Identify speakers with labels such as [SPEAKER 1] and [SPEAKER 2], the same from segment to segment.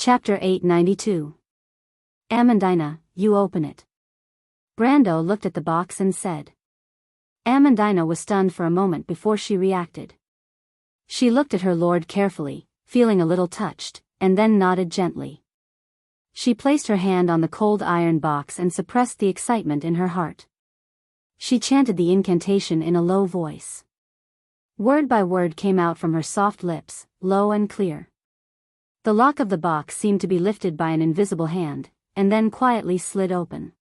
[SPEAKER 1] Chapter 892. Amandina, you open it. Brando looked at the box and said. Amandina was stunned for a moment before she reacted. She looked at her lord carefully, feeling a little touched, and then nodded gently. She placed her hand on the cold iron box and suppressed the excitement in her heart. She chanted the incantation in a low voice. Word by word came out from her soft lips, low and clear. The lock of the box seemed to be lifted by an invisible hand, and then quietly slid open.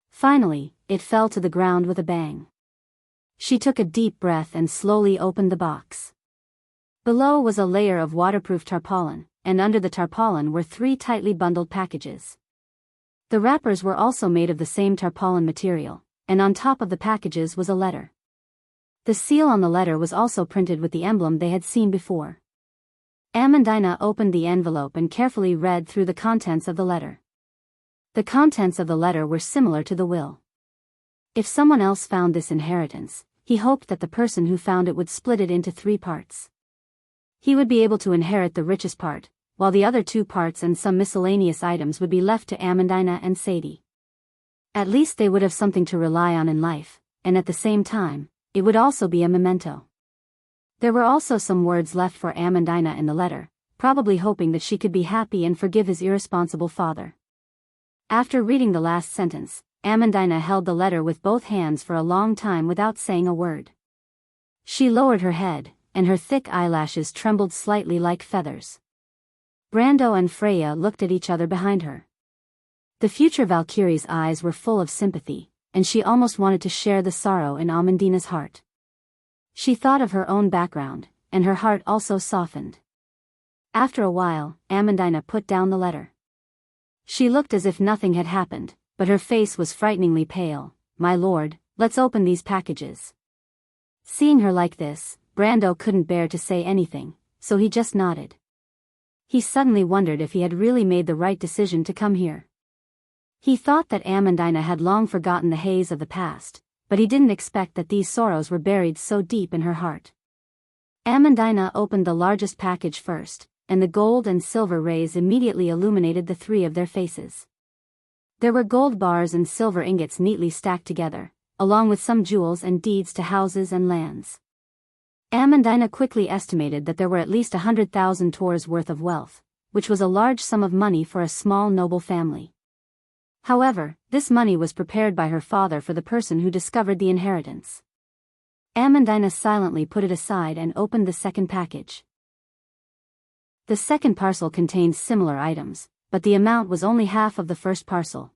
[SPEAKER 1] Finally, it fell to the ground with a bang. She took a deep breath and slowly opened the box. Below was a layer of waterproof tarpaulin, and under the tarpaulin were 3 tightly bundled packages. The wrappers were also made of the same tarpaulin material, and on top of the packages was a letter. The seal on the letter was also printed with the emblem they had seen before. Amandina opened the envelope and carefully read through the contents of the letter. The contents of the letter were similar to the will. If someone else found this inheritance, he hoped that the person who found it would split it into 3 parts. He would be able to inherit the richest part, while the other 2 parts and some miscellaneous items would be left to Amandina and Sadie. At least they would have something to rely on in life, and at the same time, it would also be a memento. There were also some words left for Amandina in the letter, probably hoping that she could be happy and forgive his irresponsible father. After reading the last sentence, Amandina held the letter with both hands for a long time without saying a word. She lowered her head, and her thick eyelashes trembled slightly like feathers. Brando and Freya looked at each other behind her. The future Valkyrie's eyes were full of sympathy, and she almost wanted to share the sorrow in Amandina's heart. She thought of her own background, and her heart also softened. After a while, Amandina put down the letter. She looked as if nothing had happened, but her face was frighteningly pale. My lord, let's open these packages. Seeing her like this, Brando couldn't bear to say anything, so he just nodded. He suddenly wondered if he had really made the right decision to come here. He thought that Amandina had long forgotten the haze of the past, but he didn't expect that these sorrows were buried so deep in her heart. Amandina opened the largest package first, and the gold and silver rays immediately illuminated the 3 of their faces. There were gold bars and silver ingots neatly stacked together, along with some jewels and deeds to houses and lands. Amandina quickly estimated that there were at least 100,000 tours worth of wealth, which was a large sum of money for a small noble family. However, this money was prepared by her father for the person who discovered the inheritance. Amandina silently put it aside and opened the second package. The second parcel contained similar items, but the amount was only half of the first parcel.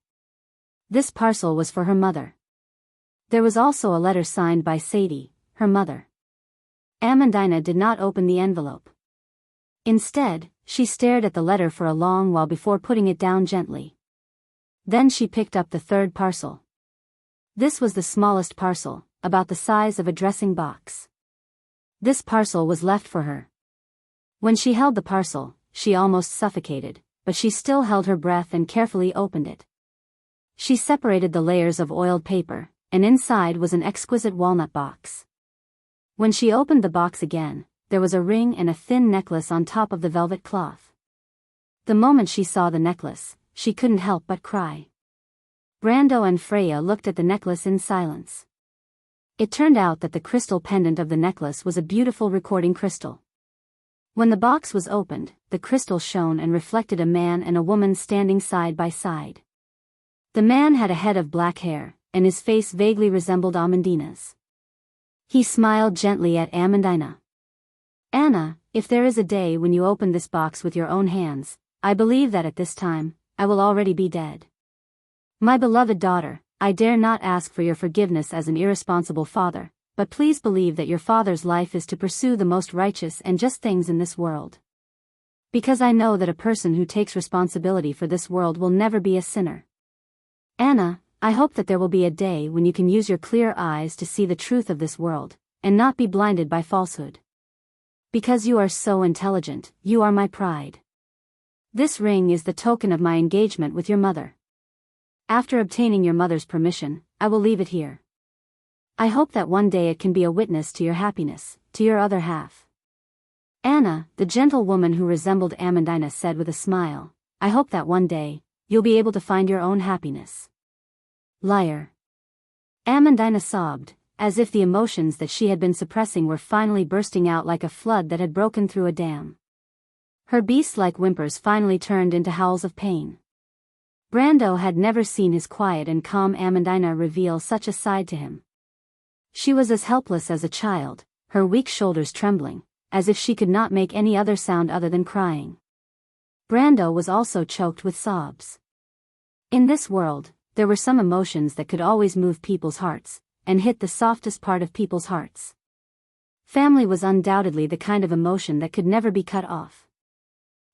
[SPEAKER 1] This parcel was for her mother. There was also a letter signed by Sadie, her mother. Amandina did not open the envelope. Instead, she stared at the letter for a long while before putting it down gently. Then she picked up the 3rd parcel. This was the smallest parcel, about the size of a dressing box. This parcel was left for her. When she held the parcel, she almost suffocated, but she still held her breath and carefully opened it. She separated the layers of oiled paper, and inside was an exquisite walnut box. When she opened the box again, there was a ring and a thin necklace on top of the velvet cloth. The moment she saw the necklace, she couldn't help but cry. Brando and Freya looked at the necklace in silence. It turned out that the crystal pendant of the necklace was a beautiful recording crystal. When the box was opened, the crystal shone and reflected a man and a woman standing side by side. The man had a head of black hair, and his face vaguely resembled Amandina's. He smiled gently at Amandina. Anna, if there is a day when you open this box with your own hands, I believe that at this time, I will already be dead. My beloved daughter, I dare not ask for your forgiveness as an irresponsible father, but please believe that your father's life is to pursue the most righteous and just things in this world. Because I know that a person who takes responsibility for this world will never be a sinner. Anna, I hope that there will be a day when you can use your clear eyes to see the truth of this world, and not be blinded by falsehood. Because you are so intelligent, you are my pride. This ring is the token of my engagement with your mother. After obtaining your mother's permission, I will leave it here. I hope that one day it can be a witness to your happiness, to your other half. Anna, the gentle woman who resembled Amandina, said with a smile, I hope that one day, you'll be able to find your own happiness. Liar. Amandina sobbed, as if the emotions that she had been suppressing were finally bursting out like a flood that had broken through a dam. Her beast-like whimpers finally turned into howls of pain. Brando had never seen his quiet and calm Amandina reveal such a side to him. She was as helpless as a child, her weak shoulders trembling, as if she could not make any other sound other than crying. Brando was also choked with sobs. In this world, there were some emotions that could always move people's hearts, and hit the softest part of people's hearts. Family was undoubtedly the kind of emotion that could never be cut off.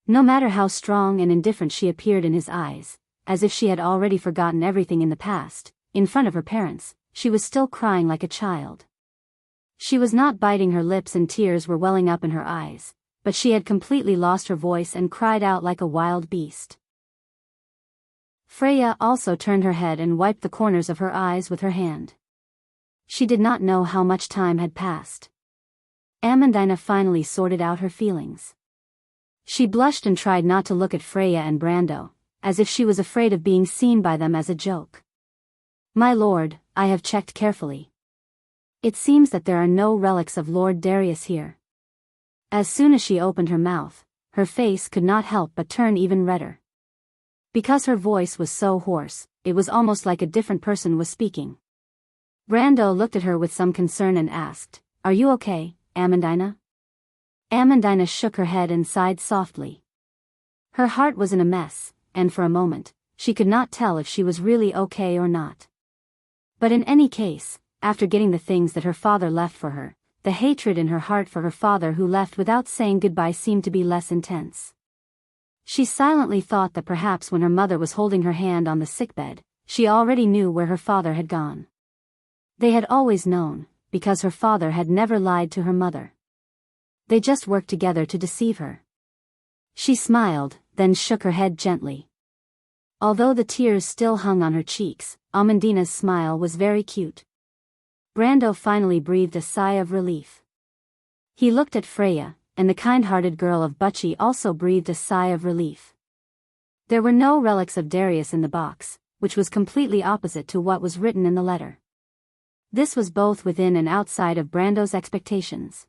[SPEAKER 1] No matter how strong and indifferent she appeared in his eyes, as if she had already forgotten everything in the past, in front of her parents, she was still crying like a child. She was not biting her lips and tears were welling up in her eyes, but she had completely lost her voice and cried out like a wild beast. Freya also turned her head and wiped the corners of her eyes with her hand. She did not know how much time had passed. Amandina finally sorted out her feelings. She blushed and tried not to look at Freya and Brando, as if she was afraid of being seen by them as a joke. My lord, I have checked carefully. It seems that there are no relics of Lord Darius here. As soon as she opened her mouth, her face could not help but turn even redder. Because her voice was so hoarse, it was almost like a different person was speaking. Brando looked at her with some concern and asked, Are you okay, Amandina? Amandina shook her head and sighed softly. Her heart was in a mess, and for a moment, she could not tell if she was really okay or not. But in any case, after getting the things that her father left for her, the hatred in her heart for her father who left without saying goodbye seemed to be less intense. She silently thought that perhaps when her mother was holding her hand on the sickbed, she already knew where her father had gone. They had always known, because her father had never lied to her mother. They just worked together to deceive her. She smiled, then shook her head gently. Although the tears still hung on her cheeks, Amandina's smile was very cute. Brando finally breathed a sigh of relief. He looked at Freya, and the kind-hearted girl of Bucci also breathed a sigh of relief. There were no relics of Darius in the box, which was completely opposite to what was written in the letter. This was both within and outside of Brando's expectations.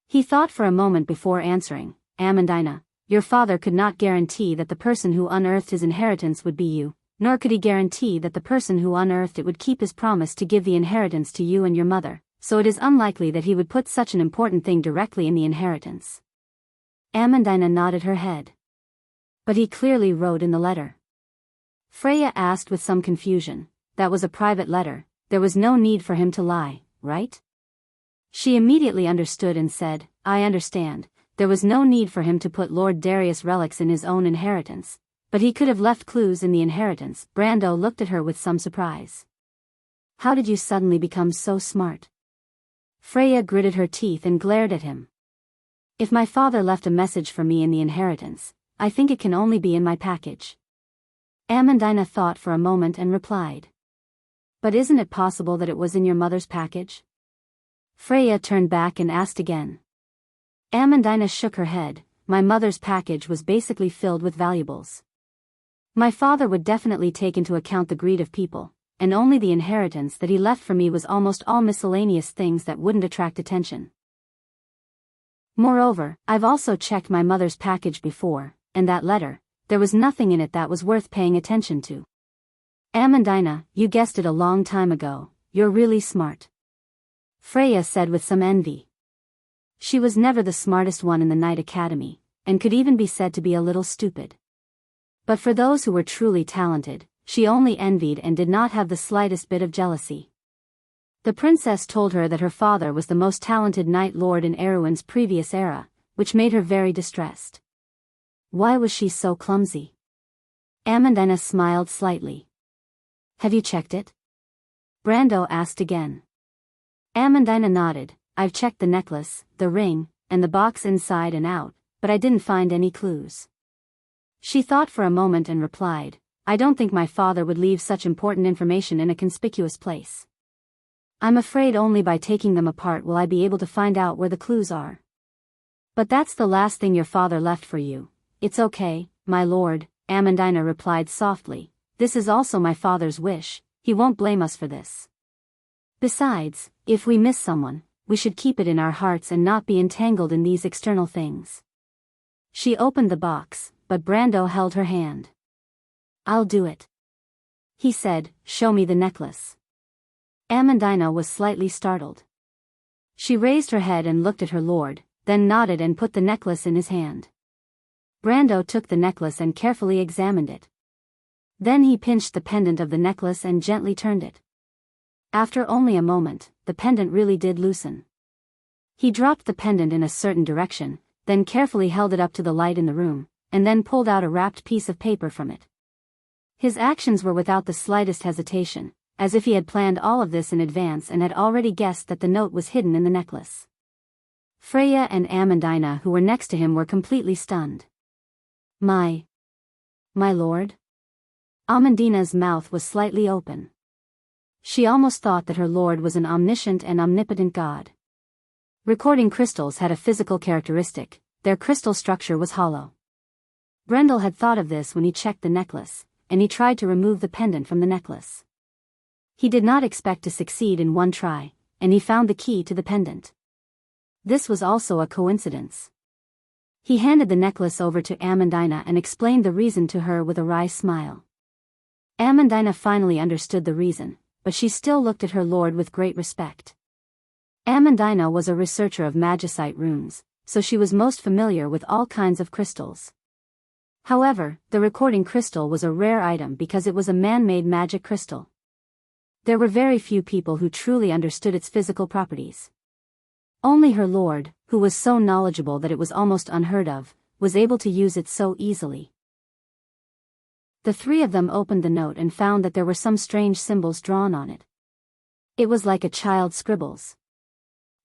[SPEAKER 1] He thought for a moment before answering, Amandina, your father could not guarantee that the person who unearthed his inheritance would be you, nor could he guarantee that the person who unearthed it would keep his promise to give the inheritance to you and your mother, so it is unlikely that he would put such an important thing directly in the inheritance. Amandina nodded her head. But he clearly wrote in the letter. Freya asked with some confusion, that was a private letter, there was no need for him to lie, right? She immediately understood and said, I understand, there was no need for him to put Lord Darius' relics in his own inheritance, but he could have left clues in the inheritance. Brando looked at her with some surprise. How did you suddenly become so smart? Freya gritted her teeth and glared at him. If my father left a message for me in the inheritance, I think it can only be in my package. Amandina thought for a moment and replied. But isn't it possible that it was in your mother's package? Freya turned back and asked again. Amandina shook her head. My mother's package was basically filled with valuables. My father would definitely take into account the greed of people, and only the inheritance that he left for me was almost all miscellaneous things that wouldn't attract attention. Moreover, I've also checked my mother's package before, and that letter, there was nothing in it that was worth paying attention to. Amandina, you guessed it a long time ago, you're really smart. Freya said with some envy. She was never the smartest one in the Knight Academy, and could even be said to be a little stupid. But for those who were truly talented, she only envied and did not have the slightest bit of jealousy. The princess told her that her father was the most talented knight lord in Erewhon's previous era, which made her very distressed. Why was she so clumsy? Amandina smiled slightly. Have you checked it? Brando asked again. Amandina nodded. I've checked the necklace, the ring, and the box inside and out, but I didn't find any clues. She thought for a moment and replied, I don't think my father would leave such important information in a conspicuous place. I'm afraid only by taking them apart will I be able to find out where the clues are. But that's the last thing your father left for you. It's okay, my lord, Amandina replied softly. This is also my father's wish, he won't blame us for this. Besides, if we miss someone, we should keep it in our hearts and not be entangled in these external things. She opened the box, but Brando held her hand. I'll do it, he said, show me the necklace. Amandina was slightly startled. She raised her head and looked at her lord, then nodded and put the necklace in his hand. Brando took the necklace and carefully examined it. Then he pinched the pendant of the necklace and gently turned it. After only a moment, the pendant really did loosen. He dropped the pendant in a certain direction, then carefully held it up to the light in the room, and then pulled out a wrapped piece of paper from it. His actions were without the slightest hesitation, as if he had planned all of this in advance and had already guessed that the note was hidden in the necklace. Freya and Amandina, who were next to him, were completely stunned. My lord? Amandina's mouth was slightly open. She almost thought that her lord was an omniscient and omnipotent god. Recording crystals had a physical characteristic: their crystal structure was hollow. Brendel had thought of this when he checked the necklace, and he tried to remove the pendant from the necklace. He did not expect to succeed in one try, and he found the key to the pendant. This was also a coincidence. He handed the necklace over to Amandina and explained the reason to her with a wry smile. Amandina finally understood the reason, but she still looked at her lord with great respect. Amandina was a researcher of magicite runes, so she was most familiar with all kinds of crystals. However, the recording crystal was a rare item because it was a man-made magic crystal. There were very few people who truly understood its physical properties. Only her lord, who was so knowledgeable that it was almost unheard of, was able to use it so easily. The three of them opened the note and found that there were some strange symbols drawn on it. It was like a child scribbles.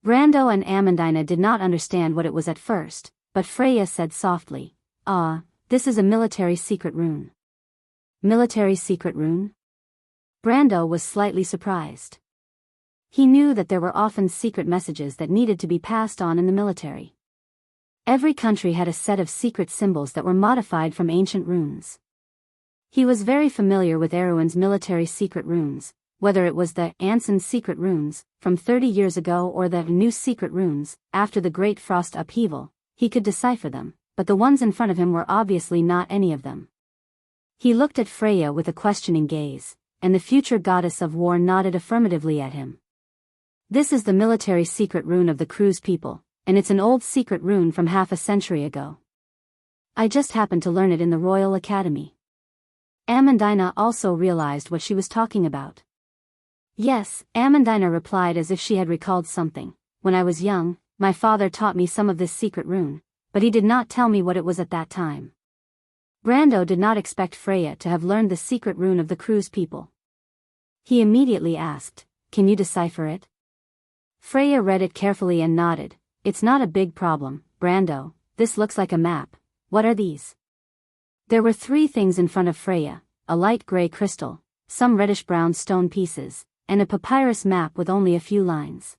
[SPEAKER 1] Brando and Amandina did not understand what it was at first, but Freya said softly, "Ah, this is a military secret rune." Military secret rune? Brando was slightly surprised. He knew that there were often secret messages that needed to be passed on in the military. Every country had a set of secret symbols that were modified from ancient runes. He was very familiar with Erewhon's military secret runes, whether it was the Anson's secret runes, from 30 years ago, or the new secret runes, after the Great Frost upheaval. He could decipher them, but the ones in front of him were obviously not any of them. He looked at Freya with a questioning gaze, and the future goddess of war nodded affirmatively at him. This is the military secret rune of the Cruz people, and it's an old secret rune from half a century ago. I just happened to learn it in the Royal Academy. Amandina also realized what she was talking about. Yes, Amandina replied as if she had recalled something. When I was young, my father taught me some of this secret rune, but he did not tell me what it was at that time. Brando did not expect Freya to have learned the secret rune of the Cruz people. He immediately asked, "Can you decipher it?" Freya read it carefully and nodded. "It's not a big problem, Brando. This looks like a map. What are these?" There were three things in front of Freya: a light gray crystal, some reddish-brown stone pieces, and a papyrus map with only a few lines.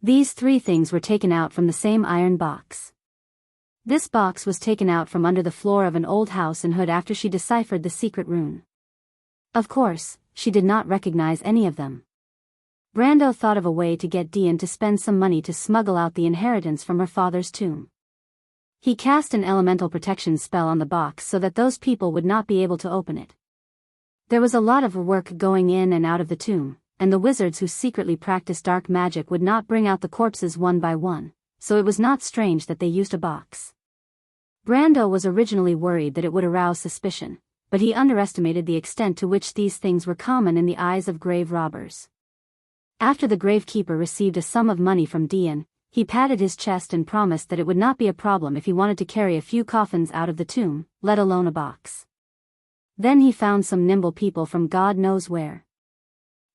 [SPEAKER 1] These three things were taken out from the same iron box. This box was taken out from under the floor of an old house in Hood after she deciphered the secret rune. Of course, she did not recognize any of them. Brando thought of a way to get Dian to spend some money to smuggle out the inheritance from her father's tomb. He cast an elemental protection spell on the box so that those people would not be able to open it. There was a lot of work going in and out of the tomb, and the wizards who secretly practiced dark magic would not bring out the corpses one by one, so it was not strange that they used a box. Brando was originally worried that it would arouse suspicion, but he underestimated the extent to which these things were common in the eyes of grave robbers. After the gravekeeper received a sum of money from Dian, he patted his chest and promised that it would not be a problem if he wanted to carry a few coffins out of the tomb, let alone a box. Then he found some nimble people from God knows where.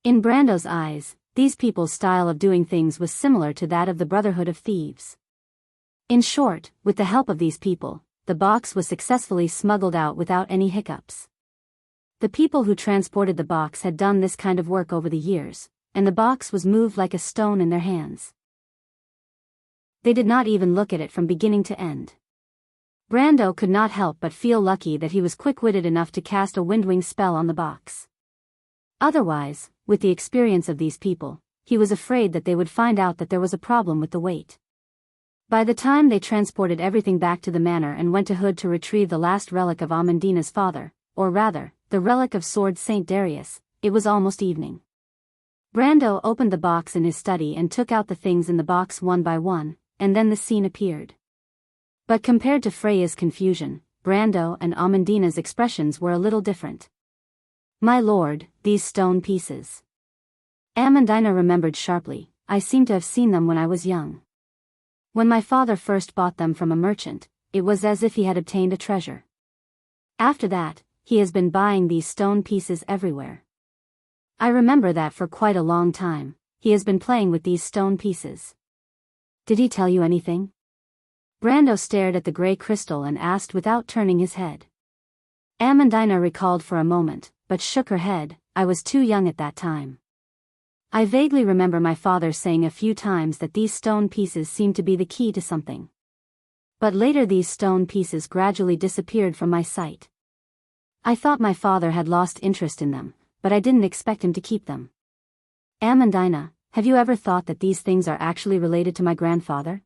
[SPEAKER 1] In Brando's eyes, these people's style of doing things was similar to that of the Brotherhood of Thieves. In short, with the help of these people, the box was successfully smuggled out without any hiccups. The people who transported the box had done this kind of work over the years, and the box was moved like a stone in their hands. They did not even look at it from beginning to end. Brando could not help but feel lucky that he was quick-witted enough to cast a windwing spell on the box. Otherwise, with the experience of these people, he was afraid that they would find out that there was a problem with the weight. By the time they transported everything back to the manor and went to Hood to retrieve the last relic of Amandina's father, or rather, the relic of Sword Saint Darius, it was almost evening. Brando opened the box in his study and took out the things in the box one by one, and then the scene appeared. But compared to Freya's confusion, Brando and Amandina's expressions were a little different. "My lord, these stone pieces." Amandina remembered sharply, "I seem to have seen them when I was young. When my father first bought them from a merchant, it was as if he had obtained a treasure. After that, he has been buying these stone pieces everywhere. I remember that for quite a long time, he has been playing with these stone pieces." "Did he tell you anything?" Brando stared at the gray crystal and asked without turning his head. Amandina recalled for a moment, but shook her head. "I was too young at that time. I vaguely remember my father saying a few times that these stone pieces seemed to be the key to something. But later these stone pieces gradually disappeared from my sight. I thought my father had lost interest in them, but I didn't expect him to keep them." "Amandina, have you ever thought that these things are actually related to my grandfather?"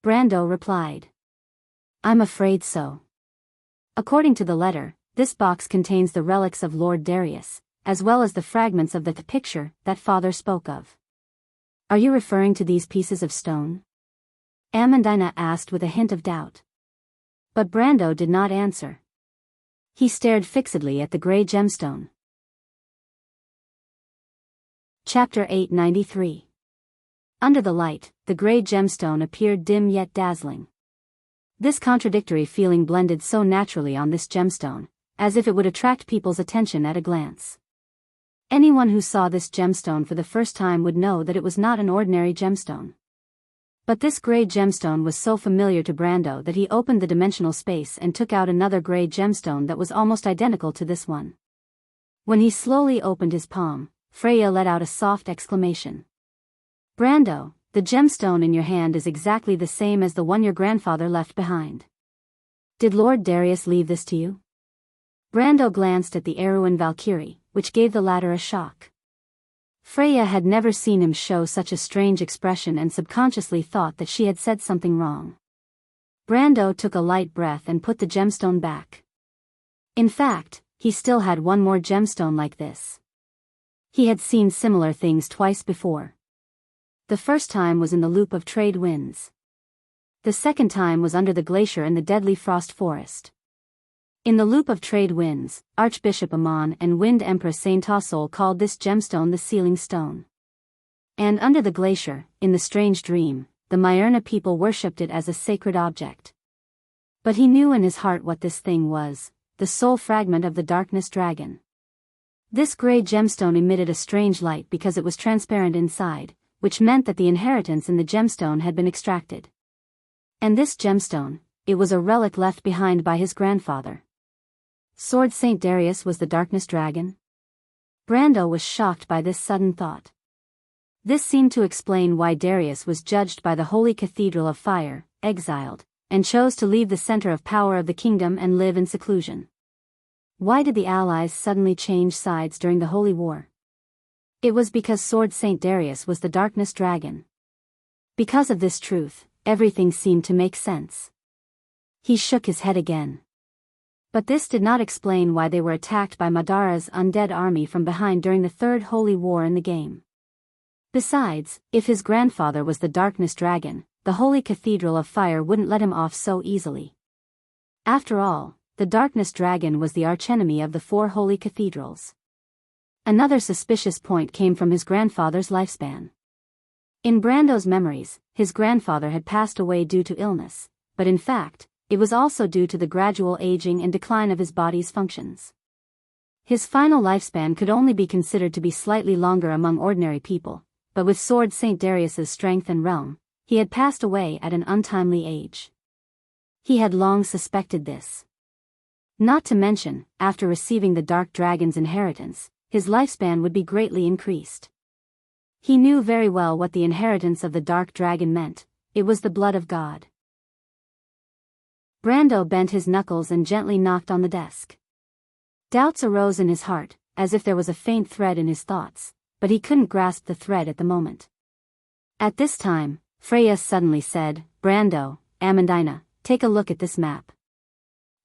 [SPEAKER 1] Brando replied. "I'm afraid so. According to the letter, this box contains the relics of Lord Darius, as well as the fragments of the picture that father spoke of." "Are you referring to these pieces of stone?" Amandina asked with a hint of doubt. But Brando did not answer. He stared fixedly at the gray gemstone. Chapter 893. Under the light, the gray gemstone appeared dim yet dazzling. This contradictory feeling blended so naturally on this gemstone, as if it would attract people's attention at a glance. Anyone who saw this gemstone for the first time would know that it was not an ordinary gemstone. But this gray gemstone was so familiar to Brando that he opened the dimensional space and took out another gray gemstone that was almost identical to this one. When he slowly opened his palm, Freya let out a soft exclamation. "Brando, the gemstone in your hand is exactly the same as the one your grandfather left behind. Did Lord Darius leave this to you?" Brando glanced at the Eruin Valkyrie, which gave the latter a shock. Freya had never seen him show such a strange expression and subconsciously thought that she had said something wrong. Brando took a light breath and put the gemstone back. In fact, he still had one more gemstone like this. He had seen similar things twice before. The first time was in the Loop of Trade Winds. The second time was under the glacier in the Deadly Frost Forest. In the Loop of Trade Winds, Archbishop Amon and Wind Empress Saint Tassol called this gemstone the Sealing Stone. And under the glacier, in the strange dream, the Myrna people worshipped it as a sacred object. But he knew in his heart what this thing was, the soul fragment of the Darkness Dragon. This gray gemstone emitted a strange light because it was transparent inside, which meant that the inheritance in the gemstone had been extracted. And this gemstone, it was a relic left behind by his grandfather. Sword Saint Darius was the Darkness Dragon? Brando was shocked by this sudden thought. This seemed to explain why Darius was judged by the Holy Cathedral of Fire, exiled, and chose to leave the center of power of the kingdom and live in seclusion. Why did the Allies suddenly change sides during the Holy War? It was because Sword Saint Darius was the Darkness Dragon. Because of this truth, everything seemed to make sense. He shook his head again. But this did not explain why they were attacked by Madara's undead army from behind during the Third Holy War in the game. Besides, if his grandfather was the Darkness Dragon, the Holy Cathedral of Fire wouldn't let him off so easily. After all, the Darkness Dragon was the archenemy of the 4 holy cathedrals. Another suspicious point came from his grandfather's lifespan. In Brando's memories, his grandfather had passed away due to illness, but in fact, it was also due to the gradual aging and decline of his body's functions. His final lifespan could only be considered to be slightly longer among ordinary people, but with Sword Saint Darius's strength and realm, he had passed away at an untimely age. He had long suspected this. Not to mention, after receiving the Dark Dragon's inheritance, his lifespan would be greatly increased. He knew very well what the inheritance of the Dark Dragon meant, it was the blood of God. Brando bent his knuckles and gently knocked on the desk. Doubts arose in his heart, as if there was a faint thread in his thoughts, but he couldn't grasp the thread at the moment. At this time, Freya suddenly said, "Brando, Amandina, take a look at this map."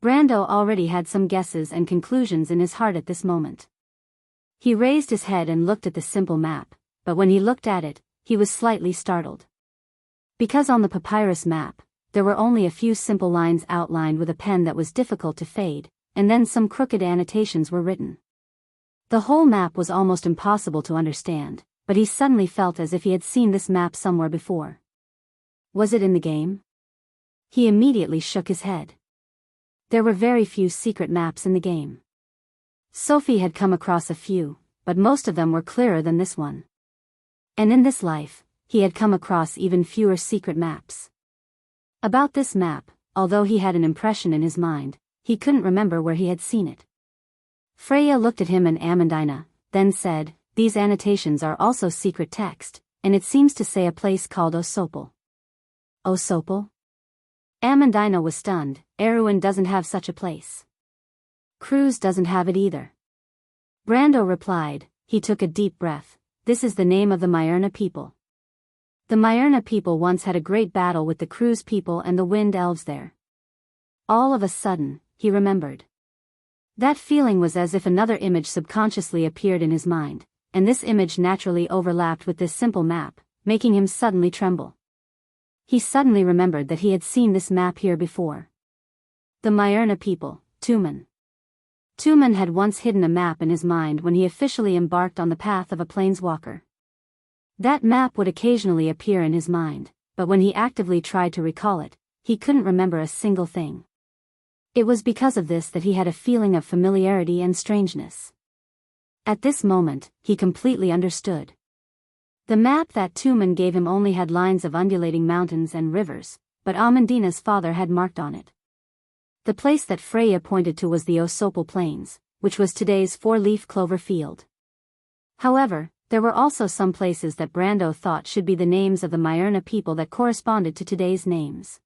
[SPEAKER 1] Brando already had some guesses and conclusions in his heart at this moment. He raised his head and looked at the simple map, but when he looked at it, he was slightly startled. Because on the papyrus map, there were only a few simple lines outlined with a pen that was difficult to fade, and then some crooked annotations were written. The whole map was almost impossible to understand, but he suddenly felt as if he had seen this map somewhere before. Was it in the game? He immediately shook his head. There were very few secret maps in the game. Sophie had come across a few, but most of them were clearer than this one. And in this life, he had come across even fewer secret maps. About this map, although he had an impression in his mind, he couldn't remember where he had seen it. Freya looked at him and Amandina, then said, "These annotations are also secret text, and it seems to say a place called Osopal." Osopal? Amandina was stunned. Erewhon doesn't have such a place. Cruz doesn't have it either. Brando replied. He took a deep breath. "This is the name of the Myrna people. The Myrna people once had a great battle with the Cruz people and the Wind Elves there." All of a sudden, he remembered. That feeling was as if another image subconsciously appeared in his mind, and this image naturally overlapped with this simple map, making him suddenly tremble. He suddenly remembered that he had seen this map here before. The Myrna people, Tumen. Tumen had once hidden a map in his mind when he officially embarked on the path of a planeswalker. That map would occasionally appear in his mind, but when he actively tried to recall it, he couldn't remember a single thing. It was because of this that he had a feeling of familiarity and strangeness. At this moment, he completely understood. The map that Tumen gave him only had lines of undulating mountains and rivers, but Amandina's father had marked on it. The place that Freya pointed to was the Osopal Plains, which was today's four-leaf clover field. However, there were also some places that Brando thought should be the names of the Myrna people that corresponded to today's names.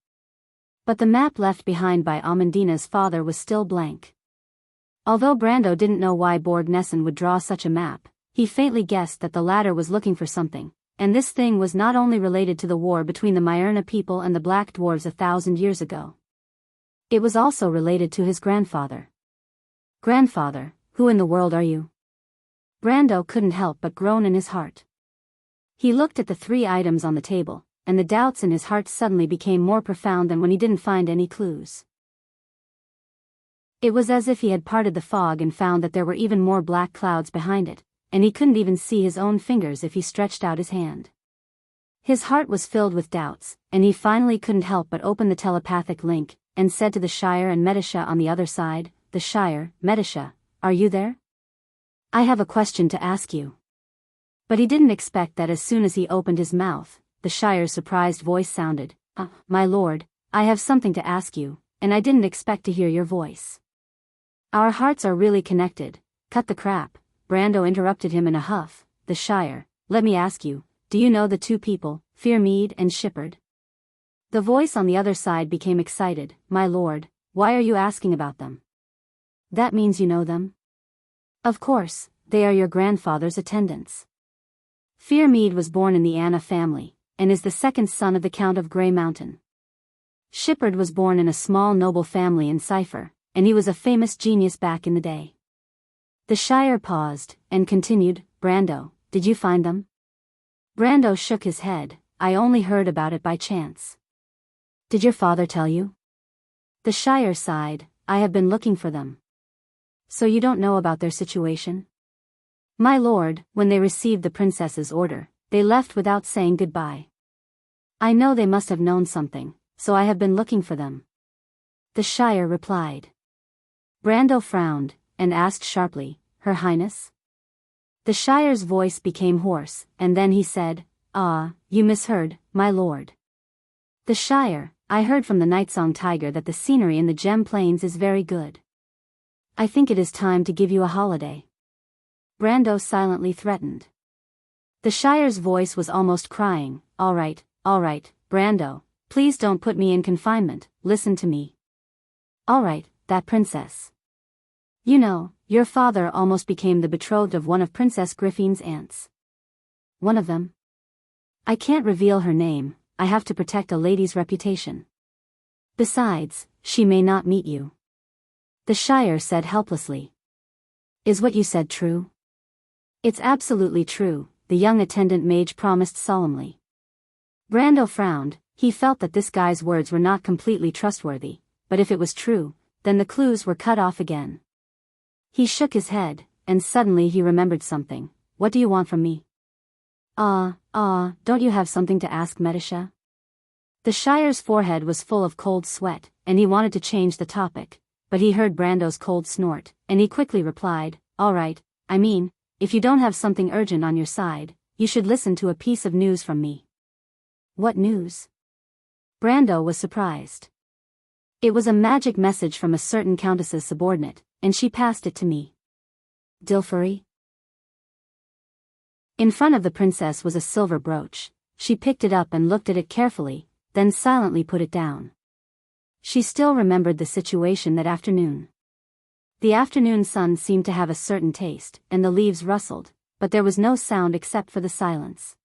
[SPEAKER 1] But the map left behind by Amandina's father was still blank. Although Brando didn't know why Borg Nessun would draw such a map, he faintly guessed that the latter was looking for something, and this thing was not only related to the war between the Myrna people and the Black Dwarves 1,000 years ago. It was also related to his grandfather. "Grandfather, who in the world are you?" Brando couldn't help but groan in his heart. He looked at the 3 items on the table, and the doubts in his heart suddenly became more profound than when he didn't find any clues. It was as if he had parted the fog and found that there were even more black clouds behind it, and he couldn't even see his own fingers if he stretched out his hand. His heart was filled with doubts, and he finally couldn't help but open the telepathic link, and said to the Shire and Medisha on the other side, "The Shire, Medisha, are you there? I have a question to ask you." But he didn't expect that as soon as he opened his mouth, the Shire's surprised voice sounded, "My lord, I have something to ask you, and I didn't expect to hear your voice." "Our hearts are really connected." "Cut the crap," Brando interrupted him in a huff. "The Shire, let me ask you, do you know the 2 people, Fearmead and Shippard?" The voice on the other side became excited. "My lord, why are you asking about them?" "That means you know them?" "Of course, they are your grandfather's attendants." Fearmead was born in the Anna family, and is the second son of the Count of Grey Mountain. Shippard was born in a small noble family in Cipher, and he was a famous genius back in the day. The Shire paused, and continued, "Brando, did you find them?" Brando shook his head. "I only heard about it by chance." "Did your father tell you?" The Shire sighed. "I have been looking for them." "So you don't know about their situation?" "My lord, when they received the princess's order, they left without saying goodbye. I know they must have known something, so I have been looking for them." The Shire replied. Brando frowned, and asked sharply, "Her Highness?" The Shire's voice became hoarse, and then he said, You misheard, my lord." "The Shire, I heard from the Nightsong Tiger that the scenery in the Gem Plains is very good. I think it is time to give you a holiday." Brando silently threatened. The Shire's voice was almost crying. All right, Brando, please don't put me in confinement, listen to me. Alright, that princess. You know, your father almost became the betrothed of one of Princess Griffin's aunts. One of them? I can't reveal her name, I have to protect a lady's reputation. Besides, she may not meet you. The Shire said helplessly. Is what you said true? It's absolutely true, the young attendant mage promised solemnly. Brando frowned, he felt that this guy's words were not completely trustworthy, but if it was true, then the clues were cut off again. He shook his head, and suddenly he remembered something. What do you want from me? Don't you have something to ask, Medisha? The Shire's forehead was full of cold sweat, and he wanted to change the topic, but he heard Brando's cold snort, and he quickly replied, all right, I mean, if you don't have something urgent on your side, you should listen to a piece of news from me. What news? Brando was surprised. It was a magic message from a certain countess's subordinate, and she passed it to me. Dilfari? In front of the princess was a silver brooch. She picked it up and looked at it carefully, then silently put it down. She still remembered the situation that afternoon. The afternoon sun seemed to have a certain taste, and the leaves rustled, but there was no sound except for the silence.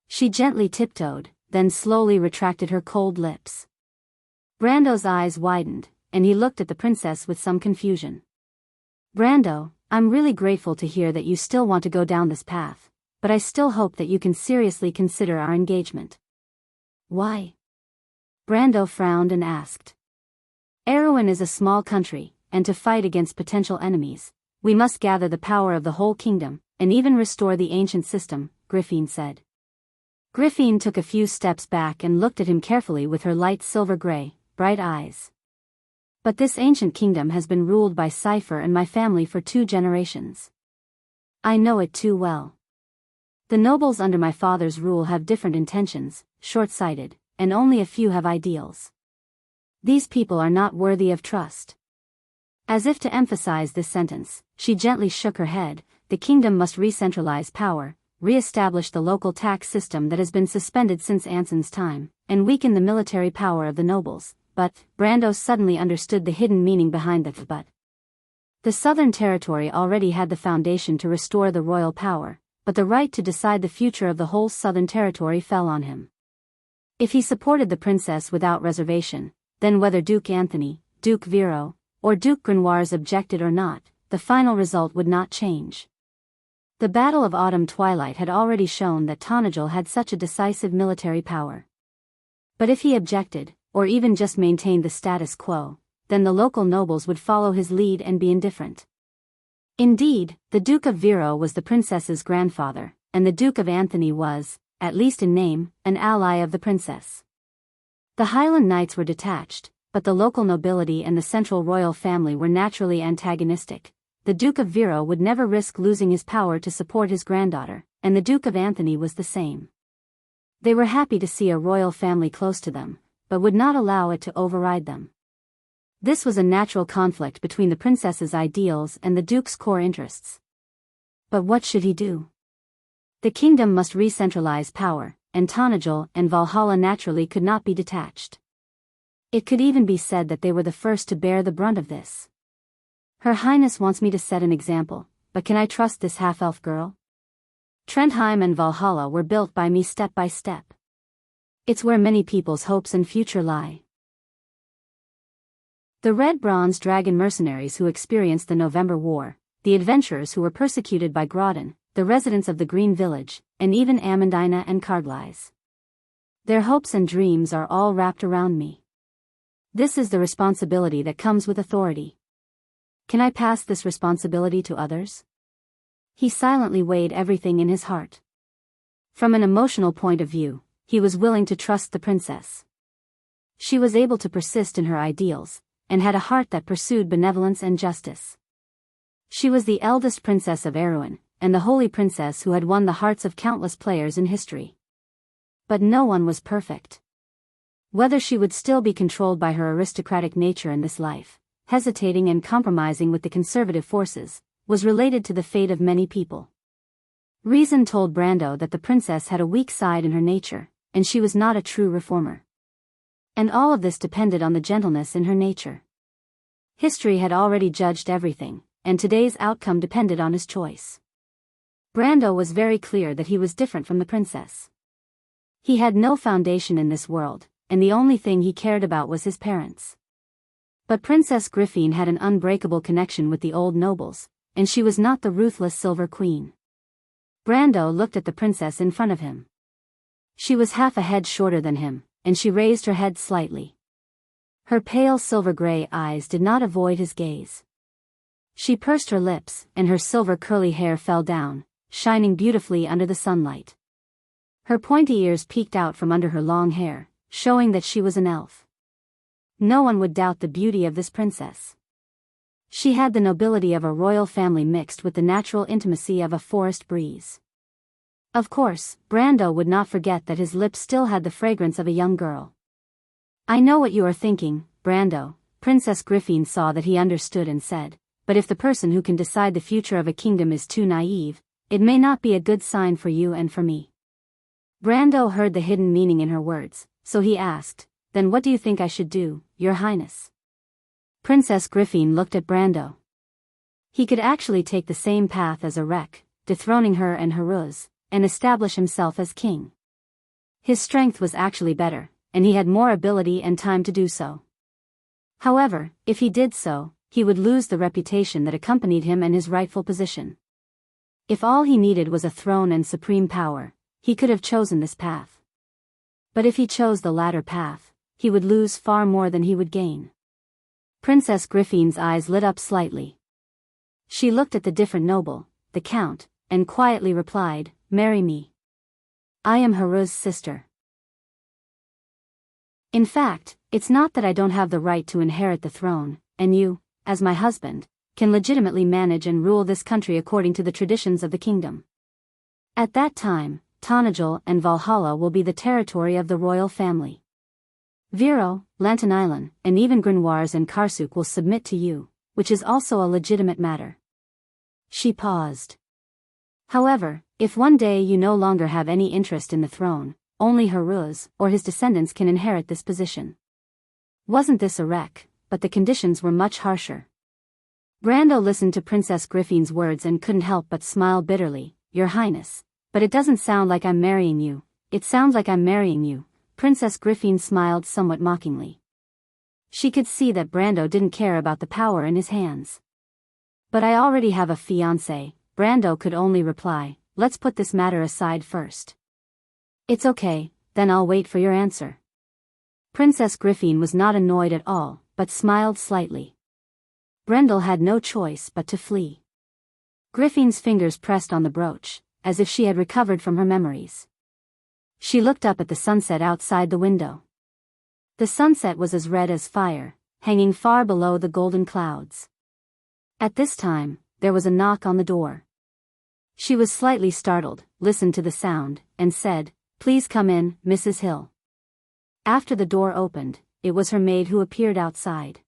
[SPEAKER 1] She gently tiptoed, then slowly retracted her cold lips. Brando's eyes widened, and he looked at the princess with some confusion. Brando, I'm really grateful to hear that you still want to go down this path, but I still hope that you can seriously consider our engagement. Why? Brando frowned and asked. Erewhon is a small country, and to fight against potential enemies, we must gather the power of the whole kingdom, and even restore the ancient system, Griffin said. Griffin took a few steps back and looked at him carefully with her light silver-gray, bright eyes. But this ancient kingdom has been ruled by Cypher and my family for 2 generations. I know it too well. The nobles under my father's rule have different intentions, short-sighted, and only a few have ideals. These people are not worthy of trust. As if to emphasize this sentence, she gently shook her head. The kingdom must re-centralize power, re-establish the local tax system that has been suspended since Anson's time, and weaken the military power of the nobles. But, Brando suddenly understood the hidden meaning behind the but. The Southern Territory already had the foundation to restore the royal power, but the right to decide the future of the whole Southern Territory fell on him. If he supported the princess without reservation, then whether Duke Anthony, Duke Vero, or Duke Grenoires objected or not, the final result would not change. The Battle of Autumn Twilight had already shown that Tonajul had such a decisive military power. But if he objected, or even just maintained the status quo, then the local nobles would follow his lead and be indifferent. Indeed, the Duke of Vero was the princess's grandfather, and the Duke of Anthony was, at least in name, an ally of the princess. The Highland Knights were detached, but the local nobility and the central royal family were naturally antagonistic. The Duke of Vero would never risk losing his power to support his granddaughter, and the Duke of Anthony was the same. They were happy to see a royal family close to them, but would not allow it to override them. This was a natural conflict between the princess's ideals and the duke's core interests. But what should he do? The kingdom must re-centralize power, and Tonajul and Valhalla naturally could not be detached. It could even be said that they were the first to bear the brunt of this. Her Highness wants me to set an example, but can I trust this half-elf girl? Trondheim and Valhalla were built by me step by step. It's where many people's hopes and future lie. The Red Bronze Dragon mercenaries who experienced the November War, the adventurers who were persecuted by Grodin, the residents of the Green Village, and even Amandina and Carglaise. Their hopes and dreams are all wrapped around me. This is the responsibility that comes with authority. Can I pass this responsibility to others? He silently weighed everything in his heart. From an emotional point of view, he was willing to trust the princess. She was able to persist in her ideals, and had a heart that pursued benevolence and justice. She was the eldest princess of Erewhon, and the holy princess who had won the hearts of countless players in history. But no one was perfect. Whether she would still be controlled by her aristocratic nature in this life, hesitating and compromising with the conservative forces, was related to the fate of many people. Reason told Brando that the princess had a weak side in her nature, and she was not a true reformer. And all of this depended on the gentleness in her nature. History had already judged everything, and today's outcome depended on his choice. Brando was very clear that he was different from the princess. He had no foundation in this world, and the only thing he cared about was his parents. But Princess Griffin had an unbreakable connection with the old nobles, and she was not the ruthless Silver Queen. Brando looked at the princess in front of him. She was half a head shorter than him, and she raised her head slightly. Her pale silver-gray eyes did not avoid his gaze. She pursed her lips, and her silver curly hair fell down, shining beautifully under the sunlight. Her pointy ears peeked out from under her long hair, showing that she was an elf. No one would doubt the beauty of this princess. She had the nobility of a royal family mixed with the natural intimacy of a forest breeze. Of course, Brando would not forget that his lips still had the fragrance of a young girl. "I know what you are thinking, Brando." Princess Griffin saw that he understood and said, "But if the person who can decide the future of a kingdom is too naive, it may not be a good sign for you and for me." Brando heard the hidden meaning in her words, so he asked, "Then what do you think I should do, Your Highness?" Princess Griffin looked at Brando. He could actually take the same path as Erek, dethroning her and Haruz, and establish himself as king. His strength was actually better, and he had more ability and time to do so. However, if he did so, he would lose the reputation that accompanied him and his rightful position. If all he needed was a throne and supreme power, he could have chosen this path. But if he chose the latter path, he would lose far more than he would gain. Princess Griffin's eyes lit up slightly. She looked at the different noble, the count, and quietly replied, "Marry me. I am Haruz's sister. In fact, it's not that I don't have the right to inherit the throne, and you, as my husband, can legitimately manage and rule this country according to the traditions of the kingdom. At that time, Tanajul and Valhalla will be the territory of the royal family. Viro, Lantanilan, and even Grimoires and Karsuk will submit to you, which is also a legitimate matter." She paused. "However, if one day you no longer have any interest in the throne, only Haruz or his descendants can inherit this position." Wasn't this a wreck, but the conditions were much harsher. Brando listened to Princess Griffin's words and couldn't help but smile bitterly. "Your Highness, but it doesn't sound like I'm marrying you." "It sounds like I'm marrying you." Princess Griffin smiled somewhat mockingly. She could see that Brando didn't care about the power in his hands. "But I already have a fiancé," Brando could only reply. "Let's put this matter aside first." "It's okay, then I'll wait for your answer." Princess Griffin was not annoyed at all, but smiled slightly. Brendel had no choice but to flee. Griffin's fingers pressed on the brooch, as if she had recovered from her memories. She looked up at the sunset outside the window. The sunset was as red as fire, hanging far below the golden clouds. At this time, there was a knock on the door. She was slightly startled, listened to the sound, and said, "Please come in, Mrs. Hill." After the door opened, it was her maid who appeared outside.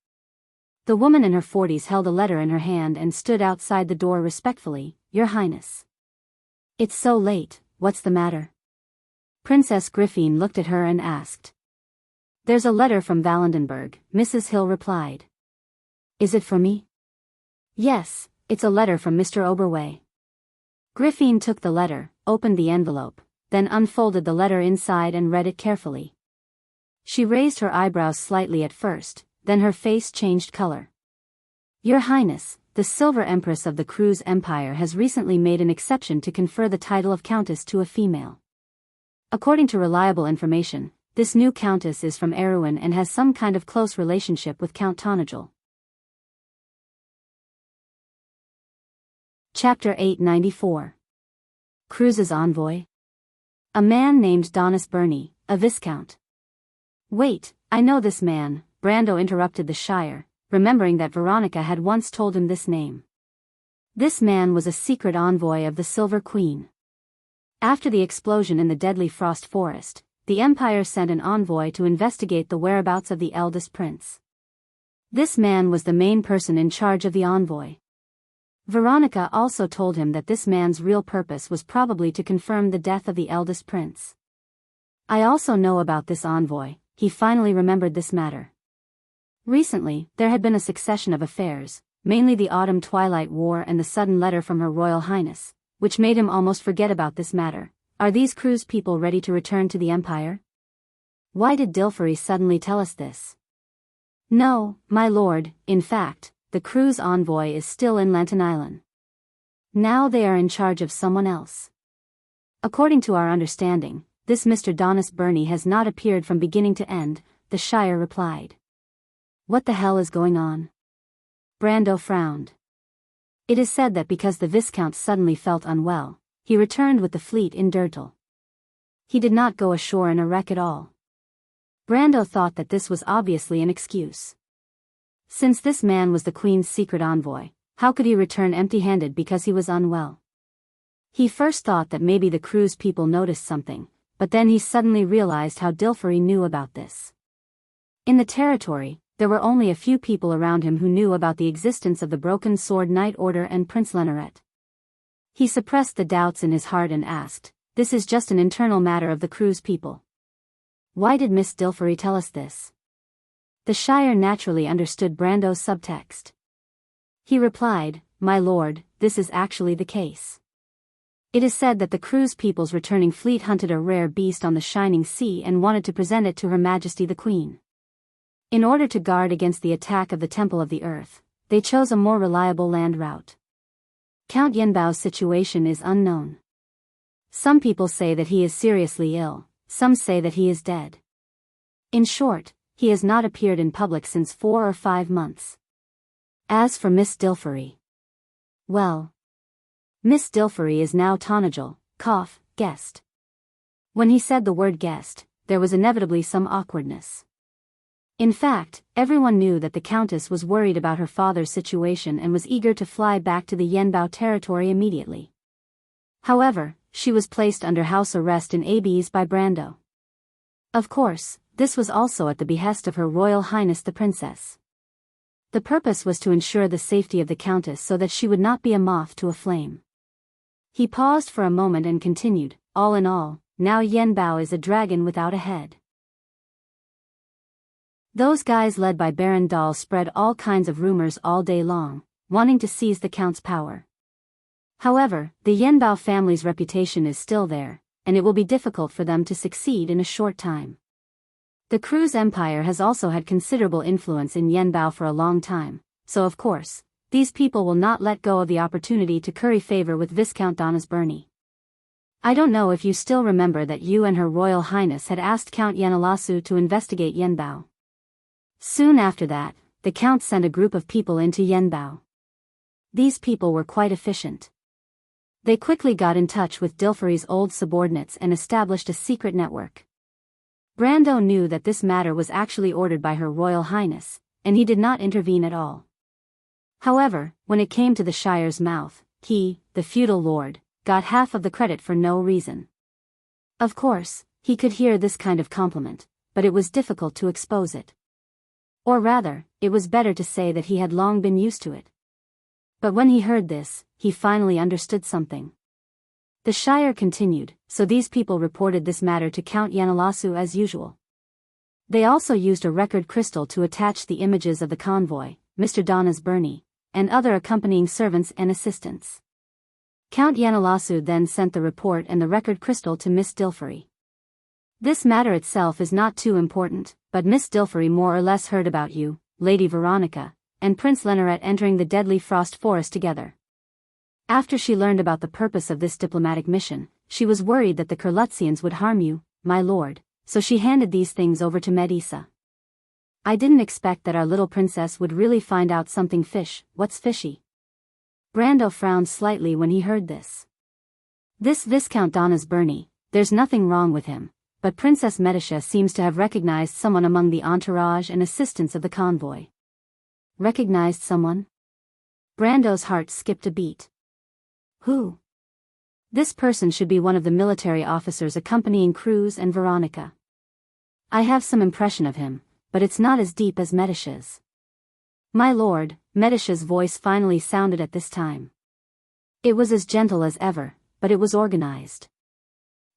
[SPEAKER 1] The woman in her 40s held a letter in her hand and stood outside the door respectfully. "Your Highness. It's so late, what's the matter?" Princess Griffin looked at her and asked. "There's a letter from Valendenburg," Mrs. Hill replied. "Is it for me?" "Yes, it's a letter from Mr. Oberway." Griffin took the letter, opened the envelope, then unfolded the letter inside and read it carefully. She raised her eyebrows slightly at first, then her face changed color. "Your Highness, the Silver Empress of the Cruz Empire has recently made an exception to confer the title of Countess to a female. According to reliable information, this new Countess is from Erewhon and has some kind of close relationship with Count Tanajul." Chapter 894. Cruz's Envoy. A man named Donis Burney, a viscount. "Wait, I know this man," Brando interrupted the Shire, remembering that Veronica had once told him this name. This man was a secret envoy of the Silver Queen. After the explosion in the deadly Frost Forest, the Empire sent an envoy to investigate the whereabouts of the eldest prince. This man was the main person in charge of the envoy. Veronica also told him that this man's real purpose was probably to confirm the death of the eldest prince. I also know about this envoy. He finally remembered this matter. Recently, there had been a succession of affairs, mainly the Autumn Twilight War and the sudden letter from Her Royal Highness, which made him almost forget about this matter. Are these Cruz people ready to return to the Empire? Why did Dilfari suddenly tell us this? No, my lord, in fact, the Cruz envoy is still in Lantanailan. Now they are in charge of someone else. According to our understanding, this Mr. Daoist Burney has not appeared from beginning to end, the Shire replied. What the hell is going on? Brando frowned. It is said that because the Viscount suddenly felt unwell, he returned with the fleet in Dirtle. He did not go ashore in a wreck at all. Brando thought that this was obviously an excuse. Since this man was the Queen's secret envoy, how could he return empty-handed because he was unwell? He first thought that maybe the Cruz people noticed something, but then he suddenly realized how Dilfari knew about this. In the territory, there were only a few people around him who knew about the existence of the Broken Sword Knight Order and Prince Lenoret. He suppressed the doubts in his heart and asked, "This is just an internal matter of the Cruz people. Why did Miss Dilfari tell us this?" The Shire naturally understood Brando's subtext. He replied, "My lord, this is actually the case. It is said that the Cruz people's returning fleet hunted a rare beast on the shining sea and wanted to present it to Her Majesty the Queen. In order to guard against the attack of the Temple of the Earth, they chose a more reliable land route. Count Yenbao's situation is unknown. Some people say that he is seriously ill, some say that he is dead. In short, he has not appeared in public since 4 or 5 months. As for Miss Dilfari, well, Miss Dilfari is now Tonajal, guest." When he said the word guest, there was inevitably some awkwardness. In fact, everyone knew that the Countess was worried about her father's situation and was eager to fly back to the Yenbao territory immediately. However, she was placed under house arrest in Abes by Brando. Of course, this was also at the behest of Her Royal Highness the Princess. The purpose was to ensure the safety of the Countess so that she would not be a moth to a flame. He paused for a moment and continued, "All in all, now Yenbao is a dragon without a head. Those guys led by Baron Dahl spread all kinds of rumors all day long, wanting to seize the Count's power. However, the Yenbao family's reputation is still there, and it will be difficult for them to succeed in a short time. The Cruz Empire has also had considerable influence in Yenbao for a long time, so of course, these people will not let go of the opportunity to curry favor with Viscount Daoist Burney. I don't know if you still remember that you and Her Royal Highness had asked Count Yanalasu to investigate Yenbao. Soon after that, the Count sent a group of people into Yenbao. These people were quite efficient. They quickly got in touch with Dilfari's old subordinates and established a secret network. Brando knew that this matter was actually ordered by Her Royal Highness, and he did not intervene at all. However, when it came to the Shire's mouth, he, the feudal lord, got half of the credit for no reason. Of course, he could hear this kind of compliment, but it was difficult to expose it. Or rather, it was better to say that he had long been used to it. But when he heard this, he finally understood something. The Shire continued, so these people reported this matter to Count Yanalasu as usual. They also used a record crystal to attach the images of the convoy, Mr. Daoist Burney, and other accompanying servants and assistants. Count Yanalasu then sent the report and the record crystal to Miss Dilfari. This matter itself is not too important, but Miss Dilfari more or less heard about you, Lady Veronica, and Prince Lenoret entering the deadly frost forest together. After she learned about the purpose of this diplomatic mission, she was worried that the Kurlutzians would harm you, my lord, so she handed these things over to Medisa. I didn't expect that our little princess would really find out something what's fishy? Brando frowned slightly when he heard this. This Viscount Daoist Burney, there's nothing wrong with him, but Princess Medisha seems to have recognized someone among the entourage and assistants of the convoy. Recognized someone? Brando's heart skipped a beat. Who? This person should be one of the military officers accompanying Cruz and Veronica. I have some impression of him, but it's not as deep as Medisha's. My lord, Medisha's voice finally sounded at this time. It was as gentle as ever, but it was organized.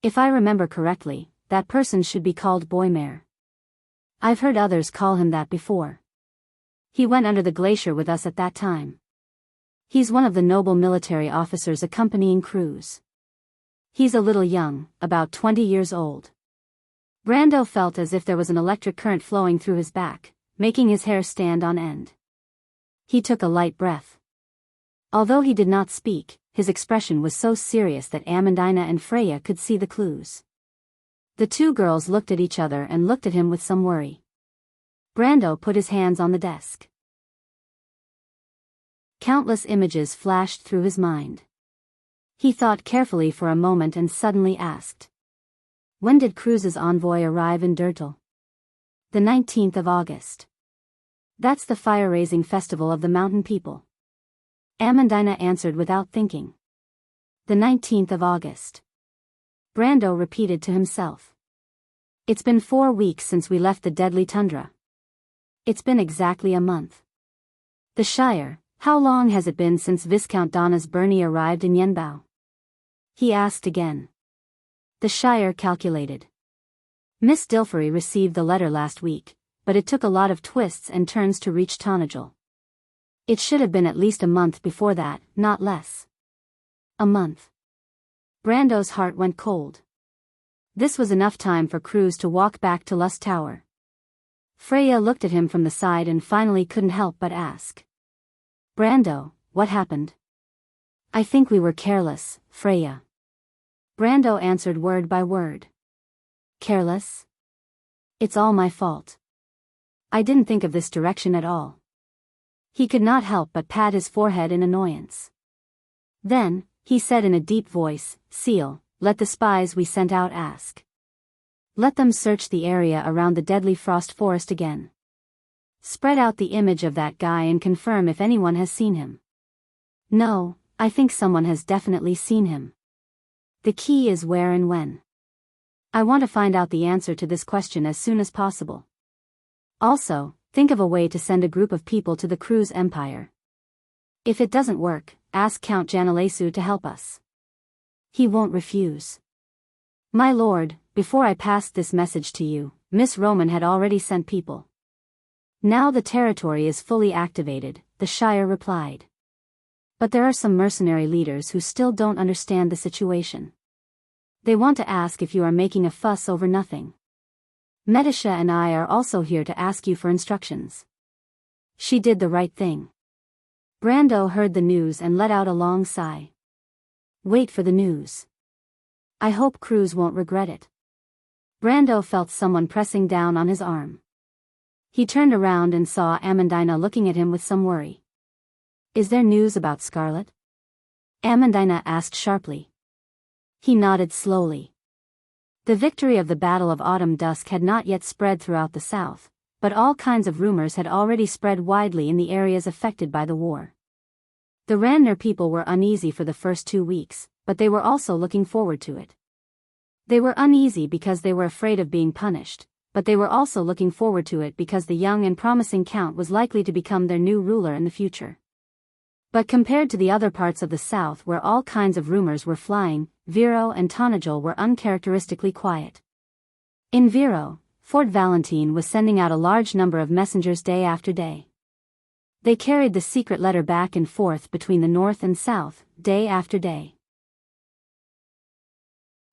[SPEAKER 1] If I remember correctly, that person should be called Boymare. I've heard others call him that before. He went under the glacier with us at that time. He's one of the noble military officers accompanying Cruz. He's a little young, about 20 years old. Brando felt as if there was an electric current flowing through his back, making his hair stand on end. He took a light breath. Although he did not speak, his expression was so serious that Amandina and Freya could see the clues. The two girls looked at each other and looked at him with some worry. Brando put his hands on the desk. Countless images flashed through his mind. He thought carefully for a moment and suddenly asked. When did Cruz's envoy arrive in Dirtle? The 19th of August. That's the fire-raising festival of the mountain people. Amandina answered without thinking. The 19th of August. Brando repeated to himself. It's been 4 weeks since we left the deadly tundra. It's been exactly a month. The Shire, how long has it been since Viscount Donna's Bernie arrived in Yenbao? He asked again. The Shire calculated. Miss Dilfery received the letter last week, but it took a lot of twists and turns to reach Tonajul. It should have been at least a month before that, not less. A month. Brando's heart went cold. This was enough time for Cruz to walk back to Lust Tower. Freya looked at him from the side and finally couldn't help but ask. Brando, what happened? I think we were careless, Freya. Brando answered word by word. Careless? It's all my fault. I didn't think of this direction at all. He could not help but pat his forehead in annoyance. Then, he said in a deep voice, Seal, let the spies we sent out ask. Let them search the area around the deadly frost forest again. Spread out the image of that guy and confirm if anyone has seen him. No, I think someone has definitely seen him. The key is where and when. I want to find out the answer to this question as soon as possible. Also, think of a way to send a group of people to the Cruz Empire. If it doesn't work, ask Count Janalesu to help us. He won't refuse. My lord, before I passed this message to you, Miss Roman had already sent people. Now the territory is fully activated, the Shire replied. But there are some mercenary leaders who still don't understand the situation. They want to ask if you are making a fuss over nothing. Medisha and I are also here to ask you for instructions. She did the right thing. Brando heard the news and let out a long sigh. Wait for the news. I hope Cruz won't regret it. Brando felt someone pressing down on his arm. He turned around and saw Amandina looking at him with some worry. Is there news about Scarlet? Amandina asked sharply. He nodded slowly. The victory of the Battle of Autumn Dusk had not yet spread throughout the south, but all kinds of rumors had already spread widely in the areas affected by the war. The Randner people were uneasy for the first 2 weeks, but they were also looking forward to it. They were uneasy because they were afraid of being punished, but they were also looking forward to it because the young and promising Count was likely to become their new ruler in the future. But compared to the other parts of the south where all kinds of rumors were flying, Viro and Tonajul were uncharacteristically quiet. In Viro, Fort Valentine was sending out a large number of messengers day after day. They carried the secret letter back and forth between the north and south, day after day.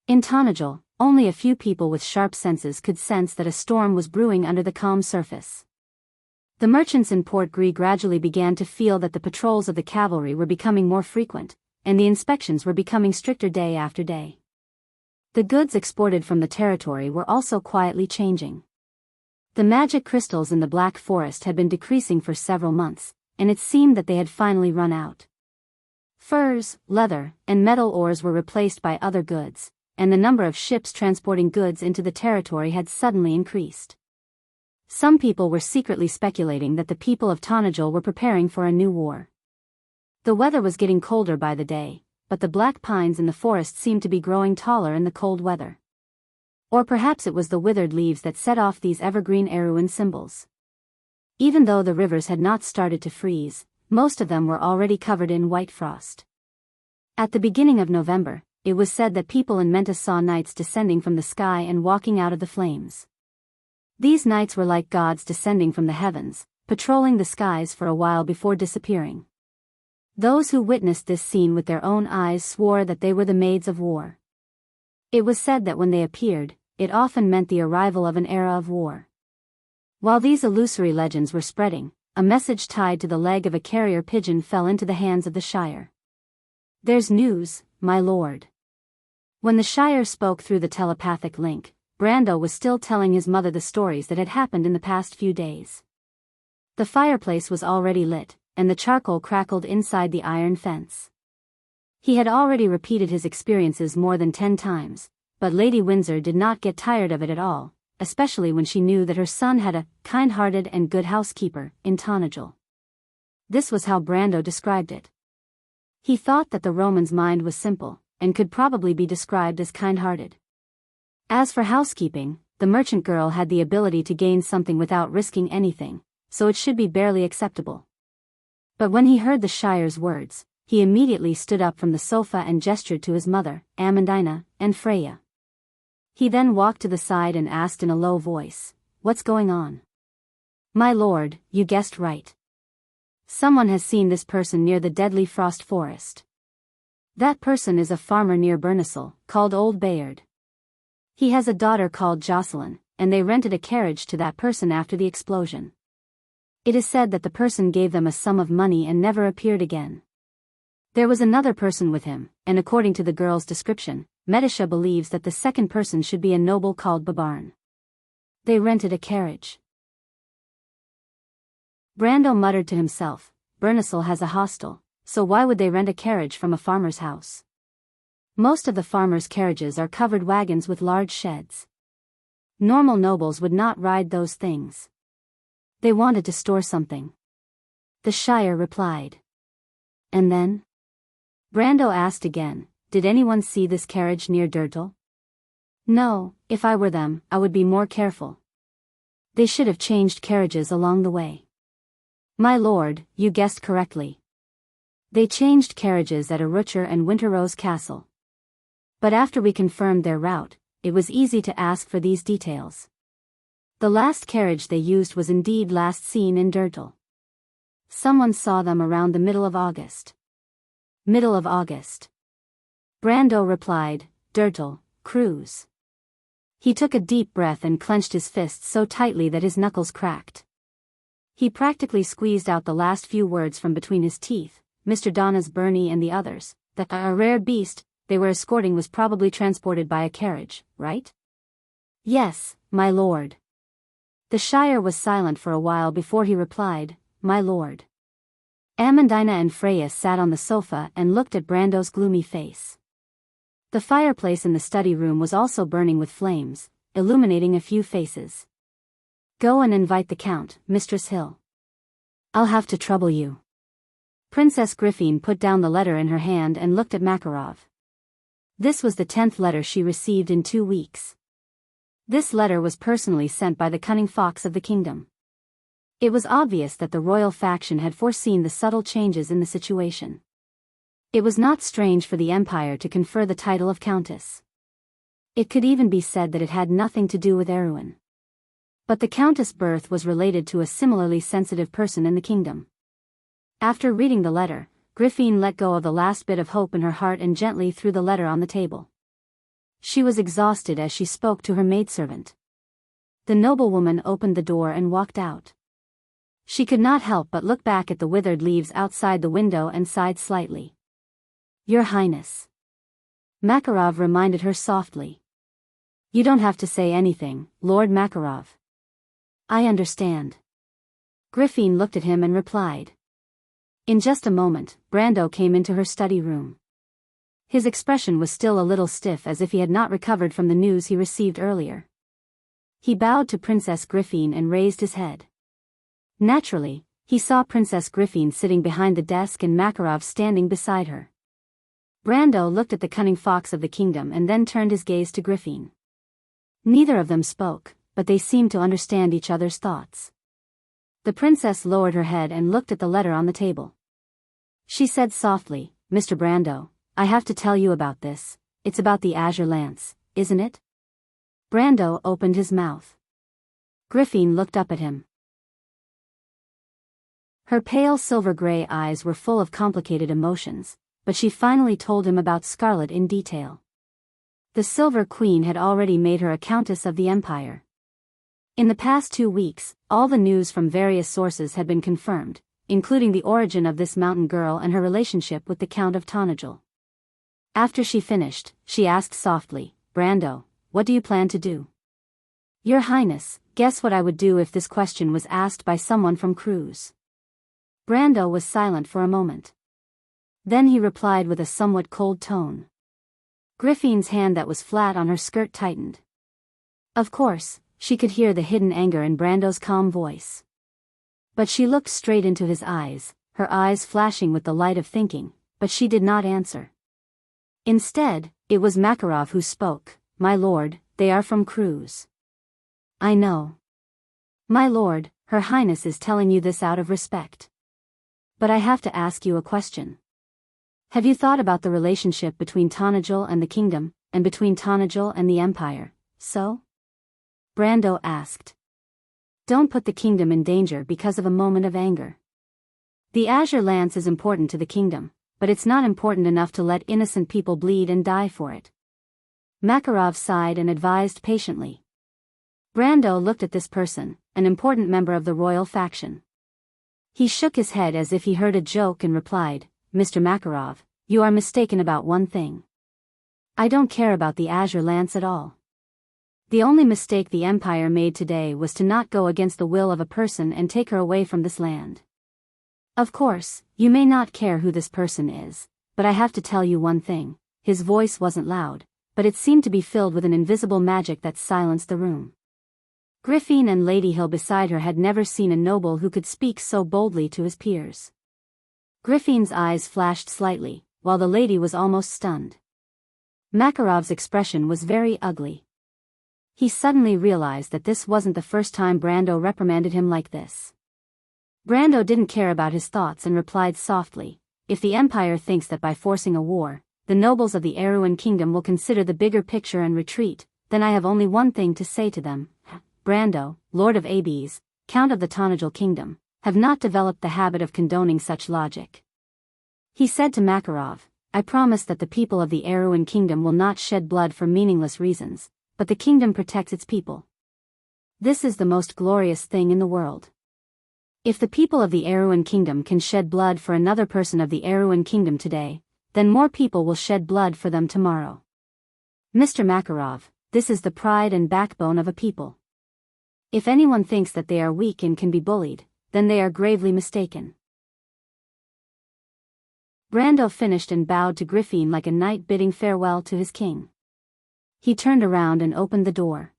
[SPEAKER 1] In Tonajul, only a few people with sharp senses could sense that a storm was brewing under the calm surface. The merchants in Port Gris gradually began to feel that the patrols of the cavalry were becoming more frequent, and the inspections were becoming stricter day after day. The goods exported from the territory were also quietly changing. The magic crystals in the Black Forest had been decreasing for several months, and it seemed that they had finally run out. Furs, leather, and metal ores were replaced by other goods, and the number of ships transporting goods into the territory had suddenly increased. Some people were secretly speculating that the people of Tonajul were preparing for a new war. The weather was getting colder by the day, but the black pines in the forest seemed to be growing taller in the cold weather. Or perhaps it was the withered leaves that set off these evergreen Eruin symbols. Even though the rivers had not started to freeze, most of them were already covered in white frost. At the beginning of November, it was said that people in Mentas saw knights descending from the sky and walking out of the flames. These knights were like gods descending from the heavens, patrolling the skies for a while before disappearing. Those who witnessed this scene with their own eyes swore that they were the maids of war. It was said that when they appeared, it often meant the arrival of an era of war. While these illusory legends were spreading, a message tied to the leg of a carrier pigeon fell into the hands of the Shire. "There's news, my lord." When the Shire spoke through the telepathic link, Brando was still telling his mother the stories that had happened in the past few days. The fireplace was already lit, and the charcoal crackled inside the iron fence. He had already repeated his experiences more than 10 times, but Lady Windsor did not get tired of it at all, especially when she knew that her son had a kind-hearted and good housekeeper in Tonagel. This was how Brando described it. He thought that the Roman's mind was simple, and could probably be described as kind-hearted. As for housekeeping, the merchant girl had the ability to gain something without risking anything, so it should be barely acceptable. But when he heard the Shire's words, he immediately stood up from the sofa and gestured to his mother, Amandina, and Freya. He then walked to the side and asked in a low voice, "What's going on?" "My lord, you guessed right. Someone has seen this person near the deadly frost forest. That person is a farmer near Bernisel, called Old Bayard. He has a daughter called Jocelyn, and they rented a carriage to that person after the explosion. It is said that the person gave them a sum of money and never appeared again. There was another person with him, and according to the girl's description, Medisha believes that the second person should be a noble called Babarn. They rented a carriage." Brando muttered to himself, "Bernisel has a hostel, so why would they rent a carriage from a farmer's house? Most of the farmers' carriages are covered wagons with large sheds. Normal nobles would not ride those things. They wanted to store something." The Shire replied. "And then?" Brando asked again, "Did anyone see this carriage near Dirtle?" "No, if I were them, I would be more careful. They should have changed carriages along the way." "My lord, you guessed correctly. They changed carriages at Arutcher and Winterrose Castle. But after we confirmed their route, it was easy to ask for these details. The last carriage they used was indeed last seen in Dirtle. Someone saw them around the middle of August." "Middle of August?" Brando replied, "Dirtle, cruise." He took a deep breath and clenched his fists so tightly that his knuckles cracked. He practically squeezed out the last few words from between his teeth. Mr. Donna's Bernie and the others, that a rare beast they were escorting was probably transported by a carriage, right? "Yes, my lord." The Shire was silent for a while before he replied, "My lord." Amandina and Freya sat on the sofa and looked at Brando's gloomy face. The fireplace in the study room was also burning with flames, illuminating a few faces. "Go and invite the Count, Mistress Hill. I'll have to trouble you." Princess Griffin put down the letter in her hand and looked at Makarov. This was the 10th letter she received in 2 weeks. This letter was personally sent by the cunning fox of the kingdom. It was obvious that the royal faction had foreseen the subtle changes in the situation. It was not strange for the empire to confer the title of countess. It could even be said that it had nothing to do with Erwin. But the countess' birth was related to a similarly sensitive person in the kingdom. After reading the letter, Griffin let go of the last bit of hope in her heart and gently threw the letter on the table. She was exhausted as she spoke to her maidservant. The noblewoman opened the door and walked out. She could not help but look back at the withered leaves outside the window and sighed slightly. "Your Highness." Makarov reminded her softly. "You don't have to say anything, Lord Makarov. I understand." Griffin looked at him and replied. In just a moment, Brando came into her study room. His expression was still a little stiff as if he had not recovered from the news he received earlier. He bowed to Princess Griffin and raised his head. Naturally, he saw Princess Griffin sitting behind the desk and Makarov standing beside her. Brando looked at the cunning fox of the kingdom and then turned his gaze to Griffin. Neither of them spoke, but they seemed to understand each other's thoughts. The princess lowered her head and looked at the letter on the table. She said softly, "Mr. Brando, I have to tell you about this. it's about the azure lance, isn't it? Brando opened his mouth. Griffin looked up at him. Her pale silver-gray eyes were full of complicated emotions, but she finally told him about Scarlet in detail. The Silver Queen had already made her a Countess of the Empire. In the past 2 weeks, all the news from various sources had been confirmed, including the origin of this mountain girl and her relationship with the Count of Tonagel. After she finished, she asked softly, Brando, what do you plan to do? Your Highness, guess what I would do if this question was asked by someone from Cruz? Brando was silent for a moment. Then he replied with a somewhat cold tone. Griffin's hand that was flat on her skirt tightened. Of course, she could hear the hidden anger in Brando's calm voice. But she looked straight into his eyes, her eyes flashing with the light of thinking, but she did not answer. Instead, it was Makarov who spoke. My lord, they are from Cruz. I know. My lord, Her Highness is telling you this out of respect. But I have to ask you a question. Have you thought about the relationship between Tonagel and the kingdom, and between Tonagel and the empire, so? Brando asked. Don't put the kingdom in danger because of a moment of anger. The azure lance is important to the kingdom, but it's not important enough to let innocent people bleed and die for it. Makarov sighed and advised patiently. Brando looked at this person, an important member of the royal faction. He shook his head as if he heard a joke and replied, Mr. Makarov, you are mistaken about one thing. I don't care about the azure lance at all. The only mistake the Empire made today was to not go against the will of a person and take her away from this land. Of course, you may not care who this person is, but I have to tell you one thing. His voice wasn't loud, but it seemed to be filled with an invisible magic that silenced the room. Griffin and Lady Hill beside her had never seen a noble who could speak so boldly to his peers. Griffin's eyes flashed slightly, while the lady was almost stunned. Makarov's expression was very ugly. He suddenly realized that this wasn't the first time Brando reprimanded him like this. Brando didn't care about his thoughts and replied softly, if the Empire thinks that by forcing a war, the nobles of the Erewhon Kingdom will consider the bigger picture and retreat, then I have only one thing to say to them. Brando, Lord of Abes, Count of the Tonagel Kingdom, have not developed the habit of condoning such logic. He said to Makarov, I promise that the people of the Erewhon Kingdom will not shed blood for meaningless reasons, but the kingdom protects its people. This is the most glorious thing in the world. If the people of the Erewhon Kingdom can shed blood for another person of the Erewhon Kingdom today, then more people will shed blood for them tomorrow. Mr. Makarov, this is the pride and backbone of a people. If anyone thinks that they are weak and can be bullied, then they are gravely mistaken. Brando finished and bowed to Griffin like a knight bidding farewell to his king. He turned around and opened the door.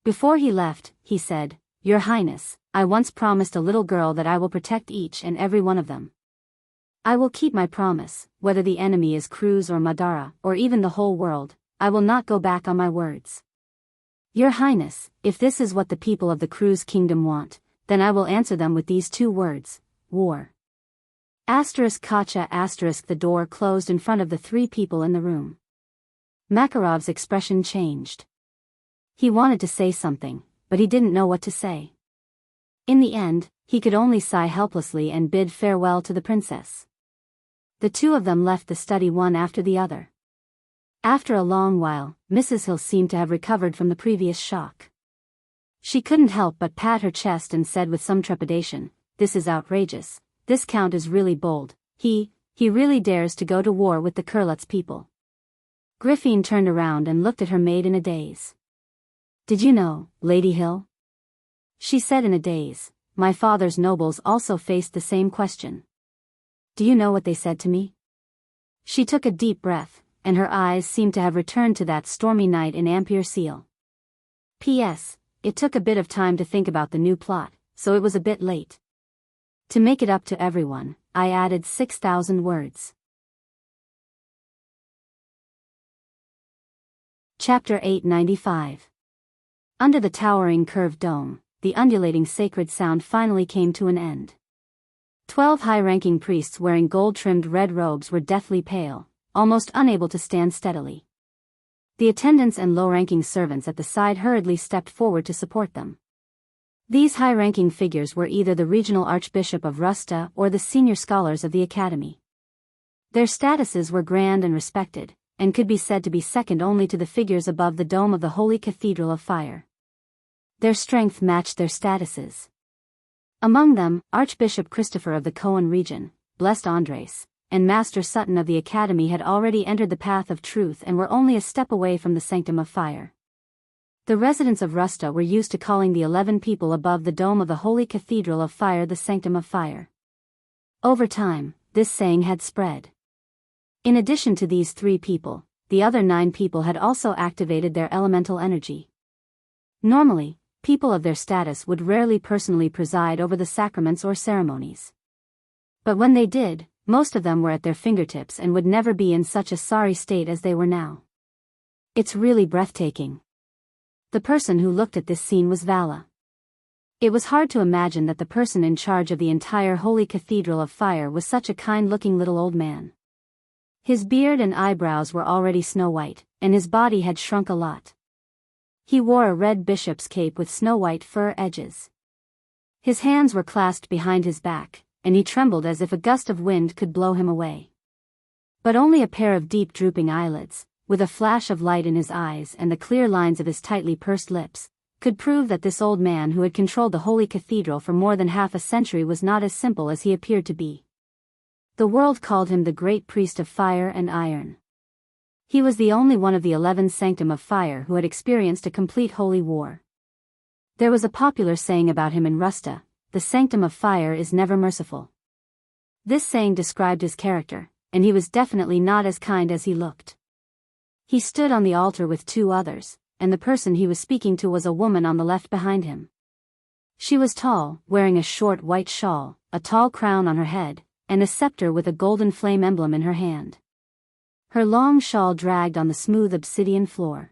[SPEAKER 1] Before he left, he said, Your Highness, I once promised a little girl that I will protect each and every one of them. I will keep my promise, whether the enemy is Cruz or Madara, or even the whole world, I will not go back on my words. Your Highness, if this is what the people of the Cruz Kingdom want, then I will answer them with these 2 words, war. Kacha *, the door closed in front of the 3 people in the room. Makarov's expression changed. He wanted to say something, but he didn't know what to say. In the end, he could only sigh helplessly and bid farewell to the princess. The 2 of them left the study one after the other. After a long while, Mrs. Hill seemed to have recovered from the previous shock. She couldn't help but pat her chest and said with some trepidation, This is outrageous. This count is really bold. He really dares to go to war with the Kurlutz people. Griffin turned around and looked at her maid in a daze. Did you know, Lady Hill? She said in a daze, my father's nobles also faced the same question. Do you know what they said to me? She took a deep breath, and her eyes seemed to have returned to that stormy night in Ampere Seal. P.S. It took a bit of time to think about the new plot, so it was a bit late. To make it up to everyone, I added 6,000 words. Chapter 895. Under the towering curved dome, the undulating sacred sound finally came to an end. 12 high-ranking priests wearing gold-trimmed red robes were deathly pale, almost unable to stand steadily. The attendants and low-ranking servants at the side hurriedly stepped forward to support them. These high-ranking figures were either the regional archbishop of Rusta or the senior scholars of the academy. Their statuses were grand and respected, and could be said to be second only to the figures above the dome of the Holy Cathedral of Fire. Their strength matched their statuses. Among them, Archbishop Christopher of the Coan region, Blessed Andres, and Master Sutton of the Academy had already entered the path of truth and were only a step away from the Sanctum of Fire. The residents of Rusta were used to calling the 11 people above the dome of the Holy Cathedral of Fire the Sanctum of Fire. Over time, this saying had spread. In addition to these 3 people, the other 9 people had also activated their elemental energy. Normally, people of their status would rarely personally preside over the sacraments or ceremonies. But when they did, most of them were at their fingertips and would never be in such a sorry state as they were now. It's really breathtaking. The person who looked at this scene was Vala. It was hard to imagine that the person in charge of the entire Holy Cathedral of Fire was such a kind-looking little old man. His beard and eyebrows were already snow-white, and his body had shrunk a lot. He wore a red bishop's cape with snow-white fur edges. His hands were clasped behind his back, and he trembled as if a gust of wind could blow him away. But only a pair of deep drooping eyelids, with a flash of light in his eyes and the clear lines of his tightly pursed lips, could prove that this old man who had controlled the Holy Cathedral for more than half a century was not as simple as he appeared to be. The world called him the Great Priest of Fire and Iron. He was the only one of the 11 Sanctum of Fire who had experienced a complete holy war. There was a popular saying about him in Rusta: the Sanctum of Fire is never merciful. This saying described his character, and he was definitely not as kind as he looked. He stood on the altar with 2 others, and the person he was speaking to was a woman on the left behind him. She was tall, wearing a short white shawl, a tall crown on her head, and a scepter with a golden flame emblem in her hand. Her long shawl dragged on the smooth obsidian floor.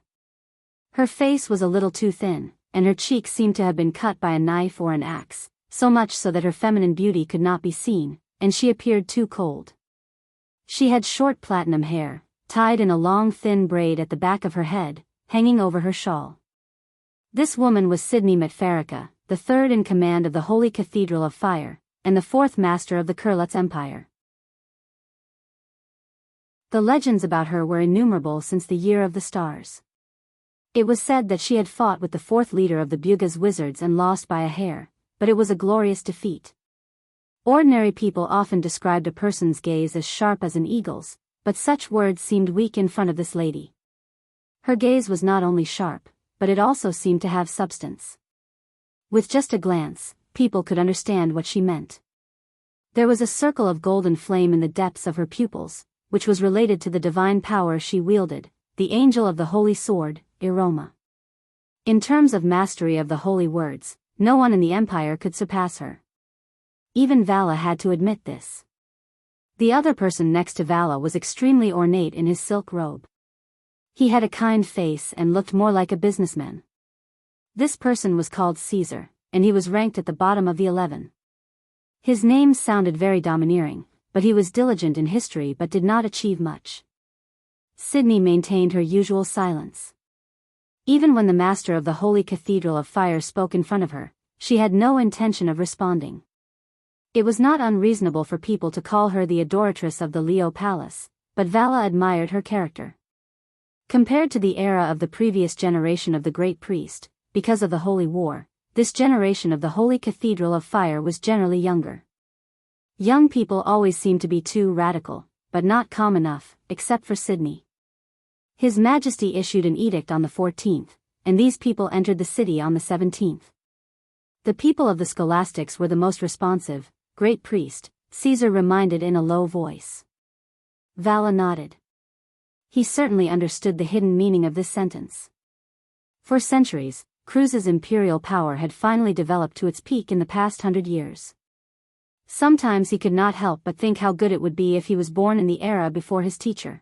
[SPEAKER 1] Her face was a little too thin, and her cheeks seemed to have been cut by a knife or an axe, so much so that her feminine beauty could not be seen, and she appeared too cold. She had short platinum hair, tied in a long thin braid at the back of her head, hanging over her shawl. This woman was Sidney Metfarika, the 3rd in command of the Holy Cathedral of Fire, and the 4th master of the Kurlutz Empire. The legends about her were innumerable since the Year of the Stars. It was said that she had fought with the 4th leader of the Bugha's wizards and lost by a hair, but it was a glorious defeat. Ordinary people often described a person's gaze as sharp as an eagle's, but such words seemed weak in front of this lady. Her gaze was not only sharp, but it also seemed to have substance. With just a glance, people could understand what she meant. There was a circle of golden flame in the depths of her pupils, which was related to the divine power she wielded, the angel of the holy sword, Iroma. In terms of mastery of the holy words, no one in the empire could surpass her. Even Vala had to admit this. The other person next to Vala was extremely ornate in his silk robe. He had a kind face and looked more like a businessman. This person was called Caesar, and he was ranked at the bottom of the 11. His name sounded very domineering, but he was diligent in history but did not achieve much. Sidney maintained her usual silence. Even when the master of the Holy Cathedral of Fire spoke in front of her, she had no intention of responding. It was not unreasonable for people to call her the adoratress of the Leo Palace, but Vala admired her character. Compared to the era of the previous generation of the Great Priest, because of the Holy War, this generation of the Holy Cathedral of Fire was generally younger. Young people always seemed to be too radical, but not calm enough, except for Sidney. His Majesty issued an edict on the 14th, and these people entered the city on the 17th. The people of the scholastics were the most responsive. Great Priest, Caesar reminded in a low voice. Vala nodded. He certainly understood the hidden meaning of this sentence. For centuries, Cruz's imperial power had finally developed to its peak in the past 100 years. Sometimes he could not help but think how good it would be if he was born in the era before his teacher.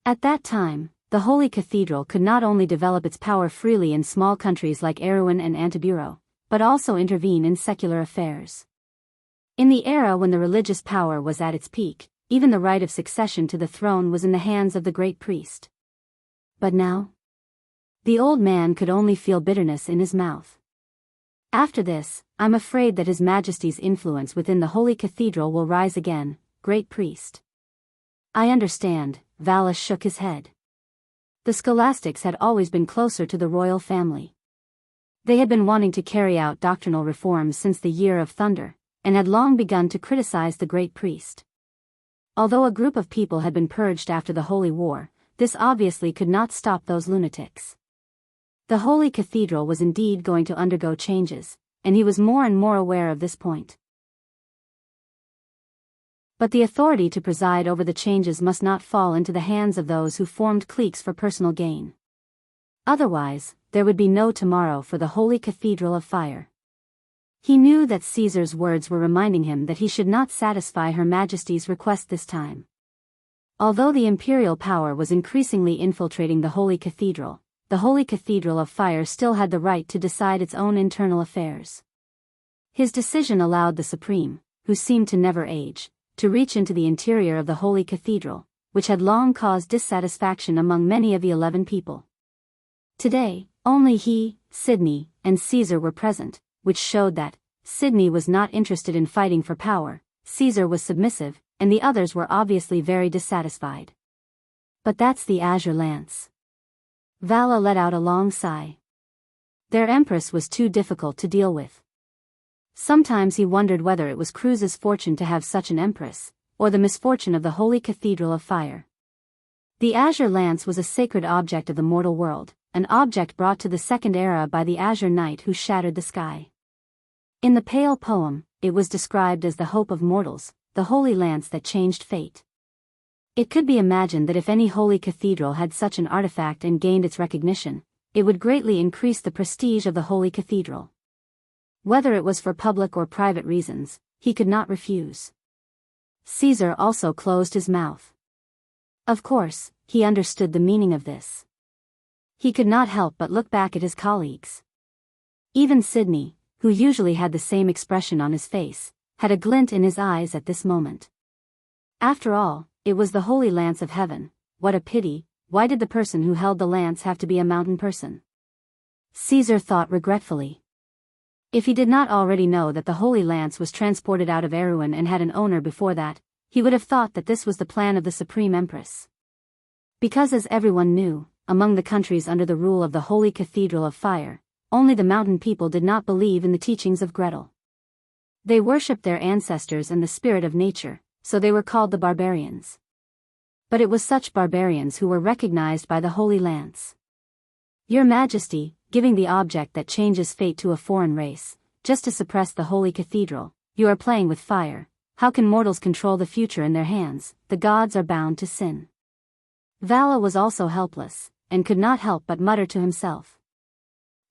[SPEAKER 1] At that time, the Holy Cathedral could not only develop its power freely in small countries like Erewhon and Antiburo, but also intervene in secular affairs. In the era when the religious power was at its peak, even the right of succession to the throne was in the hands of the Great Priest. But now? The old man could only feel bitterness in his mouth. After this, I'm afraid that His Majesty's influence within the Holy Cathedral will rise again, Great Priest. I understand, Vala shook his head. The scholastics had always been closer to the royal family. They had been wanting to carry out doctrinal reforms since the Year of Thunder, and had long begun to criticize the Great Priest. Although a group of people had been purged after the Holy War, this obviously could not stop those lunatics. The Holy Cathedral was indeed going to undergo changes, and he was more and more aware of this point. But the authority to preside over the changes must not fall into the hands of those who formed cliques for personal gain. Otherwise, there would be no tomorrow for the Holy Cathedral of Fire. He knew that Caesar's words were reminding him that he should not satisfy Her Majesty's request this time. Although the imperial power was increasingly infiltrating the Holy Cathedral of Fire still had the right to decide its own internal affairs. His decision allowed the Supreme, who seemed to never age, to reach into the interior of the Holy Cathedral, which had long caused dissatisfaction among many of the 11 people. Today, only he, Sidney, and Caesar were present, which showed that Sidney was not interested in fighting for power, Caesar was submissive, and the others were obviously very dissatisfied. But that's the Azure Lance. Vala let out a long sigh. Their empress was too difficult to deal with. Sometimes he wondered whether it was Cruz's fortune to have such an empress, or the misfortune of the Holy Cathedral of Fire. The Azure Lance was a sacred object of the mortal world, an object brought to the Second Era by the Azure Knight who shattered the sky. In the Pale poem, it was described as the hope of mortals, the holy lance that changed fate. It could be imagined that if any holy cathedral had such an artifact and gained its recognition, it would greatly increase the prestige of the Holy Cathedral. Whether it was for public or private reasons, he could not refuse. Caesar also closed his mouth. Of course, he understood the meaning of this. He could not help but look back at his colleagues. Even Sidney, who usually had the same expression on his face, had a glint in his eyes at this moment. After all, it was the Holy Lance of Heaven. What a pity, why did the person who held the lance have to be a mountain person? Caesar thought regretfully. If he did not already know that the Holy Lance was transported out of Erewhon and had an owner before that, he would have thought that this was the plan of the Supreme Empress. Because as everyone knew, among the countries under the rule of the Holy Cathedral of Fire, only the mountain people did not believe in the teachings of Gretel. They worshipped their ancestors and the spirit of nature, so they were called the barbarians. But it was such barbarians who were recognized by the Holy Lance. Your Majesty, giving the object that changes fate to a foreign race, just to suppress the Holy Cathedral, you are playing with fire. How can mortals control the future in their hands? The gods are bound to sin. Vala was also helpless, and could not help but mutter to himself.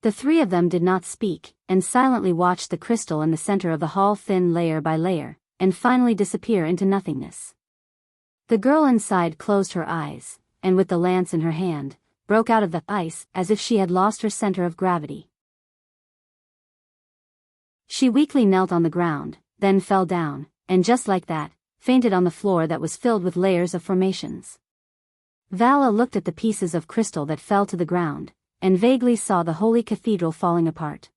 [SPEAKER 1] The three of them did not speak, and silently watched the crystal in the center of the hall thin layer by layer, and finally disappear into nothingness. The girl inside closed her eyes, and with the lance in her hand, broke out of the ice as if she had lost her center of gravity. She weakly knelt on the ground, then fell down, and just like that, fainted on the floor that was filled with layers of formations. Vala looked at the pieces of crystal that fell to the ground, and vaguely saw the Holy Cathedral falling apart.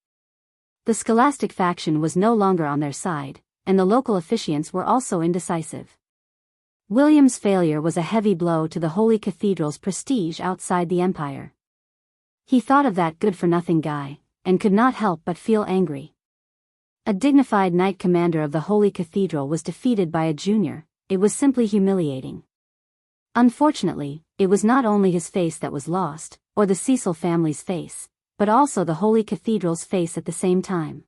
[SPEAKER 1] The scholastic faction was no longer on their side, and the local officiants were also indecisive. William's failure was a heavy blow to the Holy Cathedral's prestige outside the empire. He thought of that good-for-nothing guy, and could not help but feel angry. A dignified knight commander of the Holy Cathedral was defeated by a junior. It was simply humiliating. Unfortunately, it was not only his face that was lost, or the Cecil family's face, but also the Holy Cathedral's face at the same time.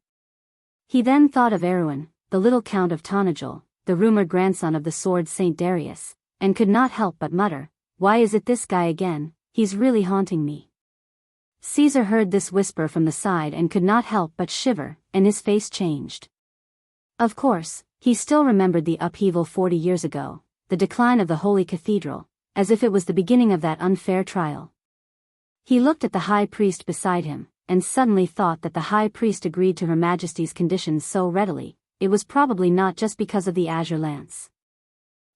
[SPEAKER 1] He then thought of Erewhon, the little Count of Tonagel, the rumored grandson of the sword Saint Darius, and could not help but mutter, "Why is it this guy again? He's really haunting me." Caesar heard this whisper from the side and could not help but shiver, and his face changed. Of course, he still remembered the upheaval 40 years ago, the decline of the Holy Cathedral, as if it was the beginning of that unfair trial. He looked at the high priest beside him, and suddenly thought that the high priest agreed to Her Majesty's conditions so readily. It was probably not just because of the Azure Lance.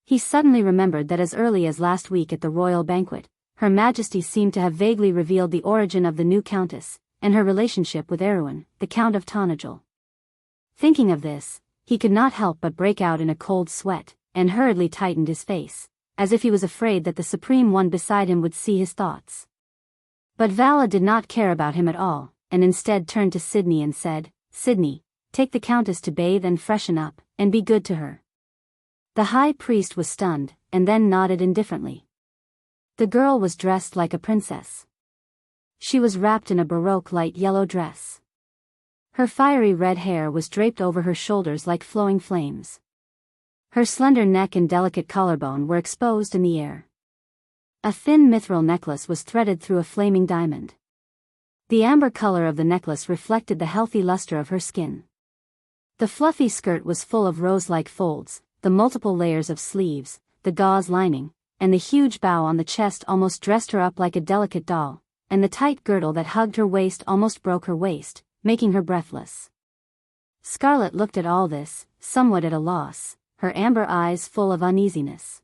[SPEAKER 1] He suddenly remembered that as early as last week at the royal banquet, Her Majesty seemed to have vaguely revealed the origin of the new countess, and her relationship with Erwin, the Count of Tanajul. Thinking of this, he could not help but break out in a cold sweat, and hurriedly tightened his face, as if he was afraid that the Supreme One beside him would see his thoughts. But Vala did not care about him at all, and instead turned to Sydney and said, "Sydney, take the Countess to bathe and freshen up, and be good to her." The high priest was stunned, and then nodded indifferently. The girl was dressed like a princess. She was wrapped in a Baroque light yellow dress. Her fiery red hair was draped over her shoulders like flowing flames. Her slender neck and delicate collarbone were exposed in the air. A thin mithril necklace was threaded through a flaming diamond. The amber color of the necklace reflected the healthy luster of her skin. The fluffy skirt was full of rose-like folds, the multiple layers of sleeves, the gauze lining, and the huge bow on the chest almost dressed her up like a delicate doll, and the tight girdle that hugged her waist almost broke her waist, making her breathless. Scarlet looked at all this, somewhat at a loss, her amber eyes full of uneasiness.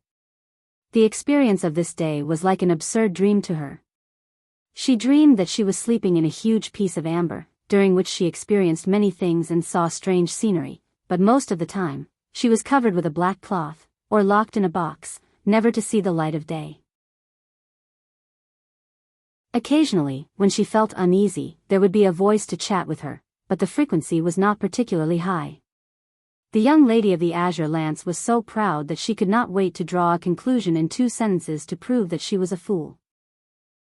[SPEAKER 1] The experience of this day was like an absurd dream to her. She dreamed that she was sleeping in a huge piece of amber, during which she experienced many things and saw strange scenery, but most of the time, she was covered with a black cloth, or locked in a box, never to see the light of day. Occasionally, when she felt uneasy, there would be a voice to chat with her, but the frequency was not particularly high. The young lady of the azure lance was so proud that she could not wait to draw a conclusion in 2 sentences to prove that she was a fool.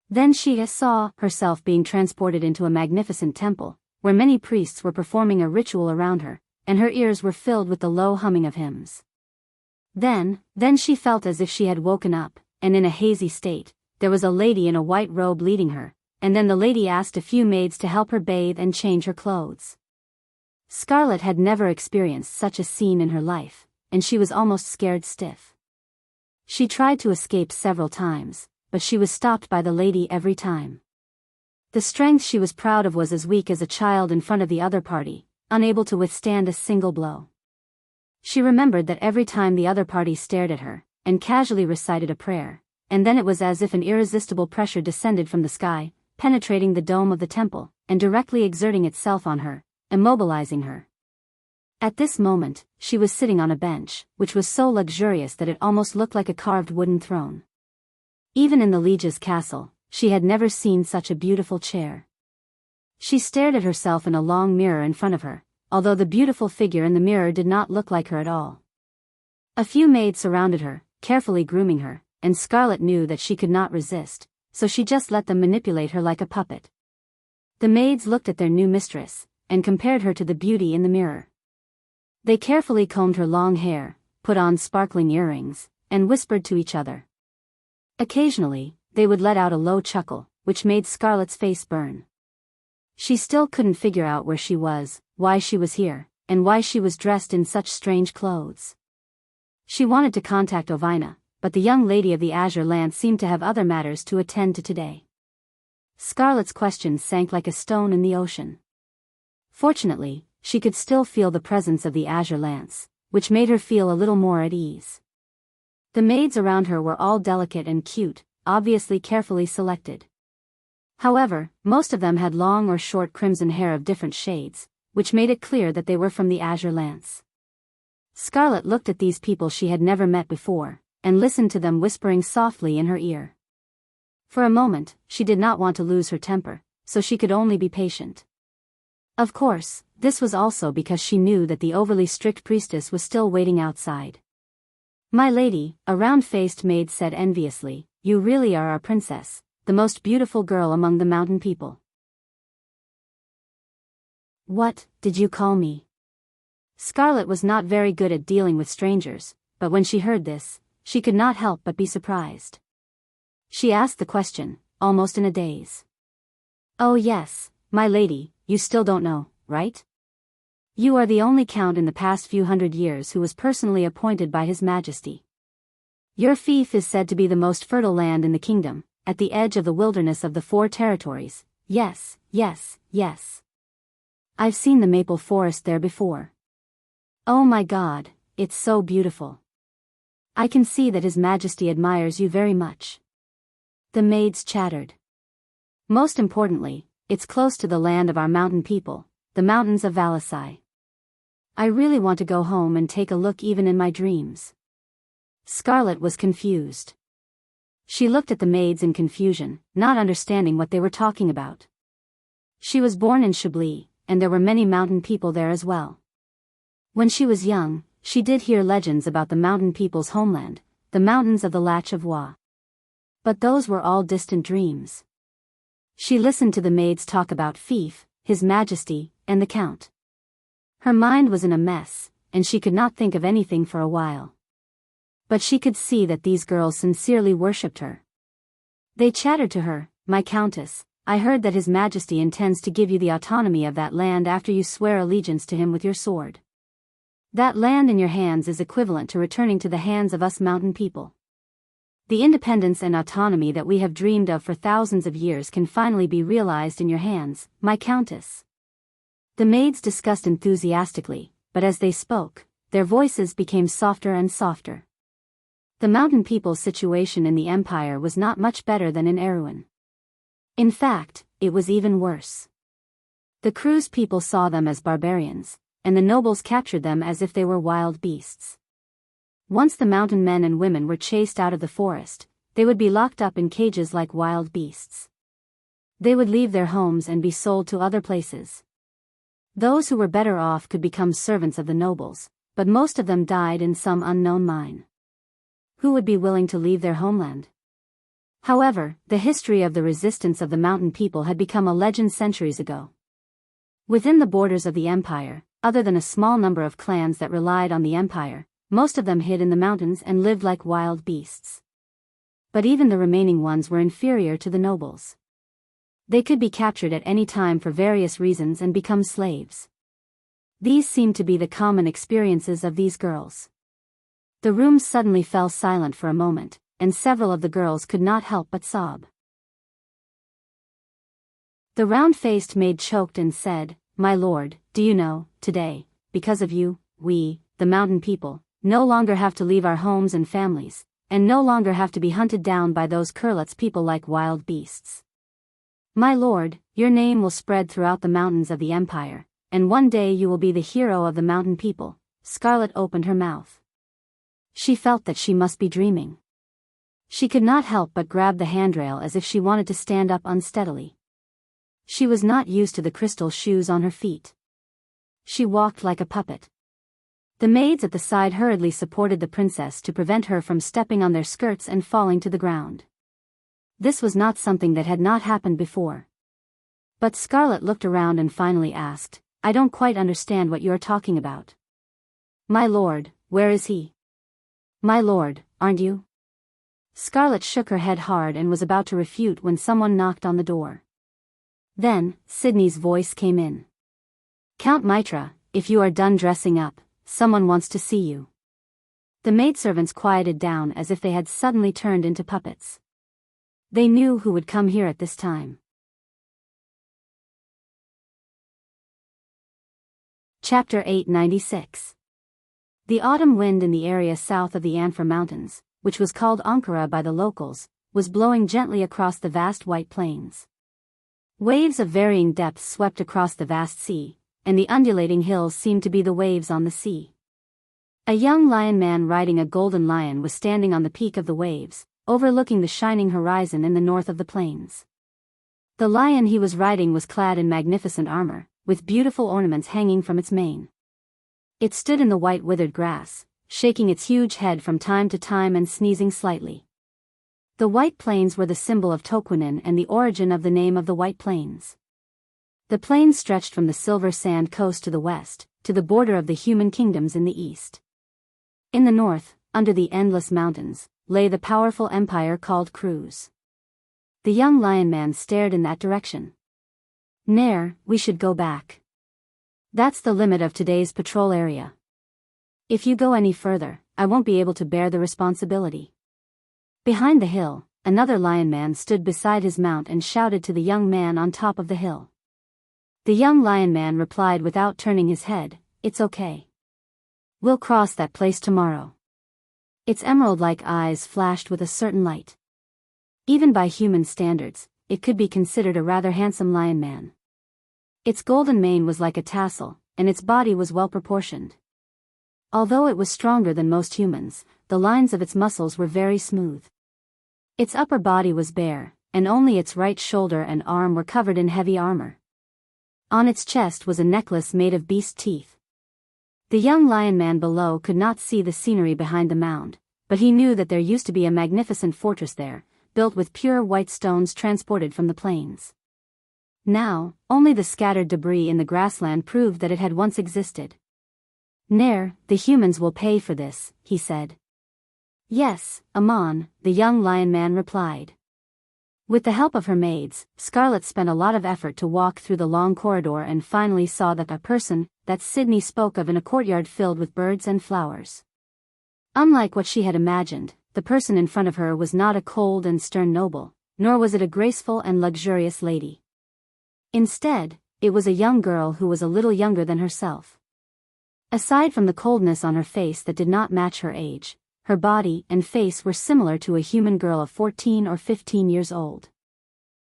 [SPEAKER 1] Then she saw herself being transported into a magnificent temple, where many priests were performing a ritual around her, and her ears were filled with the low humming of hymns. Then she felt as if she had woken up, and in a hazy state, there was a lady in a white robe leading her, and then the lady asked a few maids to help her bathe and change her clothes. Scarlet had never experienced such a scene in her life, and she was almost scared stiff. She tried to escape several times, but she was stopped by the lady every time. The strength she was proud of was as weak as a child in front of the other party, unable to withstand a single blow. She remembered that every time the other party stared at her, and casually recited a prayer, and then it was as if an irresistible pressure descended from the sky, penetrating the dome of the temple, and directly exerting itself on her, immobilizing her. At this moment, she was sitting on a bench, which was so luxurious that it almost looked like a carved wooden throne. Even in the liege's castle, she had never seen such a beautiful chair. She stared at herself in a long mirror in front of her, although the beautiful figure in the mirror did not look like her at all. A few maids surrounded her, carefully grooming her, and Scarlet knew that she could not resist, so she just let them manipulate her like a puppet. The maids looked at their new mistress, and compared her to the beauty in the mirror. They carefully combed her long hair, put on sparkling earrings, and whispered to each other. Occasionally, they would let out a low chuckle, which made Scarlet's face burn. She still couldn't figure out where she was, why she was here, and why she was dressed in such strange clothes. She wanted to contact Ovina, but the young lady of the azure lance seemed to have other matters to attend to today. Scarlet's questions sank like a stone in the ocean. Fortunately, she could still feel the presence of the azure lance, which made her feel a little more at ease. The maids around her were all delicate and cute, obviously carefully selected. However, most of them had long or short crimson hair of different shades, which made it clear that they were from the azure lance. Scarlet looked at these people she had never met before, and listened to them whispering softly in her ear. For a moment, she did not want to lose her temper, so she could only be patient. Of course, this was also because she knew that the overly strict priestess was still waiting outside. "My lady," a round-faced maid said enviously, "you really are our princess, the most beautiful girl among the mountain people." "What, did you call me?" Scarlet was not very good at dealing with strangers, but when she heard this, she could not help but be surprised. She asked the question, almost in a daze. "Oh yes, my lady, you still don't know, right? You are the only count in the past few hundred years who was personally appointed by His Majesty. Your fief is said to be the most fertile land in the kingdom, at the edge of the wilderness of the 4 territories. Yes, yes, yes. I've seen the maple forest there before. Oh my God, it's so beautiful. I can see that His Majesty admires you very much. The maids chattered. Most importantly, it's close to the land of our mountain people, the mountains of Valisai. I really want to go home and take a look even in my dreams. Scarlet was confused. She looked at the maids in confusion, not understanding what they were talking about. She was born in Chablis, and there were many mountain people there as well. When she was young, she did hear legends about the mountain people's homeland, the mountains of the Latch of Wa. But those were all distant dreams. She listened to the maids talk about Fief, His Majesty, and the Count. Her mind was in a mess, and she could not think of anything for a while. But she could see that these girls sincerely worshipped her. They chattered to her, "My Countess, I heard that His Majesty intends to give you the autonomy of that land after you swear allegiance to him with your sword. That land in your hands is equivalent to returning to the hands of us mountain people. The independence and autonomy that we have dreamed of for thousands of years can finally be realized in your hands, my Countess." The maids discussed enthusiastically, but as they spoke, their voices became softer and softer. The mountain people's situation in the empire was not much better than in Erewhon. In fact, it was even worse. The Cruz people saw them as barbarians, and the nobles captured them as if they were wild beasts. Once the mountain men and women were chased out of the forest, they would be locked up in cages like wild beasts. They would leave their homes and be sold to other places. Those who were better off could become servants of the nobles, but most of them died in some unknown mine. Who would be willing to leave their homeland? However, the history of the resistance of the mountain people had become a legend centuries ago. Within the borders of the empire, other than a small number of clans that relied on the empire, most of them hid in the mountains and lived like wild beasts. But even the remaining ones were inferior to the nobles. They could be captured at any time for various reasons and become slaves. These seemed to be the common experiences of these girls. The room suddenly fell silent for a moment, and several of the girls could not help but sob. The round-faced maid choked and said, "My lord, do you know, today, because of you, we, the mountain people, no longer have to leave our homes and families, and no longer have to be hunted down by those Kurlutz people like wild beasts. My lord, your name will spread throughout the mountains of the empire, and one day you will be the hero of the mountain people." Scarlet opened her mouth. She felt that she must be dreaming. She could not help but grab the handrail as if she wanted to stand up unsteadily. She was not used to the crystal shoes on her feet. She walked like a puppet. The maids at the side hurriedly supported the princess to prevent her from stepping on their skirts and falling to the ground. This was not something that had not happened before. But Scarlet looked around and finally asked, "I don't quite understand what you are talking about." "My lord, where is he?" "My lord, aren't you?" Scarlet shook her head hard and was about to refute when someone knocked on the door. Then, Sydney's voice came in. "Count Mitra, if you are done dressing up, someone wants to see you." The maidservants quieted down as if they had suddenly turned into puppets. They knew who would come here at this time. Chapter 896. The autumn wind in the area south of the Anfer Mountains, which was called Ankara by the locals, was blowing gently across the vast white plains. Waves of varying depths swept across the vast sea, and the undulating hills seemed to be the waves on the sea. A young lion man riding a golden lion was standing on the peak of the waves, overlooking the shining horizon in the north of the plains. The lion he was riding was clad in magnificent armor, with beautiful ornaments hanging from its mane. It stood in the white withered grass, shaking its huge head from time to time and sneezing slightly. The White Plains were the symbol of Toquinen and the origin of the name of the White Plains. The plains stretched from the silver sand coast to the west, to the border of the human kingdoms in the east. In the north, under the endless mountains, lay the powerful empire called Cruz. The young lion man stared in that direction. "Nair, we should go back. That's the limit of today's patrol area. If you go any further, I won't be able to bear the responsibility." Behind the hill, another lion man stood beside his mount and shouted to the young man on top of the hill. The young lion man replied without turning his head, "It's okay. We'll cross that place tomorrow." Its emerald-like eyes flashed with a certain light. Even by human standards, it could be considered a rather handsome lion man. Its golden mane was like a tassel, and its body was well proportioned. Although it was stronger than most humans, the lines of its muscles were very smooth. Its upper body was bare, and only its right shoulder and arm were covered in heavy armor. On its chest was a necklace made of beast teeth. The young lion man below could not see the scenery behind the mound, but he knew that there used to be a magnificent fortress there, built with pure white stones transported from the plains. Now, only the scattered debris in the grassland proved that it had once existed. "Nair, the humans will pay for this," he said. "Yes, Amon," the young lion man replied. With the help of her maids, Scarlet spent a lot of effort to walk through the long corridor and finally saw that person that Sydney spoke of in a courtyard filled with birds and flowers. Unlike what she had imagined, the person in front of her was not a cold and stern noble, nor was it a graceful and luxurious lady. Instead, it was a young girl who was a little younger than herself. Aside from the coldness on her face that did not match her age, her body and face were similar to a human girl of 14 or 15 years old.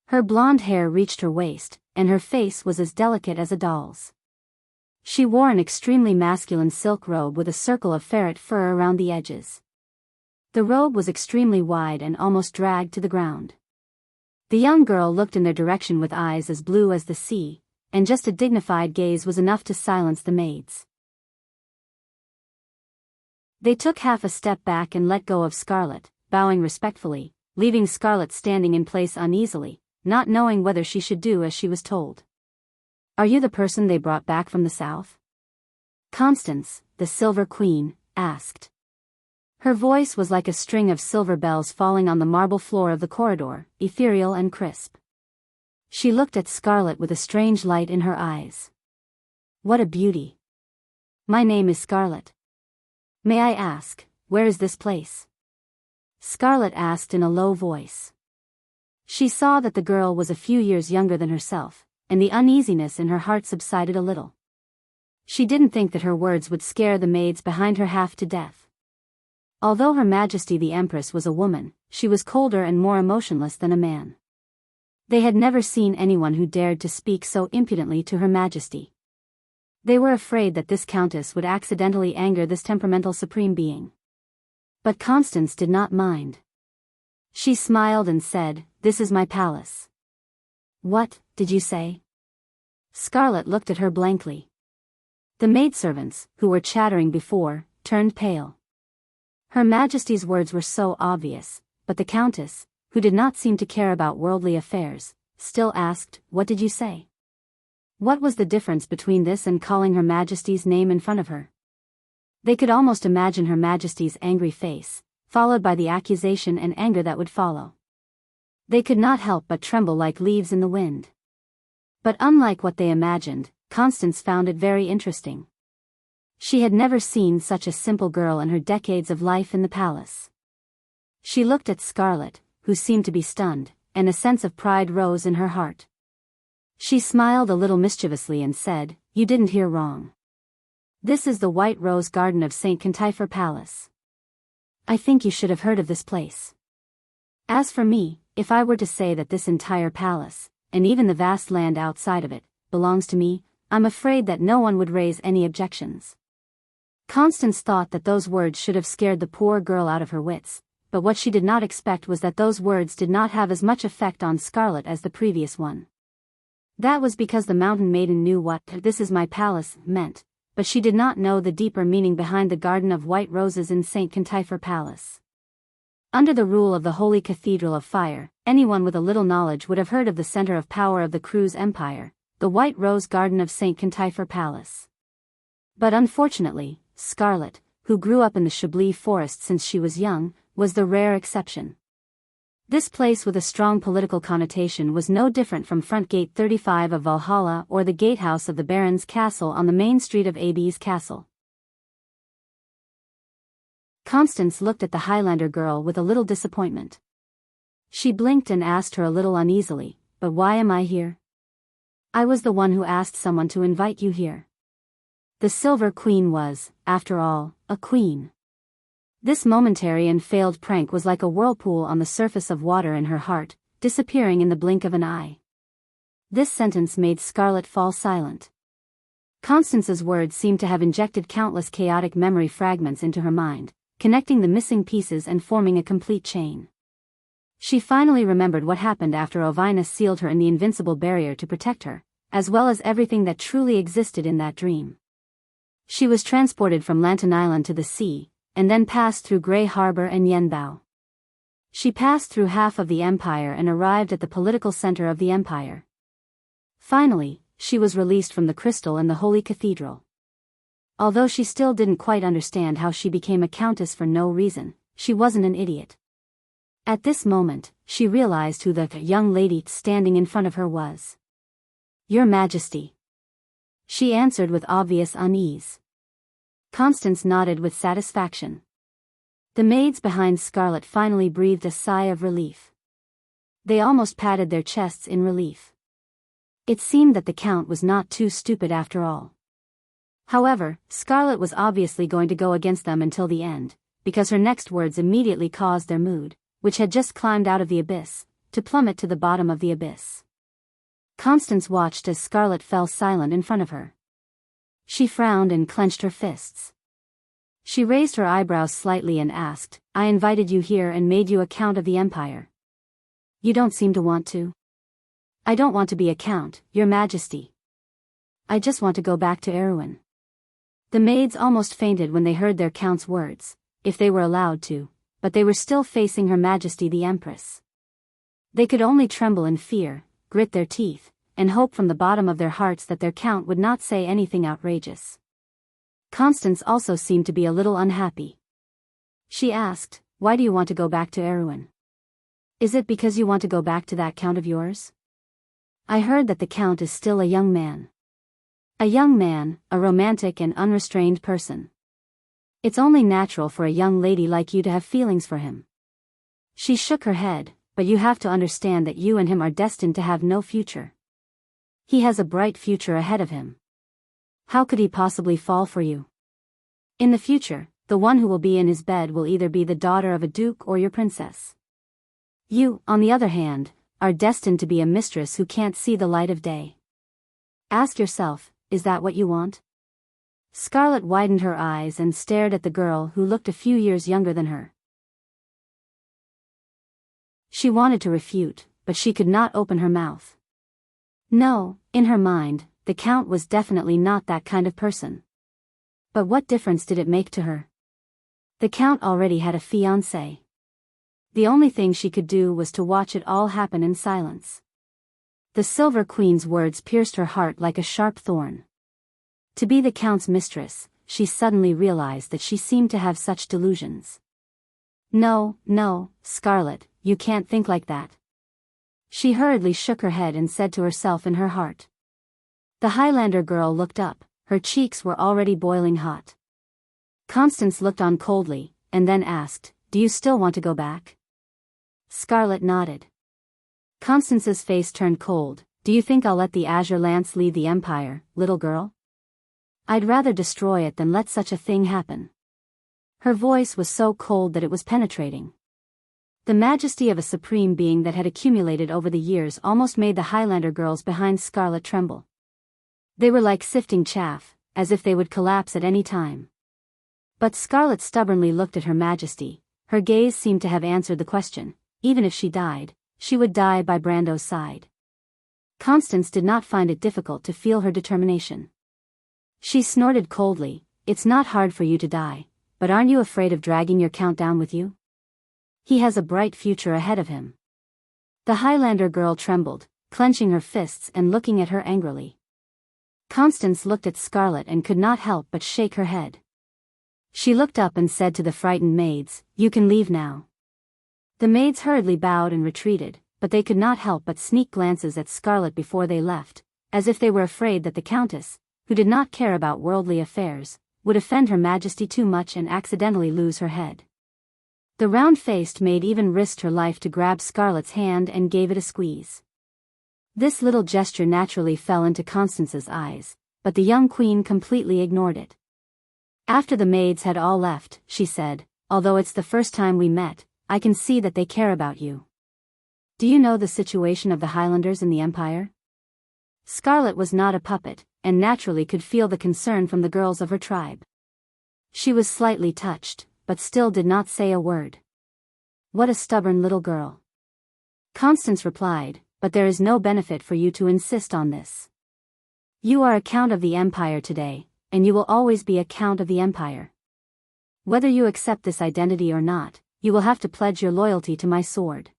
[SPEAKER 1] Her blonde hair reached her waist, and her face was as delicate as a doll's. She wore an extremely masculine silk robe with a circle of ferret fur around the edges. The robe was extremely wide and almost dragged to the ground. The young girl looked in their direction with eyes as blue as the sea, and just a dignified gaze was enough to silence the maids. They took half a step back and let go of Scarlet, bowing respectfully, leaving Scarlet standing in place uneasily, not knowing whether she should do as she was told. "Are you the person they brought back from the south?" Constance, the Silver Queen, asked. Her voice was like a string of silver bells falling on the marble floor of the corridor, ethereal and crisp. She looked at Scarlet with a strange light in her eyes. "What a beauty! My name is Scarlet. May I ask, where is this place?" Scarlet asked in a low voice. She saw that the girl was a few years younger than herself, and the uneasiness in her heart subsided a little. She didn't think that her words would scare the maids behind her half to death. Although Her Majesty the Empress was a woman, she was colder and more emotionless than a man. They had never seen anyone who dared to speak so impudently to Her Majesty. They were afraid that this countess would accidentally anger this temperamental supreme being. But Constance did not mind. She smiled and said, "This is my palace." "What, did you say?" Scarlet looked at her blankly. The maidservants, who were chattering before, turned pale. Her Majesty's words were so obvious, but the Countess, who did not seem to care about worldly affairs, still asked, "What did you say?" What was the difference between this and calling Her Majesty's name in front of her? They could almost imagine Her Majesty's angry face, followed by the accusation and anger that would follow. They could not help but tremble like leaves in the wind. But unlike what they imagined, Constance found it very interesting. She had never seen such a simple girl in her decades of life in the palace. She looked at Scarlet, who seemed to be stunned, and a sense of pride rose in her heart. She smiled a little mischievously and said, "You didn't hear wrong. This is the White Rose Garden of St. Cantifer Palace. I think you should have heard of this place. As for me, if I were to say that this entire palace, and even the vast land outside of it, belongs to me, I'm afraid that no one would raise any objections." Constance thought that those words should have scared the poor girl out of her wits, but what she did not expect was that those words did not have as much effect on Scarlet as the previous one. That was because the mountain maiden knew what "this is my palace" meant, but she did not know the deeper meaning behind the Garden of White Roses in St. Cantifer Palace. Under the rule of the Holy Cathedral of Fire, anyone with a little knowledge would have heard of the center of power of the Cruz Empire, the White Rose Garden of St. Cantifer Palace. But unfortunately, Scarlet, who grew up in the Chablis forest since she was young, was the rare exception. This place with a strong political connotation was no different from Front Gate 35 of Valhalla or the gatehouse of the Baron's Castle on the main street of Abbey's Castle. Constance looked at the Highlander girl with a little disappointment. She blinked and asked her a little uneasily, "But why am I here?" "I was the one who asked someone to invite you here." The Silver Queen was, after all, a queen. This momentary and failed prank was like a whirlpool on the surface of water in her heart, disappearing in the blink of an eye. This sentence made Scarlet fall silent. Constance's words seemed to have injected countless chaotic memory fragments into her mind, connecting the missing pieces and forming a complete chain. She finally remembered what happened after Ovina sealed her in the invincible barrier to protect her, as well as everything that truly existed in that dream. She was transported from Lantern Island to the sea, and then passed through Grey Harbor and Yanbao. She passed through half of the empire and arrived at the political center of the empire. Finally, she was released from the crystal and the holy cathedral. Although she still didn't quite understand how she became a countess for no reason, she wasn't an idiot. At this moment, she realized who the young lady standing in front of her was. "Your Majesty." She answered with obvious unease. Constance nodded with satisfaction. The maids behind Scarlet finally breathed a sigh of relief. They almost patted their chests in relief. It seemed that the Count was not too stupid after all. However, Scarlet was obviously going to go against them until the end, because her next words immediately caused their mood, which had just climbed out of the abyss, to plummet to the bottom of the abyss. Constance watched as Scarlet fell silent in front of her. She frowned and clenched her fists. She raised her eyebrows slightly and asked, "I invited you here and made you a count of the empire. You don't seem to want to." "I don't want to be a count, Your Majesty. I just want to go back to Erewhon." The maids almost fainted when they heard their count's words, if they were allowed to, but they were still facing Her Majesty the Empress. They could only tremble in fear, grit their teeth, and hope from the bottom of their hearts that their count would not say anything outrageous. Constance also seemed to be a little unhappy. She asked, "Why do you want to go back to Erewhon? Is it because you want to go back to that count of yours? I heard that the count is still a young man." "A young man, a romantic and unrestrained person. It's only natural for a young lady like you to have feelings for him." She shook her head, "But you have to understand that you and him are destined to have no future. He has a bright future ahead of him. How could he possibly fall for you? In the future, the one who will be in his bed will either be the daughter of a duke or your princess. You, on the other hand, are destined to be a mistress who can't see the light of day. Ask yourself, is that what you want?" Scarlet widened her eyes and stared at the girl who looked a few years younger than her. She wanted to refute, but she could not open her mouth. No, in her mind, the Count was definitely not that kind of person. But what difference did it make to her? The Count already had a fiancé. The only thing she could do was to watch it all happen in silence. The Silver Queen's words pierced her heart like a sharp thorn. To be the Count's mistress, she suddenly realized that she seemed to have such delusions. No, Scarlet, you can't think like that." She hurriedly shook her head and said to herself in her heart. The Highlander girl looked up, her cheeks were already boiling hot. Constance looked on coldly, and then asked, "Do you still want to go back?" Scarlet nodded. Constance's face turned cold. "Do you think I'll let the Azure Lance leave the Empire, little girl? I'd rather destroy it than let such a thing happen." Her voice was so cold that it was penetrating. The majesty of a supreme being that had accumulated over the years almost made the Highlander girls behind Scarlet tremble. They were like sifting chaff, as if they would collapse at any time. But Scarlet stubbornly looked at Her Majesty. Her gaze seemed to have answered the question. Even if she died, she would die by Brando's side. Constance did not find it difficult to feel her determination. She snorted coldly, "It's not hard for you to die, but aren't you afraid of dragging your Count down with you? He has a bright future ahead of him." The Highlander girl trembled, clenching her fists and looking at her angrily. Constance looked at Scarlet and could not help but shake her head. She looked up and said to the frightened maids, "You can leave now." The maids hurriedly bowed and retreated, but they could not help but sneak glances at Scarlet before they left, as if they were afraid that the Countess, who did not care about worldly affairs, would offend Her Majesty too much and accidentally lose her head. The round-faced maid even risked her life to grab Scarlet's hand and gave it a squeeze. This little gesture naturally fell into Constance's eyes, but the young queen completely ignored it. After the maids had all left, she said, although it's the first time we met, I can see that they care about you. Do you know the situation of the Highlanders in the Empire? Scarlet was not a puppet, and naturally could feel the concern from the girls of her tribe. She was slightly touched, but still did not say a word. What a stubborn little girl. Constance replied, but there is no benefit for you to insist on this. You are a count of the Empire today, and you will always be a count of the Empire. Whether you accept this identity or not, you will have to pledge your loyalty to my sword.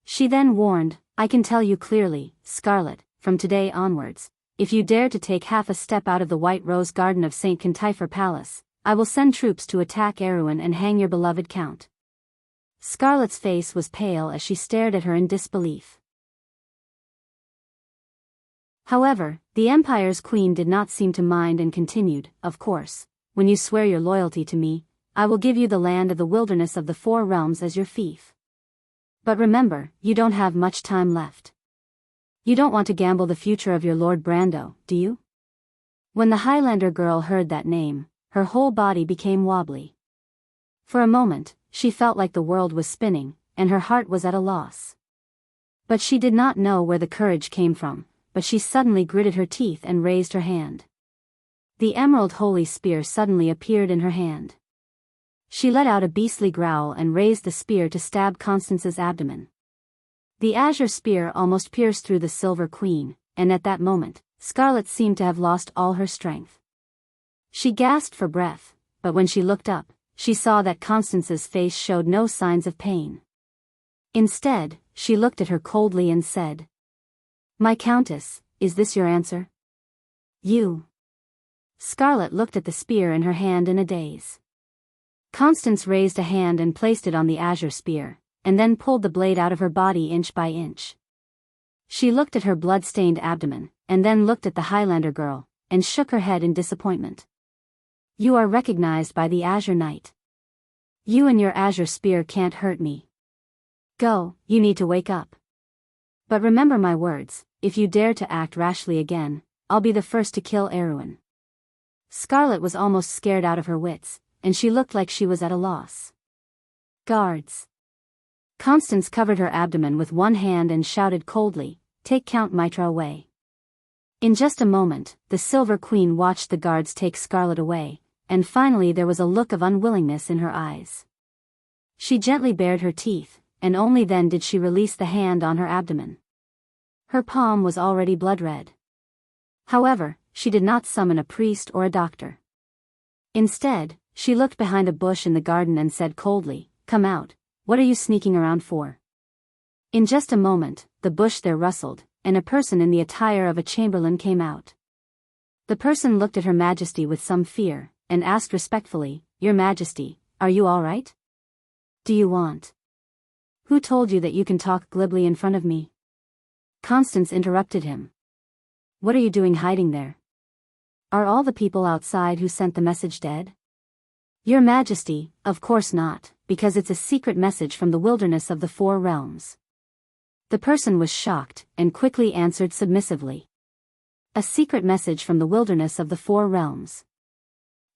[SPEAKER 1] She then warned, I can tell you clearly, Scarlet, from today onwards, if you dare to take half a step out of the White Rose Garden of St. Cantifer Palace, I will send troops to attack Erewhon and hang your beloved count. Scarlet's face was pale as she stared at her in disbelief. However, the Empire's queen did not seem to mind and continued, of course, when you swear your loyalty to me, I will give you the land of the wilderness of the Four Realms as your fief. But remember, you don't have much time left. You don't want to gamble the future of your Lord Brando, do you? When the Highlander girl heard that name, her whole body became wobbly. For a moment, she felt like the world was spinning, and her heart was at a loss. But she did not know where the courage came from, but she suddenly gritted her teeth and raised her hand. The emerald holy spear suddenly appeared in her hand. She let out a beastly growl and raised the spear to stab Constance's abdomen. The azure spear almost pierced through the Silver Queen, and at that moment, Scarlet seemed to have lost all her strength. She gasped for breath, but when she looked up, she saw that Constance's face showed no signs of pain. Instead, she looked at her coldly and said, My Countess, is this your answer? You. Scarlet looked at the spear in her hand in a daze. Constance raised a hand and placed it on the azure spear, and then pulled the blade out of her body inch by inch. She looked at her blood-stained abdomen, and then looked at the Highlander girl, and shook her head in disappointment. You are recognized by the Azure Knight. You and your azure spear can't hurt me. Go, you need to wake up. But remember my words, if you dare to act rashly again, I'll be the first to kill Erewhon. Scarlet was almost scared out of her wits, and she looked like she was at a loss. Guards. Constance covered her abdomen with one hand and shouted coldly, Take Count Mitra away. In just a moment, the Silver Queen watched the guards take Scarlet away, and finally there was a look of unwillingness in her eyes. She gently bared her teeth, and only then did she release the hand on her abdomen. Her palm was already blood-red. However, she did not summon a priest or a doctor. Instead, she looked behind a bush in the garden and said coldly, Come out, what are you sneaking around for? In just a moment, the bush there rustled, and a person in the attire of a chamberlain came out. The person looked at Her Majesty with some fear, and asked respectfully, Your Majesty, are you all right? Do you want? Who told you that you can talk glibly in front of me? Constance interrupted him. What are you doing hiding there? Are all the people outside who sent the message dead? Your Majesty, of course not, because it's a secret message from the wilderness of the Four Realms. The person was shocked, and quickly answered submissively. A secret message from the wilderness of the Four Realms.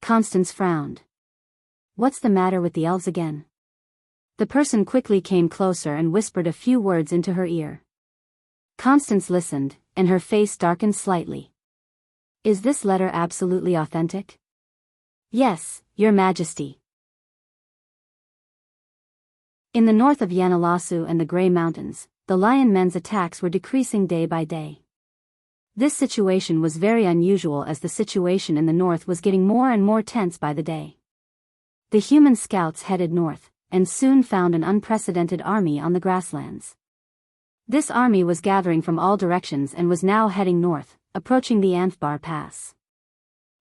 [SPEAKER 1] Constance frowned. What's the matter with the elves again? The person quickly came closer and whispered a few words into her ear. Constance listened, and her face darkened slightly. Is this letter absolutely authentic? Yes, Your Majesty. In the north of Yanalasu and the Grey Mountains, the Lion Men's attacks were decreasing day by day. This situation was very unusual as the situation in the north was getting more and more tense by the day. The human scouts headed north, and soon found an unprecedented army on the grasslands. This army was gathering from all directions and was now heading north, approaching the Anthbar Pass.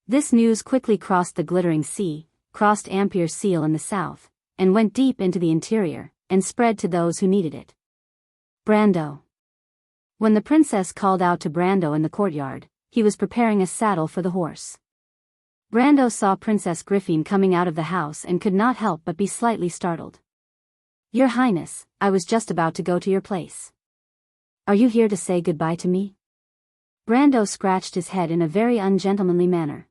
[SPEAKER 1] This news quickly crossed the Glittering Sea, crossed Ampere Seal in the south, and went deep into the interior, and spread to those who needed it. Brando. When the princess called out to Brando in the courtyard, he was preparing a saddle for the horse. Brando saw Princess Griffin coming out of the house and could not help but be slightly startled. Your Highness, I was just about to go to your place. Are you here to say goodbye to me? Brando scratched his head in a very ungentlemanly manner.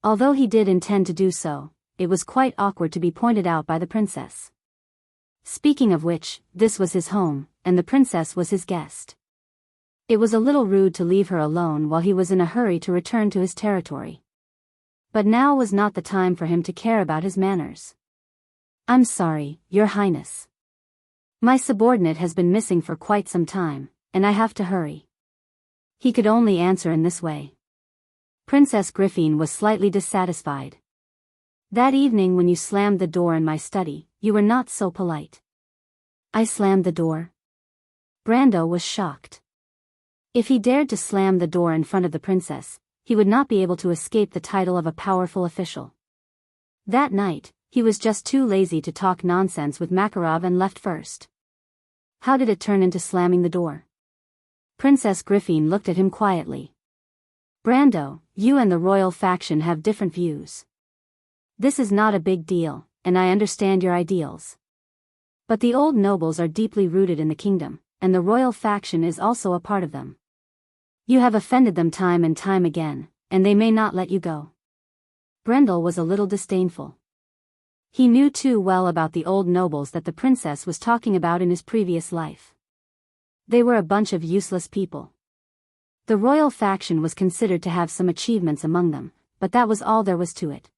[SPEAKER 1] Although he did intend to do so, it was quite awkward to be pointed out by the princess. Speaking of which, this was his home, and the princess was his guest. It was a little rude to leave her alone while he was in a hurry to return to his territory. But now was not the time for him to care about his manners. "I'm sorry, Your Highness. My subordinate has been missing for quite some time, and I have to hurry." He could only answer in this way. Princess Griffin was slightly dissatisfied. "That evening when you slammed the door in my study, you were not so polite." "I slammed the door?" Brando was shocked. If he dared to slam the door in front of the princess, he would not be able to escape the title of a powerful official. That night, he was just too lazy to talk nonsense with Makarov and left first. How did it turn into slamming the door? Princess Griffin looked at him quietly. "Brando, you and the royal faction have different views. This is not a big deal, and I understand your ideals. But the old nobles are deeply rooted in the kingdom, and the royal faction is also a part of them. You have offended them time and time again, and they may not let you go." Brendel was a little disdainful. He knew too well about the old nobles that the princess was talking about in his previous life. They were a bunch of useless people. The royal faction was considered to have some achievements among them, but that was all there was to it.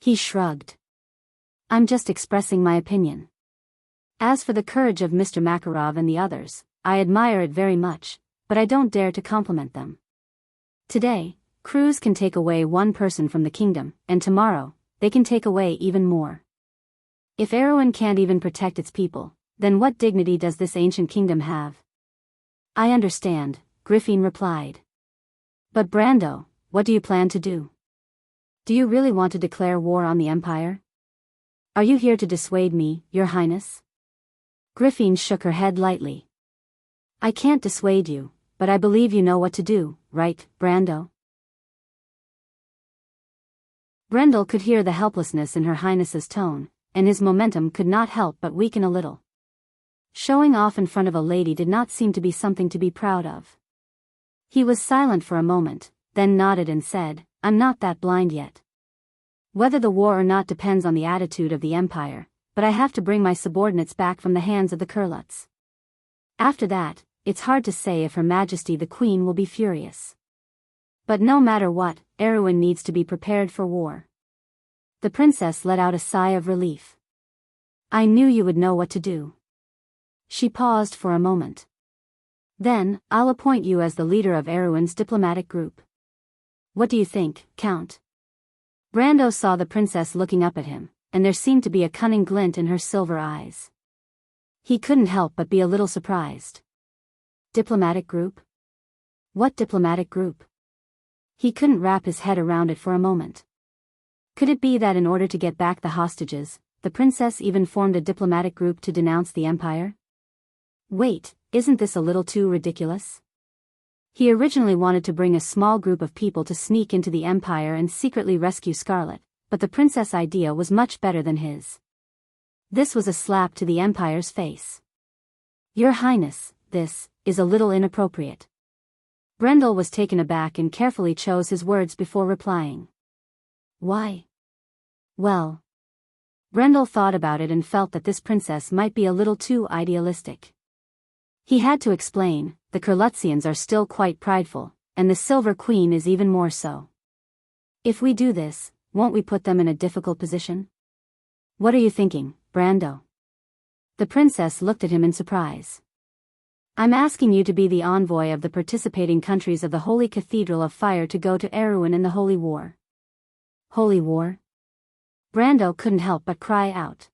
[SPEAKER 1] He shrugged. "I'm just expressing my opinion. As for the courage of Mr. Makarov and the others, I admire it very much, but I don't dare to compliment them. Today, Cruz can take away one person from the kingdom, and tomorrow, they can take away even more. If Erewhon can't even protect its people, then what dignity does this ancient kingdom have?" "I understand," Griffin replied. "But Brando, what do you plan to do? Do you really want to declare war on the Empire? Are you here to dissuade me, Your Highness?" Griffin shook her head lightly. "I can't dissuade you, but I believe you know what to do, right, Brando?" Brendel could hear the helplessness in Her Highness's tone, and his momentum could not help but weaken a little. Showing off in front of a lady did not seem to be something to be proud of. He was silent for a moment, then nodded and said, "I'm not that blind yet. Whether the war or not depends on the attitude of the Empire, but I have to bring my subordinates back from the hands of the Kurluts. After that, it's hard to say if Her Majesty the Queen will be furious. But no matter what, Erewhon needs to be prepared for war." The princess let out a sigh of relief. "I knew you would know what to do." She paused for a moment. "Then, I'll appoint you as the leader of Erewhon's diplomatic group. What do you think, Count?" Brando saw the princess looking up at him, and there seemed to be a cunning glint in her silver eyes. He couldn't help but be a little surprised. Diplomatic group? What diplomatic group? He couldn't wrap his head around it for a moment. Could it be that in order to get back the hostages, the princess even formed a diplomatic group to denounce the Empire? Wait, isn't this a little too ridiculous? He originally wanted to bring a small group of people to sneak into the Empire and secretly rescue Scarlet, but the princess' idea was much better than his. This was a slap to the Empire's face. "Your Highness, this is a little inappropriate." Brendel was taken aback and carefully chose his words before replying. "Why?" Well. Brendel thought about it and felt that this princess might be a little too idealistic. He had to explain, the Kurlutzians are still quite prideful, and the Silver Queen is even more so. If we do this, won't we put them in a difficult position? What are you thinking, Brando? The princess looked at him in surprise. I'm asking you to be the envoy of the participating countries of the Holy Cathedral of Fire to go to Erewhon in the Holy War. Holy War? Brando couldn't help but cry out.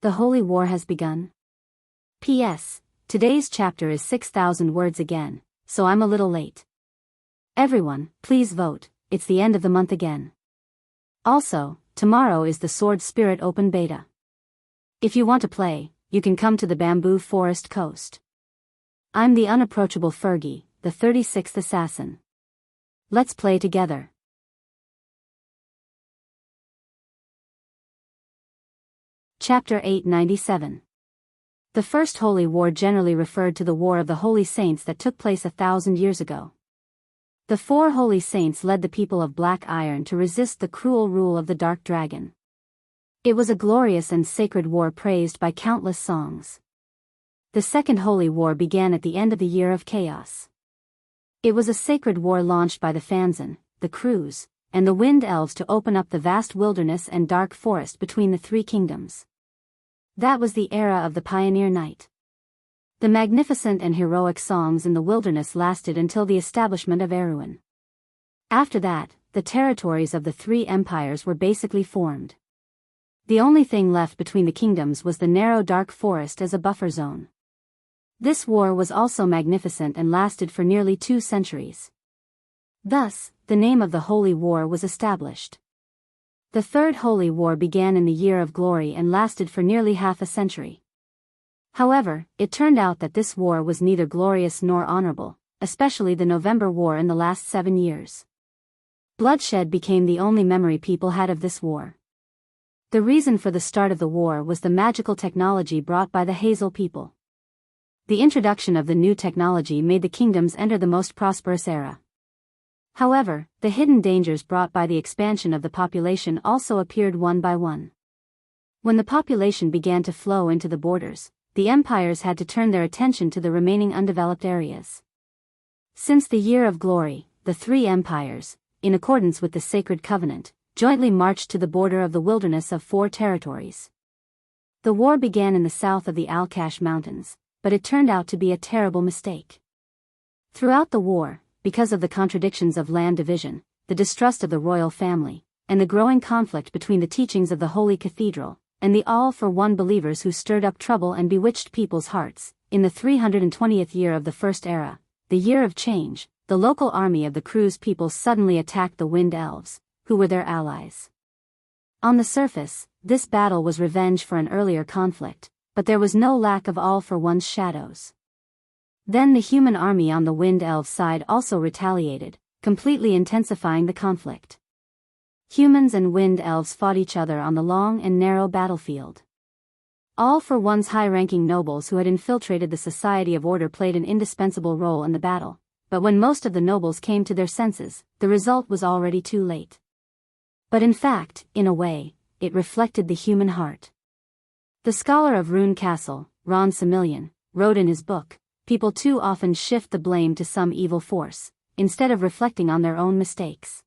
[SPEAKER 1] The Holy War has begun. P.S. Today's chapter is 6,000 words again, so I'm a little late. Everyone, please vote, it's the end of the month again. Also, tomorrow is the Sword Spirit Open Beta. If you want to play, you can come to the Bamboo Forest Coast. I'm the unapproachable Fergie, the 36th assassin. Let's play together. Chapter 897. The First Holy War generally referred to the War of the Holy Saints that took place 1,000 years ago. The 4 holy saints led the people of Black Iron to resist the cruel rule of the Dark Dragon. It was a glorious and sacred war praised by countless songs. The Second Holy War began at the end of the Year of Chaos. It was a sacred war launched by the Fanzon, the Crews, and the Wind Elves to open up the vast wilderness and dark forest between the 3 kingdoms. That was the era of the Pioneer Knight. The magnificent and heroic songs in the wilderness lasted until the establishment of Erewhon. After that, the territories of the 3 empires were basically formed. The only thing left between the kingdoms was the narrow dark forest as a buffer zone. This war was also magnificent and lasted for nearly 2 centuries. Thus, the name of the Holy War was established. The Third Holy War began in the Year of Glory and lasted for nearly half a century. However, it turned out that this war was neither glorious nor honorable, especially the November War in the last 7 years. Bloodshed became the only memory people had of this war. The reason for the start of the war was the magical technology brought by the Hazel people. The introduction of the new technology made the kingdoms enter the most prosperous era. However, the hidden dangers brought by the expansion of the population also appeared one by one. When the population began to flow into the borders, the empires had to turn their attention to the remaining undeveloped areas. Since the Year of Glory, the 3 empires, in accordance with the Sacred Covenant, jointly marched to the border of the wilderness of 4 territories. The war began in the south of the Alkash Mountains, but it turned out to be a terrible mistake. Throughout the war, because of the contradictions of land division, the distrust of the royal family, and the growing conflict between the teachings of the Holy Cathedral, and the all-for-one believers who stirred up trouble and bewitched people's hearts, in the 320th year of the First Era, the Year of Change, the local army of the Crews people suddenly attacked the Wind Elves, who were their allies. On the surface, this battle was revenge for an earlier conflict, but there was no lack of all-for-one's shadows. Then the human army on the Wind Elves side also retaliated, completely intensifying the conflict. Humans and Wind Elves fought each other on the long and narrow battlefield. All-for-one's high-ranking nobles who had infiltrated the Society of Order played an indispensable role in the battle, but when most of the nobles came to their senses, the result was already too late. But in fact, in a way, it reflected the human heart. The scholar of Rune Castle, Ron Similian, wrote in his book, "People too often shift the blame to some evil force, instead of reflecting on their own mistakes."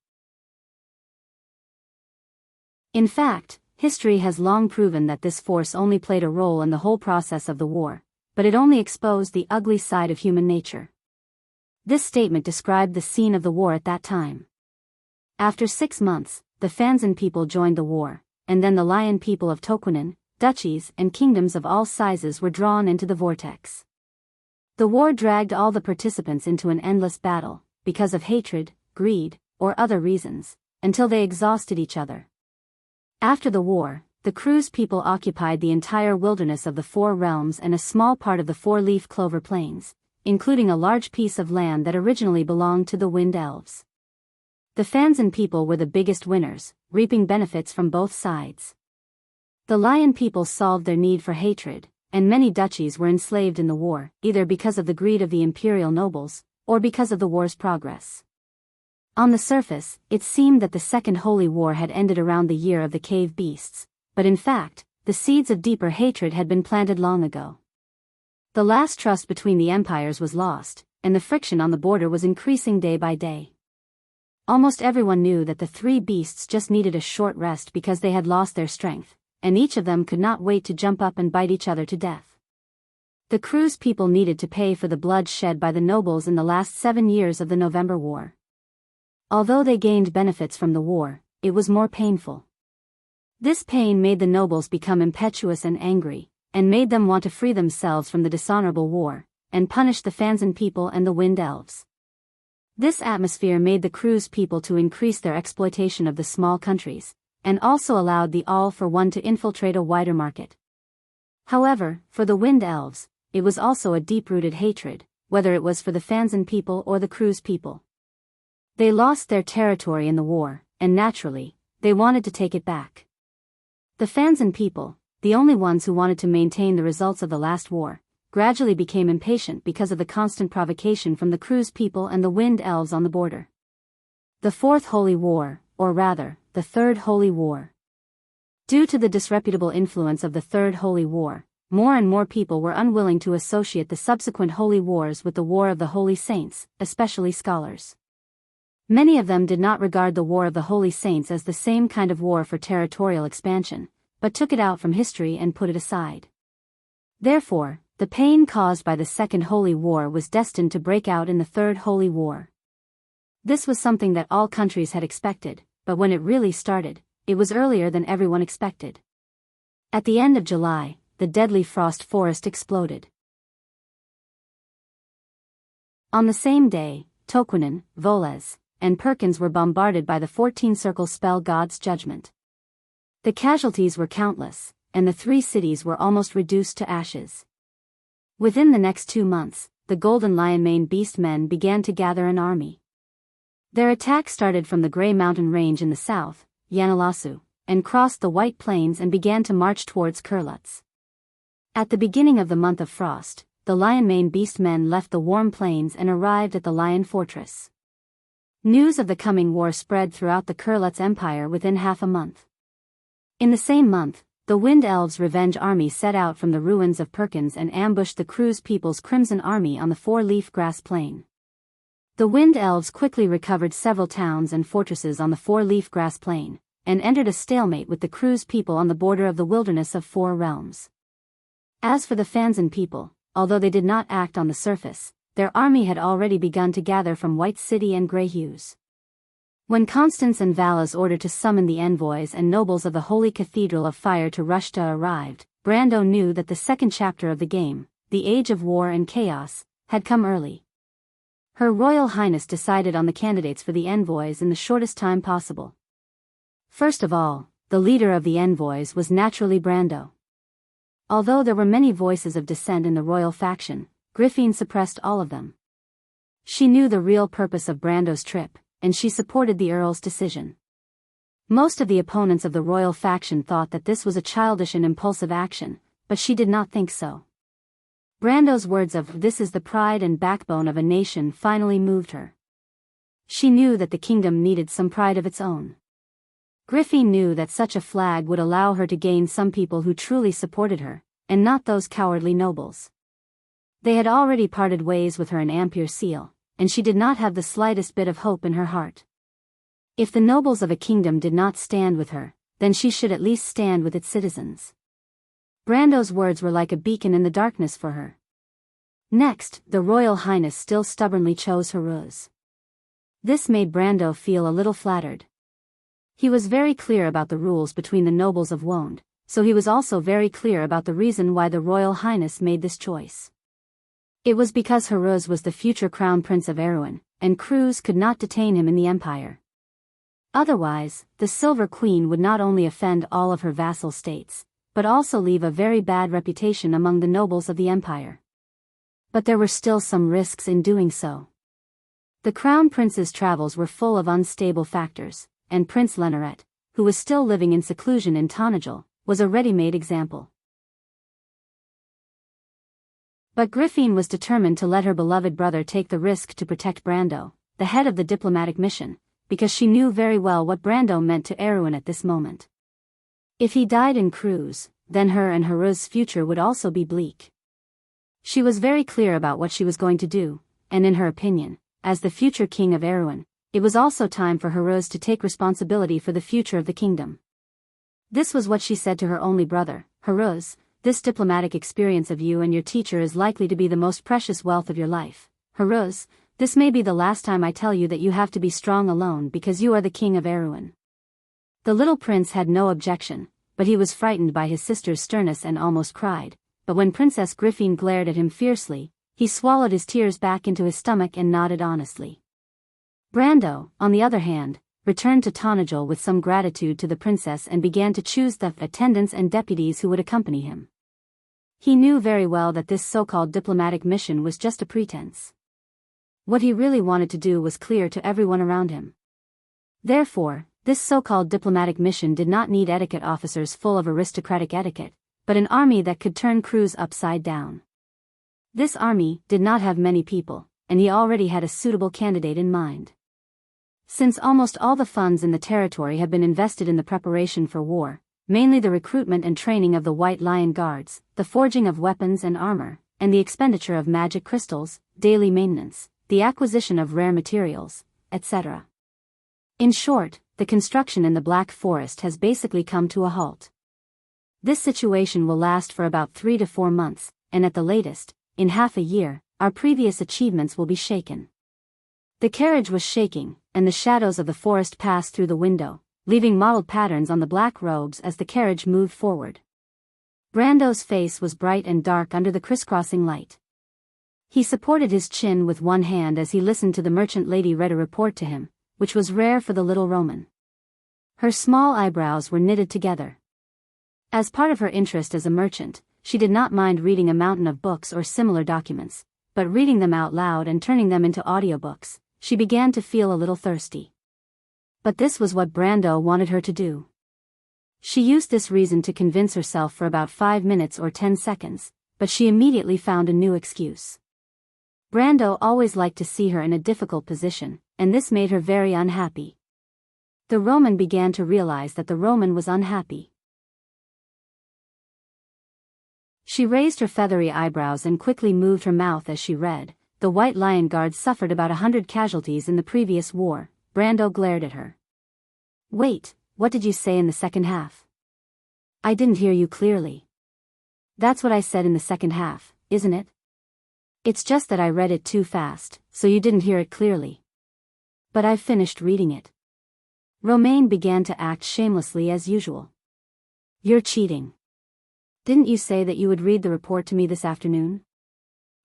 [SPEAKER 1] In fact, history has long proven that this force only played a role in the whole process of the war, but it only exposed the ugly side of human nature. This statement described the scene of the war at that time. After 6 months, the Fanzon people joined the war, and then the Lion people of Tokunin, duchies and kingdoms of all sizes were drawn into the vortex. The war dragged all the participants into an endless battle, because of hatred, greed, or other reasons, until they exhausted each other. After the war, the Crews people occupied the entire wilderness of the 4 realms and a small part of the 4-leaf clover plains, including a large piece of land that originally belonged to the Wind Elves. The Fanzon people were the biggest winners, reaping benefits from both sides. The Lion people solved their need for hatred, and many duchies were enslaved in the war, either because of the greed of the imperial nobles, or because of the war's progress. On the surface, it seemed that the Second Holy War had ended around the Year of the Cave Beasts, but in fact, the seeds of deeper hatred had been planted long ago. The last trust between the empires was lost, and the friction on the border was increasing day by day. Almost everyone knew that the 3 beasts just needed a short rest because they had lost their strength, and each of them could not wait to jump up and bite each other to death. The Crews people needed to pay for the blood shed by the nobles in the last 7 years of the November War. Although they gained benefits from the war, it was more painful. This pain made the nobles become impetuous and angry, and made them want to free themselves from the dishonorable war, and punish the Fanzon people and the Wind Elves. This atmosphere made the Crews people to increase their exploitation of the small countries, and also allowed the all-for-one to infiltrate a wider market. However, for the Wind Elves, it was also a deep-rooted hatred, whether it was for the Fanzon people or the Crews people. They lost their territory in the war, and naturally, they wanted to take it back. The Fanzon people, the only ones who wanted to maintain the results of the last war, gradually became impatient because of the constant provocation from the Cruz people and the Wind Elves on the border. The Fourth Holy War, or rather, the Third Holy War. Due to the disreputable influence of the Third Holy War, more and more people were unwilling to associate the subsequent holy wars with the War of the Holy Saints, especially scholars. Many of them did not regard the War of the Holy Saints as the same kind of war for territorial expansion, but took it out from history and put it aside. Therefore, the pain caused by the Second Holy War was destined to break out in the Third Holy War. This was something that all countries had expected, but when it really started, it was earlier than everyone expected. At the end of July, the deadly frost forest exploded. On the same day, Toquinen, Voles, and Perkins were bombarded by the 14 Circle Spell God's judgment. The casualties were countless, and the 3 cities were almost reduced to ashes. Within the next 2 months, the Golden Lion-Mane Beast men began to gather an army. Their attack started from the Grey Mountain Range in the south, Yanalasu, and crossed the White Plains and began to march towards Kurlutz. At the beginning of the month of frost, the Lion-Mane Beast men left the warm plains and arrived at the Lion Fortress. News of the coming war spread throughout the Kurlutz Empire within half a month. In the same month, the Wind Elves' revenge army set out from the ruins of Perkins and ambushed the Cruz people's Crimson Army on the Four-Leaf Grass Plain. The Wind Elves quickly recovered several towns and fortresses on the Four-Leaf Grass Plain, and entered a stalemate with the Cruz people on the border of the Wilderness of Four Realms. As for the Fanzan people, although they did not act on the surface, their army had already begun to gather from White City and Grey Hues. When Constance and Vala's order to summon the envoys and nobles of the Holy Cathedral of Fire to Rushta arrived, Brando knew that the second chapter of the game, the Age of War and Chaos, had come early. Her Royal Highness decided on the candidates for the envoys in the shortest time possible. First of all, the leader of the envoys was naturally Brando. Although there were many voices of dissent in the royal faction, Griffin suppressed all of them. She knew the real purpose of Brando's trip, and she supported the Earl's decision. Most of the opponents of the royal faction thought that this was a childish and impulsive action, but she did not think so. Brando's words of "this is the pride and backbone of a nation" finally moved her. She knew that the kingdom needed some pride of its own. Griffin knew that such a flag would allow her to gain some people who truly supported her, and not those cowardly nobles. They had already parted ways with her in Ampere Seal, and she did not have the slightest bit of hope in her heart. If the nobles of a kingdom did not stand with her, then she should at least stand with its citizens. Brando's words were like a beacon in the darkness for her. Next, the Royal Highness still stubbornly chose Haruz. This made Brando feel a little flattered. He was very clear about the rules between the nobles of Wond, so he was also very clear about the reason why the Royal Highness made this choice. It was because Haruz was the future Crown Prince of Erewhon, and Cruz could not detain him in the empire. Otherwise, the Silver Queen would not only offend all of her vassal states, but also leave a very bad reputation among the nobles of the empire. But there were still some risks in doing so. The Crown Prince's travels were full of unstable factors, and Prince Leneret, who was still living in seclusion in Tonajul, was a ready-made example. But Griffin was determined to let her beloved brother take the risk to protect Brando, the head of the diplomatic mission, because she knew very well what Brando meant to Erewhon at this moment. If he died in Cruz, then her and Haruz's future would also be bleak. She was very clear about what she was going to do, and in her opinion, as the future king of Erewhon, it was also time for Haruz to take responsibility for the future of the kingdom. This was what she said to her only brother, Haruz. This diplomatic experience of you and your teacher is likely to be the most precious wealth of your life. Haruz, this may be the last time I tell you that you have to be strong alone because you are the king of Erewhon. The little prince had no objection, but he was frightened by his sister's sternness and almost cried, but when Princess Griffin glared at him fiercely, he swallowed his tears back into his stomach and nodded honestly. Brando, on the other hand, returned to Tonajul with some gratitude to the princess and began to choose the attendants and deputies who would accompany him. He knew very well that this so-called diplomatic mission was just a pretense. What he really wanted to do was clear to everyone around him. Therefore, this so-called diplomatic mission did not need etiquette officers full of aristocratic etiquette, but an army that could turn Cruz upside down. This army did not have many people, and he already had a suitable candidate in mind. Since almost all the funds in the territory had been invested in the preparation for war, mainly the recruitment and training of the White Lion Guards, the forging of weapons and armor, and the expenditure of magic crystals, daily maintenance, the acquisition of rare materials, etc. In short, the construction in the Black Forest has basically come to a halt. This situation will last for about 3 to 4 months, and at the latest, in half a year, our previous achievements will be shaken. The carriage was shaking, and the shadows of the forest passed through the window, leaving mottled patterns on the black robes as the carriage moved forward. Brando's face was bright and dark under the crisscrossing light. He supported his chin with one hand as he listened to the merchant lady read a report to him, which was rare for the little Roman. Her small eyebrows were knitted together. As part of her interest as a merchant, she did not mind reading a mountain of books or similar documents, but reading them out loud and turning them into audiobooks, she began to feel a little thirsty. But this was what Brando wanted her to do. She used this reason to convince herself for about 5 minutes or 10 seconds, but she immediately found a new excuse. Brando always liked to see her in a difficult position, and this made her very unhappy. The Roman began to realize that the Roman was unhappy. She raised her feathery eyebrows and quickly moved her mouth as she read. The White Lion Guards suffered about 100 casualties in the previous war. Brando glared at her. Wait, what did you say in the second half? I didn't hear you clearly. That's what I said in the second half, isn't it? It's just that I read it too fast, so you didn't hear it clearly. But I've finished reading it. Romaine began to act shamelessly as usual. You're cheating. Didn't you say that you would read the report to me this afternoon?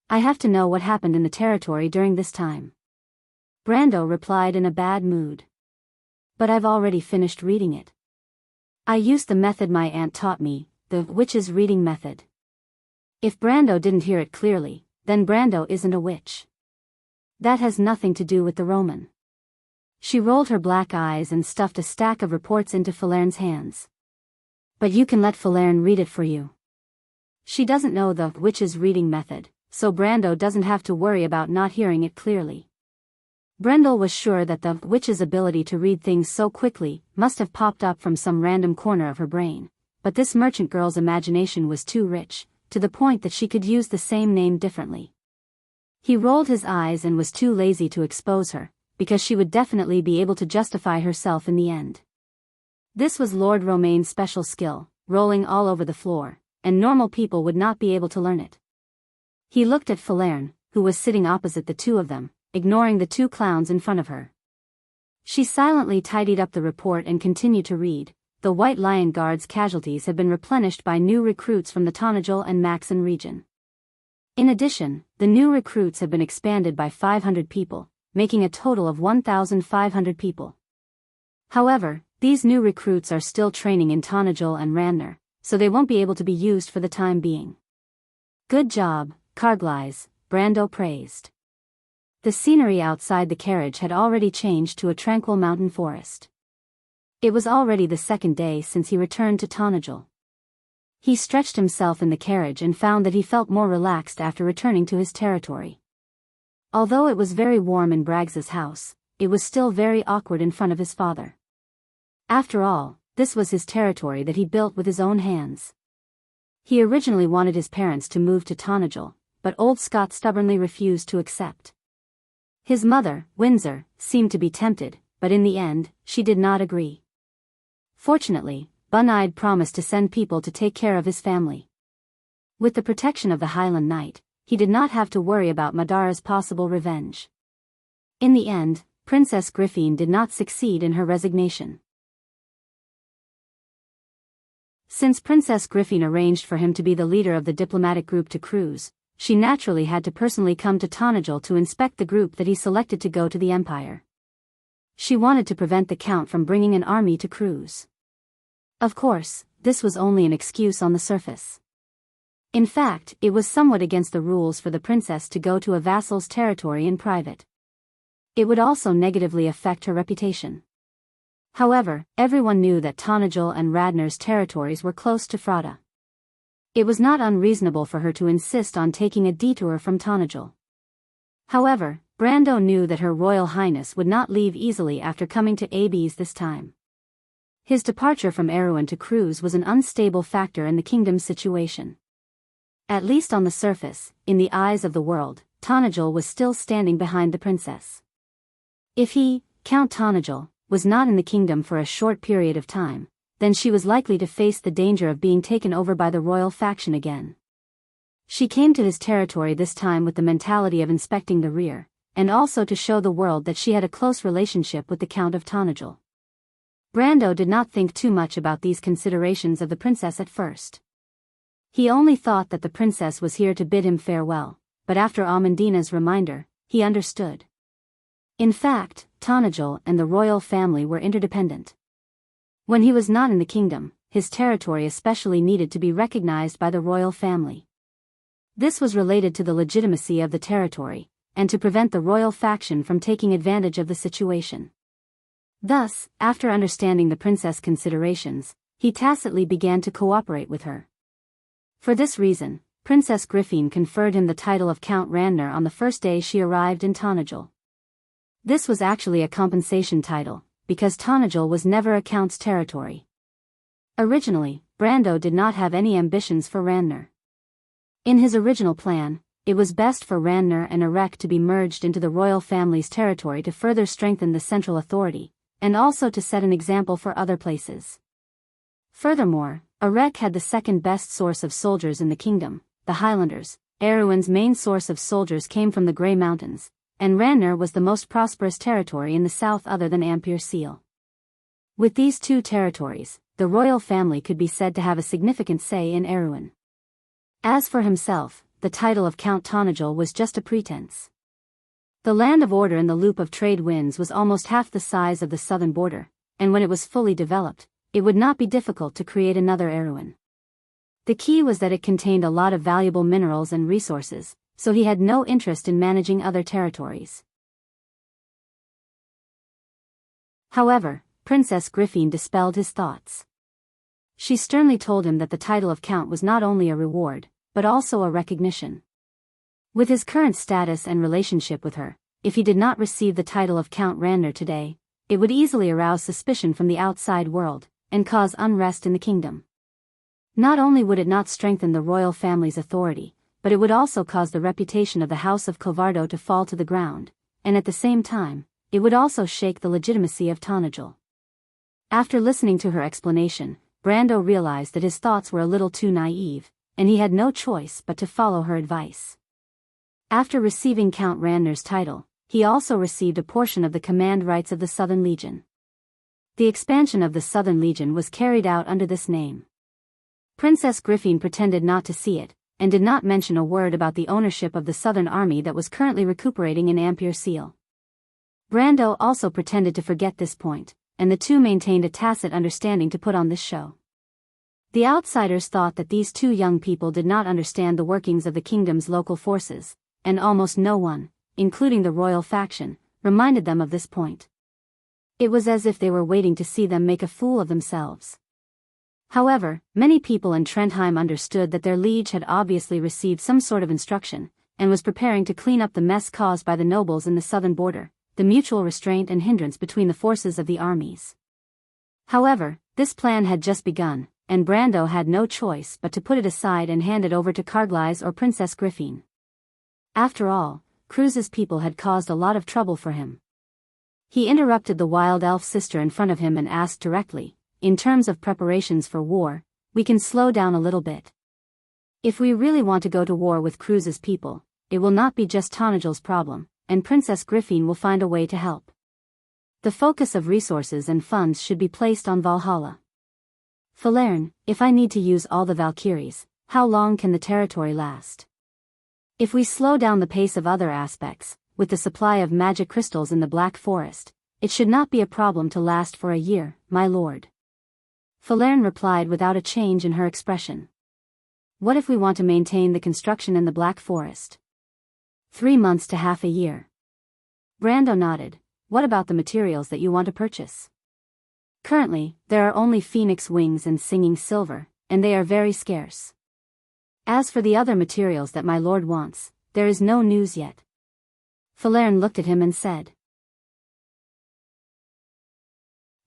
[SPEAKER 1] I have to know what happened in the territory during this time. Brando replied in a bad mood. But I've already finished reading it. I used the method my aunt taught me, the witch's reading method. If Brando didn't hear it clearly, then Brando isn't a witch. That has nothing to do with the Roman. She rolled her black eyes and stuffed a stack of reports into Falern's hands. But you can let Falern read it for you. She doesn't know the witch's reading method, so Brando doesn't have to worry about not hearing it clearly. Brendel was sure that the witch's ability to read things so quickly must have popped up from some random corner of her brain, but this merchant girl's imagination was too rich, to the point that she could use the same name differently. He rolled his eyes and was too lazy to expose her, because she would definitely be able to justify herself in the end. This was Lord Romaine's special skill, rolling all over the floor, and normal people would not be able to learn it. He looked at Falern, who was sitting opposite the two of them, ignoring the 2 clowns in front of her. She silently tidied up the report and continued to read. The White Lion Guards' casualties have been replenished by new recruits from the Tonajul and Maxan region. In addition, the new recruits have been expanded by 500 people, making a total of 1,500 people. However, these new recruits are still training in Tonajul and Ranner, so they won't be able to be used for the time being. Good job, Carglais, Brando praised. The scenery outside the carriage had already changed to a tranquil mountain forest. It was already the 2nd day since he returned to Tonajul. He stretched himself in the carriage and found that he felt more relaxed after returning to his territory. Although it was very warm in Braggs's house, it was still very awkward in front of his father. After all, this was his territory that he built with his own hands. He originally wanted his parents to move to Tonajul, but old Scott stubbornly refused to accept. His mother, Windsor, seemed to be tempted, but in the end, she did not agree. Fortunately, Bun-Eyed promised to send people to take care of his family. With the protection of the Highland Knight, he did not have to worry about Madara's possible revenge. In the end, Princess Griffine did not succeed in her resignation. Since Princess Griffine arranged for him to be the leader of the diplomatic group to cruise, she naturally had to personally come to Tonajul to inspect the group that he selected to go to the Empire. She wanted to prevent the Count from bringing an army to cruise. Of course, this was only an excuse on the surface. In fact, it was somewhat against the rules for the princess to go to a vassal's territory in private. It would also negatively affect her reputation. However, everyone knew that Tonajul and Radnor's territories were close to Frada. It was not unreasonable for her to insist on taking a detour from Tanajul. However, Brando knew that Her Royal Highness would not leave easily after coming to Abes this time. His departure from Erewhon to Cruz was an unstable factor in the kingdom's situation. At least on the surface, in the eyes of the world, Tanajul was still standing behind the princess. If he, Count Tanajul, was not in the kingdom for a short period of time, then she was likely to face the danger of being taken over by the royal faction again. She came to his territory this time with the mentality of inspecting the rear, and also to show the world that she had a close relationship with the Count of Tanajul. Brando did not think too much about these considerations of the princess at first. He only thought that the princess was here to bid him farewell, but after Amandina's reminder, he understood. In fact, Tanajul and the royal family were interdependent. When he was not in the kingdom, his territory especially needed to be recognized by the royal family. This was related to the legitimacy of the territory, and to prevent the royal faction from taking advantage of the situation. Thus, after understanding the princess' considerations, he tacitly began to cooperate with her. For this reason, Princess Griffine conferred him the title of Count Randner on the first day she arrived in Tanajul. This was actually a compensation title, because Tanajul was never a count's territory. Originally, Brando did not have any ambitions for Randner. In his original plan, it was best for Randner and Erek to be merged into the royal family's territory to further strengthen the central authority, and also to set an example for other places. Furthermore, Erek had the second best source of soldiers in the kingdom, the Highlanders. Erewhon's main source of soldiers came from the Grey Mountains, and Randner was the most prosperous territory in the south other than Ampere Seal. With these two territories, the royal family could be said to have a significant say in Erewhon. As for himself, the title of Count Tanajul was just a pretense. The land of order in the loop of trade winds was almost half the size of the southern border, and when it was fully developed, it would not be difficult to create another Erewhon. The key was that it contained a lot of valuable minerals and resources, so he had no interest in managing other territories. However, Princess Griffine dispelled his thoughts. She sternly told him that the title of Count was not only a reward, but also a recognition. With his current status and relationship with her, if he did not receive the title of Count Randner today, it would easily arouse suspicion from the outside world, and cause unrest in the kingdom. Not only would it not strengthen the royal family's authority, but it would also cause the reputation of the House of Covardo to fall to the ground, and at the same time, it would also shake the legitimacy of Tanajul. After listening to her explanation, Brando realized that his thoughts were a little too naive, and he had no choice but to follow her advice. After receiving Count Randner's title, he also received a portion of the command rights of the Southern Legion. The expansion of the Southern Legion was carried out under this name. Princess Griffine pretended not to see it, and did not mention a word about the ownership of the Southern Army that was currently recuperating in Ampere Seal. Brando also pretended to forget this point, and the two maintained a tacit understanding to put on this show. The outsiders thought that these two young people did not understand the workings of the kingdom's local forces, and almost no one, including the royal faction, reminded them of this point. It was as if they were waiting to see them make a fool of themselves. However, many people in Trentheim understood that their liege had obviously received some sort of instruction, and was preparing to clean up the mess caused by the nobles in the southern border, the mutual restraint and hindrance between the forces of the armies. However, this plan had just begun, and Brando had no choice but to put it aside and hand it over to Carglass or Princess Griffine. After all, Cruz's people had caused a lot of trouble for him. He interrupted the wild elf sister in front of him and asked directly, in terms of preparations for war, we can slow down a little bit. If we really want to go to war with Cruz's people, it will not be just Tanajul's problem, and Princess Griffine will find a way to help. The focus of resources and funds should be placed on Valhalla. Falern, if I need to use all the Valkyries, how long can the territory last? If we slow down the pace of other aspects, with the supply of magic crystals in the Black Forest, it should not be a problem to last for a year, my lord. Falern replied without a change in her expression. What if we want to maintain the construction in the Black Forest? 3 months to half a year. Brando nodded. What about the materials that you want to purchase? Currently, there are only phoenix wings and singing silver, and they are very scarce. As for the other materials that my lord wants, there is no news yet. Falerne looked at him and said.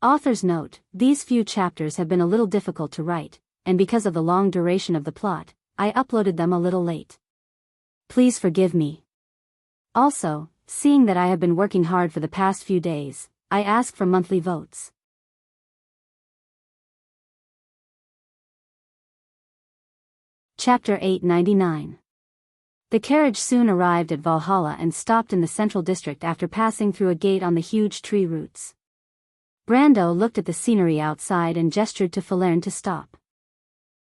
[SPEAKER 1] Author's note: these few chapters have been a little difficult to write, and because of the long duration of the plot, I uploaded them a little late. Please forgive me. Also, seeing that I have been working hard for the past few days, I ask for monthly votes. Chapter 899. The carriage soon arrived at Valhalla and stopped in the central district after passing through a gate on the huge tree roots. Brando looked at the scenery outside and gestured to Falerne to stop.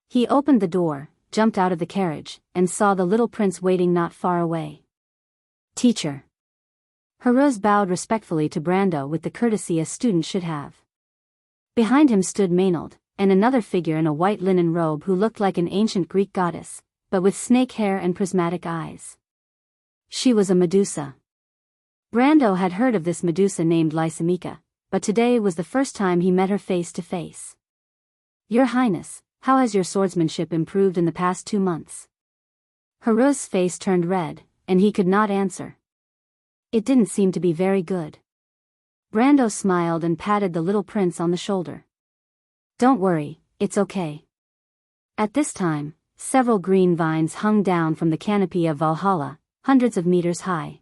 [SPEAKER 1] He opened the door, jumped out of the carriage, and saw the little prince waiting not far away. Teacher. Haruz bowed respectfully to Brando with the courtesy a student should have. Behind him stood Maynard, and another figure in a white linen robe who looked like an ancient Greek goddess, but with snake hair and prismatic eyes. She was a Medusa. Brando had heard of this Medusa named Lysimachia, but today was the first time he met her face to face. Your Highness, how has your swordsmanship improved in the past 2 months? Haruz's face turned red, and he could not answer. It didn't seem to be very good. Brando smiled and patted the little prince on the shoulder. Don't worry, it's okay. At this time, several green vines hung down from the canopy of Valhalla, hundreds of meters high.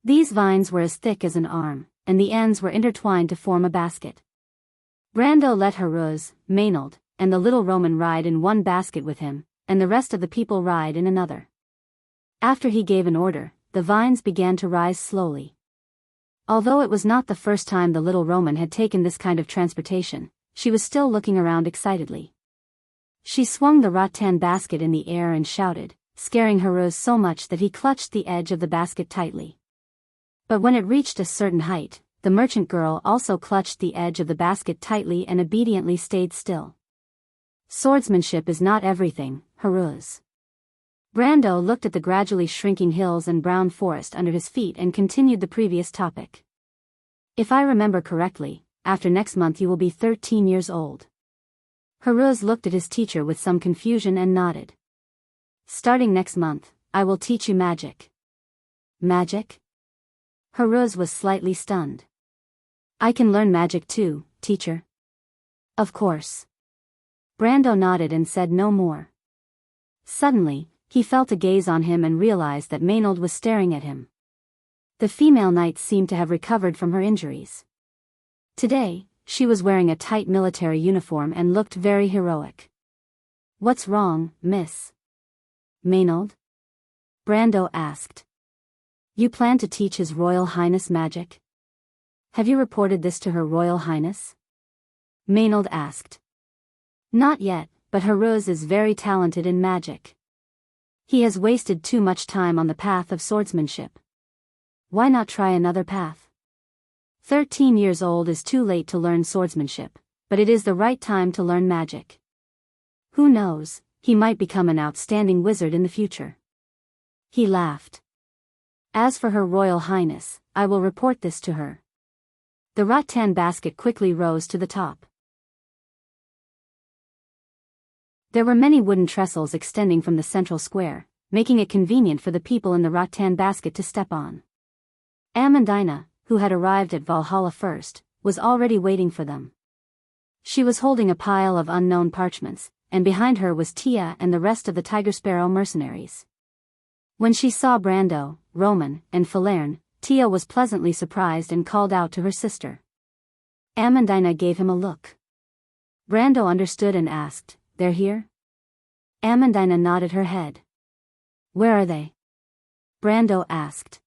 [SPEAKER 1] These vines were as thick as an arm, and the ends were intertwined to form a basket. Brando let Haruz, Maynard, and the little Roman ride in one basket with him, and the rest of the people ride in another. After he gave an order, the vines began to rise slowly. Although it was not the first time the little Roman had taken this kind of transportation, she was still looking around excitedly. She swung the rattan basket in the air and shouted, scaring Haruz so much that he clutched the edge of the basket tightly. But when it reached a certain height, the merchant girl also clutched the edge of the basket tightly and obediently stayed still. Swordsmanship is not everything, Haruz. Brando looked at the gradually shrinking hills and brown forest under his feet and continued the previous topic. If I remember correctly, after next month you will be 13 years old. Haruz looked at his teacher with some confusion and nodded. Starting next month, I will teach you magic. Magic? Haruz was slightly stunned. I can learn magic too, teacher. Of course. Brando nodded and said no more. Suddenly, he felt a gaze on him and realized that Maynard was staring at him. The female knight seemed to have recovered from her injuries. Today, she was wearing a tight military uniform and looked very heroic. What's wrong, miss? Maynard? Brando asked. You plan to teach His Royal Highness magic? Have you reported this to Her Royal Highness? Maynard asked. Not yet, but Haruz is very talented in magic. He has wasted too much time on the path of swordsmanship. Why not try another path? 13 years old is too late to learn swordsmanship, but it is the right time to learn magic. Who knows, he might become an outstanding wizard in the future. He laughed. As for Her Royal Highness, I will report this to her. The rattan basket quickly rose to the top. There were many wooden trestles extending from the central square, making it convenient for the people in the rattan basket to step on. Amandina, who had arrived at Valhalla first, was already waiting for them. She was holding a pile of unknown parchments, and behind her was Tia and the rest of the Tiger Sparrow mercenaries. When she saw Brando, Roman, and Falerne, Tia was pleasantly surprised and called out to her sister. Amandina gave him a look. Brando understood and asked, They're here? Amandina nodded her head. Where are they? Brando asked.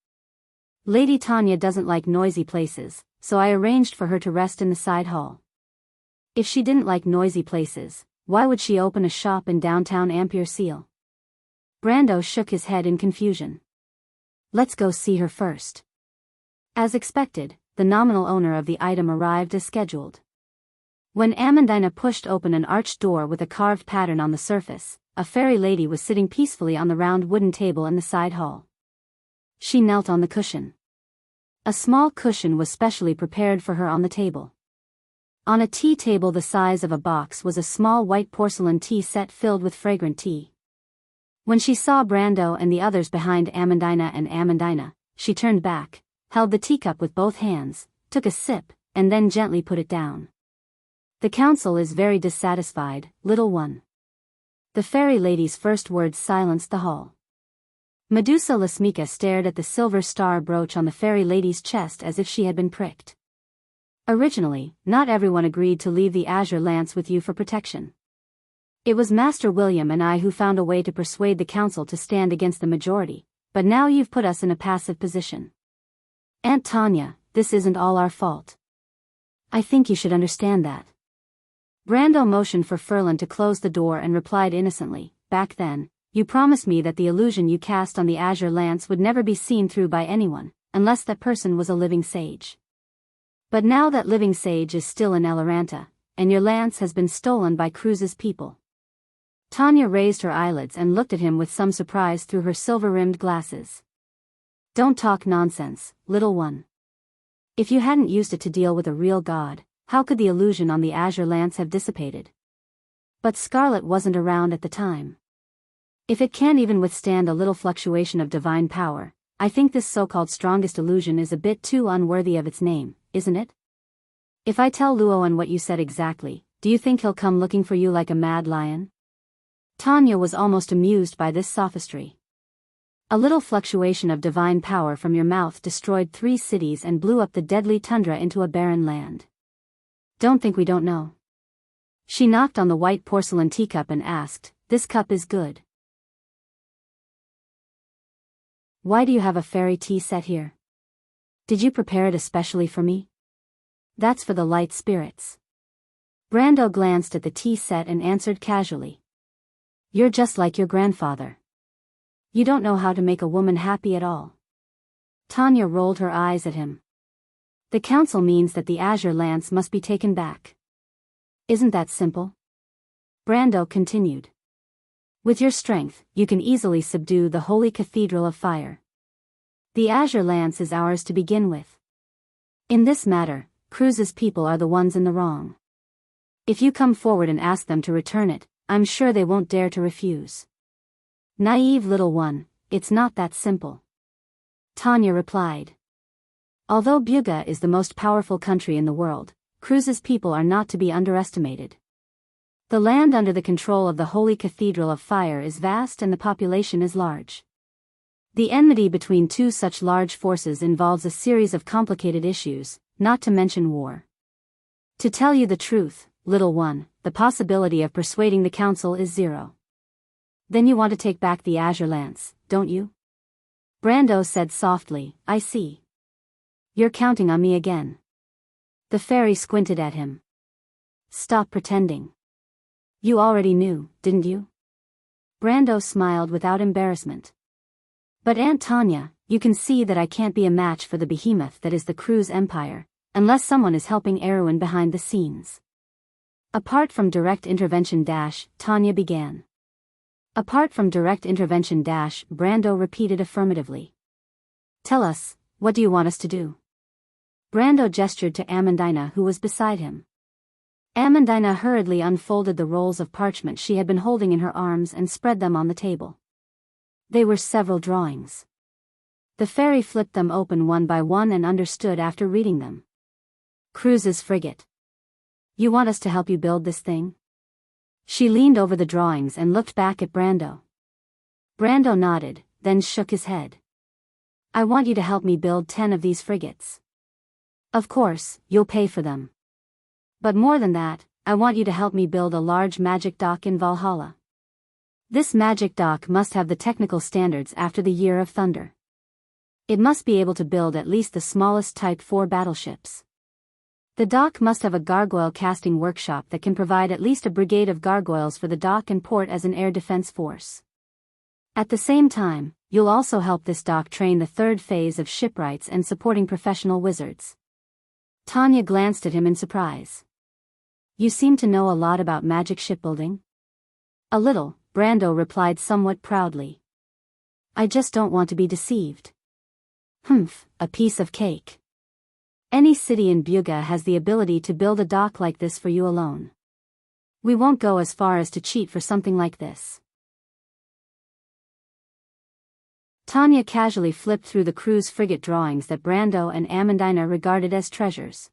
[SPEAKER 1] Lady Tanya doesn't like noisy places, so I arranged for her to rest in the side hall. If she didn't like noisy places, why would she open a shop in downtown Ampere Seal? Brando shook his head in confusion. Let's go see her first. As expected, the nominal owner of the item arrived as scheduled. When Amandina pushed open an arched door with a carved pattern on the surface, a fairy lady was sitting peacefully on the round wooden table in the side hall. She knelt on the cushion. A small cushion was specially prepared for her on the table. On a tea table the size of a box was a small white porcelain tea set filled with fragrant tea. When she saw Brando and the others behind Amandina, she turned back, held the teacup with both hands, took a sip, and then gently put it down. The council is very dissatisfied, little one. The fairy lady's first words silenced the hall. Medusa Lasmika stared at the silver star brooch on the fairy lady's chest as if she had been pricked. Originally, not everyone agreed to leave the azure lance with you for protection. It was Master William and I who found a way to persuade the council to stand against the majority, but now you've put us in a passive position. Aunt Tanya, this isn't all our fault. I think you should understand that. Brando motioned for Ferlin to close the door and replied innocently, back then, you promised me that the illusion you cast on the azure lance would never be seen through by anyone, unless that person was a living sage. But now that living sage is still in Eloranta, and your lance has been stolen by Cruz's people. Tanya raised her eyelids and looked at him with some surprise through her silver-rimmed glasses. Don't talk nonsense, little one. If you hadn't used it to deal with a real god, how could the illusion on the azure lance have dissipated? But Scarlet wasn't around at the time. If it can't even withstand a little fluctuation of divine power, I think this so-called strongest illusion is a bit too unworthy of its name, isn't it? If I tell Luoan what you said exactly, do you think he'll come looking for you like a mad lion? Tanya was almost amused by this sophistry. A little fluctuation of divine power from your mouth destroyed 3 cities and blew up the deadly tundra into a barren land. Don't think we don't know. She knocked on the white porcelain teacup and asked, this cup is good. Why do you have a fairy tea set here? Did you prepare it especially for me? That's for the light spirits. Brando glanced at the tea set and answered casually. You're just like your grandfather. You don't know how to make a woman happy at all. Tanya rolled her eyes at him. The council means that the azure lance must be taken back. Isn't that simple? Brando continued. With your strength, you can easily subdue the holy cathedral of fire. The azure lance is ours to begin with. In this matter, Cruz's people are the ones in the wrong. If you come forward and ask them to return it, I'm sure they won't dare to refuse. Naive little one, it's not that simple. Tanya replied. Although Buga is the most powerful country in the world, Cruz's people are not to be underestimated. The land under the control of the Holy Cathedral of Fire is vast and the population is large. The enmity between 2 such large forces involves a series of complicated issues, not to mention war. To tell you the truth, little one, the possibility of persuading the council is 0. Then you want to take back the azure lance, don't you? Brando said softly, I see. You're counting on me again. The fairy squinted at him. Stop pretending. You already knew, didn't you? Brando smiled without embarrassment. But Aunt Tanya, you can see that I can't be a match for the behemoth that is the Cruz Empire, unless someone is helping Erwin behind the scenes. Apart from direct intervention Tanya began. Apart from direct intervention Brando repeated affirmatively. Tell us, what do you want us to do? Brando gestured to Amandina who was beside him. Amandina hurriedly unfolded the rolls of parchment she had been holding in her arms and spread them on the table. They were several drawings. The fairy flipped them open one by one and understood after reading them. Cruz's frigate. You want us to help you build this thing? She leaned over the drawings and looked back at Brando. Brando nodded, then shook his head. I want you to help me build 10 of these frigates. Of course, you'll pay for them. But more than that, I want you to help me build a large magic dock in Valhalla. This magic dock must have the technical standards after the Year of Thunder. It must be able to build at least the smallest Type 4 battleships. The dock must have a gargoyle casting workshop that can provide at least a brigade of gargoyles for the dock and port as an air defense force. At the same time, you'll also help this dock train the 3rd phase of shipwrights and supporting professional wizards. Tanya glanced at him in surprise. You seem to know a lot about magic shipbuilding? A little, Brando replied somewhat proudly. I just don't want to be deceived. A piece of cake. Any city in Buga has the ability to build a dock like this for you alone. We won't go as far as to cheat for something like this. Tanya casually flipped through the cruise frigate drawings that Brando and Amandina regarded as treasures.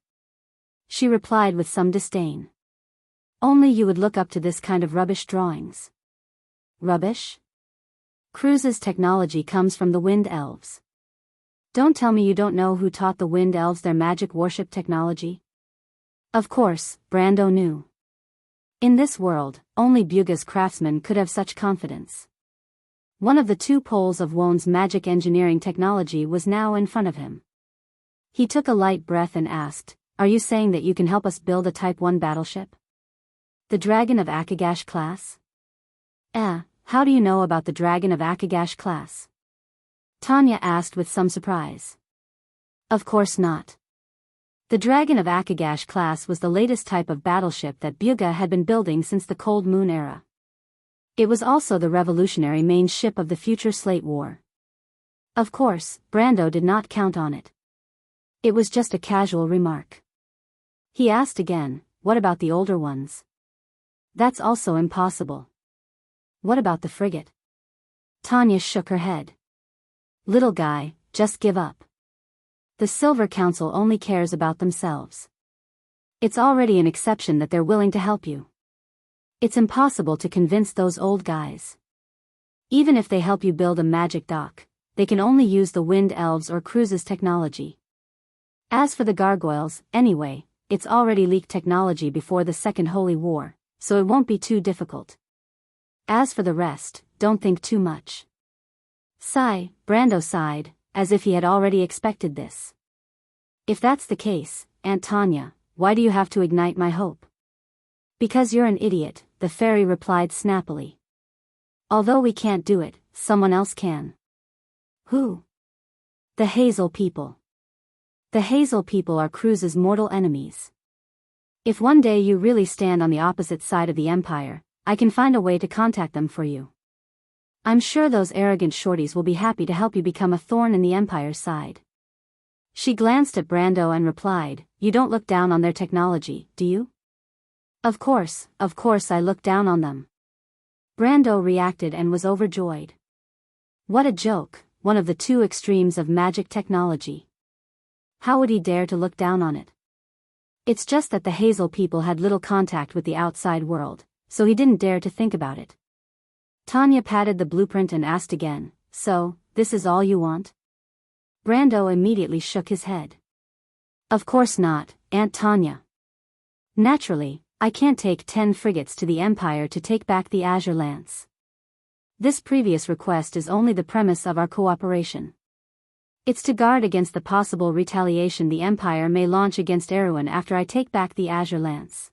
[SPEAKER 1] She replied with some disdain. Only you would look up to this kind of rubbish drawings. Rubbish? Cruise's technology comes from the Wind Elves. Don't tell me you don't know who taught the Wind Elves their magic warship technology? Of course, Brando knew. In this world, only Buga's craftsmen could have such confidence. One of the two poles of Won's magic engineering technology was now in front of him. He took a light breath and asked, "Are you saying that you can help us build a Type 1 battleship? The Dragon of Akagash class?" How do you know about the Dragon of Akagash class?" Tanya asked with some surprise. Of course not. The Dragon of Akagash class was the latest type of battleship that Buga had been building since the Cold Moon era. It was also the revolutionary main ship of the future Slate War. Of course, Brando did not count on it. It was just a casual remark. He asked again, "What about the older ones?" "That's also impossible." "What about the frigate?" Tanya shook her head. "Little guy, just give up. The Silver Council only cares about themselves. It's already an exception that they're willing to help you. It's impossible to convince those old guys. Even if they help you build a magic dock, they can only use the Wind Elves or Cruise's technology. As for the gargoyles, anyway, it's already leaked technology before the Second Holy War, so it won't be too difficult. As for the rest, don't think too much." Brando sighed, as if he had already expected this. "If that's the case, Aunt Tanya, why do you have to ignite my hope?" "Because you're an idiot," the fairy replied snappily. "Although we can't do it, someone else can." "Who?" "The Hazel people. The Hazel people are Cruise's mortal enemies. If one day you really stand on the opposite side of the Empire, I can find a way to contact them for you. I'm sure those arrogant shorties will be happy to help you become a thorn in the Empire's side." She glanced at Brando and replied, "You don't look down on their technology, do you?" Of course I look down on them." Brando reacted and was overjoyed. What a joke, one of the two extremes of magic technology. How would he dare to look down on it? It's just that the Hazel people had little contact with the outside world, so he didn't dare to think about it. Tanya patted the blueprint and asked again, "So, this is all you want?" Brando immediately shook his head. "Of course not, Aunt Tanya. Naturally, I can't take 10 frigates to the Empire to take back the Azure Lance. This previous request is only the premise of our cooperation. It's to guard against the possible retaliation the Empire may launch against Erewhon after I take back the Azure Lance.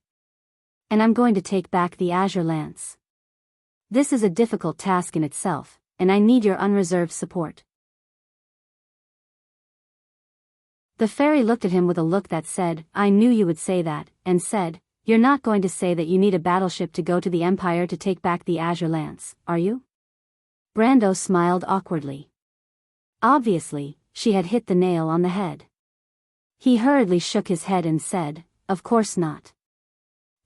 [SPEAKER 1] And I'm going to take back the Azure Lance. This is a difficult task in itself, and I need your unreserved support." The fairy looked at him with a look that said, "I knew you would say that," and said, "You're not going to say that you need a battleship to go to the Empire to take back the Azure Lance, are you?" Brando smiled awkwardly. Obviously, she had hit the nail on the head. He hurriedly shook his head and said, "Of course not.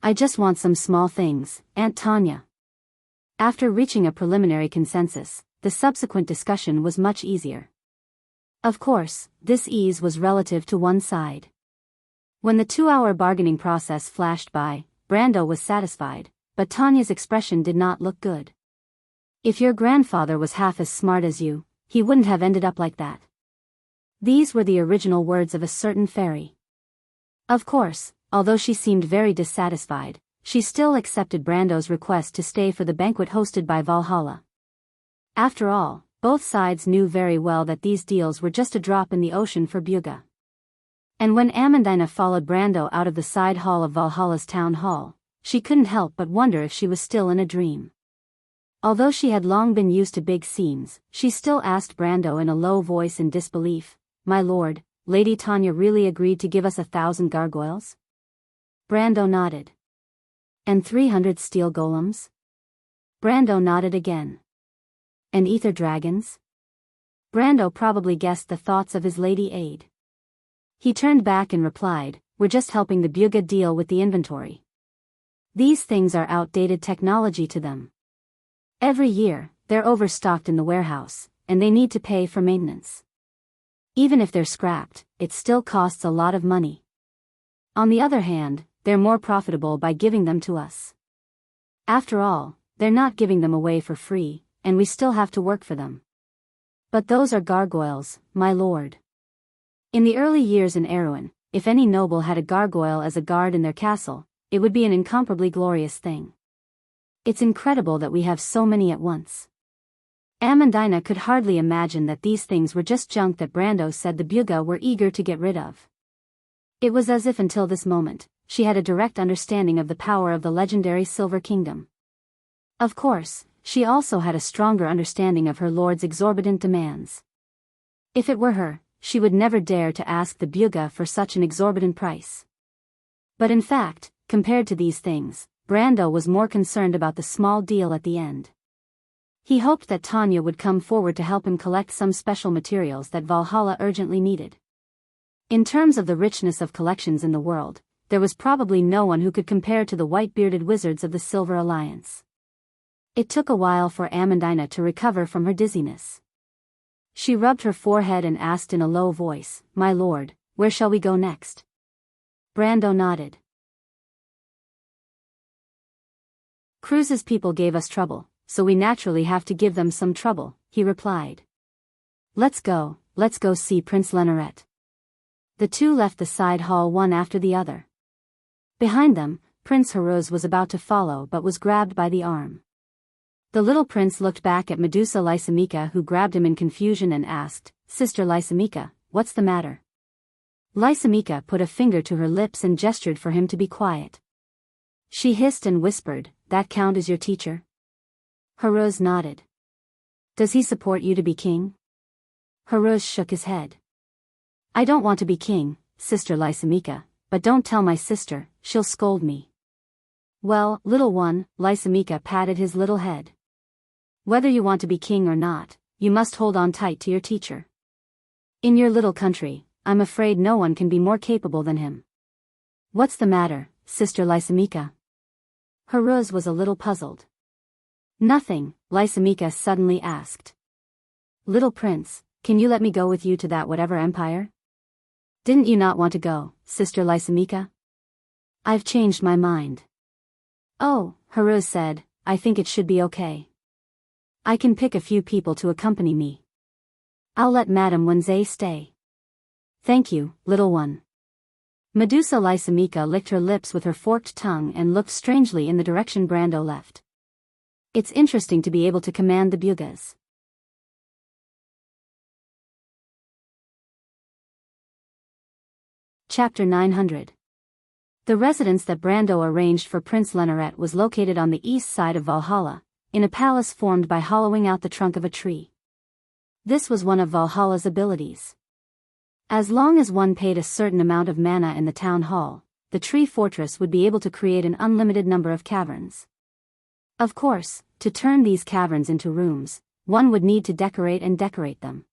[SPEAKER 1] I just want some small things, Aunt Tanya." After reaching a preliminary consensus, the subsequent discussion was much easier. Of course, this ease was relative to one side. When the 2-hour bargaining process flashed by, Brando was satisfied, but Tanya's expression did not look good. "If your grandfather was half as smart as you, he wouldn't have ended up like that." These were the original words of a certain fairy. Of course, although she seemed very dissatisfied, she still accepted Brando's request to stay for the banquet hosted by Valhalla. After all, both sides knew very well that these deals were just a drop in the ocean for Buga. And when Amandina followed Brando out of the side hall of Valhalla's town hall, she couldn't help but wonder if she was still in a dream. Although she had long been used to big scenes, she still asked Brando in a low voice in disbelief, "My lord, Lady Tanya really agreed to give us 1,000 gargoyles?" Brando nodded. "And 300 steel golems?" Brando nodded again. "And ether dragons?" Brando probably guessed the thoughts of his lady aide. He turned back and replied, "We're just helping the Buga deal with the inventory. These things are outdated technology to them. Every year, they're overstocked in the warehouse, and they need to pay for maintenance. Even if they're scrapped, it still costs a lot of money. On the other hand, they're more profitable by giving them to us. After all, they're not giving them away for free, and we still have to work for them. But those are gargoyles, my lord. In the early years in Erewhon, if any noble had a gargoyle as a guard in their castle, it would be an incomparably glorious thing. It's incredible that we have so many at once. Amandina could hardly imagine that these things were just junk that Brando said the Buga were eager to get rid of. It was as if until this moment, she had a direct understanding of the power of the legendary Silver Kingdom. Of course, she also had a stronger understanding of her lord's exorbitant demands. If it were her, she would never dare to ask the Buga for such an exorbitant price. But in fact, compared to these things, Brando was more concerned about the small deal at the end. He hoped that Tanya would come forward to help him collect some special materials that Valhalla urgently needed. In terms of the richness of collections in the world, there was probably no one who could compare to the white-bearded wizards of the Silver Alliance. It took a while for Amandina to recover from her dizziness. She rubbed her forehead and asked in a low voice, "My lord, where shall we go next?" Brando nodded. "Cruz's people gave us trouble, so we naturally have to give them some trouble," he replied. Let's go see Prince Leneret." The two left the side hall one after the other. Behind them, Prince Haruz was about to follow but was grabbed by the arm. The little prince looked back at Medusa Lysimika, who grabbed him in confusion and asked, "Sister Lysimika, what's the matter?" Lysimika put a finger to her lips and gestured for him to be quiet. She hissed and whispered, "That count is your teacher?" Haruz nodded. "Does he support you to be king?" Haruz shook his head. "I don't want to be king, Sister Lysimika, but don't tell my sister, she'll scold me." "Well, little one," Lysimika patted his little head. "Whether you want to be king or not, you must hold on tight to your teacher. In your little country, I'm afraid no one can be more capable than him." "What's the matter, Sister Lysimika?" Haruz was a little puzzled. "Nothing," Lysimika suddenly asked. "Little prince, can you let me go with you to that whatever empire?" "Didn't you not want to go, Sister Lysimika?" "I've changed my mind." "Oh," Haruz said, "I think it should be okay. I can pick a few people to accompany me. I'll let Madame Wenze stay." "Thank you, little one." Medusa Lysimika licked her lips with her forked tongue and looked strangely in the direction Brando left. It's interesting to be able to command the Bugas. Chapter 900. The residence that Brando arranged for Prince Leneret was located on the east side of Valhalla, in a palace formed by hollowing out the trunk of a tree. This was one of Valhalla's abilities. As long as one paid a certain amount of mana in the town hall, the tree fortress would be able to create an unlimited number of caverns. Of course, to turn these caverns into rooms, one would need to decorate them.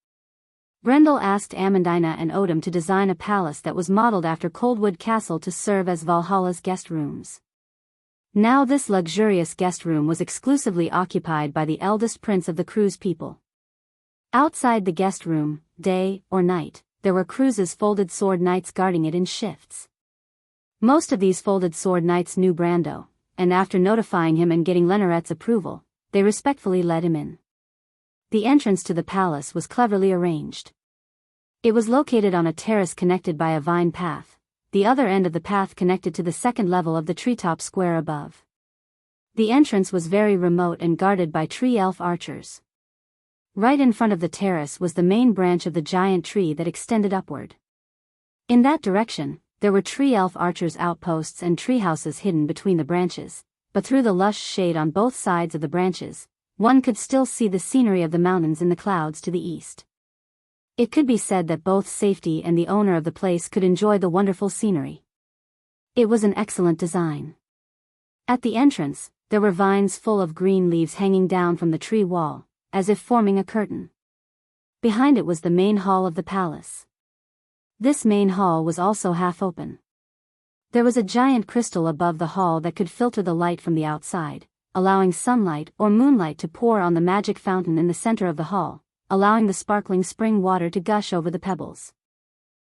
[SPEAKER 1] Brendel asked Amandina and Odom to design a palace that was modeled after Coldwood Castle to serve as Valhalla's guest rooms. Now this luxurious guest room was exclusively occupied by the eldest prince of the Cruz people. Outside the guest room, day or night, there were Cruz's folded sword knights guarding it in shifts. Most of these folded sword knights knew Brando, and after notifying him and getting Leneret's approval, they respectfully let him in. The entrance to the palace was cleverly arranged. It was located on a terrace connected by a vine path, the other end of the path connected to the second level of the treetop square above. The entrance was very remote and guarded by tree elf archers. Right in front of the terrace was the main branch of the giant tree that extended upward. In that direction, there were tree elf archers' outposts and treehouses hidden between the branches, but through the lush shade on both sides of the branches, one could still see the scenery of the mountains in the clouds to the east. It could be said that both safety and the owner of the place could enjoy the wonderful scenery. It was an excellent design. At the entrance, there were vines full of green leaves hanging down from the tree wall, as if forming a curtain. Behind it was the main hall of the palace. This main hall was also half open. There was a giant crystal above the hall that could filter the light from the outside, allowing sunlight or moonlight to pour on the magic fountain in the center of the hall, allowing the sparkling spring water to gush over the pebbles.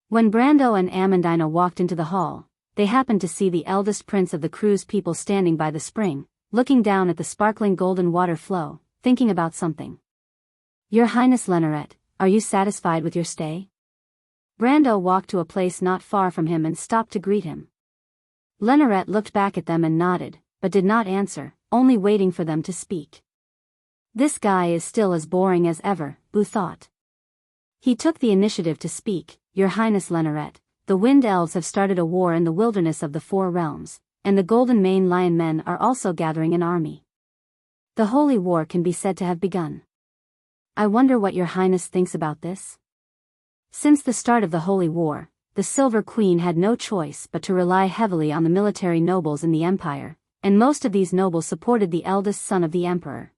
[SPEAKER 1] When Brando and Amandina walked into the hall, they happened to see the eldest prince of the crew's people standing by the spring, looking down at the sparkling golden water flow, thinking about something. "Your Highness Lenoret, are you satisfied with your stay?" Brando walked to a place not far from him and stopped to greet him. Lenoret looked back at them and nodded, but did not answer, only waiting for them to speak. This guy is still as boring as ever, Bu thought. He took the initiative to speak. "Your Highness Lenoret, the Wind Elves have started a war in the wilderness of the Four Realms, and the Golden Mane Lion Men are also gathering an army. The Holy War can be said to have begun. I wonder what your Highness thinks about this?" Since the start of the Holy War, the Silver Queen had no choice but to rely heavily on the military nobles in the empire, and most of these nobles supported the eldest son of the emperor.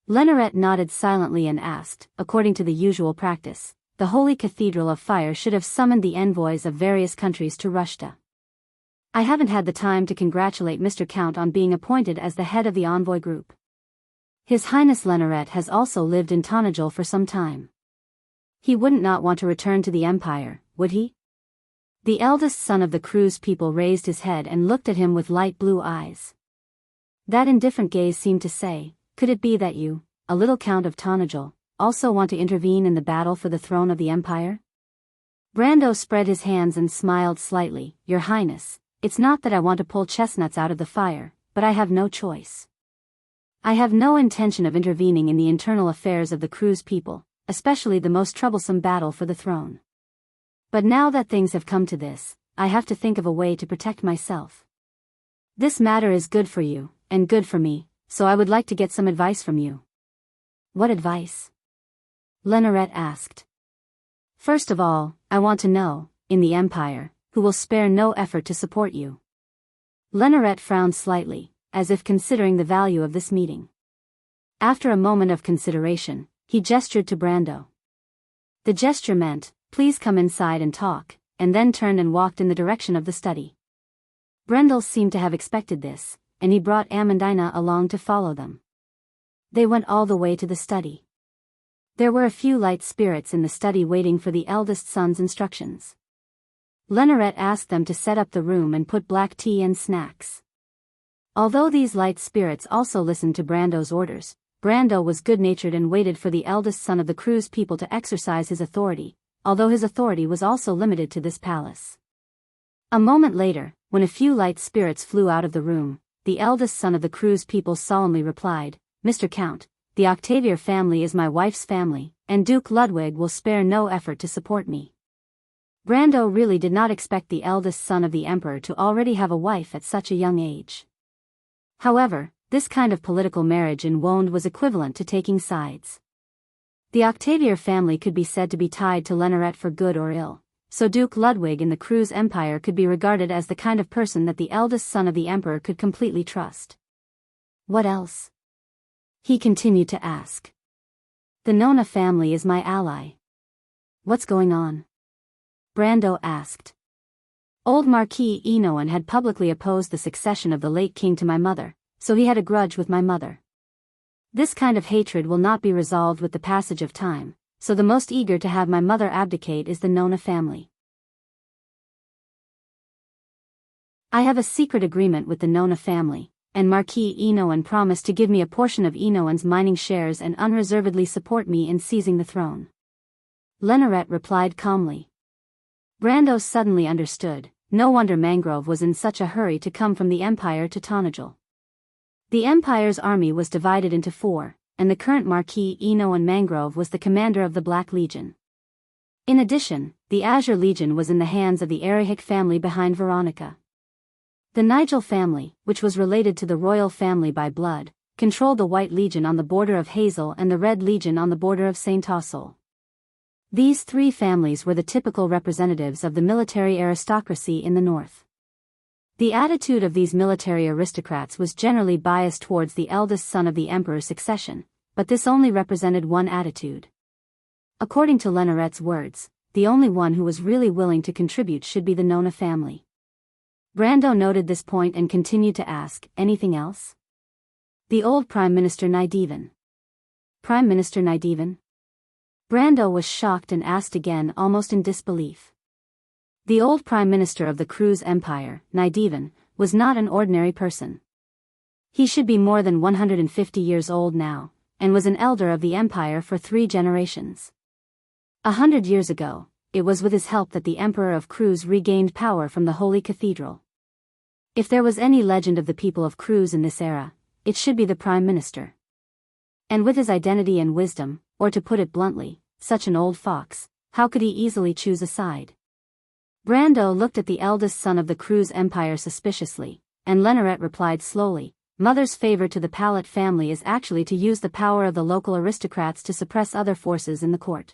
[SPEAKER 1] Lenoret nodded silently and asked, "According to the usual practice, the Holy Cathedral of Fire should have summoned the envoys of various countries to Rushta. I haven't had the time to congratulate Mr. Count on being appointed as the head of the envoy group. His Highness Lenoret has also lived in Tonajul for some time. He wouldn't not want to return to the Empire, would he?" The eldest son of the crew's people raised his head and looked at him with light blue eyes. That indifferent gaze seemed to say, "Could it be that you, a little Count of Tonajul, also want to intervene in the battle for the throne of the Empire?" Brando spread his hands and smiled slightly. "Your Highness, it's not that I want to pull chestnuts out of the fire, but I have no choice. I have no intention of intervening in the internal affairs of the crew's people, especially the most troublesome battle for the throne. But now that things have come to this, I have to think of a way to protect myself. This matter is good for you, and good for me, so I would like to get some advice from you." "What advice?" Lenoret asked. "First of all, I want to know, in the Empire, who will spare no effort to support you." Lenoret frowned slightly, as if considering the value of this meeting. After a moment of consideration, he gestured to Brando. The gesture meant, "Please come inside and talk," and then turned and walked in the direction of the study. Brendel seemed to have expected this, and he brought Amandina along to follow them. They went all the way to the study. There were a few light spirits in the study waiting for the eldest son's instructions. Lenoret asked them to set up the room and put black tea and snacks. Although these light spirits also listened to Brando's orders, Brando was good-natured and waited for the eldest son of the crew's people to exercise his authority, although his authority was also limited to this palace. A moment later, when a few light spirits flew out of the room, the eldest son of the crew's people solemnly replied, "Mr. Count, the Octavier family is my wife's family, and Duke Ludwig will spare no effort to support me." Brando really did not expect the eldest son of the emperor to already have a wife at such a young age. However, this kind of political marriage in Wond was equivalent to taking sides. The Octavier family could be said to be tied to Lenoret for good or ill, so Duke Ludwig in the crew's empire could be regarded as the kind of person that the eldest son of the emperor could completely trust. "What else?" he continued to ask. "The Nona family is my ally." "What's going on?" Brando asked. "Old Marquis Enoan had publicly opposed the succession of the late king to my mother, so he had a grudge with my mother. This kind of hatred will not be resolved with the passage of time, so the most eager to have my mother abdicate is the Nona family. I have a secret agreement with the Nona family, and Marquis Enoan promised to give me a portion of Enoan's mining shares and unreservedly support me in seizing the throne." Lenoret replied calmly. Brando suddenly understood. No wonder Mangrove was in such a hurry to come from the Empire to Tonajul. The Empire's army was divided into four, and the current Marquis Enoan Mangrove was the commander of the Black Legion. In addition, the Azure Legion was in the hands of the Erihik family behind Veronica. The Nigel family, which was related to the royal family by blood, controlled the White Legion on the border of Hazel and the Red Legion on the border of St. Tassel. These three families were the typical representatives of the military aristocracy in the north. The attitude of these military aristocrats was generally biased towards the eldest son of the emperor's succession, but this only represented one attitude. According to Lenoret's words, the only one who was really willing to contribute should be the Nona family. Brando noted this point and continued to ask, "Anything else?" The old Prime Minister Nydevan. Prime Minister Naidivan? Brando was shocked and asked again, almost in disbelief. The old Prime Minister of the Cruz Empire, Naidivan, was not an ordinary person. He should be more than 150 years old now, and was an elder of the empire for 3 generations. 100 years ago, it was with his help that the Emperor of Cruz regained power from the Holy Cathedral. If there was any legend of the people of Cruz in this era, it should be the Prime Minister. And with his identity and wisdom, or to put it bluntly, such an old fox, how could he easily choose a side? Brando looked at the eldest son of the Cruz Empire suspiciously, and Lenoret replied slowly, Mother's favor to the Palette family is actually to use the power of the local aristocrats to suppress other forces in the court.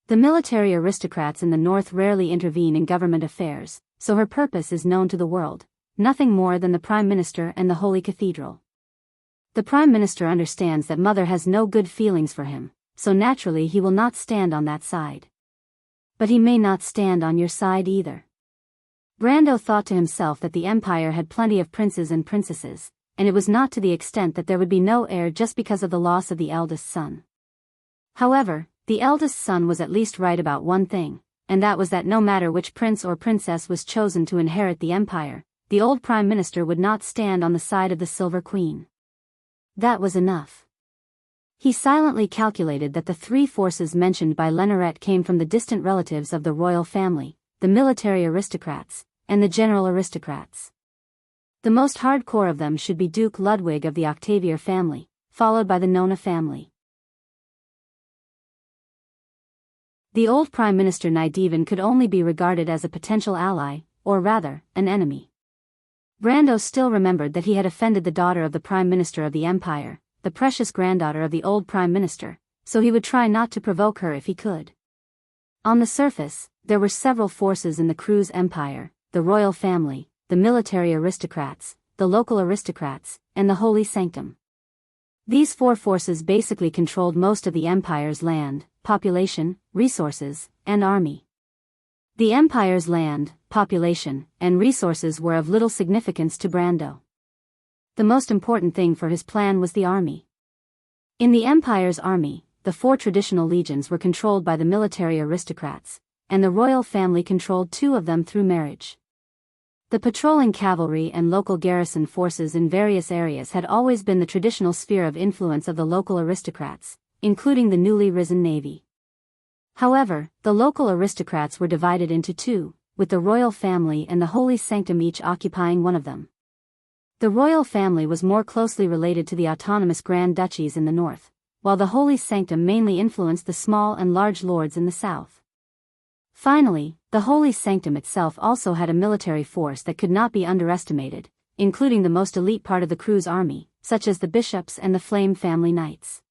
[SPEAKER 1] The military aristocrats in the north rarely intervene in government affairs, so her purpose is known to the world, nothing more than the Prime Minister and the Holy Cathedral. The Prime Minister understands that Mother has no good feelings for him, so naturally he will not stand on that side. But he may not stand on your side either. Brando thought to himself that the Empire had plenty of princes and princesses, and it was not to the extent that there would be no heir just because of the loss of the eldest son. However, the eldest son was at least right about one thing, and that was that no matter which prince or princess was chosen to inherit the empire, the old Prime Minister would not stand on the side of the Silver Queen. That was enough. He silently calculated that the 3 forces mentioned by Lenoret came from the distant relatives of the royal family, the military aristocrats, and the general aristocrats. The most hardcore of them should be Duke Ludwig of the Octavier family, followed by the Nona family. The old Prime Minister Naidivan could only be regarded as a potential ally, or rather, an enemy. Brando still remembered that he had offended the daughter of the Prime Minister of the Empire, the precious granddaughter of the old Prime Minister, so he would try not to provoke her if he could. On the surface, there were several forces in the Cruz Empire, the royal family, the military aristocrats, the local aristocrats, and the Holy Sanctum. These 4 forces basically controlled most of the empire's land, population, resources, and army. The empire's land, population, and resources were of little significance to Brando. The most important thing for his plan was the army. In the empire's army, the 4 traditional legions were controlled by the military aristocrats, and the royal family controlled 2 of them through marriage. The patrolling cavalry and local garrison forces in various areas had always been the traditional sphere of influence of the local aristocrats, including the newly risen navy. However, the local aristocrats were divided into 2, with the royal family and the Holy Sanctum each occupying one of them. The royal family was more closely related to the autonomous grand duchies in the north, while the Holy Sanctum mainly influenced the small and large lords in the south. Finally, the Holy Sanctum itself also had a military force that could not be underestimated, including the most elite part of the Cruz army, such as the bishops and the Flame family knights.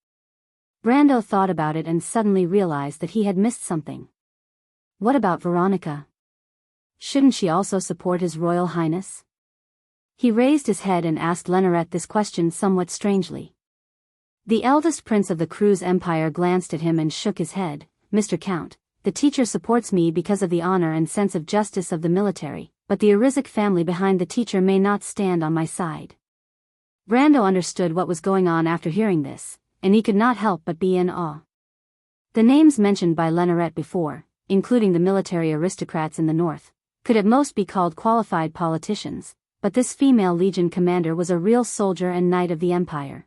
[SPEAKER 1] Brando thought about it and suddenly realized that he had missed something. What about Veronica? Shouldn't she also support His Royal Highness? He raised his head and asked Lenoret this question somewhat strangely. The eldest prince of the Cruz Empire glanced at him and shook his head. Mr. Count, the teacher supports me because of the honor and sense of justice of the military, but the Arizik family behind the teacher may not stand on my side. Brando understood what was going on after hearing this, and he could not help but be in awe. The names mentioned by Lenoret before, including the military aristocrats in the north, could at most be called qualified politicians, but this female legion commander was a real soldier and knight of the empire.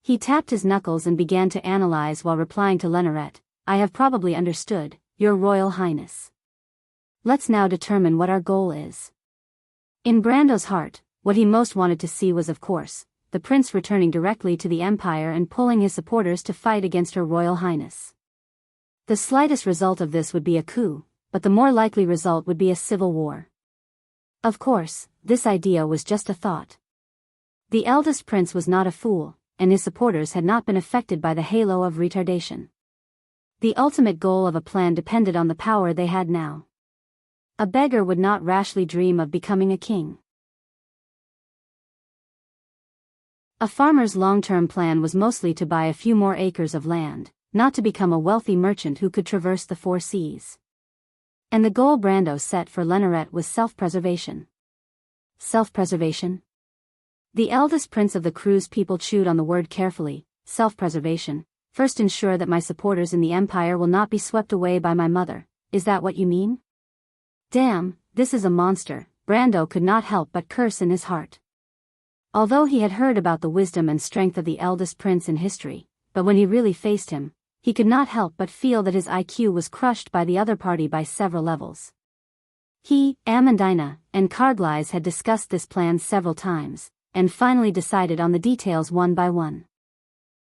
[SPEAKER 1] He tapped his knuckles and began to analyze while replying to Lenoret, I have probably understood, Your Royal Highness. Let's now determine what our goal is. In Brando's heart, what he most wanted to see was, of course, the prince returning directly to the empire and pulling his supporters to fight against Her Royal Highness. The slightest result of this would be a coup, but the more likely result would be a civil war. Of course, this idea was just a thought. The eldest prince was not a fool, and his supporters had not been affected by the halo of retardation. The ultimate goal of a plan depended on the power they had now. A beggar would not rashly dream of becoming a king. A farmer's long-term plan was mostly to buy a few more acres of land, not to become a wealthy merchant who could traverse the 4 seas. And the goal Brando set for Lenoret was self-preservation. Self-preservation? The eldest prince of the Cruz people chewed on the word carefully. self-preservation. First ensure that my supporters in the empire will not be swept away by my mother. Is that what you mean? Damn, this is a monster. Brando could not help but curse in his heart. Although he had heard about the wisdom and strength of the eldest prince in history, but when he really faced him, he could not help but feel that his IQ was crushed by the other party by several levels. He, Amandina, and Carglise had discussed this plan several times, and finally decided on the details one by one.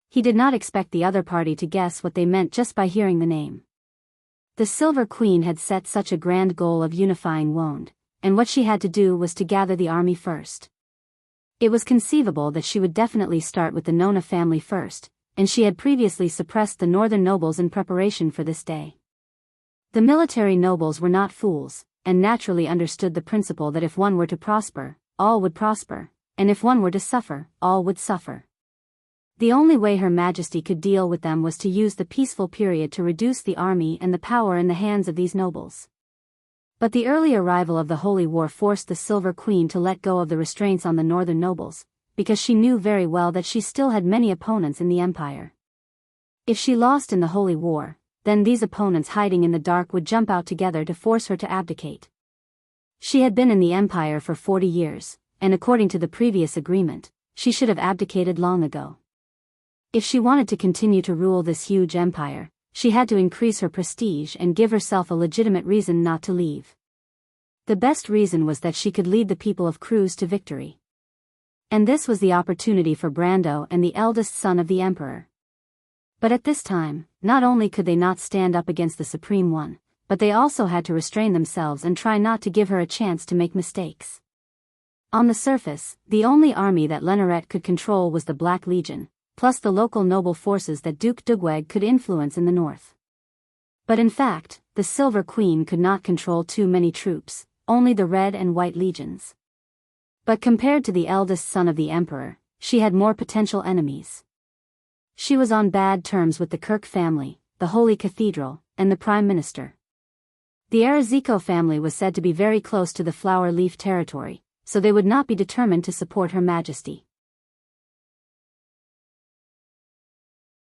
[SPEAKER 1] He did not expect the other party to guess what they meant just by hearing the name. The Silver Queen had set such a grand goal of unifying Wond, and what she had to do was to gather the army first. It was conceivable that she would definitely start with the Nona family first, and she had previously suppressed the northern nobles in preparation for this day. The military nobles were not fools, and naturally understood the principle that if one were to prosper, all would prosper, and if one were to suffer, all would suffer. The only way Her Majesty could deal with them was to use the peaceful period to reduce the army and the power in the hands of these nobles. But the early arrival of the Holy War forced the Silver Queen to let go of the restraints on the northern nobles, because she knew very well that she still had many opponents in the empire. If she lost in the Holy War, then these opponents hiding in the dark would jump out together to force her to abdicate. She had been in the empire for 40 years, and according to the previous agreement, she should have abdicated long ago. If she wanted to continue to rule this huge empire, she had to increase her prestige and give herself a legitimate reason not to leave. The best reason was that she could lead the people of Cruz to victory. And this was the opportunity for Brando and the eldest son of the emperor. But at this time, not only could they not stand up against the Supreme One, but they also had to restrain themselves and try not to give her a chance to make mistakes. On the surface, the only army that Lenoret could control was the Black Legion, plus the local noble forces that Duke Dugweg could influence in the north. But in fact, the Silver Queen could not control too many troops, only the Red and White Legions. But compared to the eldest son of the emperor, she had more potential enemies. She was on bad terms with the Kirk family, the Holy Cathedral, and the Prime Minister. The Arazico family was said to be very close to the Flower Leaf territory, so they would not be determined to support Her Majesty.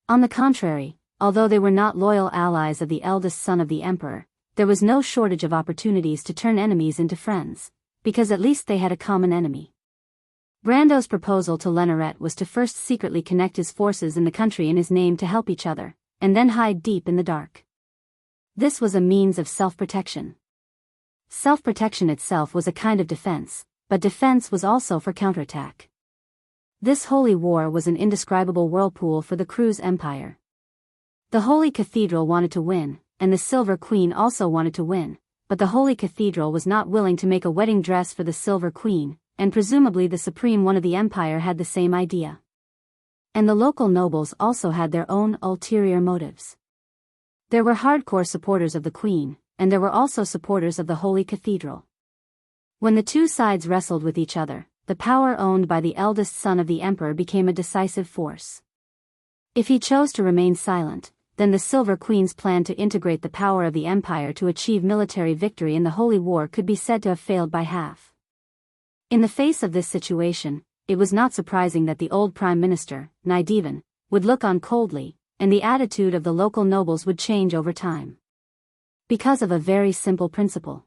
[SPEAKER 1] On the contrary, although they were not loyal allies of the eldest son of the emperor, there was no shortage of opportunities to turn enemies into friends, because at least they had a common enemy. Brando's proposal to Lenoret was to first secretly connect his forces in the country in his name to help each other, and then hide deep in the dark. This was a means of self-protection. Self-protection itself was a kind of defense, but defense was also for counterattack. This holy war was an indescribable whirlpool for the Cruz Empire. The Holy Cathedral wanted to win, and the Silver Queen also wanted to win, but the Holy Cathedral was not willing to make a wedding dress for the Silver Queen, and presumably the Supreme One of the Empire had the same idea. And the local nobles also had their own ulterior motives. There were hardcore supporters of the Queen, and there were also supporters of the Holy Cathedral. When the two sides wrestled with each other, the power owned by the eldest son of the emperor became a decisive force. If he chose to remain silent, then the Silver Queen's plan to integrate the power of the empire to achieve military victory in the Holy War could be said to have failed by half. In the face of this situation, it was not surprising that the old Prime Minister, Naidivan, would look on coldly, and the attitude of the local nobles would change over time. Because of a very simple principle.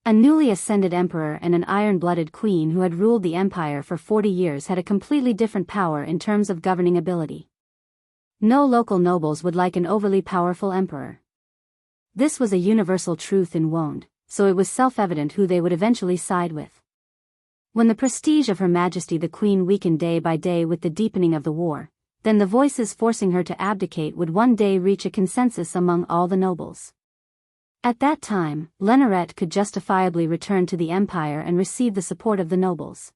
[SPEAKER 1] A newly ascended emperor and an iron-blooded queen who had ruled the empire for 40 years had a completely different power in terms of governing ability. No local nobles would like an overly powerful emperor. This was a universal truth in Wond, so it was self-evident who they would eventually side with. When the prestige of Her Majesty the Queen weakened day by day with the deepening of the war, then the voices forcing her to abdicate would one day reach a consensus among all the nobles. At that time, Lenoret could justifiably return to the empire and receive the support of the nobles.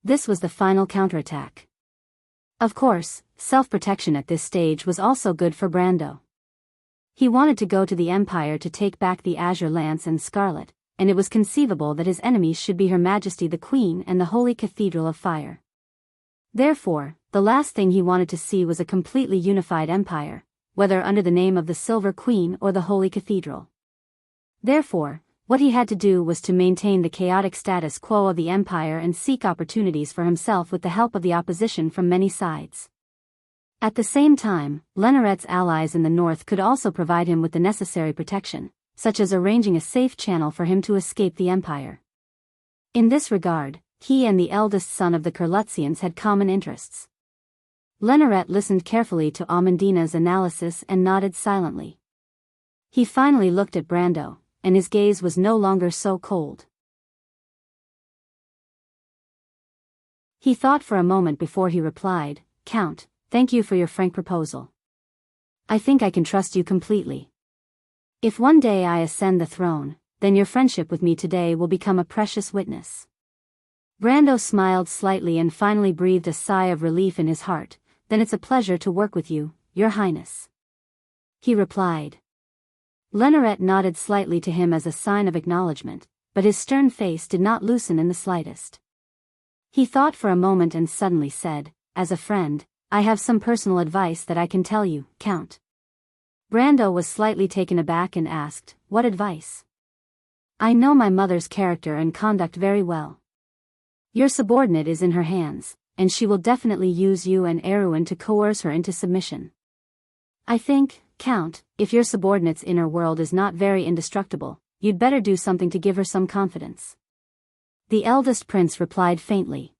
[SPEAKER 1] This was the final counterattack. Of course, self-protection at this stage was also good for Brando. He wanted to go to the empire to take back the Azure Lance and Scarlet, and it was conceivable that his enemies should be Her Majesty the Queen and the Holy Cathedral of Fire. Therefore, the last thing he wanted to see was a completely unified empire, whether under the name of the Silver Queen or the Holy Cathedral. Therefore, what he had to do was to maintain the chaotic status quo of the empire and seek opportunities for himself with the help of the opposition from many sides. At the same time, Lenaret's allies in the north could also provide him with the necessary protection, such as arranging a safe channel for him to escape the empire. In this regard, he and the eldest son of the Kurlutzians had common interests. Lenaret listened carefully to Amandina's analysis and nodded silently. He finally looked at Brando, and his gaze was no longer so cold. He thought for a moment before he replied, "Count, thank you for your frank proposal. I think I can trust you completely. If one day I ascend the throne, then your friendship with me today will become a precious witness." Brando smiled slightly and finally breathed a sigh of relief in his heart. "Then it's a pleasure to work with you, Your Highness," he replied. Lenaret nodded slightly to him as a sign of acknowledgement, but his stern face did not loosen in the slightest. He thought for a moment and suddenly said, "As a friend, I have some personal advice that I can tell you, Count." Brando was slightly taken aback and asked, "What advice?" "I know my mother's character and conduct very well. Your subordinate is in her hands, and she will definitely use you and Erwin to coerce her into submission. I think, Count, if your subordinate's inner world is not very indestructible, you'd better do something to give her some confidence." The eldest prince replied faintly.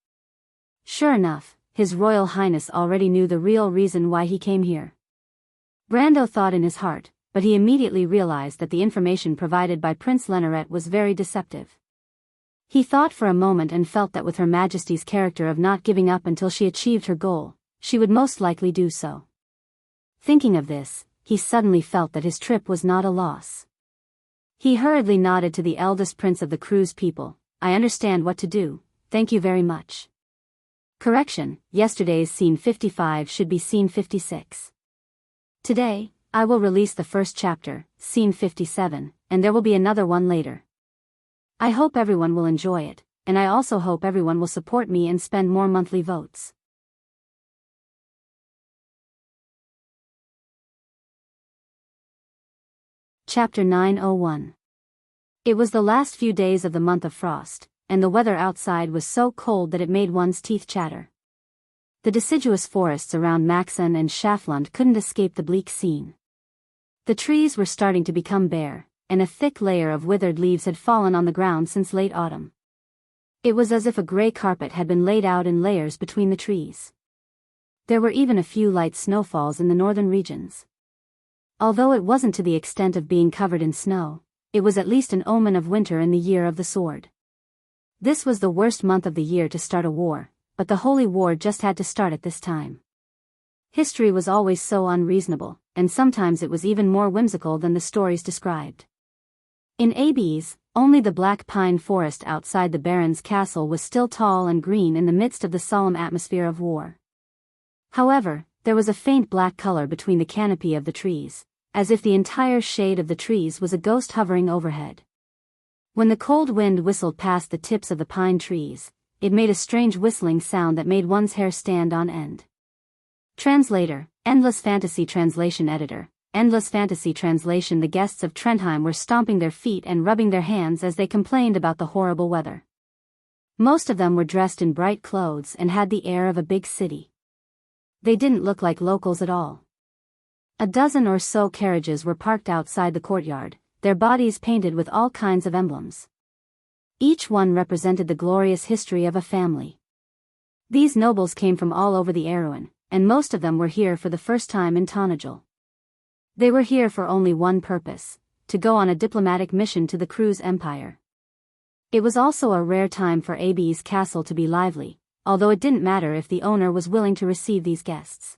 [SPEAKER 1] Sure enough, His Royal Highness already knew the real reason why he came here. Brando thought in his heart, but he immediately realized that the information provided by Prince Lenaret was very deceptive. He thought for a moment and felt that with Her Majesty's character of not giving up until she achieved her goal, she would most likely do so. Thinking of this, he suddenly felt that his trip was not a loss. He hurriedly nodded to the eldest prince of the crew's people. "I understand what to do, thank you very much." Correction, yesterday's scene 55 should be scene 56. Today, I will release the first chapter, scene 57, and there will be another one later. I hope everyone will enjoy it, and I also hope everyone will support me and spend more monthly votes. Chapter 901. It was the last few days of the month of frost, and the weather outside was so cold that it made one's teeth chatter. The deciduous forests around Maxen and Schaflund couldn't escape the bleak scene. The trees were starting to become bare, and a thick layer of withered leaves had fallen on the ground since late autumn. It was as if a gray carpet had been laid out in layers between the trees. There were even a few light snowfalls in the northern regions. Although it wasn't to the extent of being covered in snow, it was at least an omen of winter in the year of the sword. This was the worst month of the year to start a war, but the Holy War just had to start at this time. History was always so unreasonable, and sometimes it was even more whimsical than the stories described. In Abes, only the black pine forest outside the Baron's castle was still tall and green in the midst of the solemn atmosphere of war. However, there was a faint black color between the canopy of the trees, as if the entire shade of the trees was a ghost hovering overhead. When the cold wind whistled past the tips of the pine trees, it made a strange whistling sound that made one's hair stand on end. Translator, Endless Fantasy Translation Editor, Endless Fantasy Translation. The guests of Trentheim were stomping their feet and rubbing their hands as they complained about the horrible weather. Most of them were dressed in bright clothes and had the air of a big city. They didn't look like locals at all. A dozen or so carriages were parked outside the courtyard, their bodies painted with all kinds of emblems. Each one represented the glorious history of a family. These nobles came from all over the Erewhon, and most of them were here for the first time in Tonajul. They were here for only one purpose: to go on a diplomatic mission to the Cruz Empire. It was also a rare time for Ab's castle to be lively, although it didn't matter if the owner was willing to receive these guests.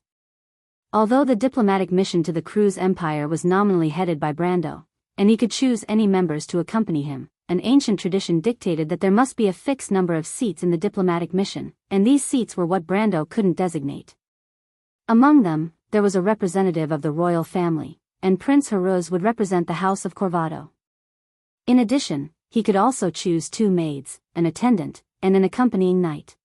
[SPEAKER 1] Although the diplomatic mission to the Cruz Empire was nominally headed by Brando, and he could choose any members to accompany him, an ancient tradition dictated that there must be a fixed number of seats in the diplomatic mission, and these seats were what Brando couldn't designate. Among them, there was a representative of the royal family, and Prince Haruz would represent the House of Corvado. In addition, he could also choose 2 maids, an attendant, and an accompanying knight.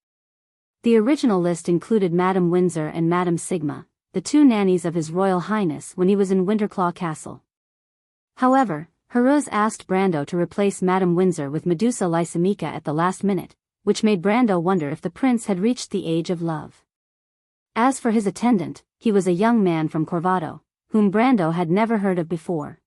[SPEAKER 1] The original list included Madame Windsor and Madame Sigma, the 2 nannies of His Royal Highness when he was in Winterclaw Castle. However, Haruz asked Brando to replace Madame Windsor with Medusa Lysimeka at the last minute, which made Brando wonder if the prince had reached the age of love. As for his attendant, he was a young man from Corvado, whom Brando had never heard of before.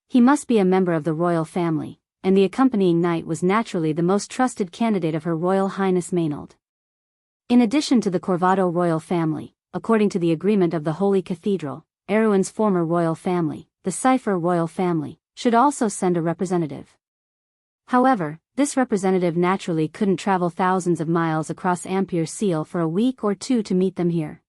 [SPEAKER 1] He must be a member of the royal family, and the accompanying knight was naturally the most trusted candidate of Her Royal Highness Maynard. In addition to the Corvado royal family, according to the agreement of the Holy Cathedral, Erewhon's former royal family, the Cipher royal family, should also send a representative. However, this representative naturally couldn't travel thousands of miles across Ampere Seal for a week or two to meet them here.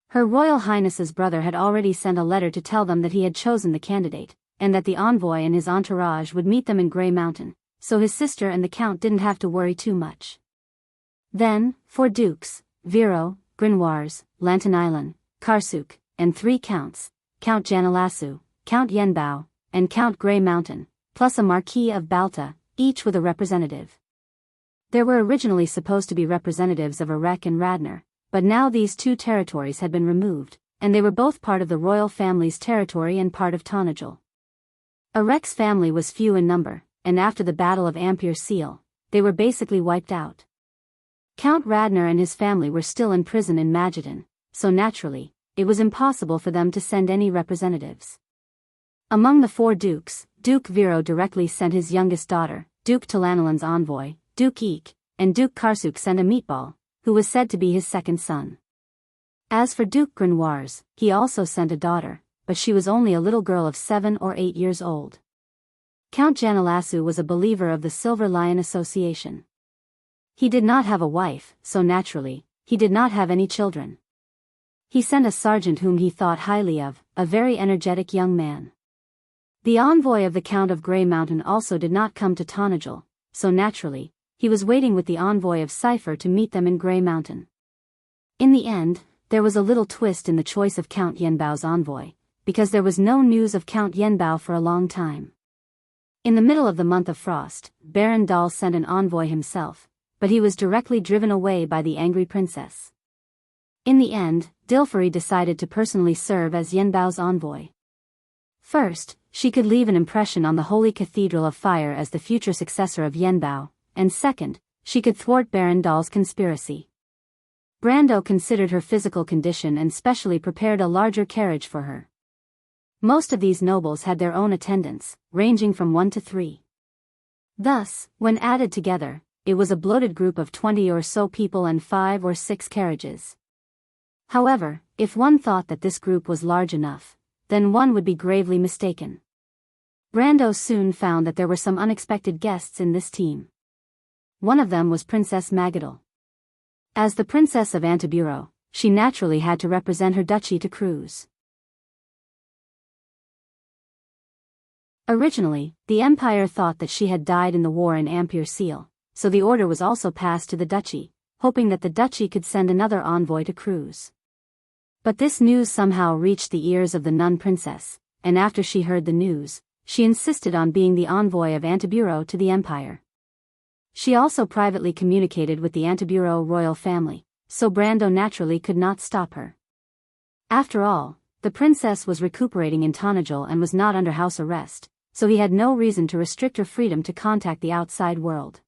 [SPEAKER 1] Her Royal Highness's brother had already sent a letter to tell them that he had chosen the candidate, and that the envoy and his entourage would meet them in Grey Mountain, so his sister and the Count didn't have to worry too much. Then, 4 dukes, Viro, Grinoires, Lantanailan, Karsuk, and 3 counts, Count Janilasu, Count Yenbao, and Count Grey Mountain, plus a Marquis of Balta, each with a representative. There were originally supposed to be representatives of Erech and Radnor, but now these 2 territories had been removed, and they were both part of the royal family's territory and part of Tonajul. Erech's family was few in number, and after the Battle of Ampere Seal, they were basically wiped out. Count Radnor and his family were still in prison in Majedon, so naturally, it was impossible for them to send any representatives. Among the 4 dukes, Duke Viro directly sent his youngest daughter, Duke Talanalan's envoy, Duke Eek, and Duke Karsuk sent a meatball, who was said to be his second son. As for Duke Grinoires, he also sent a daughter, but she was only a little girl of 7 or 8 years old. Count Janilasu was a believer of the Silver Lion Association. He did not have a wife, so naturally, he did not have any children. He sent a sergeant whom he thought highly of, a very energetic young man. The envoy of the Count of Grey Mountain also did not come to Tonajul, so naturally, he was waiting with the envoy of Cipher to meet them in Grey Mountain. In the end, there was a little twist in the choice of Count Yenbao's envoy, because there was no news of Count Yenbao for a long time. In the middle of the month of frost, Baron Dahl sent an envoy himself, but he was directly driven away by the angry princess. In the end, Dilfari decided to personally serve as Yenbao's envoy. First, she could leave an impression on the Holy Cathedral of Fire as the future successor of Yenbao, and second, she could thwart Baron Dahl's conspiracy. Brando considered her physical condition and specially prepared a larger carriage for her. Most of these nobles had their own attendants, ranging from 1 to 3. Thus, when added together, it was a bloated group of 20 or so people and 5 or 6 carriages. However, if one thought that this group was large enough, then one would be gravely mistaken. Brando soon found that there were some unexpected guests in this team. One of them was Princess Magadal. As the Princess of Antiburo, she naturally had to represent her duchy to cruise. Originally, the Empire thought that she had died in the war in Ampere Seal, so the order was also passed to the duchy, hoping that the duchy could send another envoy to cruise. But this news somehow reached the ears of the nun princess, and after she heard the news, she insisted on being the envoy of Antiburo to the Empire. She also privately communicated with the Antiburo royal family, so Brando naturally could not stop her. After all, the princess was recuperating in Tonajul and was not under house arrest, so he had no reason to restrict her freedom to contact the outside world.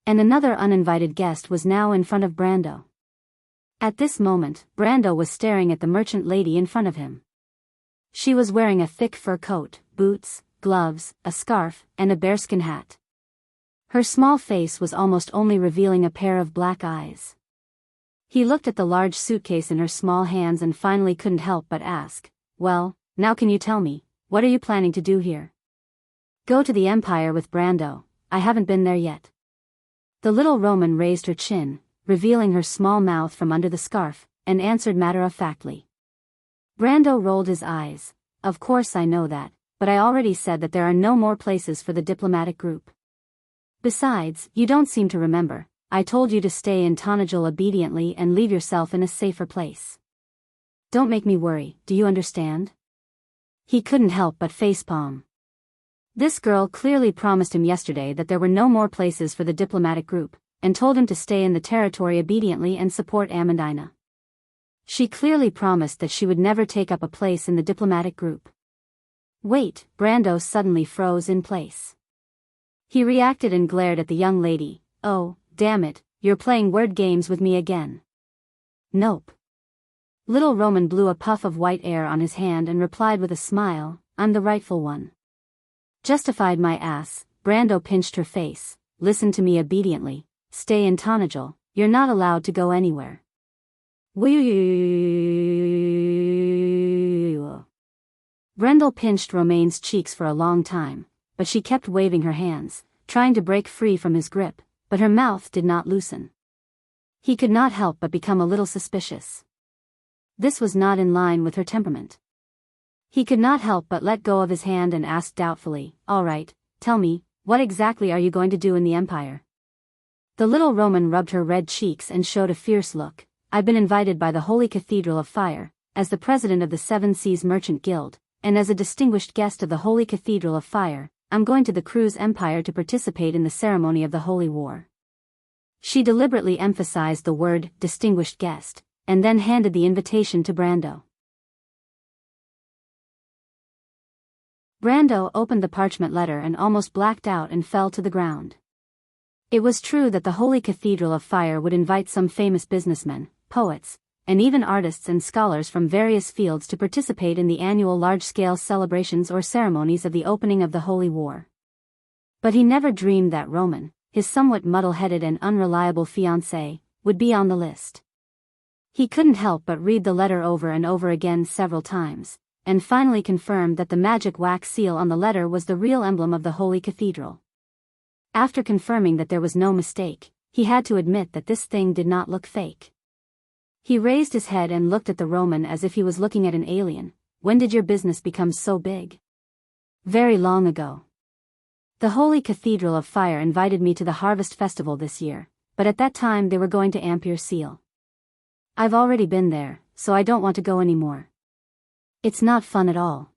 [SPEAKER 1] And another uninvited guest was now in front of Brando. At this moment, Brando was staring at the merchant lady in front of him. She was wearing a thick fur coat, boots, gloves, a scarf, and a bearskin hat. Her small face was almost only revealing a pair of black eyes. He looked at the large suitcase in her small hands and finally couldn't help but ask, "Well, now can you tell me, what are you planning to do here?" "Go to the Empire with Brando, I haven't been there yet." The little Roman raised her chin, revealing her small mouth from under the scarf, and answered matter-of-factly. Brando rolled his eyes. "Of course I know that, but I already said that there are no more places for the diplomatic group. Besides, you don't seem to remember, I told you to stay in Tonajul obediently and leave yourself in a safer place. Don't make me worry, do you understand?" He couldn't help but facepalm. This girl clearly promised him yesterday that there were no more places for the diplomatic group, and told him to stay in the territory obediently and support Amandina. She clearly promised that she would never take up a place in the diplomatic group. Wait, Brando suddenly froze in place. He reacted and glared at the young lady. Oh, damn it, you're playing word games with me again. Nope. Little Roman blew a puff of white air on his hand and replied with a smile, I'm the rightful one. Justified my ass, Brando pinched her face. Listen to me obediently, stay in Tranquil, you're not allowed to go anywhere. Brendel pinched Romaine's cheeks for a long time, but she kept waving her hands, trying to break free from his grip, but her mouth did not loosen. He could not help but become a little suspicious. This was not in line with her temperament. He could not help but let go of his hand and asked doubtfully, all right, tell me, what exactly are you going to do in the Empire? The little Roman rubbed her red cheeks and showed a fierce look. I've been invited by the Holy Cathedral of Fire, as the president of the Seven Seas Merchant Guild, and as a distinguished guest of the Holy Cathedral of Fire, I'm going to the Cruz Empire to participate in the ceremony of the Holy War. She deliberately emphasized the word, distinguished guest, and then handed the invitation to Brando. Brando opened the parchment letter and almost blacked out and fell to the ground. It was true that the Holy Cathedral of Fire would invite some famous businessmen, poets, and even artists and scholars from various fields to participate in the annual large-scale celebrations or ceremonies of the opening of the Holy War. But he never dreamed that Roman, his somewhat muddle-headed and unreliable fiancé, would be on the list. He couldn't help but read the letter over and over again several times, and finally confirmed that the magic wax seal on the letter was the real emblem of the Holy Cathedral. After confirming that there was no mistake, he had to admit that this thing did not look fake. He raised his head and looked at the Roman as if he was looking at an alien. When did your business become so big? Very long ago. The Holy Cathedral of Fire invited me to the Harvest Festival this year, but at that time they were going to amp your seal. I've already been there, so I don't want to go anymore. It's not fun at all.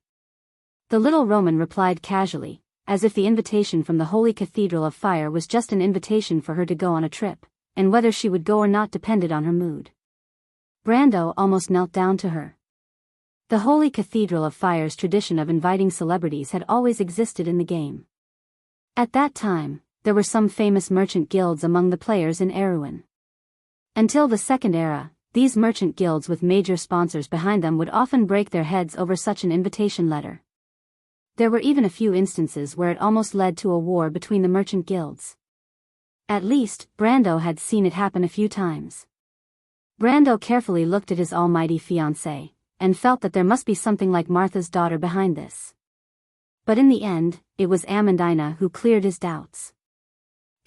[SPEAKER 1] The little Roman replied casually, as if the invitation from the Holy Cathedral of Fire was just an invitation for her to go on a trip, and whether she would go or not depended on her mood. Brando almost knelt down to her. The Holy Cathedral of Fire's tradition of inviting celebrities had always existed in the game. At that time, there were some famous merchant guilds among the players in Erewhon. Until the Second Era, these merchant guilds with major sponsors behind them would often break their heads over such an invitation letter. There were even a few instances where it almost led to a war between the merchant guilds. At least, Brando had seen it happen a few times. Brando carefully looked at his almighty fiancée, and felt that there must be something like Martha's daughter behind this. But in the end, it was Amandina who cleared his doubts.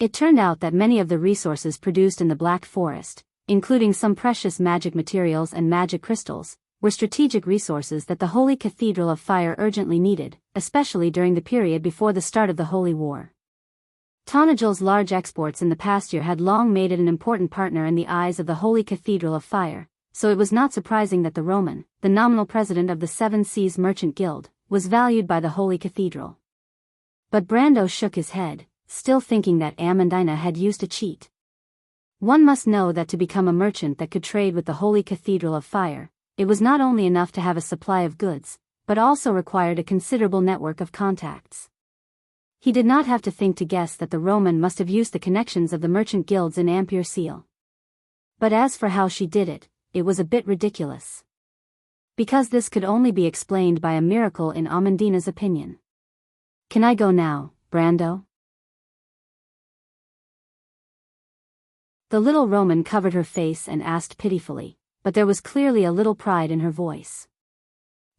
[SPEAKER 1] It turned out that many of the resources produced in the Black Forest, including some precious magic materials and magic crystals, were strategic resources that the Holy Cathedral of Fire urgently needed, especially during the period before the start of the Holy War. Tranquil's large exports in the past year had long made it an important partner in the eyes of the Holy Cathedral of Fire, so it was not surprising that the Roman, the nominal president of the Seven Seas Merchant Guild, was valued by the Holy Cathedral. But Brando shook his head, still thinking that Amandina had used a cheat. One must know that to become a merchant that could trade with the Holy Cathedral of Fire, it was not only enough to have a supply of goods, but also required a considerable network of contacts. He did not have to think to guess that the Roman must have used the connections of the merchant guilds in Ampere Seal. But as for how she did it, it was a bit ridiculous. Because this could only be explained by a miracle in Amandina's opinion. Can I go now, Brando? The little Roman covered her face and asked pitifully, but there was clearly a little pride in her voice.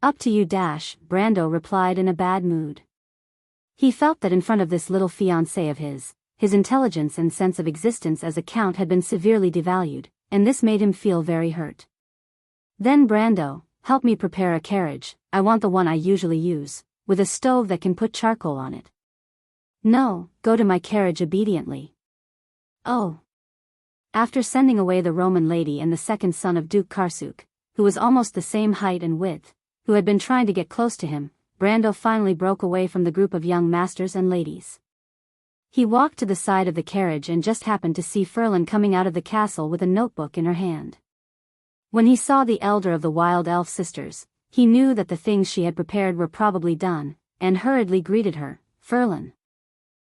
[SPEAKER 1] Up to you, Brando replied in a bad mood. He felt that in front of this little fiancé of his intelligence and sense of existence as a count had been severely devalued, and this made him feel very hurt. Then Brando, help me prepare a carriage, I want the one I usually use, with a stove that can put charcoal on it. No, go to my carriage obediently. Oh. After sending away the Roman lady and the second son of Duke Karsuk, who was almost the same height and width, who had been trying to get close to him, Brando finally broke away from the group of young masters and ladies. He walked to the side of the carriage and just happened to see Ferlin coming out of the castle with a notebook in her hand. When he saw the elder of the wild elf sisters, he knew that the things she had prepared were probably done, and hurriedly greeted her, Ferlin.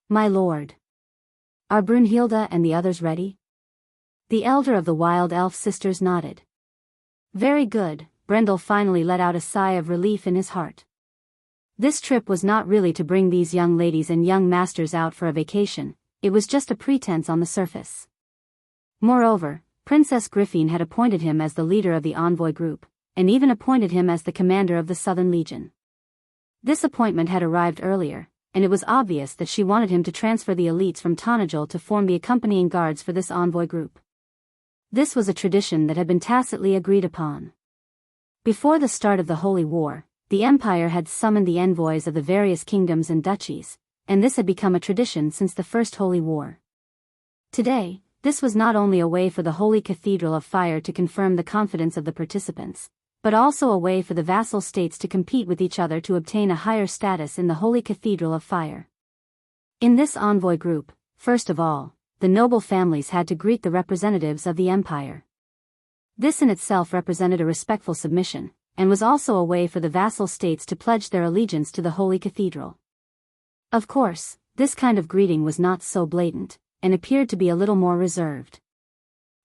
[SPEAKER 1] My lord. Are Brunhilde and the others ready? The elder of the wild elf sisters nodded. Very good, Brendel finally let out a sigh of relief in his heart. This trip was not really to bring these young ladies and young masters out for a vacation, it was just a pretense on the surface. Moreover, Princess Griffine had appointed him as the leader of the envoy group, and even appointed him as the commander of the Southern Legion. This appointment had arrived earlier, and it was obvious that she wanted him to transfer the elites from Tranquil to form the accompanying guards for this envoy group. This was a tradition that had been tacitly agreed upon. Before the start of the Holy War, the Empire had summoned the envoys of the various kingdoms and duchies, and this had become a tradition since the First Holy War. Today, this was not only a way for the Holy Cathedral of Fire to confirm the confidence of the participants, but also a way for the vassal states to compete with each other to obtain a higher status in the Holy Cathedral of Fire. In this envoy group, first of all, the noble families had to greet the representatives of the Empire. This in itself represented a respectful submission, and was also a way for the vassal states to pledge their allegiance to the Holy Cathedral. Of course, this kind of greeting was not so blatant, and appeared to be a little more reserved.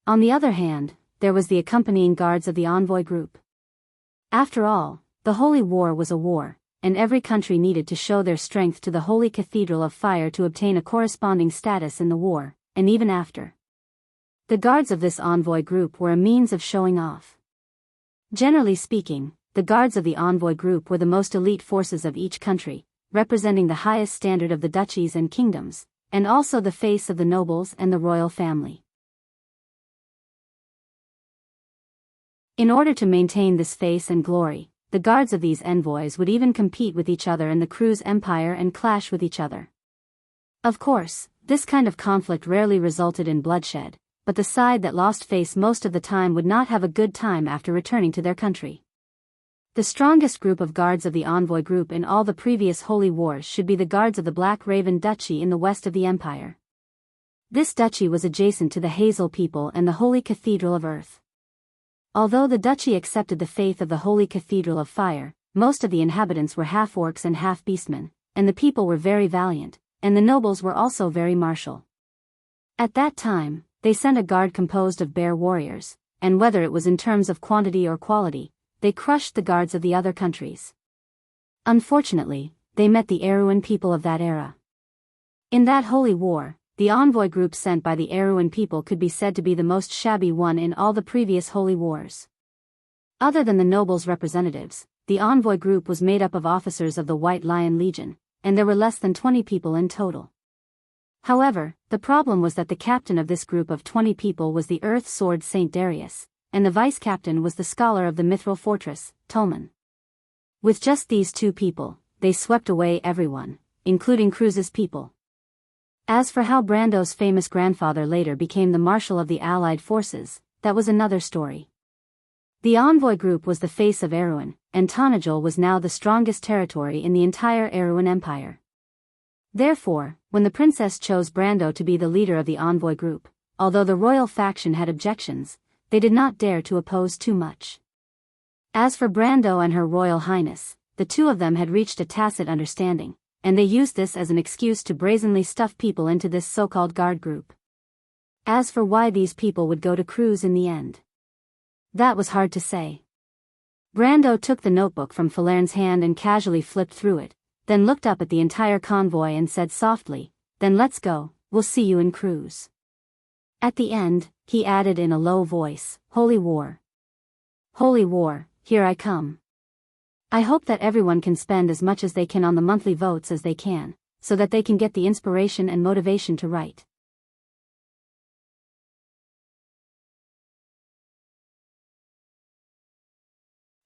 [SPEAKER 1] On the other hand, there was the accompanying guards of the envoy group. After all, the Holy War was a war, and every country needed to show their strength to the Holy Cathedral of Fire to obtain a corresponding status in the war, and even after. The guards of this envoy group were a means of showing off. Generally speaking, the guards of the envoy group were the most elite forces of each country, representing the highest standard of the duchies and kingdoms, and also the face of the nobles and the royal family. In order to maintain this face and glory, the guards of these envoys would even compete with each other in the Cruz Empire and clash with each other. Of course, this kind of conflict rarely resulted in bloodshed, but the side that lost face most of the time would not have a good time after returning to their country. The strongest group of guards of the envoy group in all the previous holy wars should be the guards of the Black Raven Duchy in the west of the empire. This duchy was adjacent to the Hazel people and the Holy Cathedral of Earth. Although the duchy accepted the faith of the Holy Cathedral of Fire, most of the inhabitants were half-orcs and half-beastmen, and the people were very valiant, and the nobles were also very martial. At that time, they sent a guard composed of bear warriors, and whether it was in terms of quantity or quality, they crushed the guards of the other countries. Unfortunately, they met the Erewhon people of that era. In that holy war, the envoy group sent by the Erewhon people could be said to be the most shabby one in all the previous holy wars. Other than the nobles' representatives, the envoy group was made up of officers of the White Lion Legion, and there were less than 20 people in total. However, the problem was that the captain of this group of 20 people was the Earth Sword Saint Darius, and the vice-captain was the scholar of the Mithril Fortress, Tulman. With just these two people, they swept away everyone, including Cruz's people. As for how Brando's famous grandfather later became the marshal of the Allied forces, that was another story. The envoy group was the face of Erewhon, and Tanajul was now the strongest territory in the entire Erewhon Empire. Therefore, when the princess chose Brando to be the leader of the envoy group, although the royal faction had objections, they did not dare to oppose too much. As for Brando and Her Royal Highness, the two of them had reached a tacit understanding, and they used this as an excuse to brazenly stuff people into this so-called guard group. As for why these people would go to Cruz in the end, that was hard to say. Brando took the notebook from Falern's hand and casually flipped through it, then looked up at the entire convoy and said softly, "Then let's go, we'll see you in Cruz." At the end, he added in a low voice, "Holy War. Holy War, here I come. I hope that everyone can spend as much as they can on the monthly votes as they can, so that they can get the inspiration and motivation to write."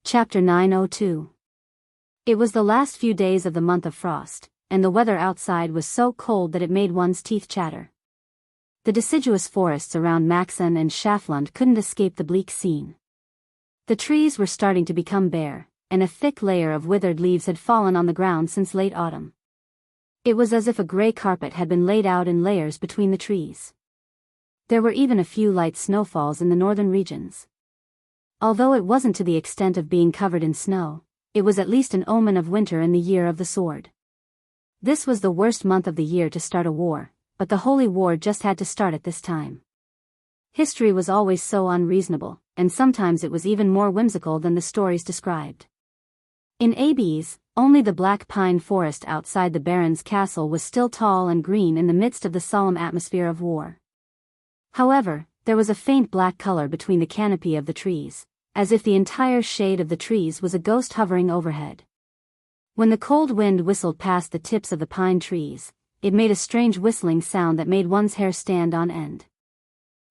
[SPEAKER 1] Chapter 902. It was the last few days of the month of frost, and the weather outside was so cold that it made one's teeth chatter. The deciduous forests around Maxen and Schaflund couldn't escape the bleak scene. The trees were starting to become bare, and a thick layer of withered leaves had fallen on the ground since late autumn. It was as if a gray carpet had been laid out in layers between the trees. There were even a few light snowfalls in the northern regions. Although it wasn't to the extent of being covered in snow, it was at least an omen of winter in the year of the sword. This was the worst month of the year to start a war, but the Holy War just had to start at this time. History was always so unreasonable, and sometimes it was even more whimsical than the stories described. In Ab's, only the black pine forest outside the Baron's castle was still tall and green in the midst of the solemn atmosphere of war. However, there was a faint black color between the canopy of the trees, as if the entire shade of the trees was a ghost hovering overhead. When the cold wind whistled past the tips of the pine trees, it made a strange whistling sound that made one's hair stand on end.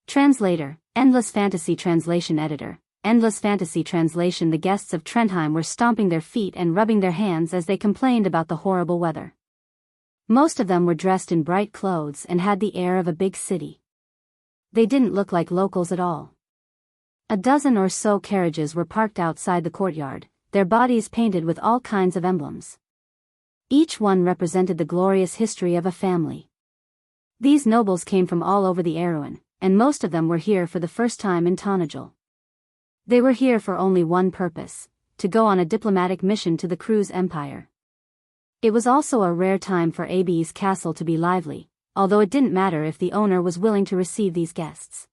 [SPEAKER 1] Translator, Endless Fantasy Translation Editor, Endless Fantasy Translation. The guests of Trentheim were stomping their feet and rubbing their hands as they complained about the horrible weather. Most of them were dressed in bright clothes and had the air of a big city. They didn't look like locals at all. A dozen or so carriages were parked outside the courtyard, their bodies painted with all kinds of emblems. Each one represented the glorious history of a family. These nobles came from all over the Erewhon, and most of them were here for the first time in Tanajul. They were here for only one purpose: to go on a diplomatic mission to the Cruz Empire. It was also a rare time for Ab's castle to be lively, although it didn't matter if the owner was willing to receive these guests.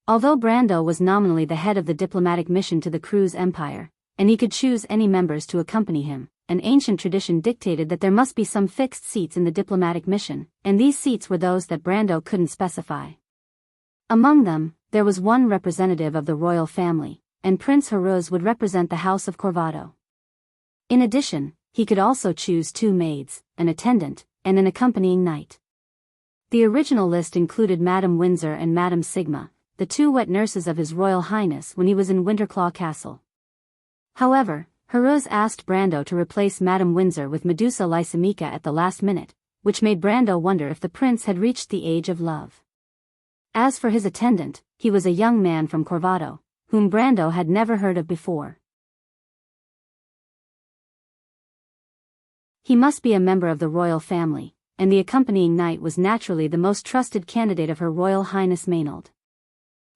[SPEAKER 1] Although Brando was nominally the head of the diplomatic mission to the Cruz Empire, and he could choose any members to accompany him, an ancient tradition dictated that there must be some fixed seats in the diplomatic mission, and these seats were those that Brando couldn't specify. Among them, there was one representative of the royal family, and Prince Haruz would represent the House of Corvado. In addition, he could also choose 2 maids, an attendant, and an accompanying knight. The original list included Madame Windsor and Madame Sigma, the 2 wet nurses of His Royal Highness when he was in Winterclaw Castle. However, Haruz asked Brando to replace Madame Windsor with Medusa Lysimeka at the last minute, which made Brando wonder if the prince had reached the age of love. As for his attendant, he was a young man from Corvado, whom Brando had never heard of before. He must be a member of the royal family, and the accompanying knight was naturally the most trusted candidate of Her Royal Highness Maynard.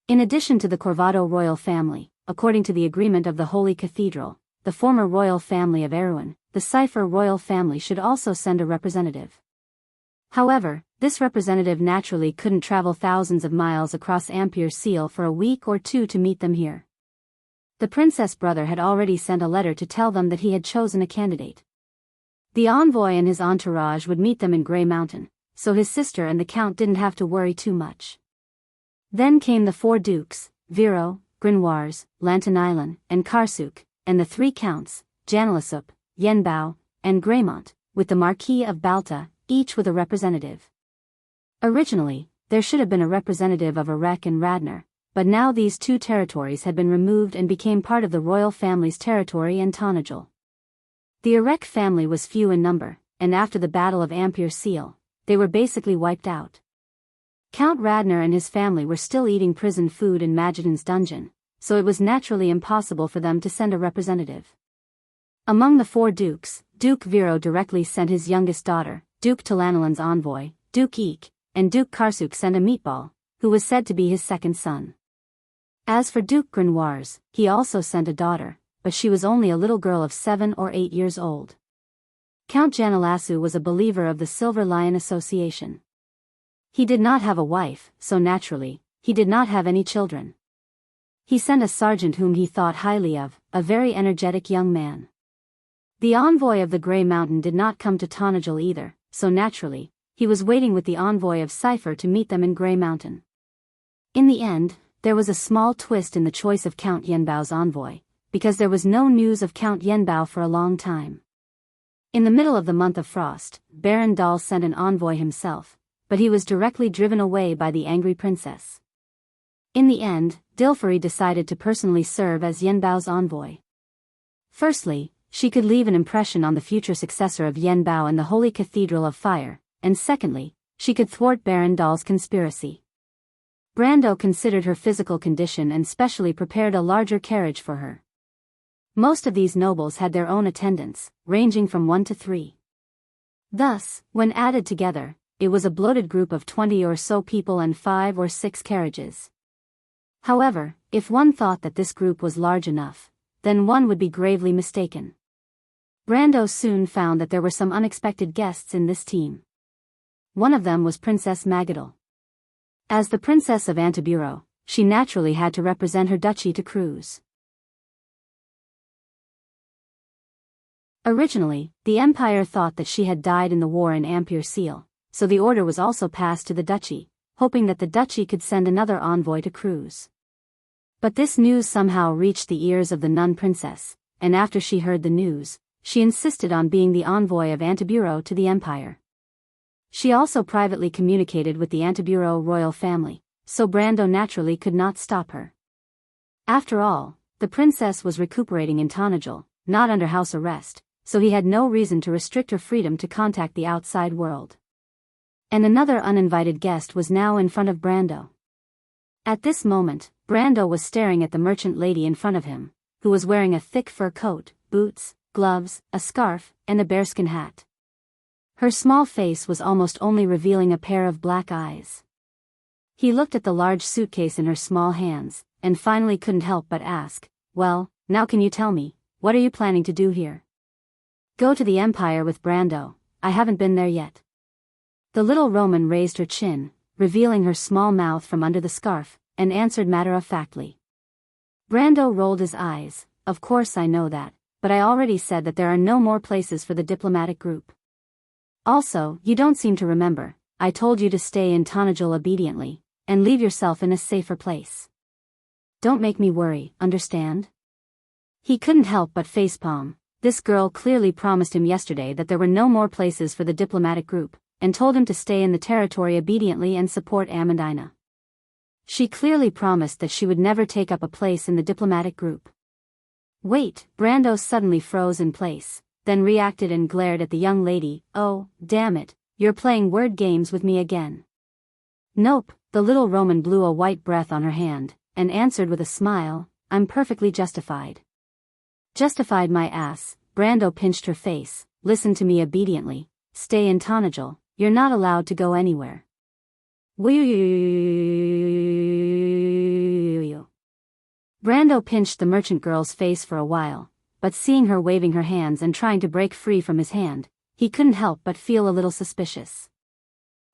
[SPEAKER 1] In addition to the Corvado royal family, according to the agreement of the Holy Cathedral, the former royal family of Erewhon, the Cipher royal family should also send a representative. However, this representative naturally couldn't travel thousands of miles across Ampere Seal for a week or 2 to meet them here. The princess brother had already sent a letter to tell them that he had chosen a candidate. The envoy and his entourage would meet them in Grey Mountain, so his sister and the count didn't have to worry too much. Then came the 4 dukes, Viro, Grinoires, Lantanailan, and Karsuk, and the 3 counts, Janalasup, Yenbao, and Greymont, with the Marquis of Balta, each with a representative. Originally, there should have been a representative of Erech and Radnor, but now these 2 territories had been removed and became part of the royal family's territory in Tanajul. The Erech family was few in number, and after the Battle of Ampere Seal, they were basically wiped out. Count Radnor and his family were still eating prison food in Majedon's dungeon, so it was naturally impossible for them to send a representative. Among the 4 dukes, Duke Viro directly sent his youngest daughter, Duke Talanalan's envoy, Duke Eek, and Duke Karsuk sent a meatball, who was said to be his second son. As for Duke Grinoires, he also sent a daughter, but she was only a little girl of 7 or 8 years old. Count Janalasu was a believer of the Silver Lion Association. He did not have a wife, so naturally, he did not have any children. He sent a sergeant whom he thought highly of, a very energetic young man. The envoy of the Grey Mountain did not come to Tanajul either, so naturally, he was waiting with the envoy of Cipher to meet them in Grey Mountain. In the end, there was a small twist in the choice of Count Yenbao's envoy, because there was no news of Count Yenbao for a long time. In the middle of the month of frost, Baron Dahl sent an envoy himself, but he was directly driven away by the angry princess. In the end, Dilfari decided to personally serve as Yenbao's envoy. Firstly, she could leave an impression on the future successor of Yenbao in the Holy Cathedral of Fire, and secondly, she could thwart Baron Dahl's conspiracy. Brando considered her physical condition and specially prepared a larger carriage for her. Most of these nobles had their own attendants, ranging from 1 to 3. Thus, when added together, it was a bloated group of 20 or so people and 5 or 6 carriages. However, if one thought that this group was large enough, then one would be gravely mistaken. Brando soon found that there were some unexpected guests in this team. One of them was Princess Magadal. As the Princess of Antaburo, she naturally had to represent her duchy to cruise. Originally, the Empire thought that she had died in the war in Ampere Seal, so the order was also passed to the duchy, hoping that the duchy could send another envoy to cruise. But this news somehow reached the ears of the nun princess, and after she heard the news, she insisted on being the envoy of Antiburo to the Empire. She also privately communicated with the Antiburo royal family, so Brando naturally could not stop her. After all, the princess was recuperating in Tanajul, not under house arrest, so he had no reason to restrict her freedom to contact the outside world. And another uninvited guest was now in front of Brando. At this moment, Brando was staring at the merchant lady in front of him, who was wearing a thick fur coat, boots, gloves, a scarf, and a bearskin hat. Her small face was almost only revealing a pair of black eyes. He looked at the large suitcase in her small hands, and finally couldn't help but ask, "Well, now can you tell me, what are you planning to do here?" "Go to the Empire with Brando, I haven't been there yet." The little Roman raised her chin, revealing her small mouth from under the scarf, and answered matter-of-factly. Brando rolled his eyes. "Of course I know that, but I already said that there are no more places for the diplomatic group. Also, you don't seem to remember, I told you to stay in Tanajul obediently, and leave yourself in a safer place. Don't make me worry, understand?" He couldn't help but facepalm. This girl clearly promised him yesterday that there were no more places for the diplomatic group, and told him to stay in the territory obediently and support Amandina. She clearly promised that she would never take up a place in the diplomatic group. Wait, Brando suddenly froze in place, then reacted and glared at the young lady. "Oh, damn it, you're playing word games with me again." "Nope," the little Roman blew a white breath on her hand, and answered with a smile, "I'm perfectly justified." "Justified my ass," Brando pinched her face. "Listen to me obediently, stay in Tanajul, you're not allowed to go anywhere." Brando pinched the merchant girl's face for a while, but seeing her waving her hands and trying to break free from his hand, he couldn't help but feel a little suspicious.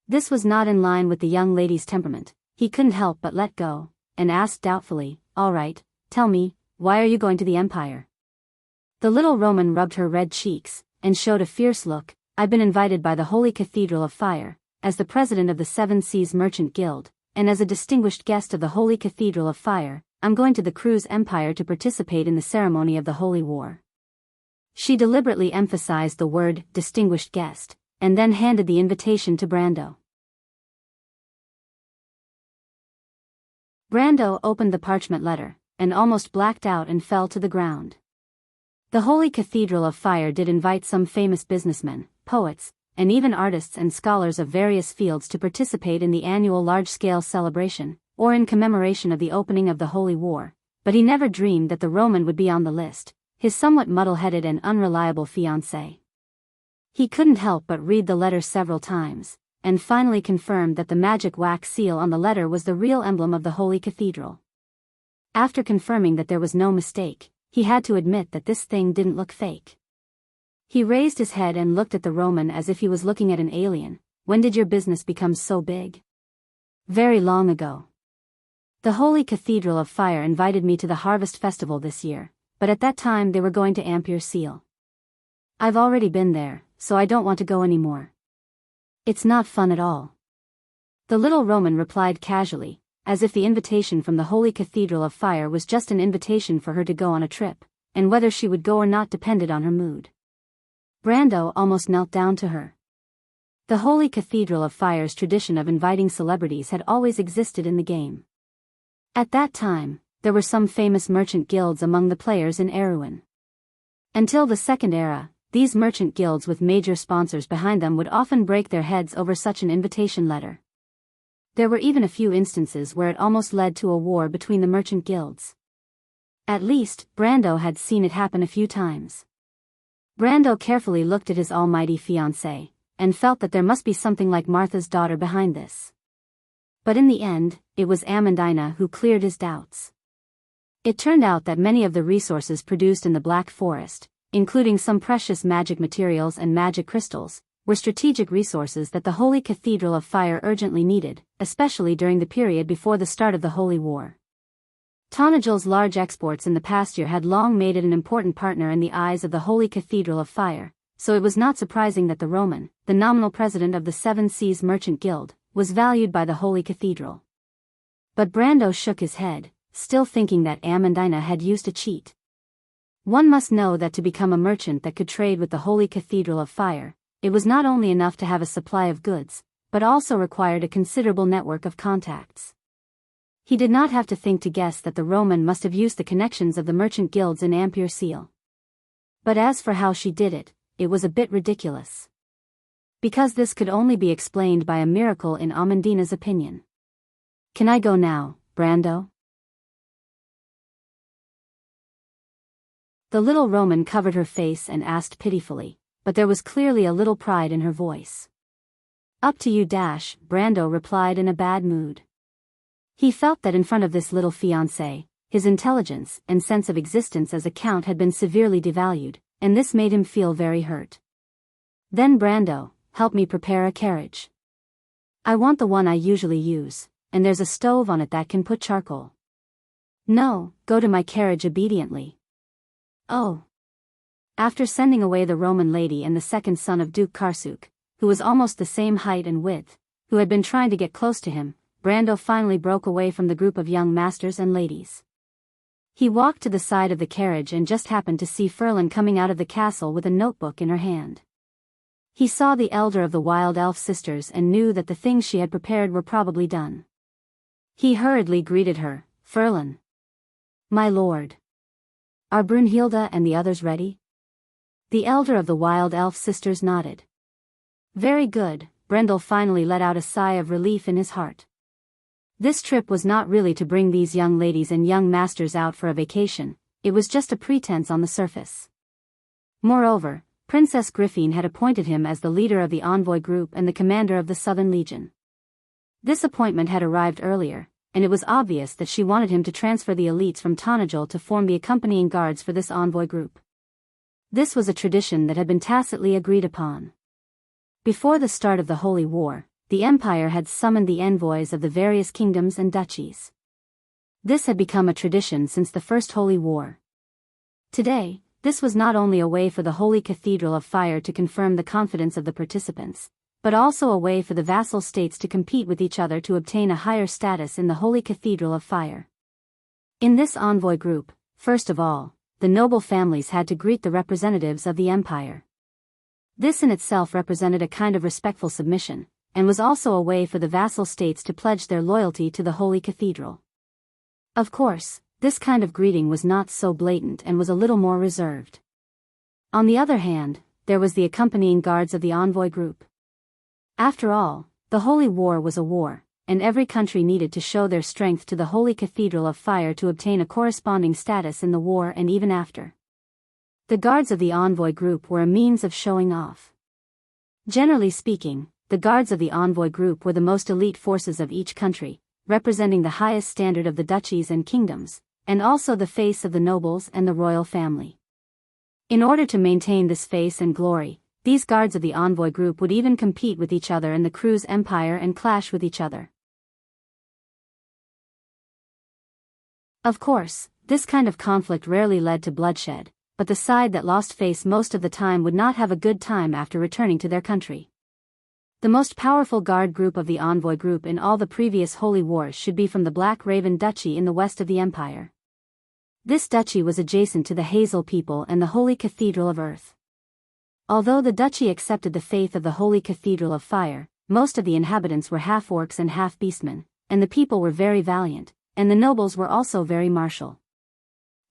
[SPEAKER 1] This was not in line with the young lady's temperament. He couldn't help but let go, and asked doubtfully, "All right, tell me, why are you going to the Empire?" The little Roman rubbed her red cheeks, and showed a fierce look. "I've been invited by the Holy Cathedral of Fire, as the president of the Seven Seas Merchant Guild, and as a distinguished guest of the Holy Cathedral of Fire, I'm going to the Cruz Empire to participate in the ceremony of the Holy War." She deliberately emphasized the word, distinguished guest, and then handed the invitation to Brando. Brando opened the parchment letter, and almost blacked out and fell to the ground. The Holy Cathedral of Fire did invite some famous businessmen, poets, and even artists and scholars of various fields to participate in the annual large-scale celebration, or in commemoration of the opening of the Holy War, but he never dreamed that the Roman would be on the list, his somewhat muddle-headed and unreliable fiancée. He couldn't help but read the letter several times, and finally confirmed that the magic wax seal on the letter was the real emblem of the Holy Cathedral. After confirming that there was no mistake, he had to admit that this thing didn't look fake. He raised his head and looked at the Roman as if he was looking at an alien. "When did your business become so big?" "Very long ago. The Holy Cathedral of Fire invited me to the Harvest Festival this year, but at that time they were going to Ampere Seal. I've already been there, so I don't want to go anymore. It's not fun at all." The little Roman replied casually, as if the invitation from the Holy Cathedral of Fire was just an invitation for her to go on a trip, and whether she would go or not depended on her mood. Brando almost knelt down to her. The Holy Cathedral of Fire's tradition of inviting celebrities had always existed in the game. At that time, there were some famous merchant guilds among the players in Erewhon. Until the Second Era, these merchant guilds with major sponsors behind them would often break their heads over such an invitation letter. There were even a few instances where it almost led to a war between the merchant guilds. At least, Brando had seen it happen a few times. Brando carefully looked at his almighty fiancée, and felt that there must be something like Martha's daughter behind this. But in the end, it was Amandina who cleared his doubts. It turned out that many of the resources produced in the Black Forest, including some precious magic materials and magic crystals, were strategic resources that the Holy Cathedral of Fire urgently needed, especially during the period before the start of the Holy War. Tanajul's large exports in the past year had long made it an important partner in the eyes of the Holy Cathedral of Fire, so it was not surprising that the Roman, the nominal president of the Seven Seas Merchant Guild, was valued by the Holy Cathedral. But Brando shook his head, still thinking that Amandina had used a cheat. One must know that to become a merchant that could trade with the Holy Cathedral of Fire, it was not only enough to have a supply of goods, but also required a considerable network of contacts. He did not have to think to guess that the Roman must have used the connections of the merchant guilds in Ampere Seal. But as for how she did it, it was a bit ridiculous. Because this could only be explained by a miracle in Amandina's opinion. "Can I go now, Brando?" The little Roman covered her face and asked pitifully, but there was clearly a little pride in her voice. "Up to you, Brando replied in a bad mood. He felt that in front of this little fiancé, his intelligence and sense of existence as a count had been severely devalued, and this made him feel very hurt. "Then Brando, help me prepare a carriage. I want the one I usually use, and there's a stove on it that can put charcoal." "No, go to my carriage obediently." "Oh." After sending away the Roman lady and the second son of Duke Karsuk, who was almost the same height and width, who had been trying to get close to him, Brando finally broke away from the group of young masters and ladies. He walked to the side of the carriage and just happened to see Ferlin coming out of the castle with a notebook in her hand. He saw the elder of the wild elf sisters and knew that the things she had prepared were probably done. He hurriedly greeted her. "Ferlin." "My lord. Are Brunhilde and the others ready?" The elder of the wild elf sisters nodded. "Very good." Brendel finally let out a sigh of relief in his heart. This trip was not really to bring these young ladies and young masters out for a vacation, it was just a pretense on the surface. Moreover, Princess Griffine had appointed him as the leader of the envoy group and the commander of the Southern Legion. This appointment had arrived earlier, and it was obvious that she wanted him to transfer the elites from Tanajul to form the accompanying guards for this envoy group. This was a tradition that had been tacitly agreed upon. Before the start of the Holy War, the Empire had summoned the envoys of the various kingdoms and duchies. This had become a tradition since the First Holy War. Today, this was not only a way for the Holy Cathedral of Fire to confirm the confidence of the participants, but also a way for the vassal states to compete with each other to obtain a higher status in the Holy Cathedral of Fire. In this envoy group, first of all, the noble families had to greet the representatives of the Empire. This in itself represented a kind of respectful submission, and was also a way for the vassal states to pledge their loyalty to the Holy Cathedral. Of course, this kind of greeting was not so blatant and was a little more reserved. On the other hand, there was the accompanying guards of the envoy group. After all, the Holy War was a war, and every country needed to show their strength to the Holy Cathedral of Fire to obtain a corresponding status in the war and even after. The guards of the envoy group were a means of showing off. Generally speaking, the guards of the envoy group were the most elite forces of each country, representing the highest standard of the duchies and kingdoms, and also the face of the nobles and the royal family. In order to maintain this face and glory, these guards of the envoy group would even compete with each other in the Cruz Empire and clash with each other. Of course, this kind of conflict rarely led to bloodshed, but the side that lost face most of the time would not have a good time after returning to their country. The most powerful guard group of the envoy group in all the previous holy wars should be from the Black Raven Duchy in the west of the empire. This duchy was adjacent to the Hazel people and the Holy Cathedral of Earth. Although the duchy accepted the faith of the Holy Cathedral of Fire, most of the inhabitants were half-orcs and half-beastmen, and the people were very valiant, and the nobles were also very martial.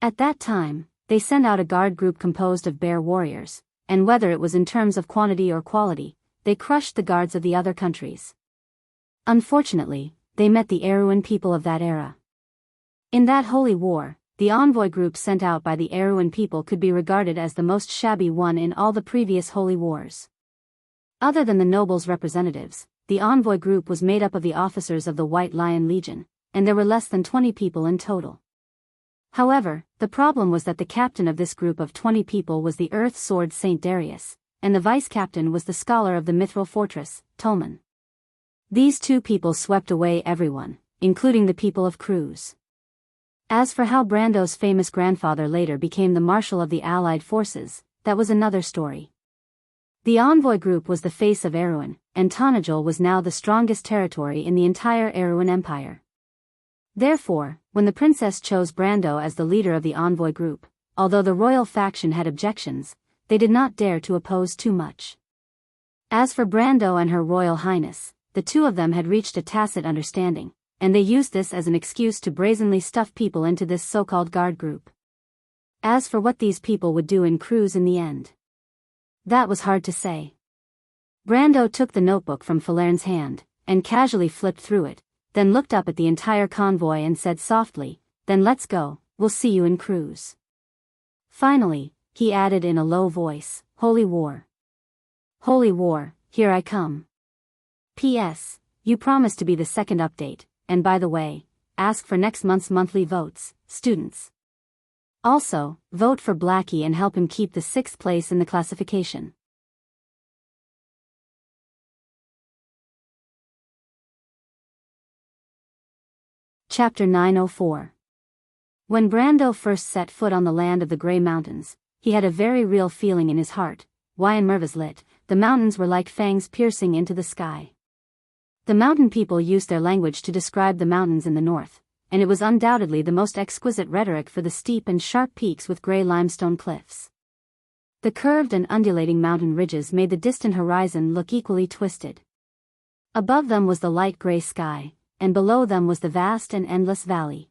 [SPEAKER 1] At that time, they sent out a guard group composed of bear warriors, and whether it was in terms of quantity or quality, they crushed the guards of the other countries. Unfortunately, they met the Eruan people of that era. In that holy war, the envoy group sent out by the Eruan people could be regarded as the most shabby one in all the previous holy wars. Other than the nobles' representatives, the envoy group was made up of the officers of the White Lion Legion, and there were less than 20 people in total. However, the problem was that the captain of this group of 20 people was the Earth Sword Saint Darius, and the vice-captain was the scholar of the mithril fortress, Tolman. These two people swept away everyone, including the people of Cruz. As for how Brando's famous grandfather later became the marshal of the Allied forces, that was another story. The envoy group was the face of Erewhon, and Tanajul was now the strongest territory in the entire Erewhon Empire. Therefore, when the princess chose Brando as the leader of the envoy group, although the royal faction had objections, they did not dare to oppose too much. As for Brando and her royal highness, the two of them had reached a tacit understanding, and they used this as an excuse to brazenly stuff people into this so-called guard group. As for what these people would do in Cruz in the end, that was hard to say. Brando took the notebook from Falern's hand, and casually flipped through it, then looked up at the entire convoy and said softly, "Then let's go, we'll see you in Cruz." Finally, he added in a low voice, "Holy War. Holy War, here I come. P.S. You promised to be the second update, and by the way, ask for next month's monthly votes, students. Also, vote for Blackie and help him keep the 6th place in the classification." Chapter 904. When Brando first set foot on the land of the Grey Mountains, he had a very real feeling in his heart. Why in Mervaslit, the mountains were like fangs piercing into the sky. The mountain people used their language to describe the mountains in the north, and it was undoubtedly the most exquisite rhetoric for the steep and sharp peaks with grey limestone cliffs. The curved and undulating mountain ridges made the distant horizon look equally twisted. Above them was the light grey sky, and below them was the vast and endless valley.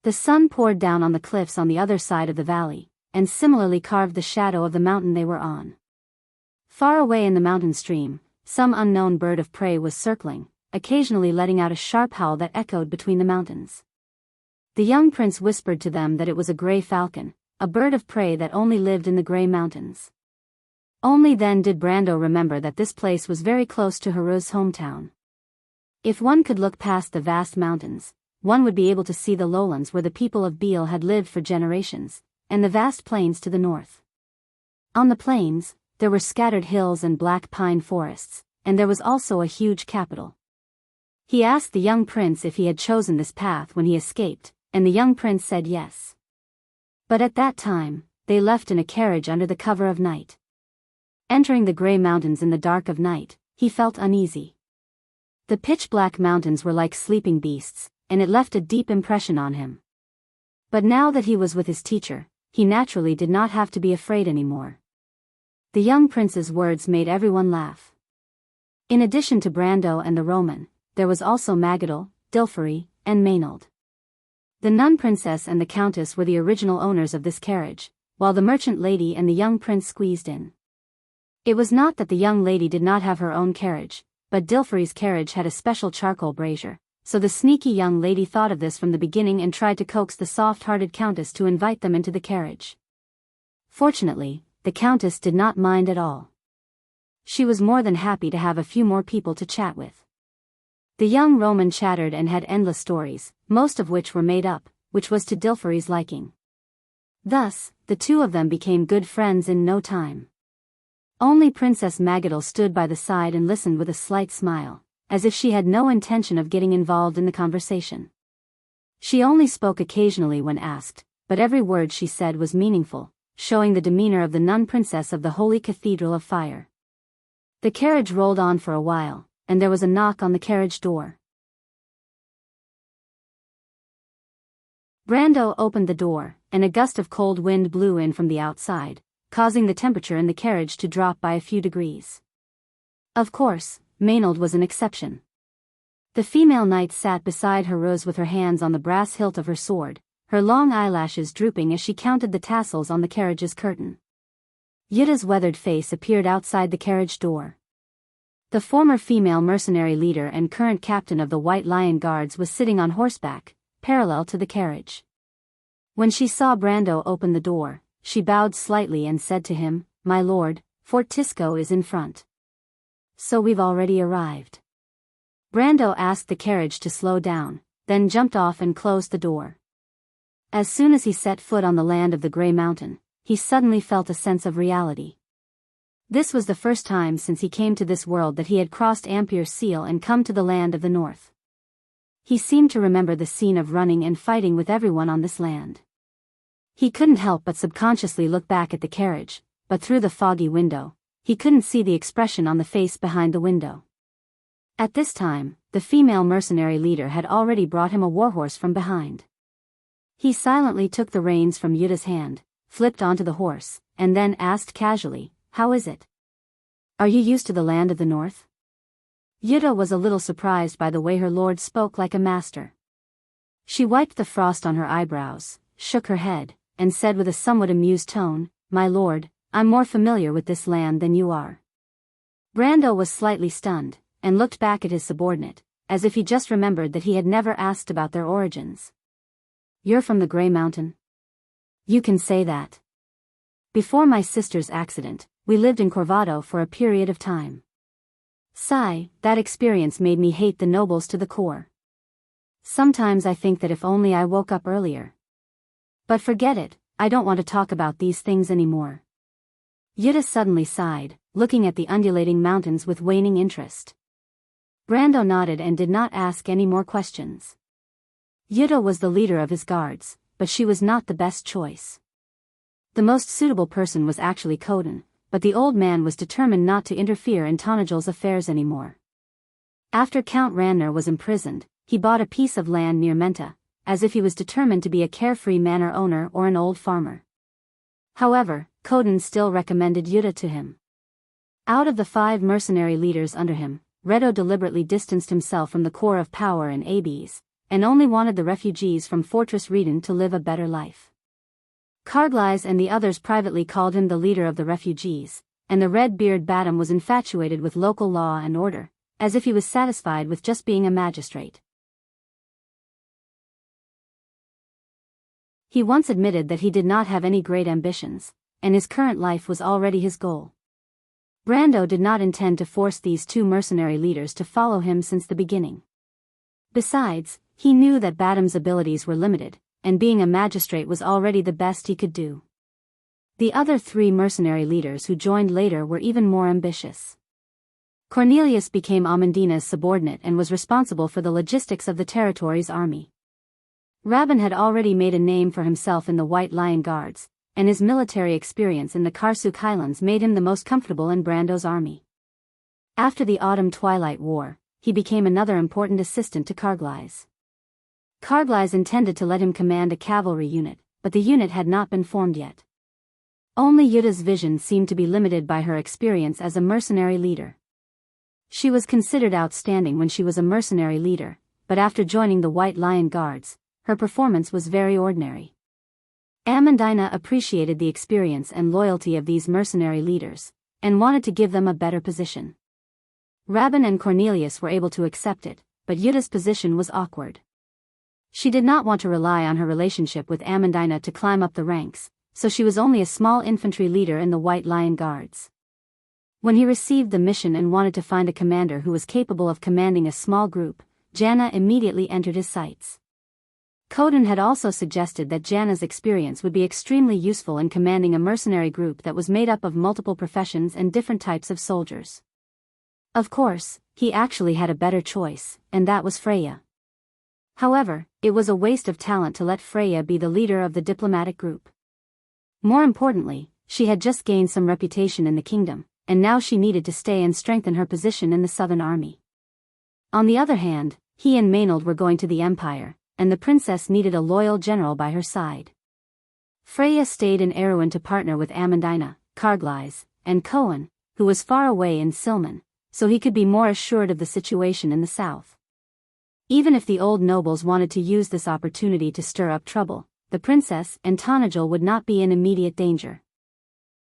[SPEAKER 1] The sun poured down on the cliffs on the other side of the valley, and similarly carved the shadow of the mountain they were on. Far away in the mountain stream, some unknown bird of prey was circling, occasionally letting out a sharp howl that echoed between the mountains. The young prince whispered to them that it was a grey falcon, a bird of prey that only lived in the Grey Mountains. Only then did Brando remember that this place was very close to Haru's hometown. If one could look past the vast mountains, one would be able to see the lowlands where the people of Beale had lived for generations, and the vast plains to the north. On the plains, there were scattered hills and black pine forests, and there was also a huge capital. He asked the young prince if he had chosen this path when he escaped, and the young prince said yes. But at that time, they left in a carriage under the cover of night. Entering the Grey Mountains in the dark of night, he felt uneasy. The pitch-black mountains were like sleeping beasts, and it left a deep impression on him. But now that he was with his teacher, he naturally did not have to be afraid anymore. The young prince's words made everyone laugh. In addition to Brando and the Roman, there was also Magadal, Dilferi, and Maynard. The nun princess and the countess were the original owners of this carriage, while the merchant lady and the young prince squeezed in. It was not that the young lady did not have her own carriage, but Dilferi's carriage had a special charcoal brazier, so the sneaky young lady thought of this from the beginning and tried to coax the soft-hearted countess to invite them into the carriage. Fortunately, the countess did not mind at all. She was more than happy to have a few more people to chat with. The young Roman chattered and had endless stories, most of which were made up, which was to Dilferi's liking. Thus, the two of them became good friends in no time. Only Princess Magadal stood by the side and listened with a slight smile, as if she had no intention of getting involved in the conversation. She only spoke occasionally when asked, but every word she said was meaningful, showing the demeanor of the nun princess of the Holy Cathedral of Fire. The carriage rolled on for a while, and there was a knock on the carriage door. Brando opened the door, and a gust of cold wind blew in from the outside, causing the temperature in the carriage to drop by a few degrees. Of course, Maynard was an exception. The female knight sat beside her rose with her hands on the brass hilt of her sword, her long eyelashes drooping as she counted the tassels on the carriage's curtain. Yida's weathered face appeared outside the carriage door. The former female mercenary leader and current captain of the White Lion Guards was sitting on horseback, parallel to the carriage. When she saw Brando open the door, she bowed slightly and said to him, "My lord, Fort Tisco is in front." "So we've already arrived." Brando asked the carriage to slow down, then jumped off and closed the door. As soon as he set foot on the land of the Grey Mountain, he suddenly felt a sense of reality. This was the first time since he came to this world that he had crossed Ampyre's seal and come to the land of the north. He seemed to remember the scene of running and fighting with everyone on this land. He couldn't help but subconsciously look back at the carriage, but through the foggy window, he couldn't see the expression on the face behind the window. At this time, the female mercenary leader had already brought him a warhorse from behind. He silently took the reins from Yuta's hand, flipped onto the horse, and then asked casually, "How is it? Are you used to the land of the north?" Yuta was a little surprised by the way her lord spoke like a master. She wiped the frost on her eyebrows, shook her head, and said with a somewhat amused tone, "My lord, I'm more familiar with this land than you are." Brando was slightly stunned, and looked back at his subordinate, as if he just remembered that he had never asked about their origins. "You're from the Grey Mountain?" "You can say that. Before my sister's accident, we lived in Corvado for a period of time. Sigh, that experience made me hate the nobles to the core. Sometimes I think that if only I woke up earlier. But forget it, I don't want to talk about these things anymore." Yuta suddenly sighed, looking at the undulating mountains with waning interest. Brando nodded and did not ask any more questions. Yuta was the leader of his guards, but she was not the best choice. The most suitable person was actually Koden, but the old man was determined not to interfere in Tanajal's affairs anymore. After Count Ranner was imprisoned, he bought a piece of land near Menta, as if he was determined to be a carefree manor owner or an old farmer. However, Koden still recommended Yuta to him. Out of the 5 mercenary leaders under him, Redo deliberately distanced himself from the core of power in Abes, and only wanted the refugees from Fortress Reden to live a better life. Carglais and the others privately called him the leader of the refugees, and the red-beard Badam was infatuated with local law and order, as if he was satisfied with just being a magistrate. He once admitted that he did not have any great ambitions, and his current life was already his goal. Brando did not intend to force these 2 mercenary leaders to follow him since the beginning. Besides, he knew that Badam's abilities were limited, and being a magistrate was already the best he could do. The other 3 mercenary leaders who joined later were even more ambitious. Cornelius became Amandina's subordinate and was responsible for the logistics of the territory's army. Rabin had already made a name for himself in the White Lion Guards, and his military experience in the Karsuk Highlands made him the most comfortable in Brando's army. After the Autumn Twilight War, he became another important assistant to Carglais. Carglais intended to let him command a cavalry unit, but the unit had not been formed yet. Only Yuta's vision seemed to be limited by her experience as a mercenary leader. She was considered outstanding when she was a mercenary leader, but after joining the White Lion Guards, her performance was very ordinary. Amandina appreciated the experience and loyalty of these mercenary leaders, and wanted to give them a better position. Rabin and Cornelius were able to accept it, but Yuta's position was awkward. She did not want to rely on her relationship with Amandina to climb up the ranks, so she was only a small infantry leader in the White Lion Guards. When he received the mission and wanted to find a commander who was capable of commanding a small group, Jana immediately entered his sights. Koden had also suggested that Jana's experience would be extremely useful in commanding a mercenary group that was made up of multiple professions and different types of soldiers. Of course, he actually had a better choice, and that was Freya. However, it was a waste of talent to let Freya be the leader of the diplomatic group. More importantly, she had just gained some reputation in the kingdom, and now she needed to stay and strengthen her position in the southern army. On the other hand, he and Maynard were going to the Empire, and the princess needed a loyal general by her side. Freya stayed in Erewhon to partner with Amandina, Carglais, and Cohen, who was far away in Silman, so he could be more assured of the situation in the south. Even if the old nobles wanted to use this opportunity to stir up trouble, the princess and Tanajul would not be in immediate danger.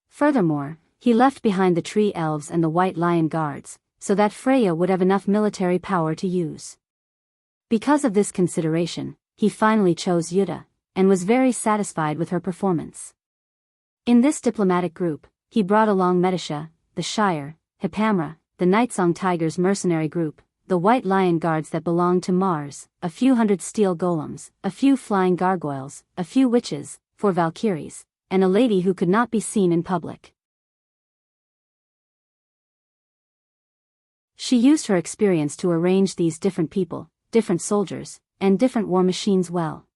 [SPEAKER 1] Furthermore, he left behind the Tree Elves and the White Lion Guards, so that Freya would have enough military power to use. Because of this consideration, he finally chose Yuta, and was very satisfied with her performance. In this diplomatic group, he brought along Medisha, the Shire, Hipamra, the Nightsong Tigers mercenary group, the White Lion Guards that belonged to Mars, a few hundred steel golems, a few flying gargoyles, a few witches, 4 valkyries, and a lady who could not be seen in public. She used her experience to arrange these different people, different soldiers, and different war machines well.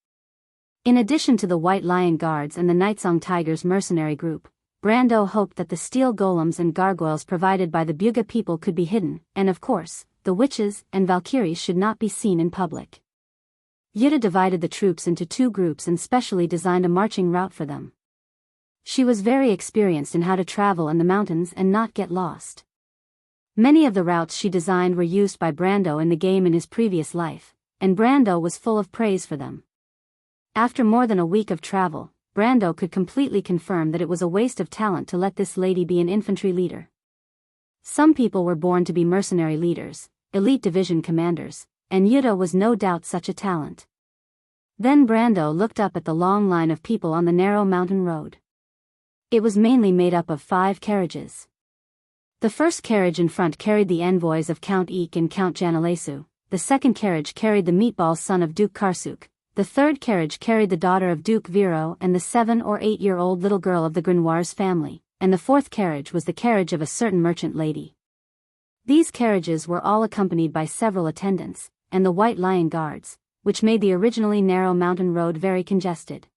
[SPEAKER 1] In addition to the White Lion Guards and the Nightsong Tigers mercenary group, Brando hoped that the steel golems and gargoyles provided by the Buga people could be hidden, and of course, the witches and Valkyries should not be seen in public. Yuta divided the troops into 2 groups and specially designed a marching route for them. She was very experienced in how to travel in the mountains and not get lost. Many of the routes she designed were used by Brando in the game in his previous life, and Brando was full of praise for them. After more than a week of travel, Brando could completely confirm that it was a waste of talent to let this lady be an infantry leader. Some people were born to be mercenary leaders, elite division commanders, and Yuta was no doubt such a talent. Then Brando looked up at the long line of people on the narrow mountain road. It was mainly made up of 5 carriages. The first carriage in front carried the envoys of Count Eek and Count Janalesu, the second carriage carried the meatball son of Duke Karsuk, the third carriage carried the daughter of Duke Viro and the 7 or 8-year-old little girl of the Grenoires family, and the fourth carriage was the carriage of a certain merchant lady. These carriages were all accompanied by several attendants, and the White Lion Guards, which made the originally narrow mountain road very congested.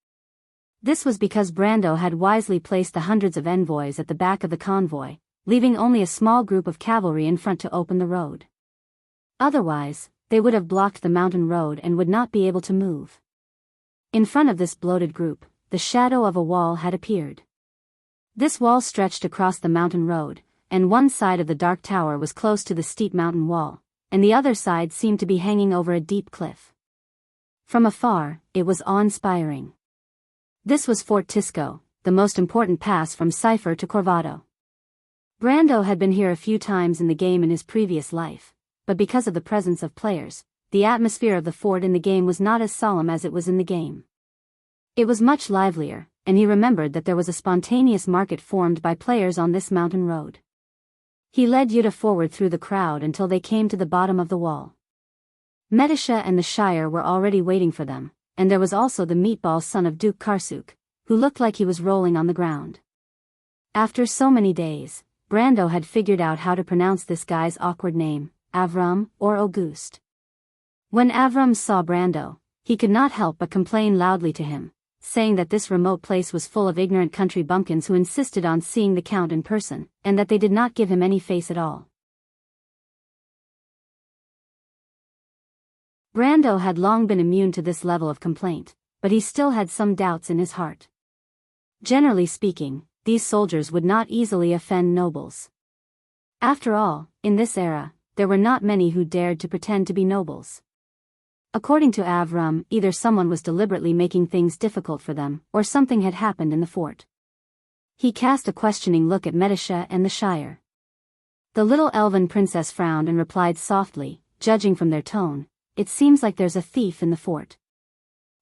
[SPEAKER 1] This was because Brando had wisely placed the hundreds of envoys at the back of the convoy, leaving only a small group of cavalry in front to open the road. Otherwise, they would have blocked the mountain road and would not be able to move. In front of this bloated group, the shadow of a wall had appeared. This wall stretched across the mountain road, and one side of the dark tower was close to the steep mountain wall, and the other side seemed to be hanging over a deep cliff. From afar, it was awe-inspiring. This was Fort Tisco, the most important pass from Cipher to Corvado. Brando had been here a few times in the game in his previous life, but because of the presence of players, the atmosphere of the fort in the game was not as solemn as it was in the game. It was much livelier, and he remembered that there was a spontaneous market formed by players on this mountain road. He led Yuta forward through the crowd until they came to the bottom of the wall. Medisha and the Shire were already waiting for them, and there was also the meatball son of Duke Karsuk, who looked like he was rolling on the ground. After so many days, Brando had figured out how to pronounce this guy's awkward name, Avram or Auguste. When Avram saw Brando, he could not help but complain loudly to him, saying that this remote place was full of ignorant country bumpkins who insisted on seeing the Count in person, and that they did not give him any face at all. Brando had long been immune to this level of complaint, but he still had some doubts in his heart. Generally speaking, these soldiers would not easily offend nobles. After all, in this era, there were not many who dared to pretend to be nobles. According to Avram, either someone was deliberately making things difficult for them, or something had happened in the fort. He cast a questioning look at Medisha and the Shire. The little elven princess frowned and replied softly, judging from their tone, "It seems like there's a thief in the fort.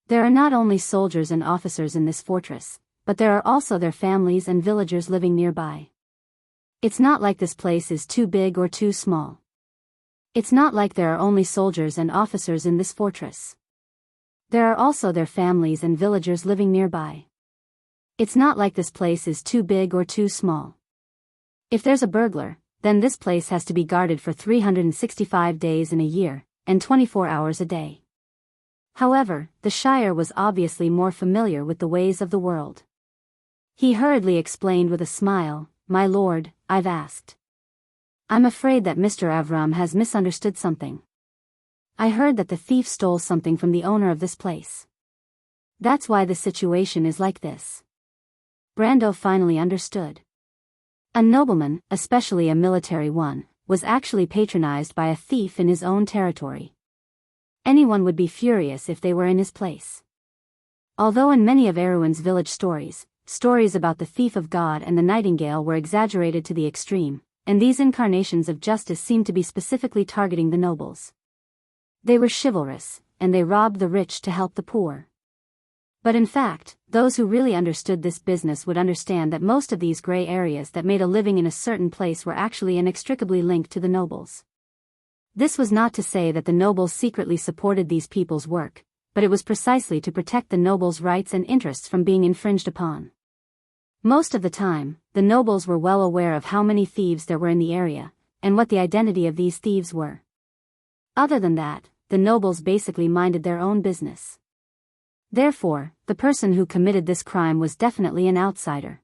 [SPEAKER 1] There are not only soldiers and officers in this fortress, but there are also their families and villagers living nearby. It's not like this place is too big or too small. It's not like there are only soldiers and officers in this fortress. There are also their families and villagers living nearby. It's not like this place is too big or too small. If there's a burglar, then this place has to be guarded for 365 days in a year, and 24 hours a day." However, the Shire was obviously more familiar with the ways of the world. He hurriedly explained with a smile, "My lord, I've asked. I'm afraid that Mr. Avram has misunderstood something. I heard that the thief stole something from the owner of this place. That's why the situation is like this." Brando finally understood. A nobleman, especially a military one, was actually patronized by a thief in his own territory. Anyone would be furious if they were in his place. Although in many of Erewhon's village stories, stories about the thief of God and the nightingale were exaggerated to the extreme, and these incarnations of justice seemed to be specifically targeting the nobles. They were chivalrous, and they robbed the rich to help the poor. But in fact, those who really understood this business would understand that most of these gray areas that made a living in a certain place were actually inextricably linked to the nobles. This was not to say that the nobles secretly supported these people's work, but it was precisely to protect the nobles' rights and interests from being infringed upon. Most of the time, the nobles were well aware of how many thieves there were in the area, and what the identity of these thieves were. Other than that, the nobles basically minded their own business. Therefore, the person who committed this crime was definitely an outsider.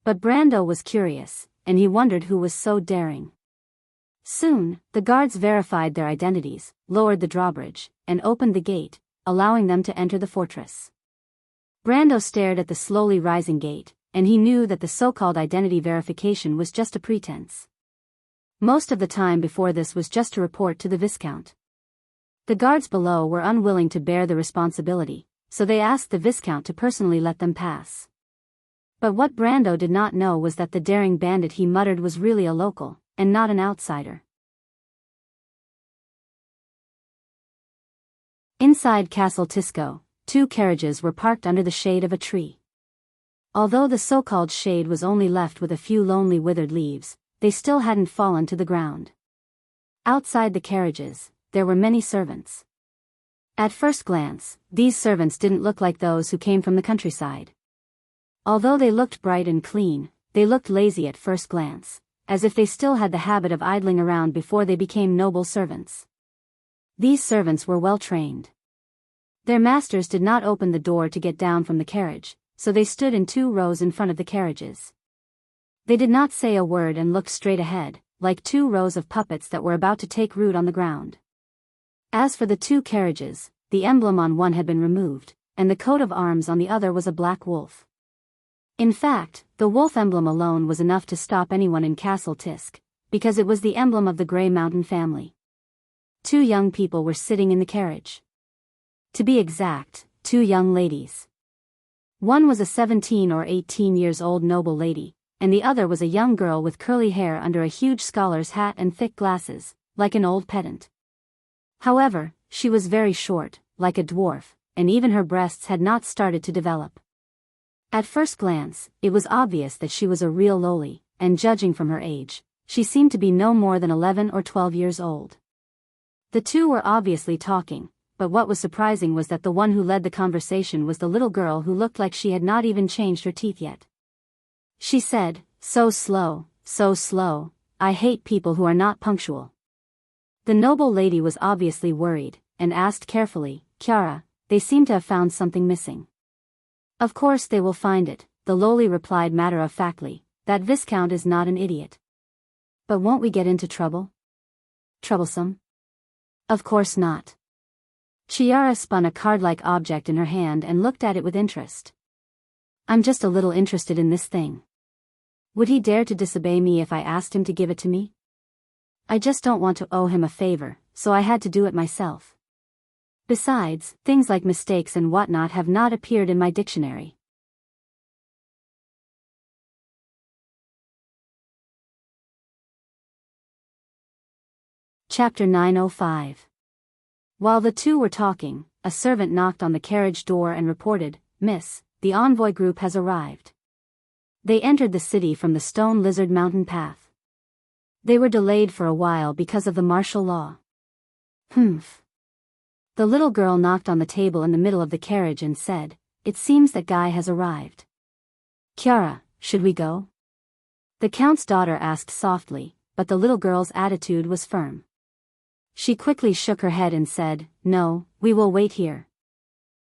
[SPEAKER 1] But Brando was curious, and he wondered who was so daring. Soon, the guards verified their identities, lowered the drawbridge, and opened the gate, allowing them to enter the fortress. Brando stared at the slowly rising gate, and he knew that the so-called identity verification was just a pretense. Most of the time before this was just to report to the Viscount. The guards below were unwilling to bear the responsibility, so they asked the Viscount to personally let them pass. But what Brando did not know was that the daring bandit he muttered was really a local, and not an outsider. Inside Castle Tisco, 2 carriages were parked under the shade of a tree. Although the so-called shade was only left with a few lonely withered leaves, they still hadn't fallen to the ground. Outside the carriages, there were many servants. At first glance, these servants didn't look like those who came from the countryside. Although they looked bright and clean, they looked lazy at first glance, as if they still had the habit of idling around before they became noble servants. These servants were well trained. Their masters did not open the door to get down from the carriage, so they stood in 2 rows in front of the carriages. They did not say a word and looked straight ahead, like 2 rows of puppets that were about to take root on the ground. As for the 2 carriages, the emblem on one had been removed, and the coat of arms on the other was a black wolf. In fact, the wolf emblem alone was enough to stop anyone in Castle Tisk, because it was the emblem of the Grey Mountain family. 2 young people were sitting in the carriage. To be exact, 2 young ladies. One was a 17 or 18 years old noble lady, and the other was a young girl with curly hair under a huge scholar's hat and thick glasses, like an old pedant. However, she was very short, like a dwarf, and even her breasts had not started to develop. At first glance, it was obvious that she was a real loli, and judging from her age, she seemed to be no more than 11 or 12 years old. The 2 were obviously talking, but what was surprising was that the one who led the conversation was the little girl who looked like she had not even changed her teeth yet. She said, so slow, I hate people who are not punctual." The noble lady was obviously worried, and asked carefully, "Chiara, they seem to have found something missing." "Of course they will find it," the loli replied matter-of-factly, "that Viscount is not an idiot." "But won't we get into trouble? Troublesome?" "Of course not." Chiara spun a card-like object in her hand and looked at it with interest. "I'm just a little interested in this thing. Would he dare to disobey me if I asked him to give it to me? I just don't want to owe him a favor, so I had to do it myself. Besides, things like mistakes and whatnot have not appeared in my dictionary." Chapter 905. While the 2 were talking, a servant knocked on the carriage door and reported, "Miss, the envoy group has arrived." They entered the city from the Stone Lizard Mountain path. They were delayed for a while because of the martial law. "Humph." The little girl knocked on the table in the middle of the carriage and said, "It seems that Guy has arrived." "Chiara, should we go?" The Count's daughter asked softly, but the little girl's attitude was firm. She quickly shook her head and said, "No, we will wait here.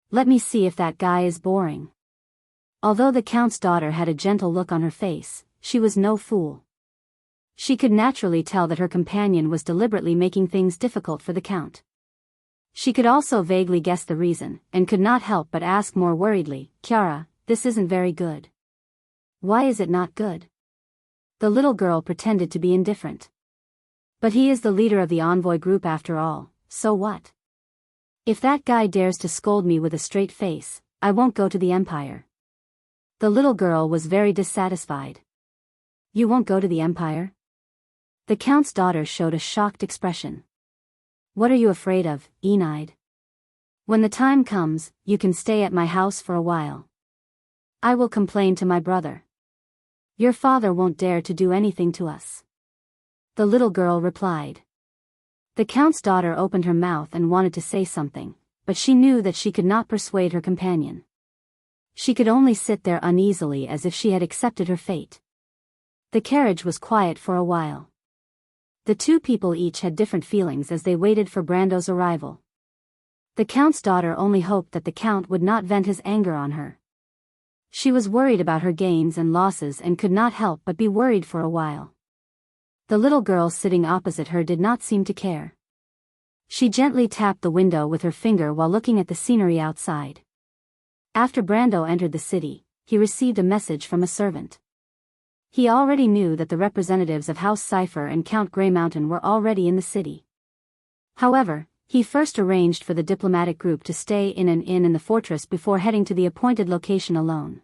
[SPEAKER 1] Let me see if that Guy is boring." Although the Count's daughter had a gentle look on her face, she was no fool. She could naturally tell that her companion was deliberately making things difficult for the Count. She could also vaguely guess the reason, and could not help but ask more worriedly, "Chiara, this isn't very good." "Why is it not good?" The little girl pretended to be indifferent. "But he is the leader of the envoy group after all, so what? If that Guy dares to scold me with a straight face, I won't go to the Empire." The little girl was very dissatisfied. "You won't go to the Empire?" The Count's daughter showed a shocked expression. "What are you afraid of, Enide? When the time comes, you can stay at my house for a while. I will complain to my brother. Your father won't dare to do anything to us." The little girl replied. The Count's daughter opened her mouth and wanted to say something, but she knew that she could not persuade her companion. She could only sit there uneasily as if she had accepted her fate. The carriage was quiet for a while. The two people each had different feelings as they waited for Brando's arrival. The Count's daughter only hoped that the Count would not vent his anger on her. She was worried about her gains and losses and could not help but be worried for a while. The little girl sitting opposite her did not seem to care. She gently tapped the window with her finger while looking at the scenery outside. After Brando entered the city, he received a message from a servant. He already knew that the representatives of House Cipher and Count Grey Mountain were already in the city. However, he first arranged for the diplomatic group to stay in an inn in the fortress before heading to the appointed location alone.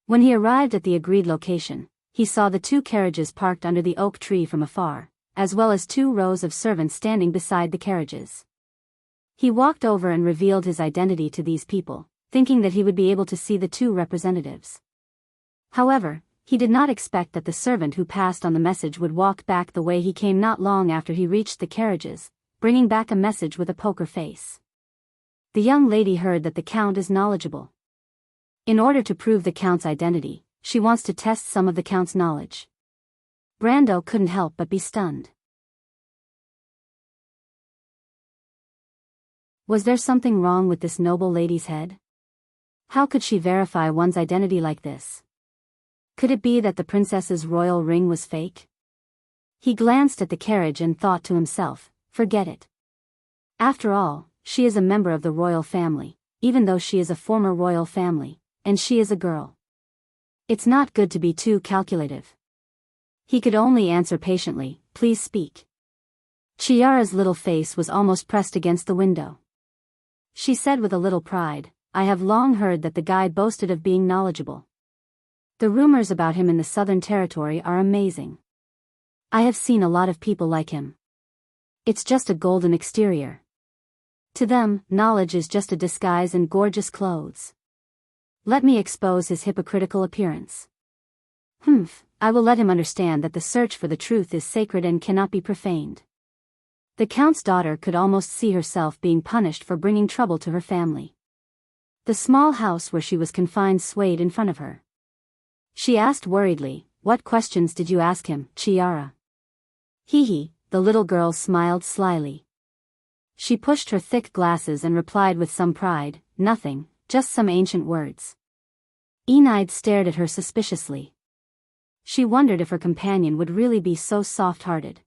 [SPEAKER 1] When he arrived at the agreed location, he saw the two carriages parked under the oak tree from afar, as well as 2 rows of servants standing beside the carriages. He walked over and revealed his identity to these people, thinking that he would be able to see the 2 representatives. However, he did not expect that the servant who passed on the message would walk back the way he came not long after he reached the carriages, bringing back a message with a poker face. The young lady heard that the Count is knowledgeable. In order to prove the Count's identity, she wants to test some of the Count's knowledge. Brando couldn't help but be stunned. Was there something wrong with this noble lady's head? How could she verify one's identity like this? Could it be that the princess's royal ring was fake? He glanced at the carriage and thought to himself, forget it. After all, she is a member of the royal family, even though she is a former royal family, and she is a girl. It's not good to be too calculative. He could only answer patiently, please speak. Chiara's little face was almost pressed against the window. She said with a little pride, I have long heard that the guide boasted of being knowledgeable. The rumors about him in the Southern Territory are amazing. I have seen a lot of people like him. It's just a golden exterior. To them, knowledge is just a disguise and gorgeous clothes. Let me expose his hypocritical appearance. I will let him understand that the search for the truth is sacred and cannot be profaned. The Count's daughter could almost see herself being punished for bringing trouble to her family. The small house where she was confined swayed in front of her. She asked worriedly, what questions did you ask him, Chiara? Hee, the little girl smiled slyly. She pushed her thick glasses and replied with some pride, nothing, just some ancient words. Enide stared at her suspiciously. She wondered if her companion would really be so soft-hearted.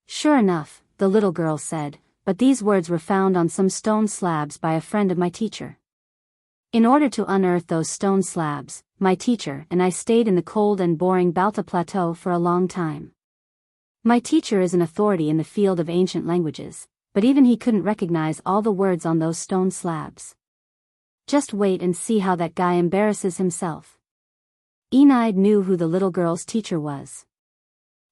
[SPEAKER 1] Sure enough, the little girl said, but these words were found on some stone slabs by a friend of my teacher. In order to unearth those stone slabs, my teacher and I stayed in the cold and boring Balta Plateau for a long time. My teacher is an authority in the field of ancient languages, but even he couldn't recognize all the words on those stone slabs. Just wait and see how that guy embarrasses himself. Enide knew who the little girl's teacher was.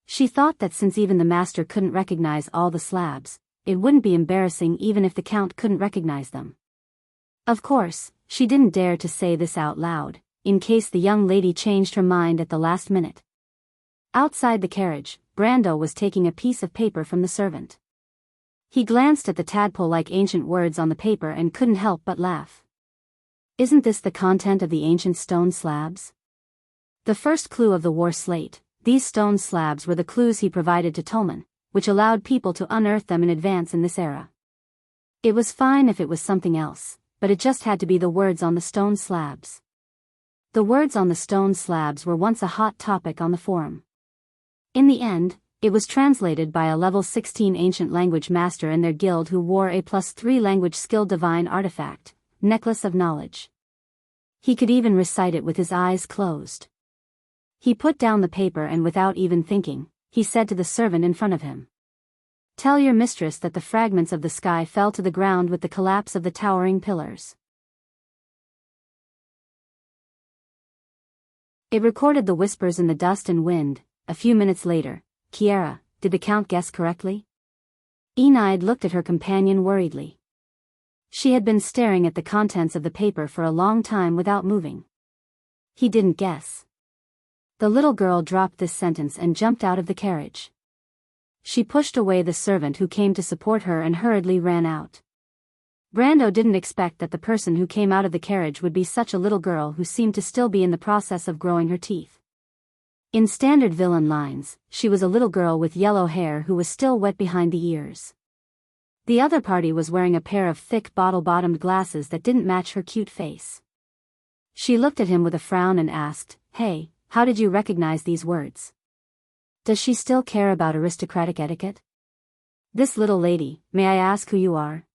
[SPEAKER 1] She thought that since even the master couldn't recognize all the slabs, it wouldn't be embarrassing even if the Count couldn't recognize them. Of course, she didn't dare to say this out loud, in case the young lady changed her mind at the last minute. Outside the carriage, Brando was taking a piece of paper from the servant. He glanced at the tadpole-like ancient words on the paper and couldn't help but laugh. Isn't this the content of the ancient stone slabs? The first clue of the war slate, these stone slabs were the clues he provided to Tolman, which allowed people to unearth them in advance in this era. It was fine if it was something else, but it just had to be the words on the stone slabs. The words on the stone slabs were once a hot topic on the forum. In the end, it was translated by a level 16 ancient language master in their guild who wore a +3 language skill divine artifact, Necklace of Knowledge. He could even recite it with his eyes closed. He put down the paper and without even thinking, he said to the servant in front of him. Tell your mistress that the fragments of the sky fell to the ground with the collapse of the towering pillars. It recorded the whispers in the dust and wind. A few minutes later, Chiara, did the Count guess correctly? Enide looked at her companion worriedly. She had been staring at the contents of the paper for a long time without moving. He didn't guess. The little girl dropped this sentence and jumped out of the carriage. She pushed away the servant who came to support her and hurriedly ran out. Brando didn't expect that the person who came out of the carriage would be such a little girl who seemed to still be in the process of growing her teeth. In standard villain lines, she was a little girl with yellow hair who was still wet behind the ears. The other party was wearing a pair of thick bottle-bottomed glasses that didn't match her cute face. She looked at him with a frown and asked, "Hey, how did you recognize these words? Does she still care about aristocratic etiquette? This little lady, may I ask who you are?"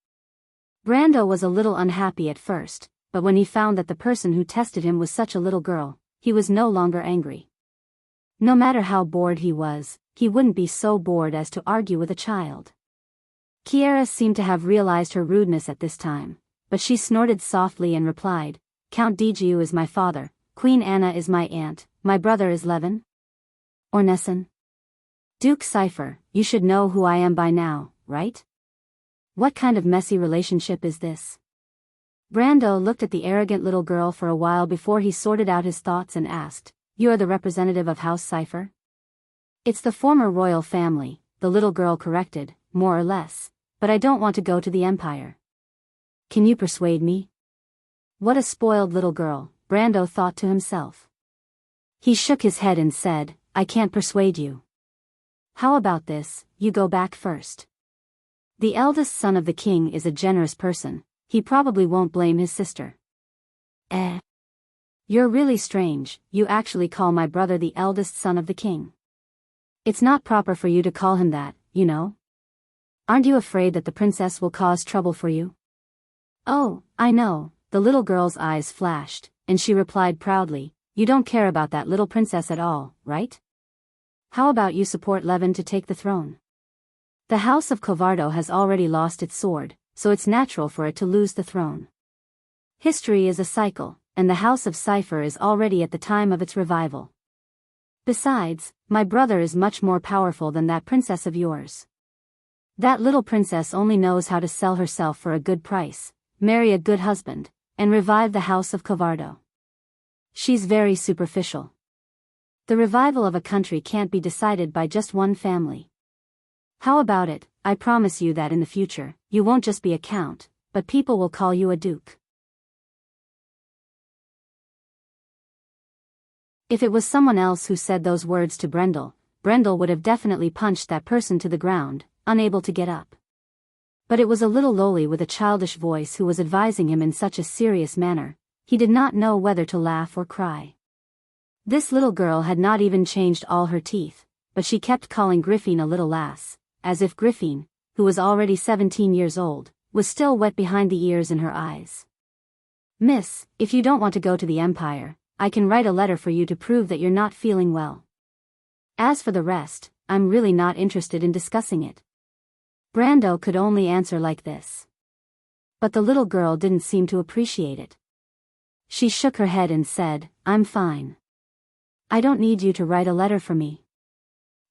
[SPEAKER 1] Brando was a little unhappy at first, but when he found that the person who tested him was such a little girl, he was no longer angry. No matter how bored he was, he wouldn't be so bored as to argue with a child. Kiera seemed to have realized her rudeness at this time, but she snorted softly and replied, "Count Dijiu is my father, Queen Anna is my aunt, my brother is Levin? Or Nessun? Duke Cypher, you should know who I am by now, right? What kind of messy relationship is this?" Brando looked at the arrogant little girl for a while before he sorted out his thoughts and asked, "You are the representative of House Cypher?" "It's the former royal family," the little girl corrected, "more or less, but I don't want to go to the Empire." "Can you persuade me?" What a spoiled little girl, Brando thought to himself. He shook his head and said, "I can't persuade you. How about this, you go back first. The eldest son of the king is a generous person, he probably won't blame his sister." You're really strange, you actually call my brother the eldest son of the king. It's not proper for you to call him that, you know. Aren't you afraid that the princess will cause trouble for you?" "Oh, I know," the little girl's eyes flashed, and she replied proudly, "You don't care about that little princess at all, right? How about you support Levin to take the throne? The house of Covardo has already lost its sword, so it's natural for it to lose the throne. History is a cycle, and the house of Cypher is already at the time of its revival. Besides, my brother is much more powerful than that princess of yours. That little princess only knows how to sell herself for a good price, marry a good husband, and revive the house of Covardo. She's very superficial. The revival of a country can't be decided by just one family. How about it, I promise you that in the future, you won't just be a count, but people will call you a duke." If it was someone else who said those words to Brendel would have definitely punched that person to the ground, unable to get up. But it was a little loli with a childish voice who was advising him in such a serious manner, he did not know whether to laugh or cry. This little girl had not even changed all her teeth, but she kept calling Griffin a little lass, as if Griffin, who was already 17 years old, was still wet behind the ears in her eyes. "Miss, if you don't want to go to the Empire, I can write a letter for you to prove that you're not feeling well. As for the rest, I'm really not interested in discussing it." Brando could only answer like this. But the little girl didn't seem to appreciate it. She shook her head and said, "I'm fine. I don't need you to write a letter for me.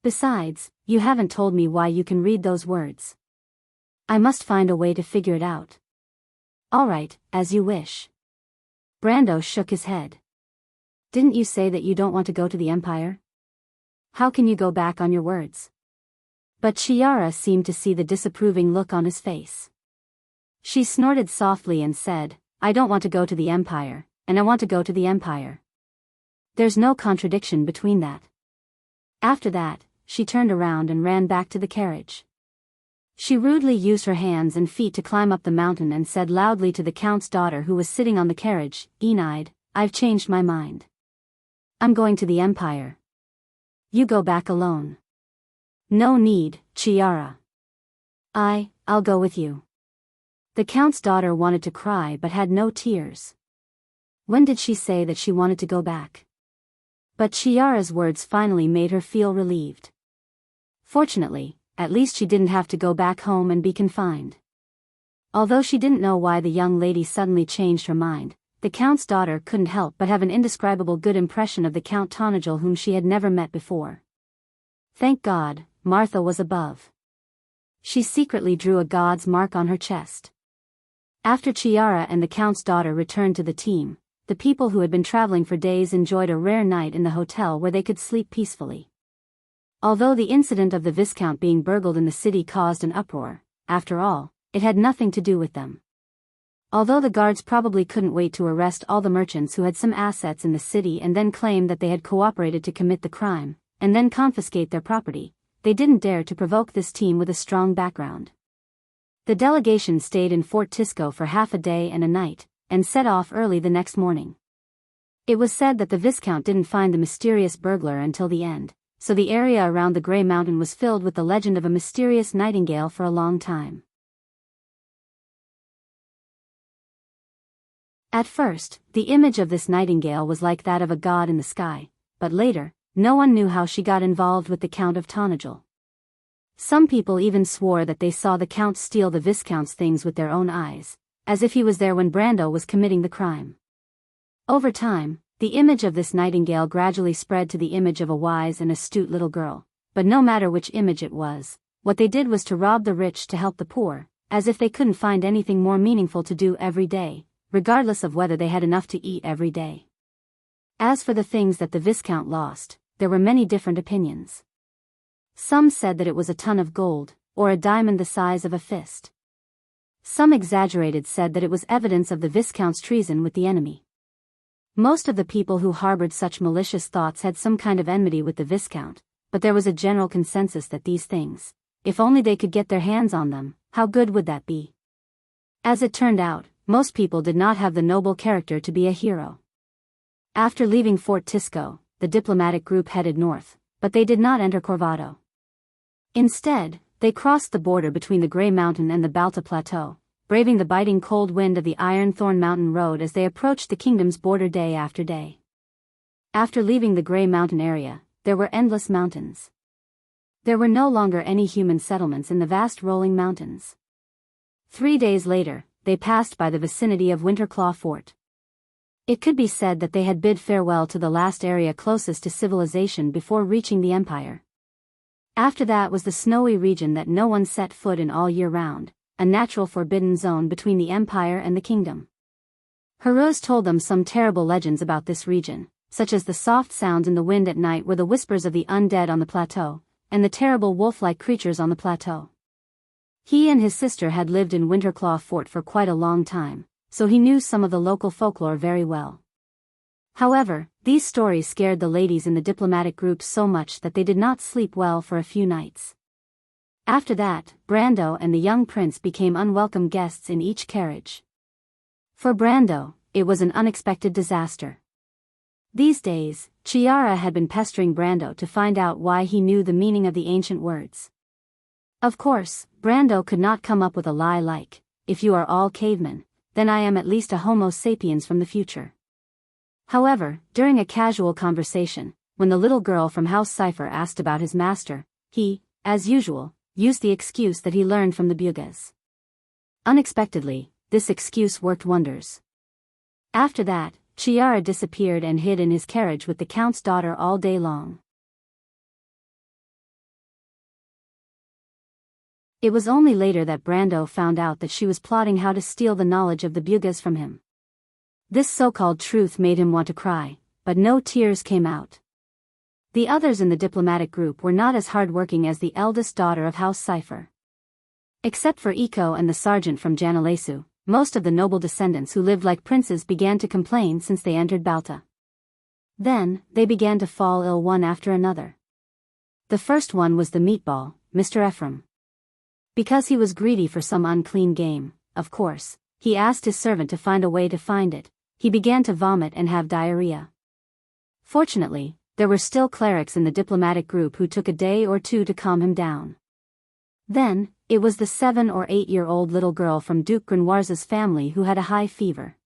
[SPEAKER 1] Besides, you haven't told me why you can read those words. I must find a way to figure it out." "All right, as you wish." Brando shook his head. "Didn't you say that you don't want to go to the Empire? How can you go back on your words?" But Chiara seemed to see the disapproving look on his face. She snorted softly and said, "I don't want to go to the Empire, and I want to go to the Empire. There's no contradiction between that." After that, she turned around and ran back to the carriage. She rudely used her hands and feet to climb up the mountain and said loudly to the Count's daughter who was sitting on the carriage, "Enide, I've changed my mind. I'm going to the Empire. You go back alone." "No need, Chiara. I'll go with you." The Count's daughter wanted to cry but had no tears. When did she say that she wanted to go back? But Chiara's words finally made her feel relieved. Fortunately, at least she didn't have to go back home and be confined. Although she didn't know why the young lady suddenly changed her mind, the Count's daughter couldn't help but have an indescribable good impression of the Count Tonagel whom she had never met before. Thank God, Martha was above. She secretly drew a god's mark on her chest. After Chiara and the Count's daughter returned to the team, the people who had been traveling for days enjoyed a rare night in the hotel where they could sleep peacefully. Although the incident of the Viscount being burgled in the city caused an uproar, after all, it had nothing to do with them. Although the guards probably couldn't wait to arrest all the merchants who had some assets in the city and then claim that they had cooperated to commit the crime, and then confiscate their property, they didn't dare to provoke this team with a strong background. The delegation stayed in Fort Tisco for half a day and a night, and set off early the next morning. It was said that the Viscount didn't find the mysterious burglar until the end, so the area around the Grey Mountain was filled with the legend of a mysterious nightingale for a long time. At first, the image of this nightingale was like that of a god in the sky, but later, no one knew how she got involved with the Count of Tonagel. Some people even swore that they saw the Count steal the Viscount's things with their own eyes, as if he was there when Brando was committing the crime. Over time, the image of this nightingale gradually spread to the image of a wise and astute little girl, but no matter which image it was, what they did was to rob the rich to help the poor, as if they couldn't find anything more meaningful to do every day, regardless of whether they had enough to eat every day. As for the things that the Viscount lost, there were many different opinions. Some said that it was a ton of gold, or a diamond the size of a fist. Some exaggerated said that it was evidence of the Viscount's treason with the enemy. Most of the people who harbored such malicious thoughts had some kind of enmity with the Viscount, but there was a general consensus that these things, if only they could get their hands on them, how good would that be? As it turned out, most people did not have the noble character to be a hero. After leaving Fort Tisco, the diplomatic group headed north, but they did not enter Corvado. Instead, they crossed the border between the Grey Mountain and the Balta Plateau, braving the biting cold wind of the Iron Thorn Mountain Road as they approached the kingdom's border day after day. After leaving the Grey Mountain area, there were endless mountains. There were no longer any human settlements in the vast rolling mountains. 3 days later, they passed by the vicinity of Winterclaw Fort. It could be said that they had bid farewell to the last area closest to civilization before reaching the Empire. After that was the snowy region that no one set foot in all year round, a natural forbidden zone between the Empire and the kingdom. Heroes told them some terrible legends about this region, such as the soft sounds in the wind at night were the whispers of the undead on the plateau, and the terrible wolf-like creatures on the plateau. He and his sister had lived in Winterclaw Fort for quite a long time, so he knew some of the local folklore very well. However, these stories scared the ladies in the diplomatic group so much that they did not sleep well for a few nights. After that, Brando and the young prince became unwelcome guests in each carriage. For Brando, it was an unexpected disaster. These days, Chiara had been pestering Brando to find out why he knew the meaning of the ancient words. Of course, Brando could not come up with a lie like, "If you are all cavemen, then I am at least a Homo sapiens from the future." However, during a casual conversation, when the little girl from House Cipher asked about his master, he, as usual, used the excuse that he learned from the Bugas. Unexpectedly, this excuse worked wonders. After that, Chiara disappeared and hid in his carriage with the Count's daughter all day long. It was only later that Brando found out that she was plotting how to steal the knowledge of the Bugas from him. This so-called truth made him want to cry, but no tears came out. The others in the diplomatic group were not as hard-working as the eldest daughter of House Cipher. Except for Iko and the sergeant from Janalesu, most of the noble descendants who lived like princes began to complain since they entered Balta. Then, they began to fall ill one after another. The first one was the meatball, Mr. Ephraim. Because he was greedy for some unclean game, of course, he asked his servant to find a way to find it. He began to vomit and have diarrhea. Fortunately, there were still clerics in the diplomatic group who took a day or two to calm him down. Then, it was the 7 or 8-year-old little girl from Duke Grenoir's family who had a high fever.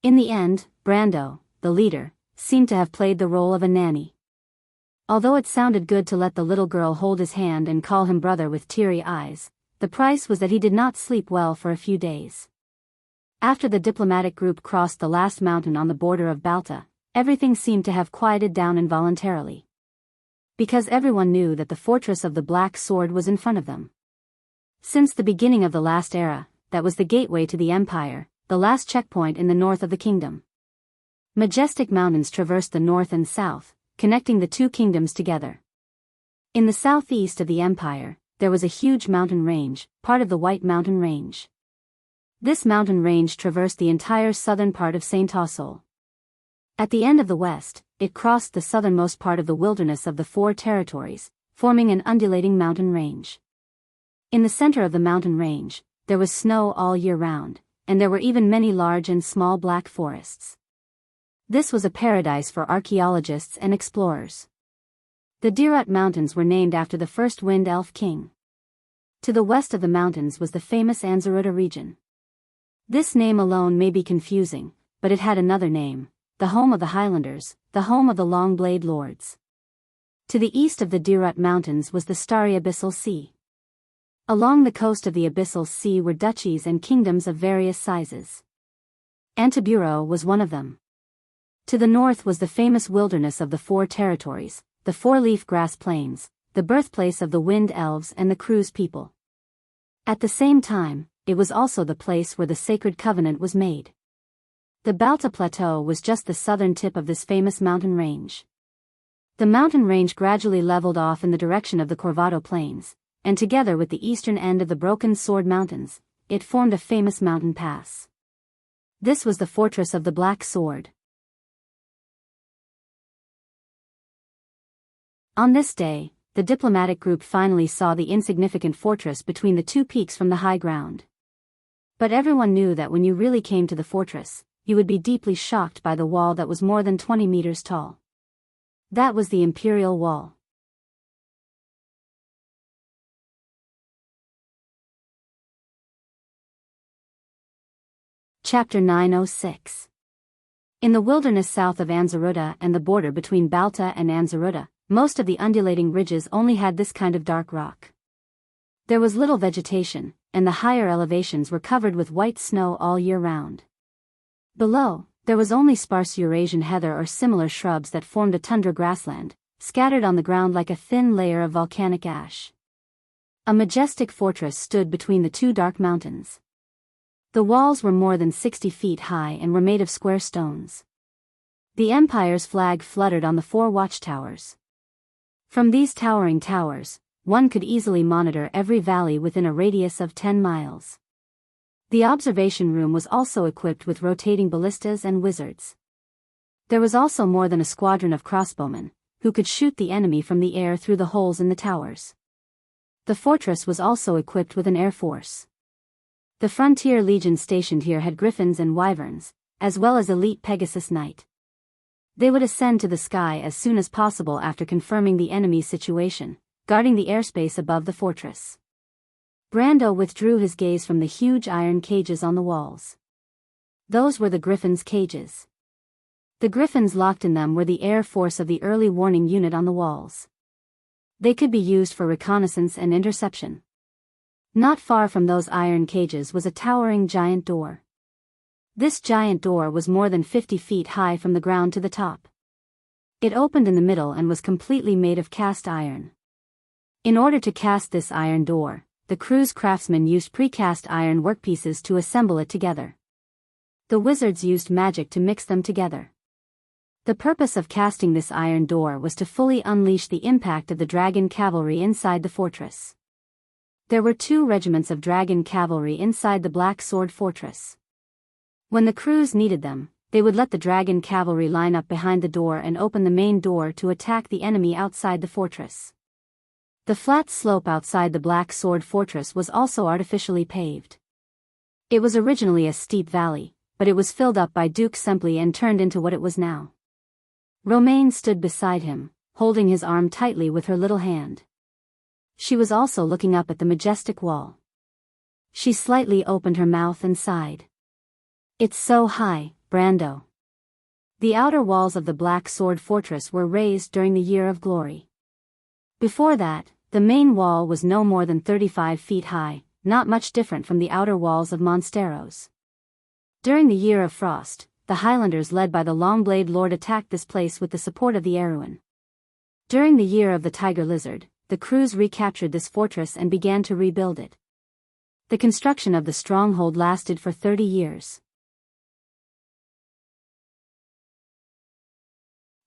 [SPEAKER 1] In the end, Brando, the leader, seemed to have played the role of a nanny. Although it sounded good to let the little girl hold his hand and call him brother with teary eyes, the price was that he did not sleep well for a few days. After the diplomatic group crossed the last mountain on the border of Balta, everything seemed to have quieted down involuntarily. Because everyone knew that the fortress of the Black Sword was in front of them. Since the beginning of the last era, that was the gateway to the Empire, the last checkpoint in the north of the kingdom. Majestic mountains traversed the north and south, connecting the two kingdoms together. In the southeast of the Empire, there was a huge mountain range, part of the White Mountain Range. This mountain range traversed the entire southern part of Saint-Tassol. At the end of the west, it crossed the southernmost part of the wilderness of the Four Territories, forming an undulating mountain range. In the center of the mountain range, there was snow all year round, and there were even many large and small black forests. This was a paradise for archaeologists and explorers. The Dirut Mountains were named after the first Wind Elf king. To the west of the mountains was the famous Anzaruta region. This name alone may be confusing, but it had another name, the home of the Highlanders, the home of the Long-Blade Lords. To the east of the Dirut Mountains was the starry Abyssal Sea. Along the coast of the Abyssal Sea were duchies and kingdoms of various sizes. Antiburo was one of them. To the north was the famous wilderness of the Four Territories, the four-leaf grass plains, the birthplace of the Wind Elves and the Cruise people. At the same time, it was also the place where the Sacred Covenant was made. The Balta Plateau was just the southern tip of this famous mountain range. The mountain range gradually leveled off in the direction of the Corvado Plains, and together with the eastern end of the Broken Sword Mountains, it formed a famous mountain pass. This was the fortress of the Black Sword. On this day, the diplomatic group finally saw the insignificant fortress between the two peaks from the high ground. But everyone knew that when you really came to the fortress, you would be deeply shocked by the wall that was more than 20 meters tall. That was the Imperial Wall. Chapter 906. In the wilderness south of Anzaruta and the border between Balta and Anzaruta, most of the undulating ridges only had this kind of dark rock. There was little vegetation, and the higher elevations were covered with white snow all year round. Below, there was only sparse Eurasian heather or similar shrubs that formed a tundra grassland, scattered on the ground like a thin layer of volcanic ash. A majestic fortress stood between the two dark mountains. The walls were more than 60 feet high and were made of square stones. The Empire's flag fluttered on the 4 watchtowers. From these towering towers, one could easily monitor every valley within a radius of 10 miles. The observation room was also equipped with rotating ballistas and wizards. There was also more than a squadron of crossbowmen, who could shoot the enemy from the air through the holes in the towers. The fortress was also equipped with an air force. The Frontier Legion stationed here had griffins and wyverns, as well as elite Pegasus Knight. They would ascend to the sky as soon as possible after confirming the enemy's situation, guarding the airspace above the fortress. Brando withdrew his gaze from the huge iron cages on the walls. Those were the Griffins' cages. The Griffins locked in them were the air force of the early warning unit on the walls. They could be used for reconnaissance and interception. Not far from those iron cages was a towering giant door. This giant door was more than 50 feet high from the ground to the top. It opened in the middle and was completely made of cast iron. In order to cast this iron door, the crew's craftsmen used precast iron workpieces to assemble it together. The wizards used magic to mix them together. The purpose of casting this iron door was to fully unleash the impact of the dragon cavalry inside the fortress. There were 2 regiments of dragon cavalry inside the Black Sword Fortress. When the crews needed them, they would let the dragon cavalry line up behind the door and open the main door to attack the enemy outside the fortress. The flat slope outside the Black Sword Fortress was also artificially paved. It was originally a steep valley, but it was filled up by Duke Semple and turned into what it was now. Romaine stood beside him, holding his arm tightly with her little hand. She was also looking up at the majestic wall. She slightly opened her mouth and sighed. "It's so high, Brando." The outer walls of the Black Sword Fortress were raised during the Year of Glory. Before that, the main wall was no more than 35 feet high, not much different from the outer walls of Monsteros. During the Year of Frost, the Highlanders led by the Long-Blade Lord attacked this place with the support of the Erewhon. During the Year of the Tiger Lizard, the crews recaptured this fortress and began to rebuild it. The construction of the stronghold lasted for 30 years.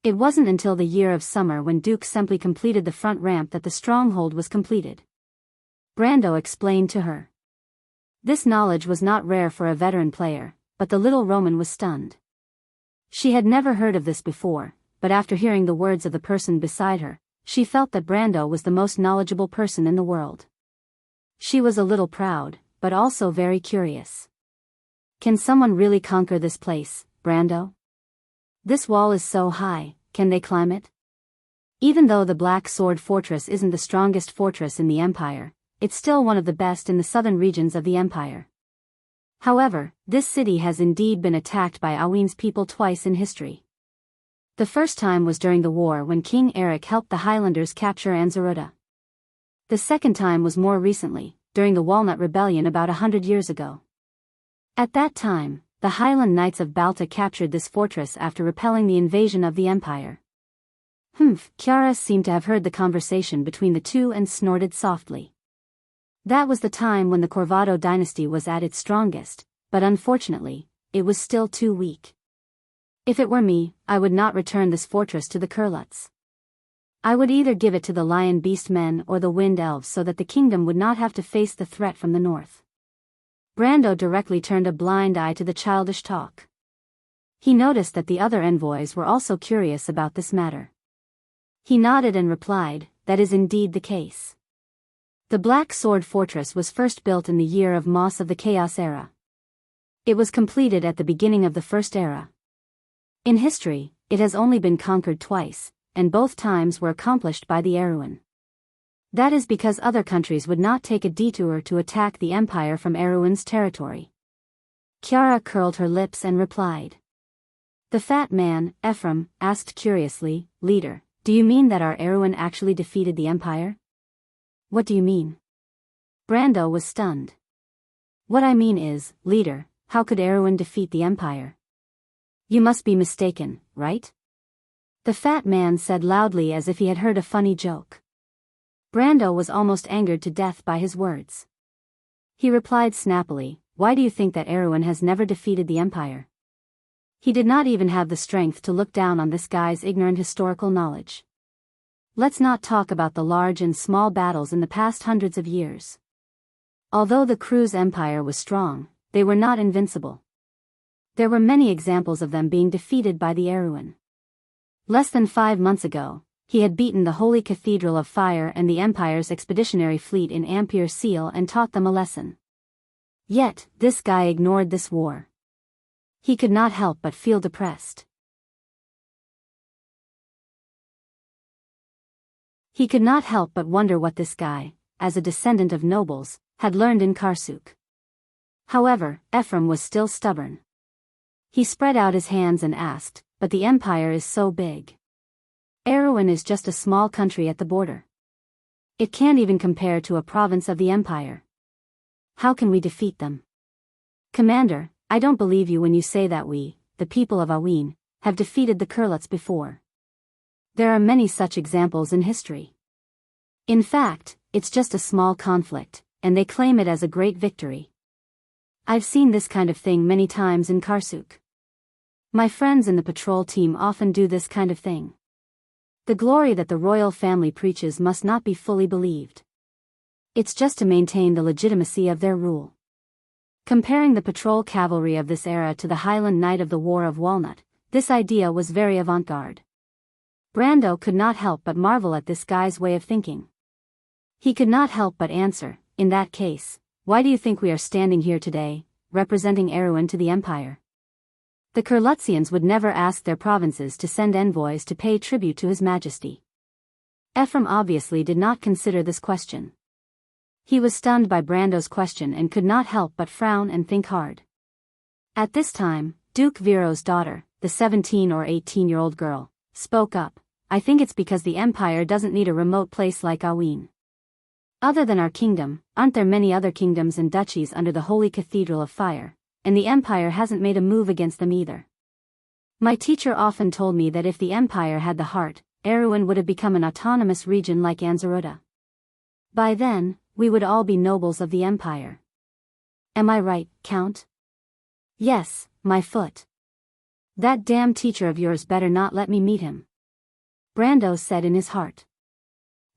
[SPEAKER 1] It wasn't until the Year of Summer when Duke Semple completed the front ramp that the stronghold was completed. Brando explained to her. This knowledge was not rare for a veteran player, but the little Roman was stunned. She had never heard of this before, but after hearing the words of the person beside her, she felt that Brando was the most knowledgeable person in the world. She was a little proud, but also very curious. Can someone really conquer this place, Brando? This wall is so high, can they climb it? Even though the Black Sword Fortress isn't the strongest fortress in the Empire, it's still one of the best in the southern regions of the Empire. However, this city has indeed been attacked by Awin's people twice in history. The first time was during the war when King Eric helped the Highlanders capture Anzaruda. The second time was more recently, during the Walnut Rebellion about 100 years ago. At that time, the Highland Knights of Balta captured this fortress after repelling the invasion of the Empire. Chiara seemed to have heard the conversation between the two and snorted softly. That was the time when the Corvado dynasty was at its strongest, but unfortunately, it was still too weak. If it were me, I would not return this fortress to the Kurluts. I would either give it to the Lion Beast men or the Wind Elves so that the kingdom would not have to face the threat from the north. Brando directly turned a blind eye to the childish talk. He noticed that the other envoys were also curious about this matter. He nodded and replied, "That is indeed the case." The Black Sword Fortress was first built in the year of Moss of the Chaos Era. It was completed at the beginning of the First Era. In history, it has only been conquered twice, and both times were accomplished by the Erewhon. That is because other countries would not take a detour to attack the Empire from Erewhon's territory. Chiara curled her lips and replied. The fat man, Ephraim, asked curiously, "Leader, do you mean that our Erewhon actually defeated the Empire?" "What do you mean?" Brando was stunned. "What I mean is, leader, how could Erewhon defeat the Empire?" "You must be mistaken, right?" The fat man said loudly as if he had heard a funny joke. Brando was almost angered to death by his words. He replied snappily, "Why do you think that Erewhon has never defeated the Empire?" He did not even have the strength to look down on this guy's ignorant historical knowledge. Let's not talk about the large and small battles in the past hundreds of years. Although the Cruz Empire was strong, they were not invincible. There were many examples of them being defeated by the Erewhon. Less than 5 months ago, he had beaten the Holy Cathedral of Fire and the Empire's expeditionary fleet in Ampere Seal and taught them a lesson. Yet, this guy ignored this war. He could not help but feel depressed. He could not help but wonder what this guy, as a descendant of nobles, had learned in Karsuk. However, Ephraim was still stubborn. He spread out his hands and asked, "But the Empire is so big. Erewhon is just a small country at the border. It can't even compare to a province of the Empire. How can we defeat them?" "Commander, I don't believe you when you say that we, the people of Awin, have defeated the Kurluts before. There are many such examples in history. In fact, it's just a small conflict, and they claim it as a great victory. I've seen this kind of thing many times in Karsuk. My friends in the patrol team often do this kind of thing. The glory that the royal family preaches must not be fully believed. It's just to maintain the legitimacy of their rule." Comparing the patrol cavalry of this era to the Highland Knight of the War of Walnut, this idea was very avant-garde. Brando could not help but marvel at this guy's way of thinking. He could not help but answer, "In that case, why do you think we are standing here today, representing Erewhon to the Empire?" The Kurlutzians would never ask their provinces to send envoys to pay tribute to His Majesty. Ephraim obviously did not consider this question. He was stunned by Brando's question and could not help but frown and think hard. At this time, Duke Viro's daughter, the 17 or 18-year-old girl, spoke up, "I think it's because the Empire doesn't need a remote place like Awin. Other than our kingdom, aren't there many other kingdoms and duchies under the Holy Cathedral of Fire, and the Empire hasn't made a move against them either. My teacher often told me that if the Empire had the heart, Erewhon would have become an autonomous region like Anzaruda. By then, we would all be nobles of the Empire. Am I right, Count?" "Yes, my foot. That damn teacher of yours better not let me meet him," Brando said in his heart.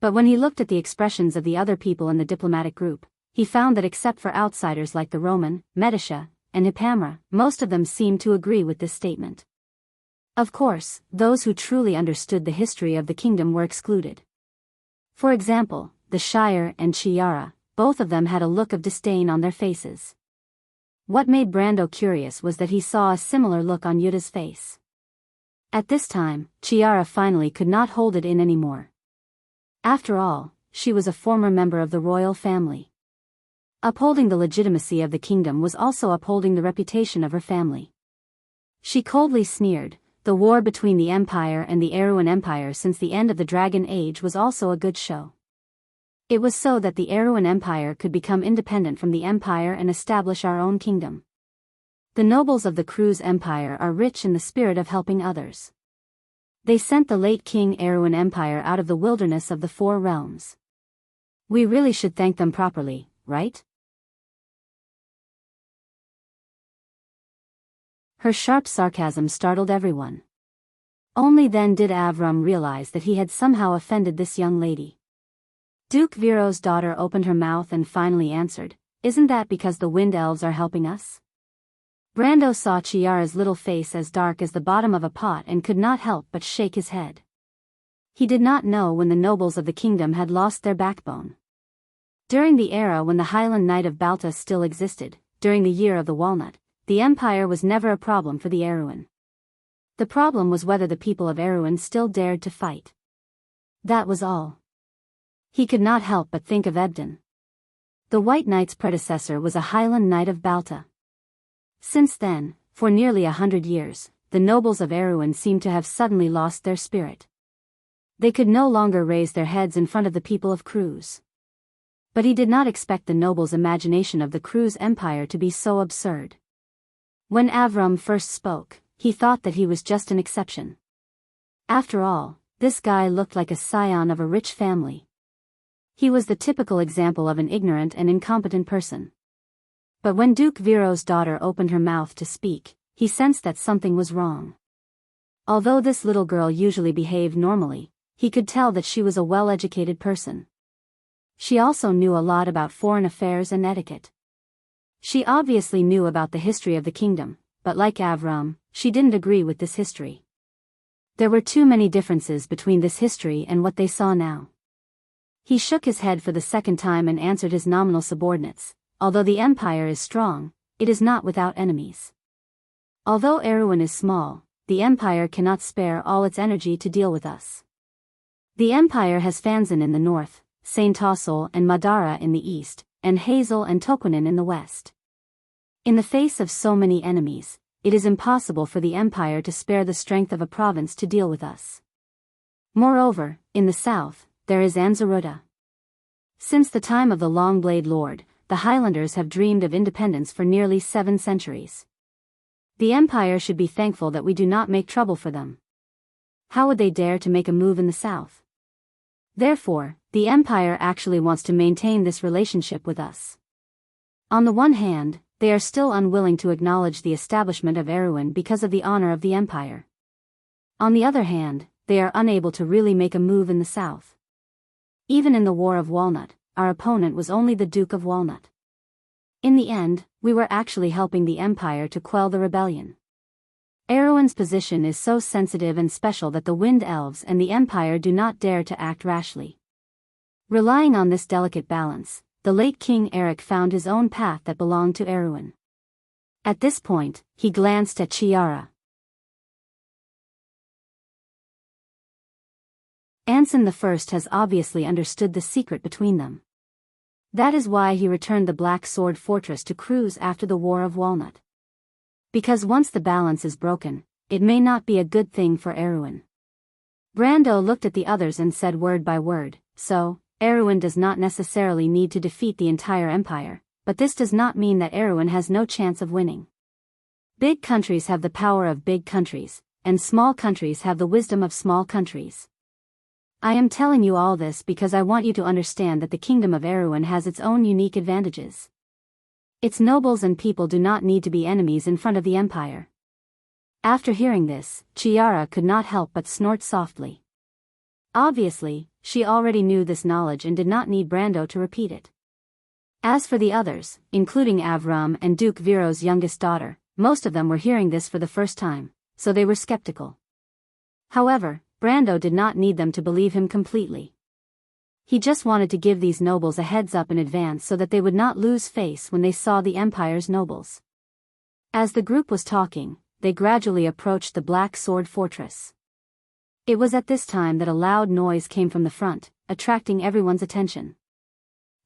[SPEAKER 1] But when he looked at the expressions of the other people in the diplomatic group, he found that except for outsiders like the Roman, Medici, and Hippamra, most of them seemed to agree with this statement. Of course, those who truly understood the history of the kingdom were excluded. For example, the Shire and Chiara, both of them had a look of disdain on their faces. What made Brando curious was that he saw a similar look on Yuta's face. At this time, Chiara finally could not hold it in anymore. After all, she was a former member of the royal family. Upholding the legitimacy of the kingdom was also upholding the reputation of her family. She coldly sneered, the war between the Empire and the Erewhon Empire since the end of the Dragon Age was also a good show. It was so that the Erewhon Empire could become independent from the Empire and establish our own kingdom. The nobles of the Cruz Empire are rich in the spirit of helping others. They sent the late King Erewhon Empire out of the wilderness of the Four Realms. We really should thank them properly, right? Her sharp sarcasm startled everyone. Only then did Avram realize that he had somehow offended this young lady. Duke Viro's daughter opened her mouth and finally answered, "Isn't that because the wind elves are helping us?" Brando saw Chiara's little face as dark as the bottom of a pot and could not help but shake his head. He did not know when the nobles of the kingdom had lost their backbone. During the era when the Highland Knight of Balta still existed, during the year of the Walnut, the Empire was never a problem for the Erewhon. The problem was whether the people of Erewhon still dared to fight. That was all. He could not help but think of Ebden. The White Knight's predecessor was a Highland Knight of Balta. Since then, for nearly 100 years, the nobles of Erewhon seemed to have suddenly lost their spirit. They could no longer raise their heads in front of the people of Cruz. But he did not expect the nobles' imagination of the Cruz Empire to be so absurd. When Avram first spoke, he thought that he was just an exception. After all, this guy looked like a scion of a rich family. He was the typical example of an ignorant and incompetent person. But when Duke Viro's daughter opened her mouth to speak, he sensed that something was wrong. Although this little girl usually behaved normally, he could tell that she was a well-educated person. She also knew a lot about foreign affairs and etiquette. She obviously knew about the history of the kingdom, but like Avram, she didn't agree with this history. There were too many differences between this history and what they saw now. He shook his head for the second time and answered his nominal subordinates. Although the Empire is strong, it is not without enemies. Although Erewhon is small, the Empire cannot spare all its energy to deal with us. The Empire has Fanzan in the north, Saint Tossel and Madara in the east, and Hazel and Tokunin in the west. In the face of so many enemies, it is impossible for the Empire to spare the strength of a province to deal with us. Moreover, in the south, there is Anzaruda. Since the time of the Long-Blade Lord, the Highlanders have dreamed of independence for nearly 7 centuries. The Empire should be thankful that we do not make trouble for them. How would they dare to make a move in the south? Therefore, the Empire actually wants to maintain this relationship with us. On the one hand, they are still unwilling to acknowledge the establishment of Erewhon because of the honor of the Empire. On the other hand, they are unable to really make a move in the south. Even in the War of Walnut, our opponent was only the Duke of Walnut. In the end, we were actually helping the Empire to quell the rebellion. Erewhon's position is so sensitive and special that the Wind Elves and the Empire do not dare to act rashly. Relying on this delicate balance, the late King Eric found his own path that belonged to Erewhon. At this point, he glanced at Chiara. Anson I has obviously understood the secret between them. That is why he returned the Black Sword Fortress to Cruz after the War of Walnut. Because once the balance is broken, it may not be a good thing for Erewhon. Brando looked at the others and said word by word, so, Erewhon does not necessarily need to defeat the entire empire, but this does not mean that Erewhon has no chance of winning. Big countries have the power of big countries, and small countries have the wisdom of small countries. I am telling you all this because I want you to understand that the kingdom of Erewhon has its own unique advantages. Its nobles and people do not need to be enemies in front of the empire. After hearing this, Chiara could not help but snort softly. Obviously, she already knew this knowledge and did not need Brando to repeat it. As for the others, including Avram and Duke Viro's youngest daughter, most of them were hearing this for the first time, so they were skeptical. However, Brando did not need them to believe him completely. He just wanted to give these nobles a heads up in advance so that they would not lose face when they saw the Empire's nobles. As the group was talking, they gradually approached the Black Sword Fortress. It was at this time that a loud noise came from the front, attracting everyone's attention.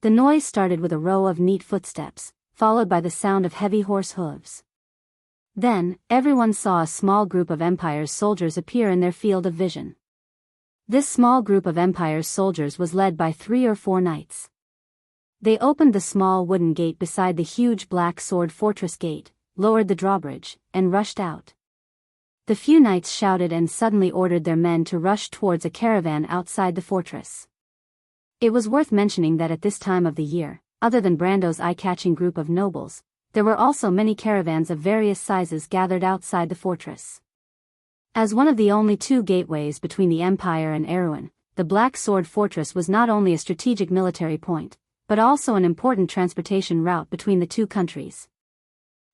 [SPEAKER 1] The noise started with a row of neat footsteps, followed by the sound of heavy horse hooves. Then, everyone saw a small group of Empire's soldiers appear in their field of vision. This small group of Empire's soldiers was led by 3 or 4 knights. They opened the small wooden gate beside the huge Black Sword Fortress gate, lowered the drawbridge, and rushed out. The few knights shouted and suddenly ordered their men to rush towards a caravan outside the fortress. It was worth mentioning that at this time of the year, other than Brando's eye-catching group of nobles, there were also many caravans of various sizes gathered outside the fortress. As one of the only 2 gateways between the Empire and Erewhon, the Black Sword Fortress was not only a strategic military point, but also an important transportation route between the 2 countries.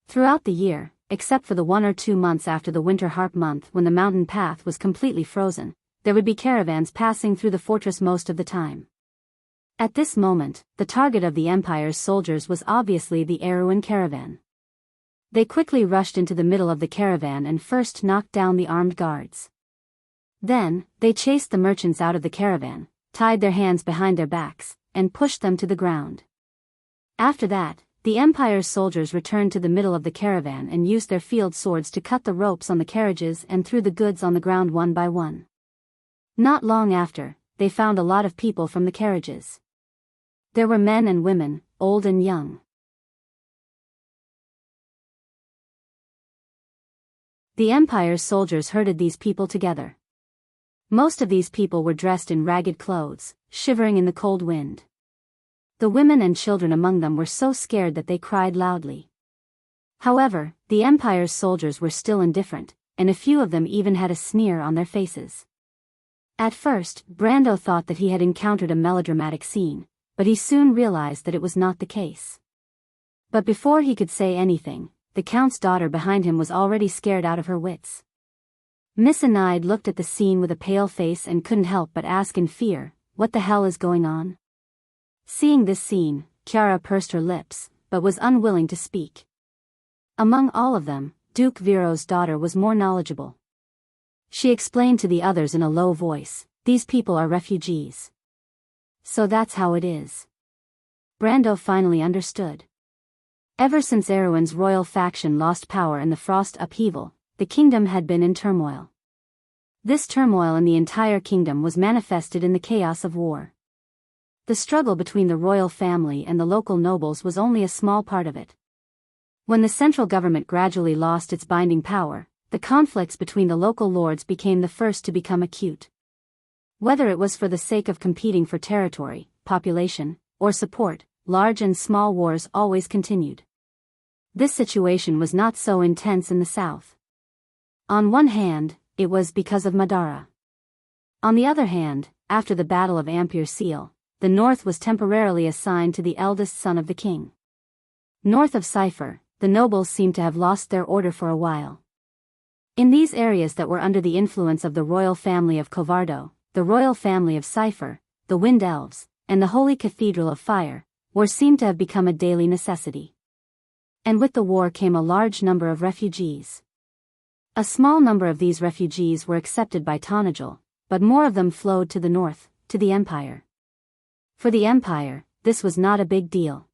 [SPEAKER 1] Throughout the year, except for the 1 or 2 months after the winter harp month when the mountain path was completely frozen, there would be caravans passing through the fortress most of the time. At this moment, the target of the Empire's soldiers was obviously the Erewhon caravan. They quickly rushed into the middle of the caravan and first knocked down the armed guards. Then, they chased the merchants out of the caravan, tied their hands behind their backs, and pushed them to the ground. After that, the Empire's soldiers returned to the middle of the caravan and used their field swords to cut the ropes on the carriages and threw the goods on the ground one by one. Not long after, they found a lot of people from the carriages. There were men and women, old and young. The Empire's soldiers herded these people together. Most of these people were dressed in ragged clothes, shivering in the cold wind. The women and children among them were so scared that they cried loudly. However, the Empire's soldiers were still indifferent, and a few of them even had a sneer on their faces. At first, Brando thought that he had encountered a melodramatic scene, but he soon realized that it was not the case. But before he could say anything, the Count's daughter behind him was already scared out of her wits. Miss Enide looked at the scene with a pale face and couldn't help but ask in fear, "What the hell is going on?" Seeing this scene, Chiara pursed her lips, but was unwilling to speak. Among all of them, Duke Viro's daughter was more knowledgeable. She explained to the others in a low voice, "These people are refugees." So that's how it is. Brando finally understood. Ever since Erewhon's royal faction lost power in the Frost upheaval, the kingdom had been in turmoil. This turmoil in the entire kingdom was manifested in the chaos of war. The struggle between the royal family and the local nobles was only a small part of it. When the central government gradually lost its binding power, the conflicts between the local lords became the first to become acute. Whether it was for the sake of competing for territory, population, or support, large and small wars always continued. This situation was not so intense in the south. On one hand, it was because of Madara. On the other hand, after the Battle of Ampere Seal, the north was temporarily assigned to the eldest son of the king. North of Cipher, the nobles seemed to have lost their order for a while. In these areas that were under the influence of the royal family of Covardo, the royal family of Cipher, the Wind Elves, and the Holy Cathedral of Fire, war seemed to have become a daily necessity. And with the war came a large number of refugees. A small number of these refugees were accepted by Tonajul, but more of them flowed to the north, to the Empire. For the Empire, this was not a big deal.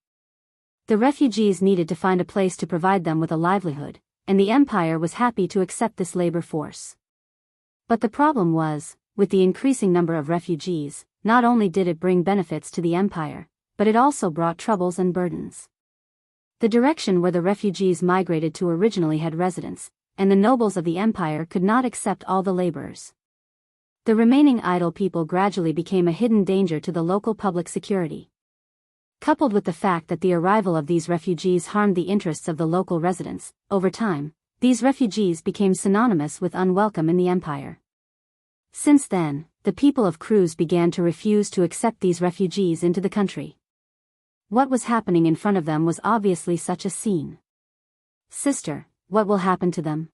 [SPEAKER 1] The refugees needed to find a place to provide them with a livelihood, and the Empire was happy to accept this labor force. But the problem was, with the increasing number of refugees, not only did it bring benefits to the Empire, but it also brought troubles and burdens. The direction where the refugees migrated to originally had residents, and the nobles of the Empire could not accept all the laborers. The remaining idle people gradually became a hidden danger to the local public security. Coupled with the fact that the arrival of these refugees harmed the interests of the local residents, over time, these refugees became synonymous with unwelcome in the Empire. Since then, the people of Cruz began to refuse to accept these refugees into the country. What was happening in front of them was obviously such a scene. Sister, what will happen to them?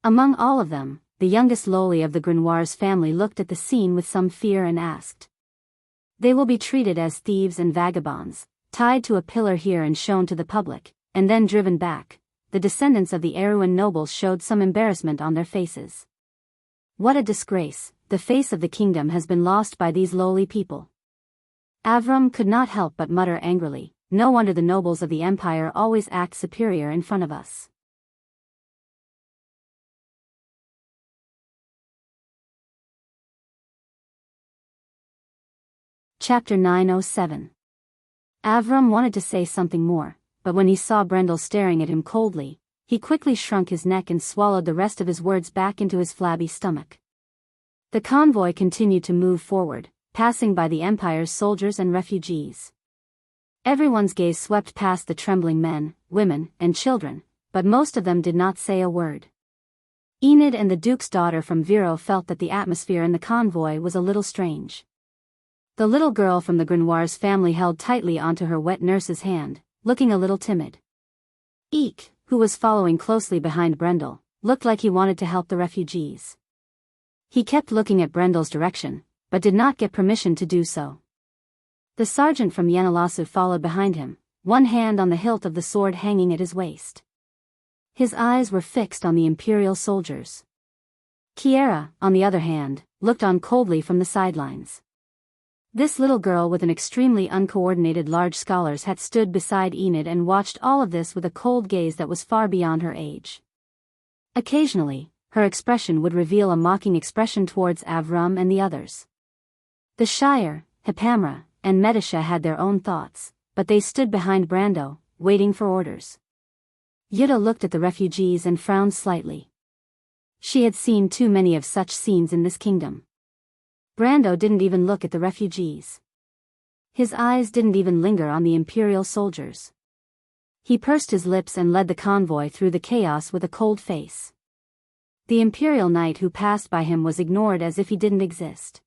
[SPEAKER 1] Among all of them, the youngest Loli of the Grenoir's family looked at the scene with some fear and asked. They will be treated as thieves and vagabonds, tied to a pillar here and shown to the public, and then driven back. The descendants of the Erewhon nobles showed some embarrassment on their faces. What a disgrace, the face of the kingdom has been lost by these lowly people. Avram could not help but mutter angrily, no wonder the nobles of the empire always act superior in front of us. Chapter 907. Avram wanted to say something more, but when he saw Brendel staring at him coldly, he quickly shrunk his neck and swallowed the rest of his words back into his flabby stomach. The convoy continued to move forward, passing by the Empire's soldiers and refugees. Everyone's gaze swept past the trembling men, women, and children, but most of them did not say a word. Enid and the Duke's daughter from Viro felt that the atmosphere in the convoy was a little strange. The little girl from the Grenoir's family held tightly onto her wet nurse's hand, looking a little timid. Eek, who was following closely behind Brendel, looked like he wanted to help the refugees. He kept looking at Brendel's direction, but did not get permission to do so. The sergeant from Yenalasu followed behind him, one hand on the hilt of the sword hanging at his waist. His eyes were fixed on the imperial soldiers. Kiera, on the other hand, looked on coldly from the sidelines. This little girl with an extremely uncoordinated large scholar's hat stood beside Enid and watched all of this with a cold gaze that was far beyond her age. Occasionally, her expression would reveal a mocking expression towards Avram and the others. The Shire, Hipamra, and Medisha had their own thoughts, but they stood behind Brando, waiting for orders. Yuta looked at the refugees and frowned slightly. She had seen too many of such scenes in this kingdom. Brando didn't even look at the refugees. His eyes didn't even linger on the imperial soldiers. He pursed his lips and led the convoy through the chaos with a cold face. The imperial knight who passed by him was ignored as if he didn't exist.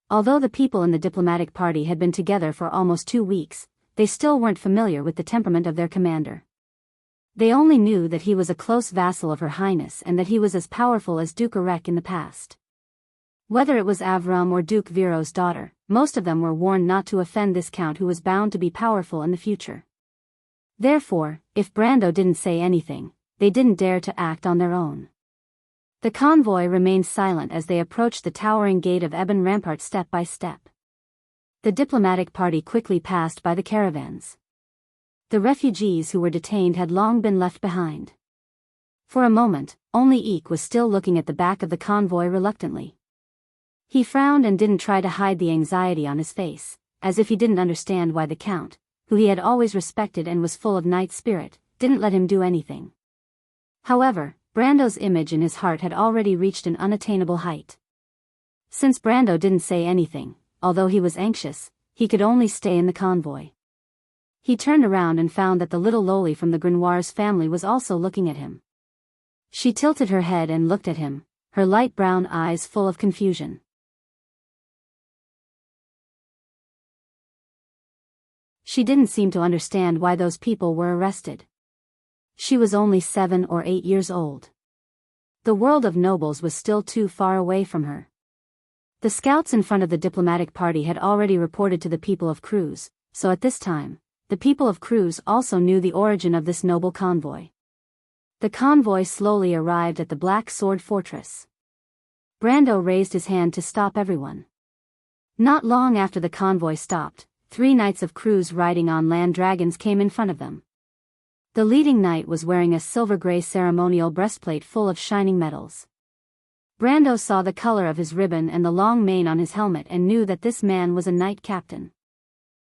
[SPEAKER 1] Although the people in the diplomatic party had been together for almost 2 weeks, they still weren't familiar with the temperament of their commander. They only knew that he was a close vassal of Her Highness and that he was as powerful as Duke Arek in the past. Whether it was Avram or Duke Viro's daughter, most of them were warned not to offend this count who was bound to be powerful in the future. Therefore, if Brando didn't say anything, they didn't dare to act on their own. The convoy remained silent as they approached the towering gate of Ebon Rampart step by step. The diplomatic party quickly passed by the caravans. The refugees who were detained had long been left behind. For a moment, only Eek was still looking at the back of the convoy reluctantly. He frowned and didn't try to hide the anxiety on his face, as if he didn't understand why the count, who he had always respected and was full of knight spirit, didn't let him do anything. However, Brando's image in his heart had already reached an unattainable height. Since Brando didn't say anything, although he was anxious, he could only stay in the convoy. He turned around and found that the little Loli from the Grenoir's family was also looking at him. She tilted her head and looked at him, her light brown eyes full of confusion. She didn't seem to understand why those people were arrested. She was only 7 or 8 years old. The world of nobles was still too far away from her. The scouts in front of the diplomatic party had already reported to the people of Cruz, so at this time, the people of Cruz also knew the origin of this noble convoy. The convoy slowly arrived at the Black Sword Fortress. Brando raised his hand to stop everyone. Not long after the convoy stopped, 3 knights of Cruz riding on land dragons came in front of them. The leading knight was wearing a silver-gray ceremonial breastplate full of shining metals. Brando saw the color of his ribbon and the long mane on his helmet and knew that this man was a knight captain.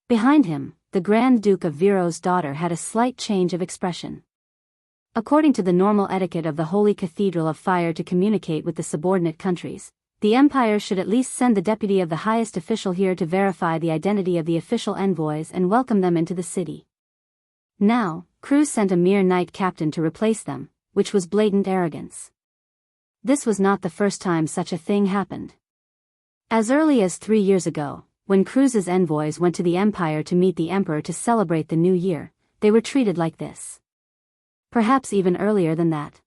[SPEAKER 1] Behind him, the Grand Duke of Viro's daughter had a slight change of expression. According to the normal etiquette of the Holy Cathedral of Fire to communicate with the subordinate countries, the Empire should at least send the deputy of the highest official here to verify the identity of the official envoys and welcome them into the city. Now, Cruz sent a mere knight captain to replace them, which was blatant arrogance. This was not the first time such a thing happened. As early as 3 years ago, when Cruz's envoys went to the Empire to meet the Emperor to celebrate the new year, they were treated like this. Perhaps even earlier than that.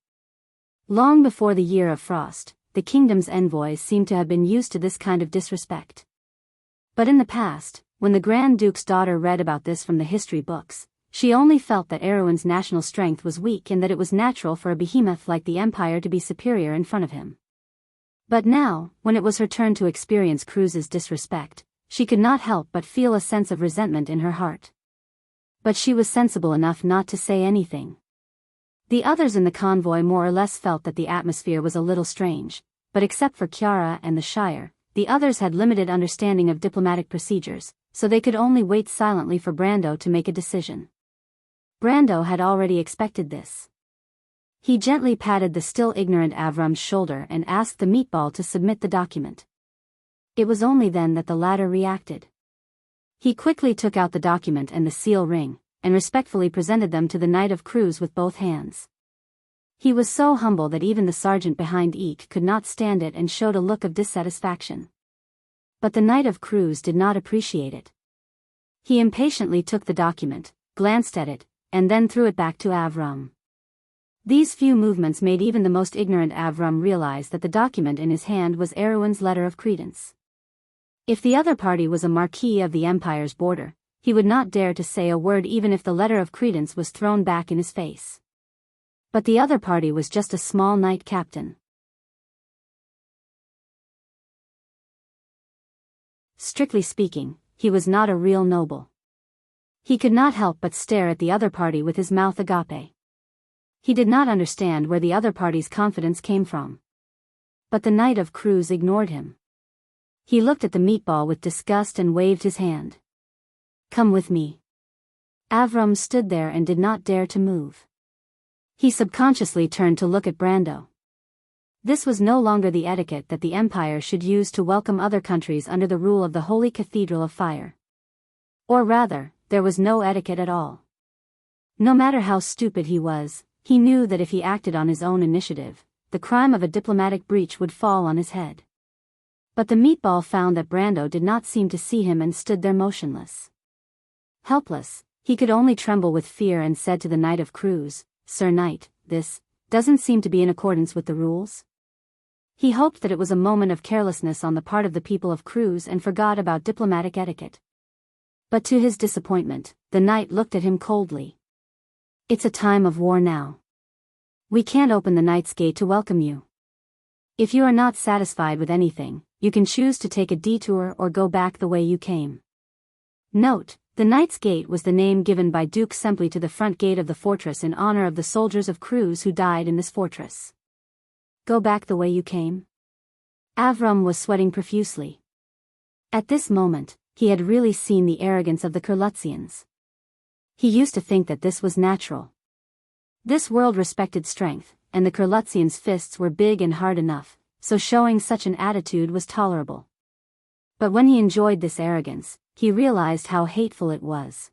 [SPEAKER 1] Long before the Year of Frost, the kingdom's envoys seem to have been used to this kind of disrespect. But in the past, when the Grand Duke's daughter read about this from the history books, she only felt that Erewhon's national strength was weak and that it was natural for a behemoth like the Empire to be superior in front of him. But now, when it was her turn to experience Cruz's disrespect, she could not help but feel a sense of resentment in her heart. But she was sensible enough not to say anything. The others in the convoy more or less felt that the atmosphere was a little strange, but except for Chiara and the Shire, the others had limited understanding of diplomatic procedures, so they could only wait silently for Brando to make a decision. Brando had already expected this. He gently patted the still ignorant Avram's shoulder and asked the meatball to submit the document. It was only then that the latter reacted. He quickly took out the document and the seal ring, and respectfully presented them to the Knight of Cruz with both hands. He was so humble that even the sergeant behind Eek could not stand it and showed a look of dissatisfaction. But the Knight of Cruz did not appreciate it. He impatiently took the document, glanced at it, and then threw it back to Avram. These few movements made even the most ignorant Avram realize that the document in his hand was Erewhon's letter of credence. If the other party was a marquis of the Empire's border, he would not dare to say a word even if the letter of credence was thrown back in his face. But the other party was just a small knight captain. Strictly speaking, he was not a real noble. He could not help but stare at the other party with his mouth agape. He did not understand where the other party's confidence came from. But the Knight of Cruz ignored him. He looked at the meatball with disgust and waved his hand. "Come with me." Avram stood there and did not dare to move. He subconsciously turned to look at Brando. This was no longer the etiquette that the Empire should use to welcome other countries under the rule of the Holy Cathedral of Fire. Or rather, there was no etiquette at all. No matter how stupid he was, he knew that if he acted on his own initiative, the crime of a diplomatic breach would fall on his head. But the meatball found that Brando did not seem to see him and stood there motionless. Helpless, he could only tremble with fear and said to the Knight of Cruz, "Sir Knight, this doesn't seem to be in accordance with the rules." He hoped that it was a moment of carelessness on the part of the people of Cruz and forgot about diplomatic etiquette. But to his disappointment, the knight looked at him coldly. "It's a time of war now. We can't open the Knight's Gate to welcome you. If you are not satisfied with anything, you can choose to take a detour or go back the way you came." Note: the Knight's Gate was the name given by Duke Semple to the front gate of the fortress in honor of the soldiers of Cruz who died in this fortress. Go back the way you came? Avram was sweating profusely. At this moment, he had really seen the arrogance of the Kurlutzians. He used to think that this was natural. This world respected strength, and the Kurlutzians' fists were big and hard enough, so showing such an attitude was tolerable. But when he enjoyed this arrogance, he realized how hateful it was.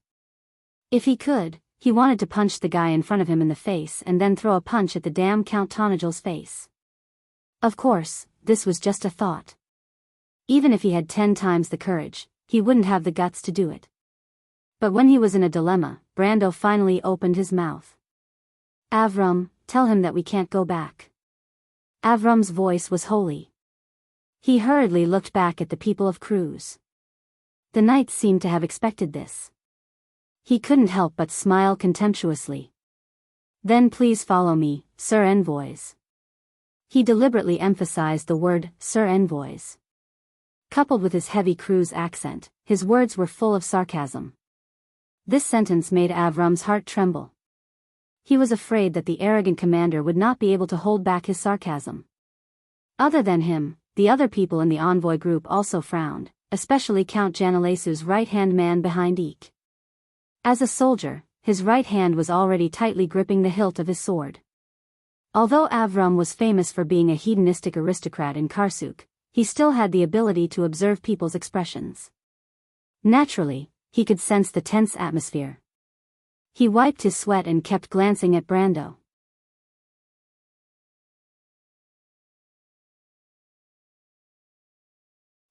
[SPEAKER 1] If he could, he wanted to punch the guy in front of him in the face and then throw a punch at the damn Count Tonigel's face. Of course, this was just a thought. Even if he had 10 times the courage, he wouldn't have the guts to do it. But when he was in a dilemma, Brando finally opened his mouth. "Avram, tell him that we can't go back." Avram's voice was holy. He hurriedly looked back at the people of Cruz. The knight seemed to have expected this. He couldn't help but smile contemptuously. "Then please follow me, Sir Envoys." He deliberately emphasized the word, Sir Envoys. Coupled with his heavy Cruz accent, his words were full of sarcasm. This sentence made Avram's heart tremble. He was afraid that the arrogant commander would not be able to hold back his sarcasm. Other than him, the other people in the envoy group also frowned, especially Count Janelesu's right-hand man behind Eek. As a soldier, his right hand was already tightly gripping the hilt of his sword. Although Avram was famous for being a hedonistic aristocrat in Karsuk, he still had the ability to observe people's expressions. Naturally, he could sense the tense atmosphere. He wiped his sweat and kept glancing at Brando.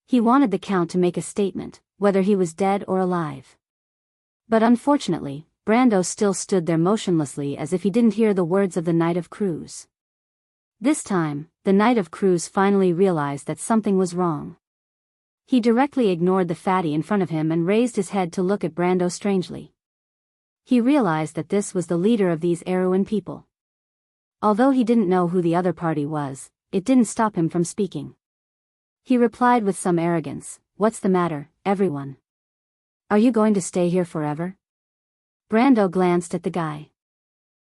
[SPEAKER 1] He wanted the Count to make a statement, whether he was dead or alive. But unfortunately, Brando still stood there motionlessly as if he didn't hear the words of the Knight of Cruz. This time, the Knight of Cruz finally realized that something was wrong. He directly ignored the fatty in front of him and raised his head to look at Brando strangely. He realized that this was the leader of these Erewhon people. Although he didn't know who the other party was, it didn't stop him from speaking. He replied with some arrogance, "What's the matter, everyone? Are you going to stay here forever?" Brando glanced at the guy.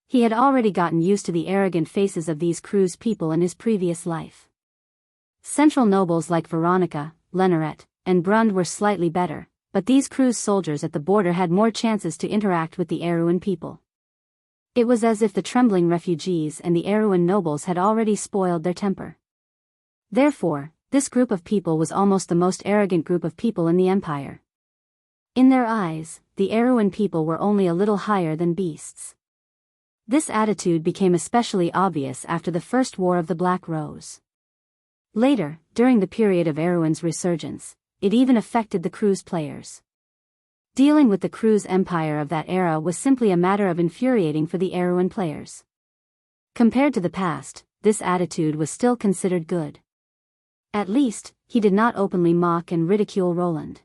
[SPEAKER 1] He had already gotten used to the arrogant faces of these Cruz people in his previous life. Central nobles like Veronica, Lenoret, and Brund were slightly better, but these Cruz soldiers at the border had more chances to interact with the Erewhon people. It was as if the trembling refugees and the Erewhon nobles had already spoiled their temper. Therefore, this group of people was almost the most arrogant group of people in the empire. In their eyes, the Erewhon people were only a little higher than beasts. This attitude became especially obvious after the First War of the Black Rose. Later, during the period of Erewhon's resurgence, it even affected the Cruz players. Dealing with the Cruz Empire of that era was simply a matter of infuriating for the Erewhon players. Compared to the past, this attitude was still considered good. At least, he did not openly mock and ridicule Roland.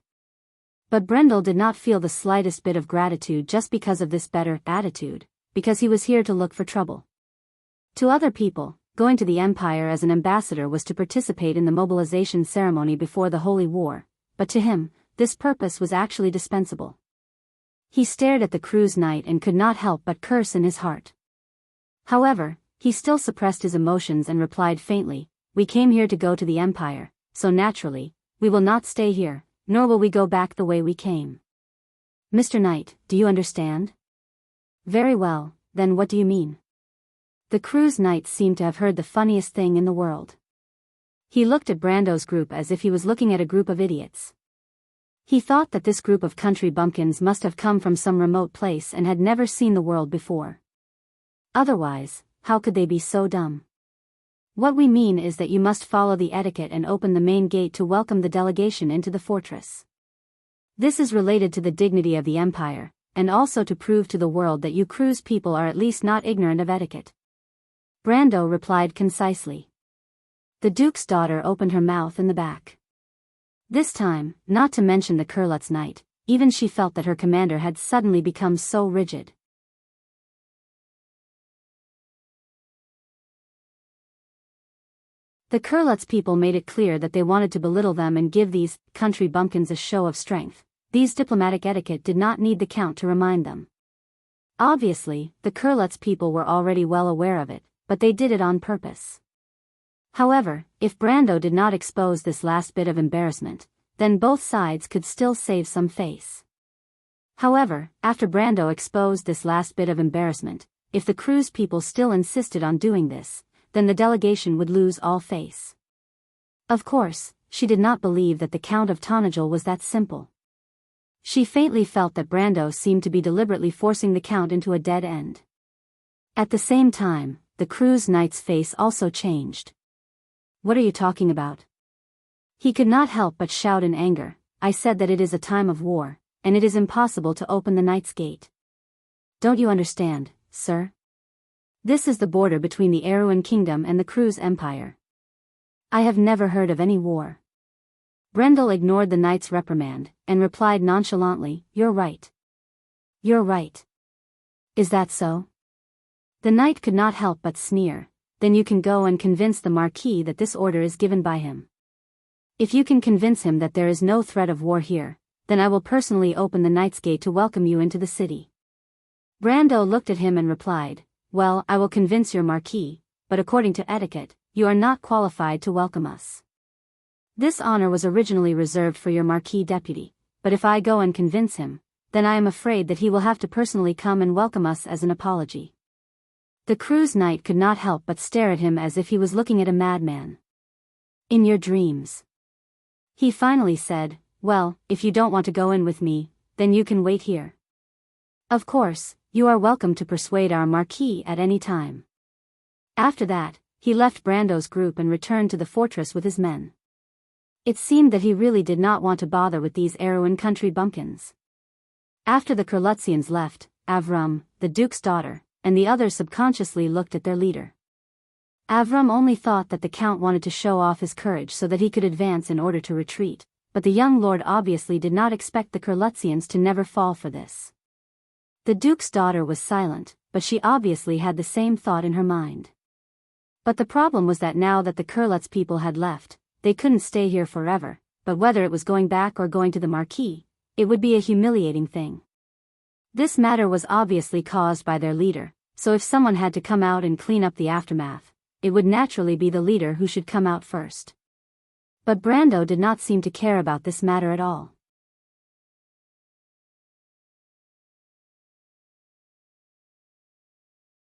[SPEAKER 1] But Brendel did not feel the slightest bit of gratitude just because of this better attitude, because he was here to look for trouble. To other people, going to the Empire as an ambassador was to participate in the mobilization ceremony before the Holy War, but to him, this purpose was actually dispensable. He stared at the Cruz Knight and could not help but curse in his heart. However, he still suppressed his emotions and replied faintly, "We came here to go to the Empire, so naturally, we will not stay here, nor will we go back the way we came." "Mr. Knight, do you understand?" "Very well, then what do you mean?" The Cruz Knight seemed to have heard the funniest thing in the world. He looked at Brando's group as if he was looking at a group of idiots. He thought that this group of country bumpkins must have come from some remote place and had never seen the world before. Otherwise, how could they be so dumb? "What we mean is that you must follow the etiquette and open the main gate to welcome the delegation into the fortress. This is related to the dignity of the Empire, and also to prove to the world that you Cruz people are at least not ignorant of etiquette." Brando replied concisely. The Duke's daughter opened her mouth in the back. This time, not to mention the Kurlutz Knight, even she felt that her commander had suddenly become so rigid. The Kurlutz people made it clear that they wanted to belittle them and give these country bumpkins a show of strength. These diplomatic etiquette did not need the Count to remind them. Obviously, the Kurlutz people were already well aware of it, but they did it on purpose. However, if Brando did not expose this last bit of embarrassment, then both sides could still save some face. However, after Brando exposed this last bit of embarrassment, if the Cruz people still insisted on doing this, then the delegation would lose all face. Of course, she did not believe that the Count of Tonagel was that simple. She faintly felt that Brando seemed to be deliberately forcing the Count into a dead end. At the same time, the Cruz Knight's face also changed. "What are you talking about?" He could not help but shout in anger, "I said that it is a time of war, and it is impossible to open the Knight's Gate. Don't you understand, sir? This is the border between the Erewhon Kingdom and the Cruz Empire. I have never heard of any war." Brendel ignored the knight's reprimand, and replied nonchalantly, "You're right. You're right. Is that so?" The knight could not help but sneer. "Then you can go and convince the Marquis that this order is given by him. If you can convince him that there is no threat of war here, then I will personally open the Knight's Gate to welcome you into the city." Brando looked at him and replied, "Well, I will convince your Marquis, but according to etiquette, you are not qualified to welcome us. This honor was originally reserved for your Marquis deputy, but if I go and convince him, then I am afraid that he will have to personally come and welcome us as an apology." The Cruz Knight could not help but stare at him as if he was looking at a madman. "In your dreams." He finally said, "Well, if you don't want to go in with me, then you can wait here. Of course, you are welcome to persuade our Marquis at any time." After that, he left Brando's group and returned to the fortress with his men. It seemed that he really did not want to bother with these Erewhon country bumpkins. After the Kurlutzians left, Avram, the Duke's daughter, and the others subconsciously looked at their leader. Avram only thought that the Count wanted to show off his courage so that he could advance in order to retreat, but the young lord obviously did not expect the Kurlutzians to never fall for this. The Duke's daughter was silent, but she obviously had the same thought in her mind. But the problem was that now that the Kurlutz people had left, they couldn't stay here forever, but whether it was going back or going to the Marquis, it would be a humiliating thing. This matter was obviously caused by their leader, so if someone had to come out and clean up the aftermath, it would naturally be the leader who should come out first. But Brando did not seem to care about this matter at all.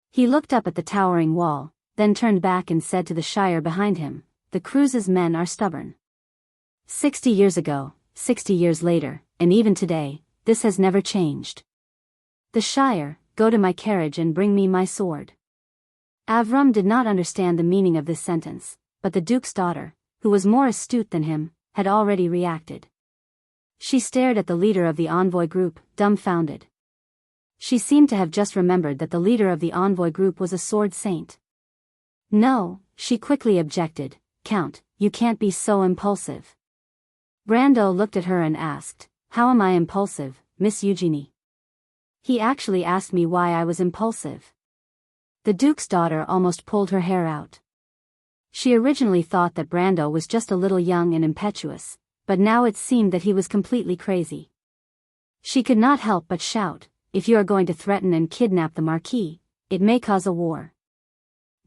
[SPEAKER 1] He looked up at the towering wall, then turned back and said to the Shire behind him, "The Cruise's men are stubborn. 60 years ago, 60 years later, and even today, this has never changed. The Shire, go to my carriage and bring me my sword." Avram did not understand the meaning of this sentence, but the Duke's daughter, who was more astute than him, had already reacted. She stared at the leader of the envoy group, dumbfounded. She seemed to have just remembered that the leader of the envoy group was a sword saint. "No," she quickly objected, "Count, you can't be so impulsive." Brando looked at her and asked, "How am I impulsive, Miss Eugenie?" "He actually asked me why I was impulsive." The Duke's daughter almost pulled her hair out. She originally thought that Brando was just a little young and impetuous, but now it seemed that he was completely crazy. She could not help but shout, "If you are going to threaten and kidnap the Marquis, it may cause a war."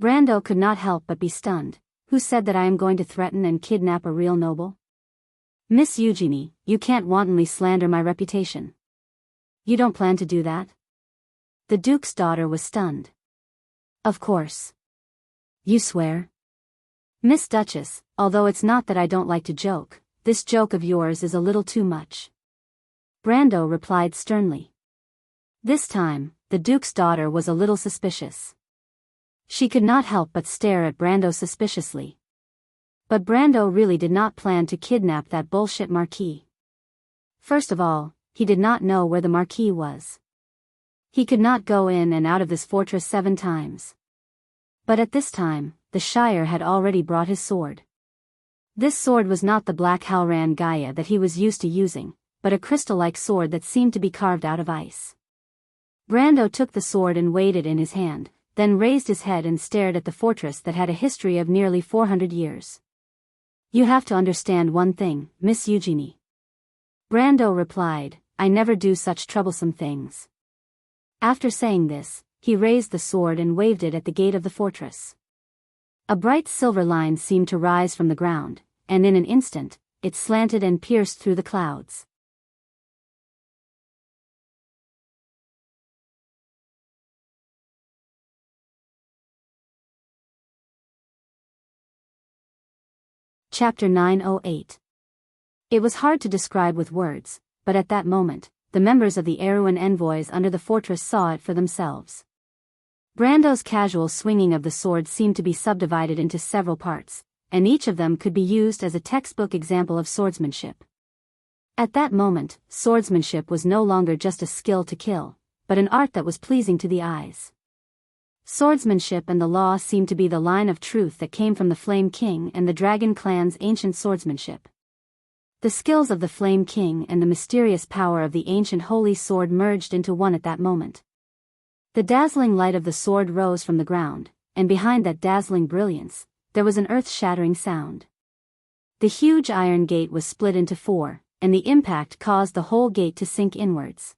[SPEAKER 1] Brando could not help but be stunned. "Who said that I am going to threaten and kidnap a real noble?" "Miss Eugenie, you can't wantonly slander my reputation." "You don't plan to do that?" The Duke's daughter was stunned. "Of course." "You swear?" "Miss Duchess, although it's not that I don't like to joke, this joke of yours is a little too much." Brando replied sternly. This time, the Duke's daughter was a little suspicious. She could not help but stare at Brando suspiciously. But Brando really did not plan to kidnap that bullshit Marquis. First of all, he did not know where the Marquis was. He could not go in and out of this fortress 7 times. But at this time, the Shire had already brought his sword. This sword was not the black Halran Gaia that he was used to using, but a crystal-like sword that seemed to be carved out of ice. Brando took the sword and weighed it in his hand, then raised his head and stared at the fortress that had a history of nearly 400 years. "You have to understand one thing, Miss Eugenie." Brando replied, "I never do such troublesome things." After saying this, he raised the sword and waved it at the gate of the fortress. A bright silver line seemed to rise from the ground, and in an instant, it slanted and pierced through the clouds. Chapter 908. It was hard to describe with words, but at that moment, the members of the Erewhon envoys under the fortress saw it for themselves. Brando's casual swinging of the sword seemed to be subdivided into several parts, and each of them could be used as a textbook example of swordsmanship. At that moment, swordsmanship was no longer just a skill to kill, but an art that was pleasing to the eyes. Swordsmanship and the law seemed to be the line of truth that came from the Flame King and the Dragon Clan's ancient swordsmanship. The skills of the Flame King and the mysterious power of the ancient holy sword merged into one at that moment. The dazzling light of the sword rose from the ground, and behind that dazzling brilliance, there was an earth-shattering sound. The huge iron gate was split into 4, and the impact caused the whole gate to sink inwards.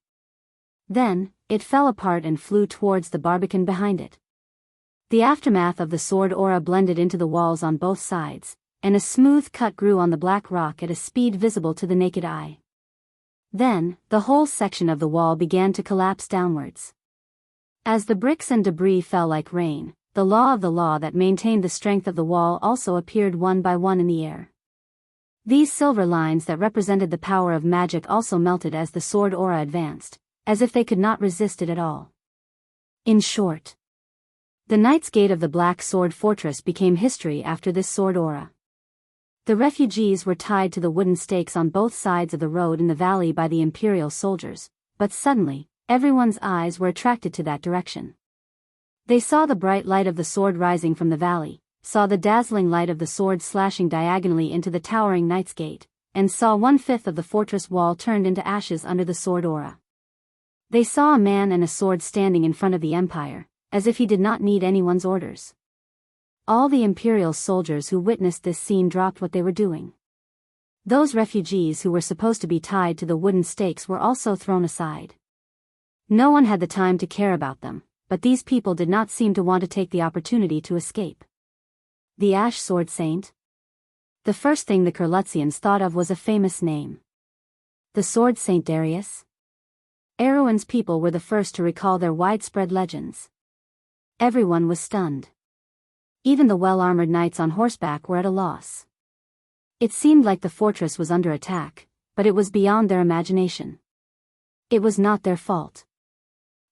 [SPEAKER 1] Then, it fell apart and flew towards the barbican behind it. The aftermath of the sword aura blended into the walls on both sides, and a smooth cut grew on the black rock at a speed visible to the naked eye. Then, the whole section of the wall began to collapse downwards. As the bricks and debris fell like rain, the law that maintained the strength of the wall also appeared one by one in the air. These silver lines that represented the power of magic also melted as the sword aura advanced, as if they could not resist it at all. In short, the Knight's Gate of the Black Sword Fortress became history after this sword aura. The refugees were tied to the wooden stakes on both sides of the road in the valley by the imperial soldiers, but suddenly, everyone's eyes were attracted to that direction. They saw the bright light of the sword rising from the valley, saw the dazzling light of the sword slashing diagonally into the towering knight's gate, and saw 1/5 of the fortress wall turned into ashes under the sword aura. They saw a man and a sword standing in front of the empire, as if he did not need anyone's orders. All the imperial soldiers who witnessed this scene dropped what they were doing. Those refugees who were supposed to be tied to the wooden stakes were also thrown aside. No one had the time to care about them, but these people did not seem to want to take the opportunity to escape. The Ash Sword Saint? The first thing the Kurlutzians thought of was a famous name. The Sword Saint Darius? Erewhon's people were the first to recall their widespread legends. Everyone was stunned. Even the well-armored knights on horseback were at a loss. It seemed like the fortress was under attack, but it was beyond their imagination. It was not their fault.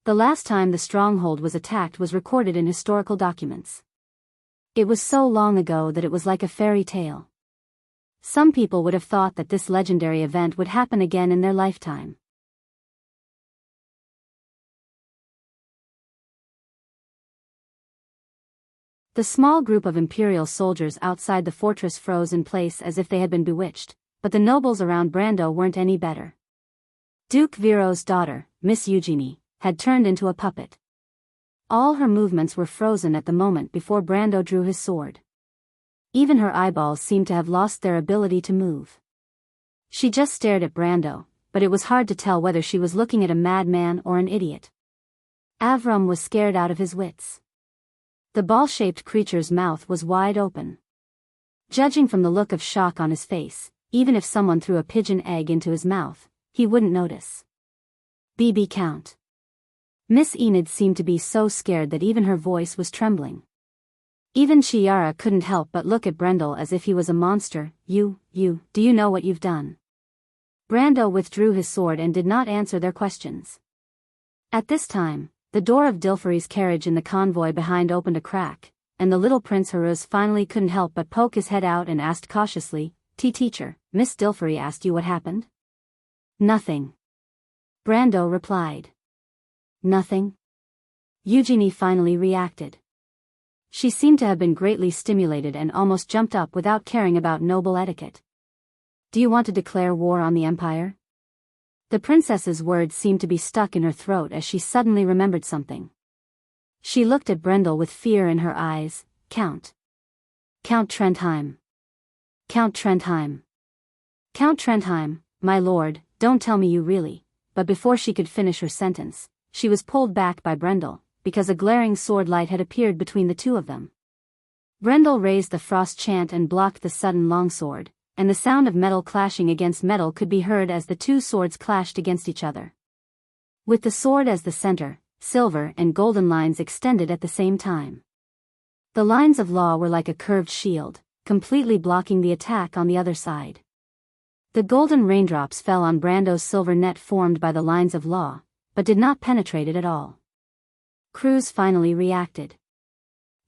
[SPEAKER 1] The last time the stronghold was attacked was recorded in historical documents. It was so long ago that it was like a fairy tale. Some people would have thought that this legendary event would happen again in their lifetime. The small group of imperial soldiers outside the fortress froze in place as if they had been bewitched, but the nobles around Brando weren't any better. Duke Viro's daughter, Miss Eugenie, had turned into a puppet. All her movements were frozen at the moment before Brando drew his sword. Even her eyeballs seemed to have lost their ability to move. She just stared at Brando, but it was hard to tell whether she was looking at a madman or an idiot. Avram was scared out of his wits. The ball-shaped creature's mouth was wide open. Judging from the look of shock on his face, even if someone threw a pigeon egg into his mouth, he wouldn't notice. BB count. Miss Enid seemed to be so scared that even her voice was trembling. Even Chiara couldn't help but look at Brendel as if he was a monster. Do you know what you've done? Brando withdrew his sword and did not answer their questions. At this time, the door of Dilferi's carriage in the convoy behind opened a crack, and the little Prince Haruz finally couldn't help but poke his head out and asked cautiously, Teacher, Miss Dilferi asked you what happened? Nothing. Brando replied. Nothing? Eugenie finally reacted. She seemed to have been greatly stimulated and almost jumped up without caring about noble etiquette. Do you want to declare war on the Empire? The princess's words seemed to be stuck in her throat as she suddenly remembered something. She looked at Brendel with fear in her eyes. Count Trentheim. Count Trentheim. Count Trentheim, my lord, don't tell me you really. But before she could finish her sentence, she was pulled back by Brendel, because a glaring sword light had appeared between the two of them. Brendel raised the frost chant and blocked the sudden longsword, and the sound of metal clashing against metal could be heard as the two swords clashed against each other. With the sword as the center, silver and golden lines extended at the same time. The lines of law were like a curved shield, completely blocking the attack on the other side. The golden raindrops fell on Brando's silver net formed by the lines of law, but did not penetrate it at all. Cruz finally reacted.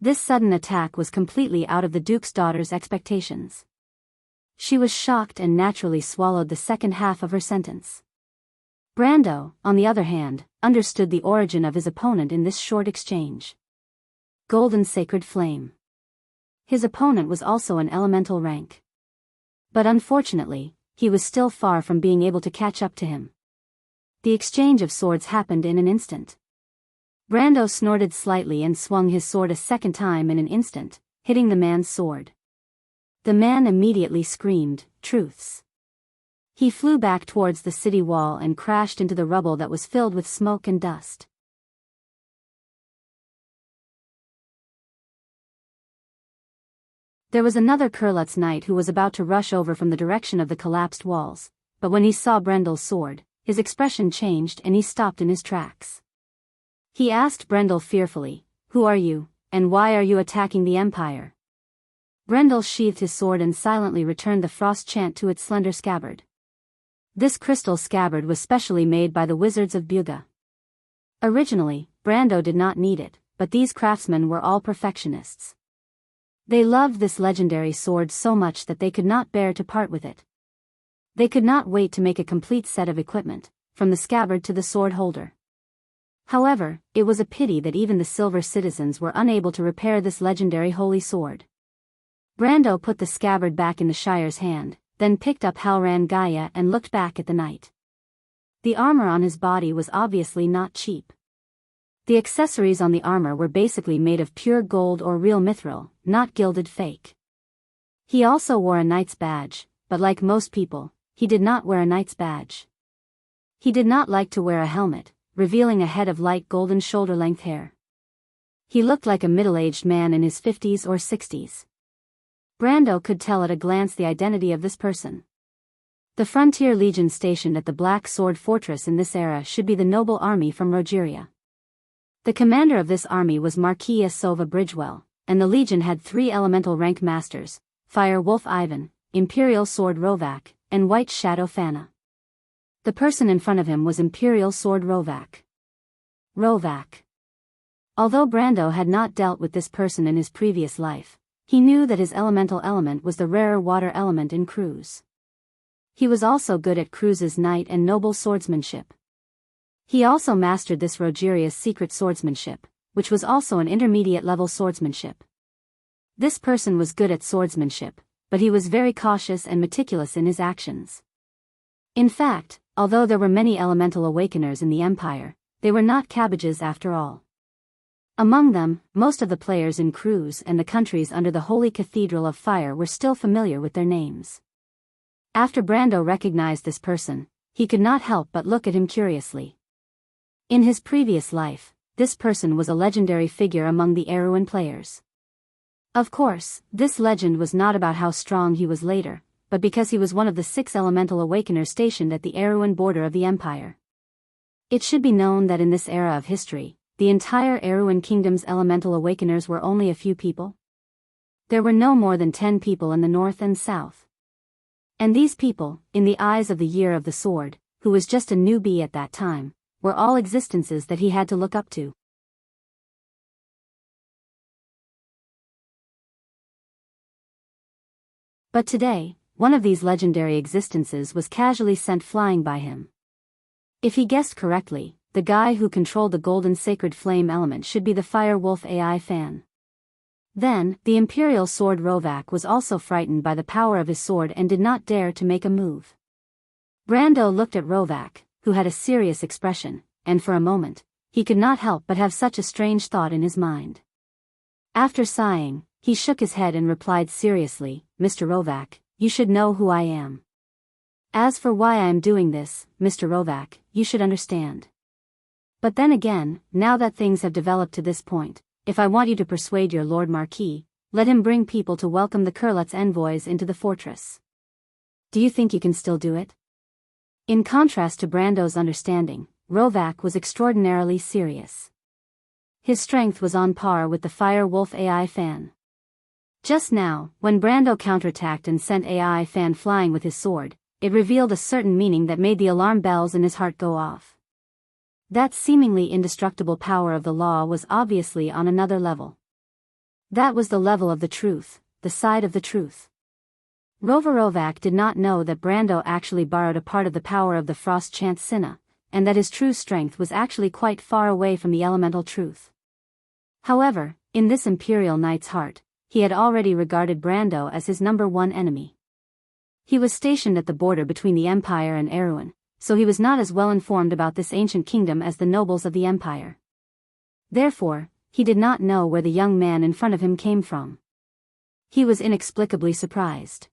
[SPEAKER 1] This sudden attack was completely out of the Duke's daughter's expectations. She was shocked and naturally swallowed the second half of her sentence. Brando, on the other hand, understood the origin of his opponent in this short exchange. Golden Sacred Flame. His opponent was also an elemental rank. But unfortunately, he was still far from being able to catch up to him. The exchange of swords happened in an instant. Brando snorted slightly and swung his sword a second time in an instant, hitting the man's sword. The man immediately screamed, "Truths." He flew back towards the city wall and crashed into the rubble that was filled with smoke and dust. There was another Kurlutz knight who was about to rush over from the direction of the collapsed walls, but when he saw Brendel's sword, his expression changed and he stopped in his tracks. He asked Brendel fearfully, "Who are you, and why are you attacking the Empire?" Brendel sheathed his sword and silently returned the frost chant to its slender scabbard. This crystal scabbard was specially made by the wizards of Buga. Originally, Brando did not need it, but these craftsmen were all perfectionists. They loved this legendary sword so much that they could not bear to part with it. They could not wait to make a complete set of equipment, from the scabbard to the sword holder. However, it was a pity that even the silver citizens were unable to repair this legendary holy sword. Brando put the scabbard back in the Shire's hand, then picked up Halran Gaia and looked back at the knight. The armor on his body was obviously not cheap. The accessories on the armor were basically made of pure gold or real mithril, not gilded fake. He also wore a knight's badge, but like most people, he did not wear a knight's badge. He did not like to wear a helmet, revealing a head of light golden shoulder-length hair. He looked like a middle-aged man in his 50s or 60s. Brando could tell at a glance the identity of this person. The Frontier Legion stationed at the Black Sword Fortress in this era should be the noble army from Rogeria. The commander of this army was Marquis Sova Bridgewell, and the Legion had 3 elemental rank masters, Fire Wolf Ivan, Imperial Sword Rovak, and White Shadow Fana. The person in front of him was Imperial Sword Rovak. Rovak. Although Brando had not dealt with this person in his previous life, he knew that his elemental element was the rarer water element in Cruz. He was also good at Cruz's knight and noble swordsmanship. He also mastered this Rogeria's secret swordsmanship, which was also an intermediate-level swordsmanship. This person was good at swordsmanship, but he was very cautious and meticulous in his actions. In fact, although there were many elemental awakeners in the Empire, they were not cabbages after all. Among them, most of the players in Cruz and the countries under the Holy Cathedral of Fire were still familiar with their names. After Brando recognized this person, he could not help but look at him curiously. In his previous life, this person was a legendary figure among the Erewhon players. Of course, this legend was not about how strong he was later, but because he was one of the 6 elemental awakeners stationed at the Erewhon border of the Empire. It should be known that in this era of history, the entire Erewhon Kingdom's elemental awakeners were only a few people. There were no more than 10 people in the north and south. And these people, in the eyes of the Year of the Sword, who was just a newbie at that time, were all existences that he had to look up to. But today, one of these legendary existences was casually sent flying by him. If he guessed correctly, the guy who controlled the golden sacred flame element should be the Fire Wolf AI fan. Then, the Imperial Sword Rovak was also frightened by the power of his sword and did not dare to make a move. Brando looked at Rovak, who had a serious expression, and for a moment, he could not help but have such a strange thought in his mind. After sighing, he shook his head and replied seriously, "Mr. Rovak, you should know who I am. As for why I am doing this, Mr. Rovak, you should understand. But then again, now that things have developed to this point, if I want you to persuade your Lord Marquis, let him bring people to welcome the Kurlut's envoys into the fortress. Do you think you can still do it?" In contrast to Brando's understanding, Rovak was extraordinarily serious. His strength was on par with the Fire Wolf AI fan. Just now, when Brando counterattacked and sent AI fan flying with his sword, it revealed a certain meaning that made the alarm bells in his heart go off. That seemingly indestructible power of the law was obviously on another level. That was the level of the truth, the side of the truth. Rovak did not know that Brando actually borrowed a part of the power of the Frost Chant Sinna, and that his true strength was actually quite far away from the elemental truth. However, in this Imperial Knight's heart, he had already regarded Brando as his #1 enemy. He was stationed at the border between the Empire and Erewhon, so he was not as well informed about this ancient kingdom as the nobles of the Empire. Therefore, he did not know where the young man in front of him came from. He was inexplicably surprised.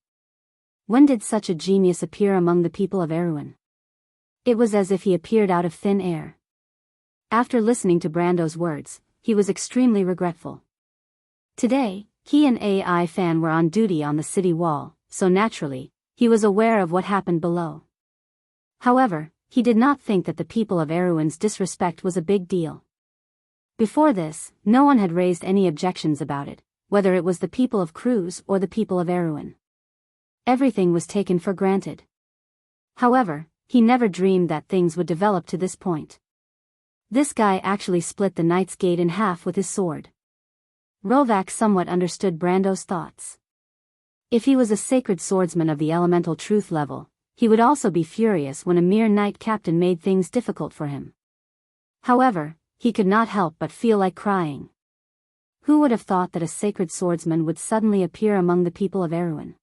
[SPEAKER 1] When did such a genius appear among the people of Erewhon? It was as if he appeared out of thin air. After listening to Brando's words, he was extremely regretful. Today, he and AI Fan were on duty on the city wall, so naturally, he was aware of what happened below. However, he did not think that the people of Erewhon's disrespect was a big deal. Before this, no one had raised any objections about it, whether it was the people of Cruz or the people of Erewhon. Everything was taken for granted. However, he never dreamed that things would develop to this point. This guy actually split the Knight's Gate in half with his sword. Rovak somewhat understood Brando's thoughts. If he was a sacred swordsman of the elemental truth level, he would also be furious when a mere knight captain made things difficult for him. However, he could not help but feel like crying. Who would have thought that a sacred swordsman would suddenly appear among the people of Erewhon?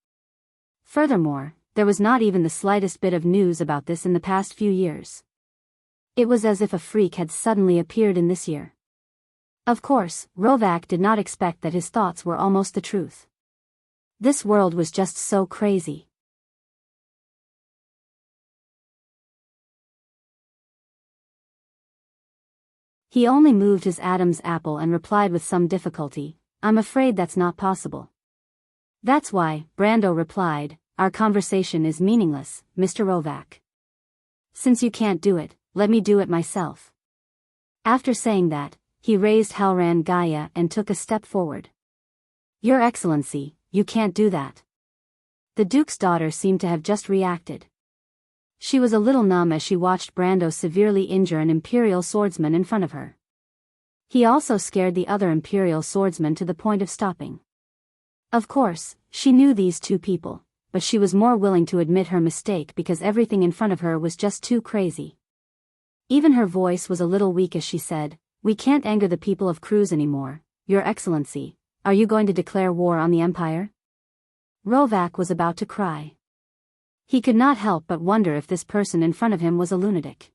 [SPEAKER 1] Furthermore, there was not even the slightest bit of news about this in the past few years. It was as if a freak had suddenly appeared in this year. Of course, Rovak did not expect that his thoughts were almost the truth. This world was just so crazy. He only moved his Adam's apple and replied with some difficulty, "I'm afraid that's not possible." "That's why," Brando replied, "our conversation is meaningless, Mr. Rovak. Since you can't do it, let me do it myself." After saying that, he raised Halran Gaia and took a step forward. "Your Excellency, you can't do that." The Duke's daughter seemed to have just reacted. She was a little numb as she watched Brando severely injure an Imperial swordsman in front of her. He also scared the other Imperial swordsman to the point of stopping. Of course, she knew these two people, but she was more willing to admit her mistake because everything in front of her was just too crazy. Even her voice was a little weak as she said, "We can't anger the people of Cruz anymore, Your Excellency. Are you going to declare war on the Empire?" Rovak was about to cry. He could not help but wonder if this person in front of him was a lunatic.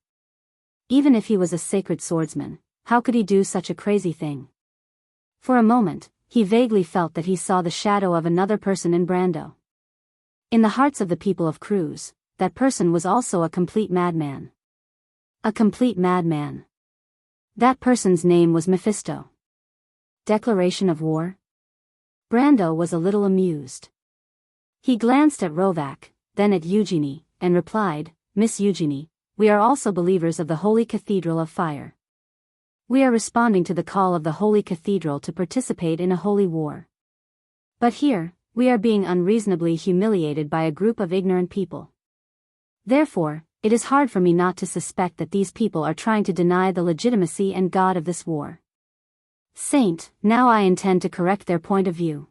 [SPEAKER 1] Even if he was a sacred swordsman, how could he do such a crazy thing? For a moment, he vaguely felt that he saw the shadow of another person in Brando. In the hearts of the people of Cruz, that person was also a complete madman. A complete madman. That person's name was Mephisto. Declaration of war? Brando was a little amused. He glanced at Rovak, then at Eugenie, and replied, "Miss Eugenie, we are also believers of the Holy Cathedral of Fire. We are responding to the call of the Holy Cathedral to participate in a holy war. But here, we are being unreasonably humiliated by a group of ignorant people. Therefore, it is hard for me not to suspect that these people are trying to deny the legitimacy and God of this war. Saint, now I intend to correct their point of view.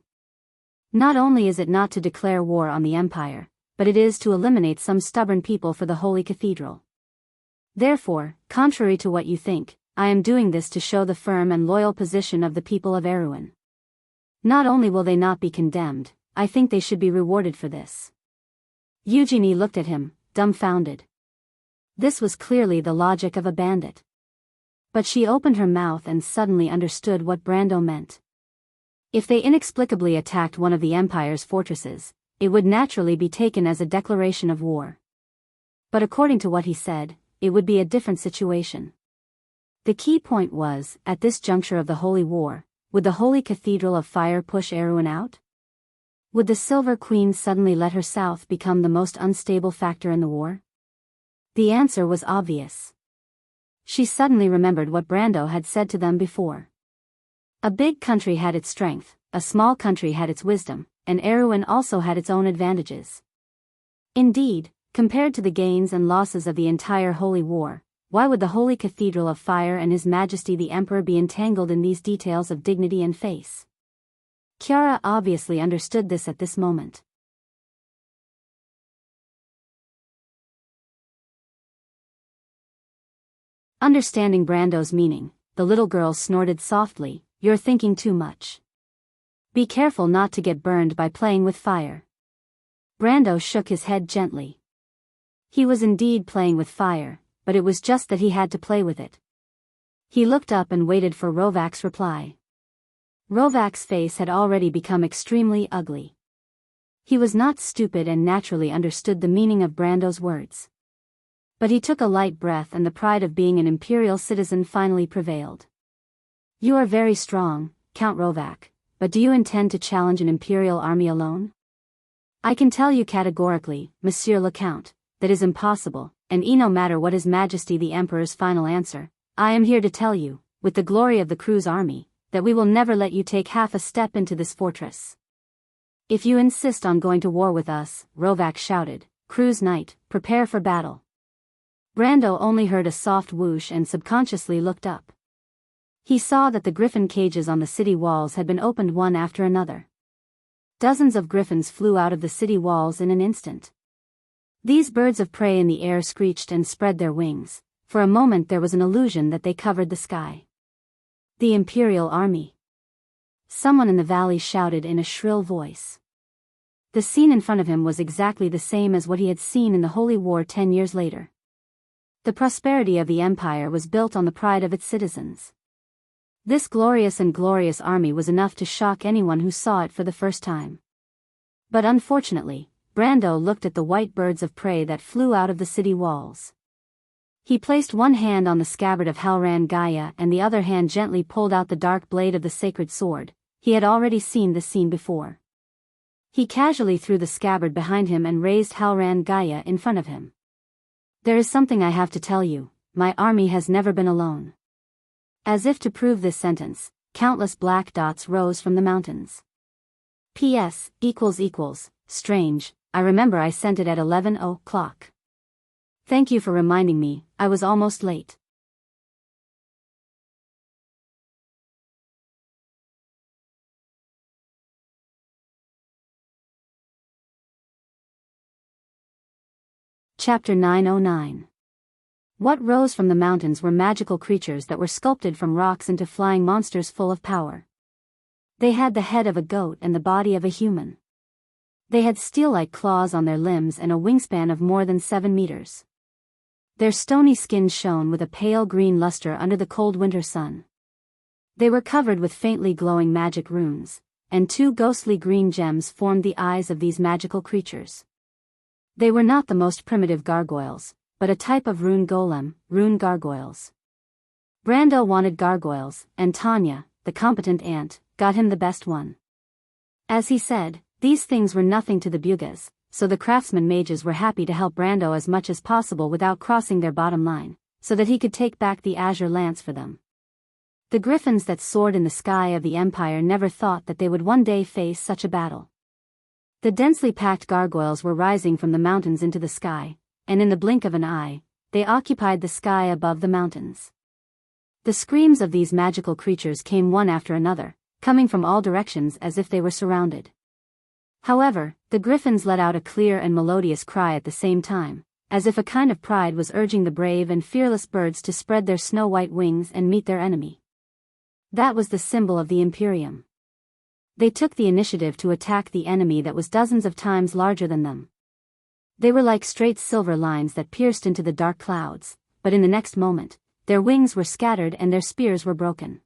[SPEAKER 1] Not only is it not to declare war on the Empire, but it is to eliminate some stubborn people for the Holy Cathedral. Therefore, contrary to what you think, I am doing this to show the firm and loyal position of the people of Erewhon. Not only will they not be condemned, I think they should be rewarded for this." Eugenie looked at him, dumbfounded. This was clearly the logic of a bandit. But she opened her mouth and suddenly understood what Brando meant. If they inexplicably attacked one of the Empire's fortresses, it would naturally be taken as a declaration of war. But according to what he said, it would be a different situation. The key point was, at this juncture of the Holy War, would the Holy Cathedral of Fire push Erewhon out? Would the Silver Queen suddenly let her south become the most unstable factor in the war? The answer was obvious. She suddenly remembered what Brando had said to them before. A big country had its strength, a small country had its wisdom, and Erewhon also had its own advantages. Indeed, compared to the gains and losses of the entire Holy War, why would the Holy Cathedral of Fire and His Majesty the Emperor be entangled in these details of dignity and face? Chiara obviously understood this at this moment. Understanding Brando's meaning, the little girl snorted softly, "You're thinking too much. Be careful not to get burned by playing with fire." Brando shook his head gently. He was indeed playing with fire, but it was just that he had to play with it. He looked up and waited for Rovak's reply. Rovak's face had already become extremely ugly. He was not stupid and naturally understood the meaning of Brando's words. But he took a light breath and the pride of being an imperial citizen finally prevailed. "You are very strong, Count Rovak, but do you intend to challenge an imperial army alone?" "I can tell you categorically, Monsieur le Count, that is impossible, and no matter what His Majesty the Emperor's final answer, I am here to tell you, with the glory of the Cruz army, that we will never let you take half a step into this fortress." "If you insist on going to war with us," Rovak shouted, "Cruz Knight, prepare for battle." Brando only heard a soft whoosh and subconsciously looked up. He saw that the griffin cages on the city walls had been opened one after another. Dozens of griffins flew out of the city walls in an instant. These birds of prey in the air screeched and spread their wings. For a moment there was an illusion that they covered the sky. The Imperial Army. Someone in the valley shouted in a shrill voice. The scene in front of him was exactly the same as what he had seen in the Holy War 10 years later. The prosperity of the empire was built on the pride of its citizens. This glorious army was enough to shock anyone who saw it for the first time. But unfortunately, Brando looked at the white birds of prey that flew out of the city walls. He placed one hand on the scabbard of Halran Gaia and the other hand gently pulled out the dark blade of the sacred sword. He had already seen this scene before. He casually threw the scabbard behind him and raised Halran Gaia in front of him. There is something I have to tell you, my army has never been alone. As if to prove this sentence, countless black dots rose from the mountains. PS, strange, I remember I sent it at 11 o'clock. Thank you for reminding me, I was almost late. Chapter 909. What rose from the mountains were magical creatures that were sculpted from rocks into flying monsters full of power. They had the head of a goat and the body of a human. They had steel-like claws on their limbs and a wingspan of more than 7 meters. Their stony skin shone with a pale green luster under the cold winter sun. They were covered with faintly glowing magic runes, and 2 ghostly green gems formed the eyes of these magical creatures. They were not the most primitive gargoyles, but a type of rune golem, rune gargoyles. Brando wanted gargoyles, and Tanya, the competent ant, got him the best one. As he said, these things were nothing to the Bugas, so the craftsman mages were happy to help Brando as much as possible without crossing their bottom line, so that he could take back the azure lance for them. The griffins that soared in the sky of the Empire never thought that they would one day face such a battle. The densely packed gargoyles were rising from the mountains into the sky, and in the blink of an eye, they occupied the sky above the mountains. The screams of these magical creatures came one after another, coming from all directions as if they were surrounded. However, the griffins let out a clear and melodious cry at the same time, as if a kind of pride was urging the brave and fearless birds to spread their snow-white wings and meet their enemy. That was the symbol of the Imperium. They took the initiative to attack the enemy that was dozens of times larger than them. They were like straight silver lines that pierced into the dark clouds, but in the next moment, their wings were scattered and their spears were broken.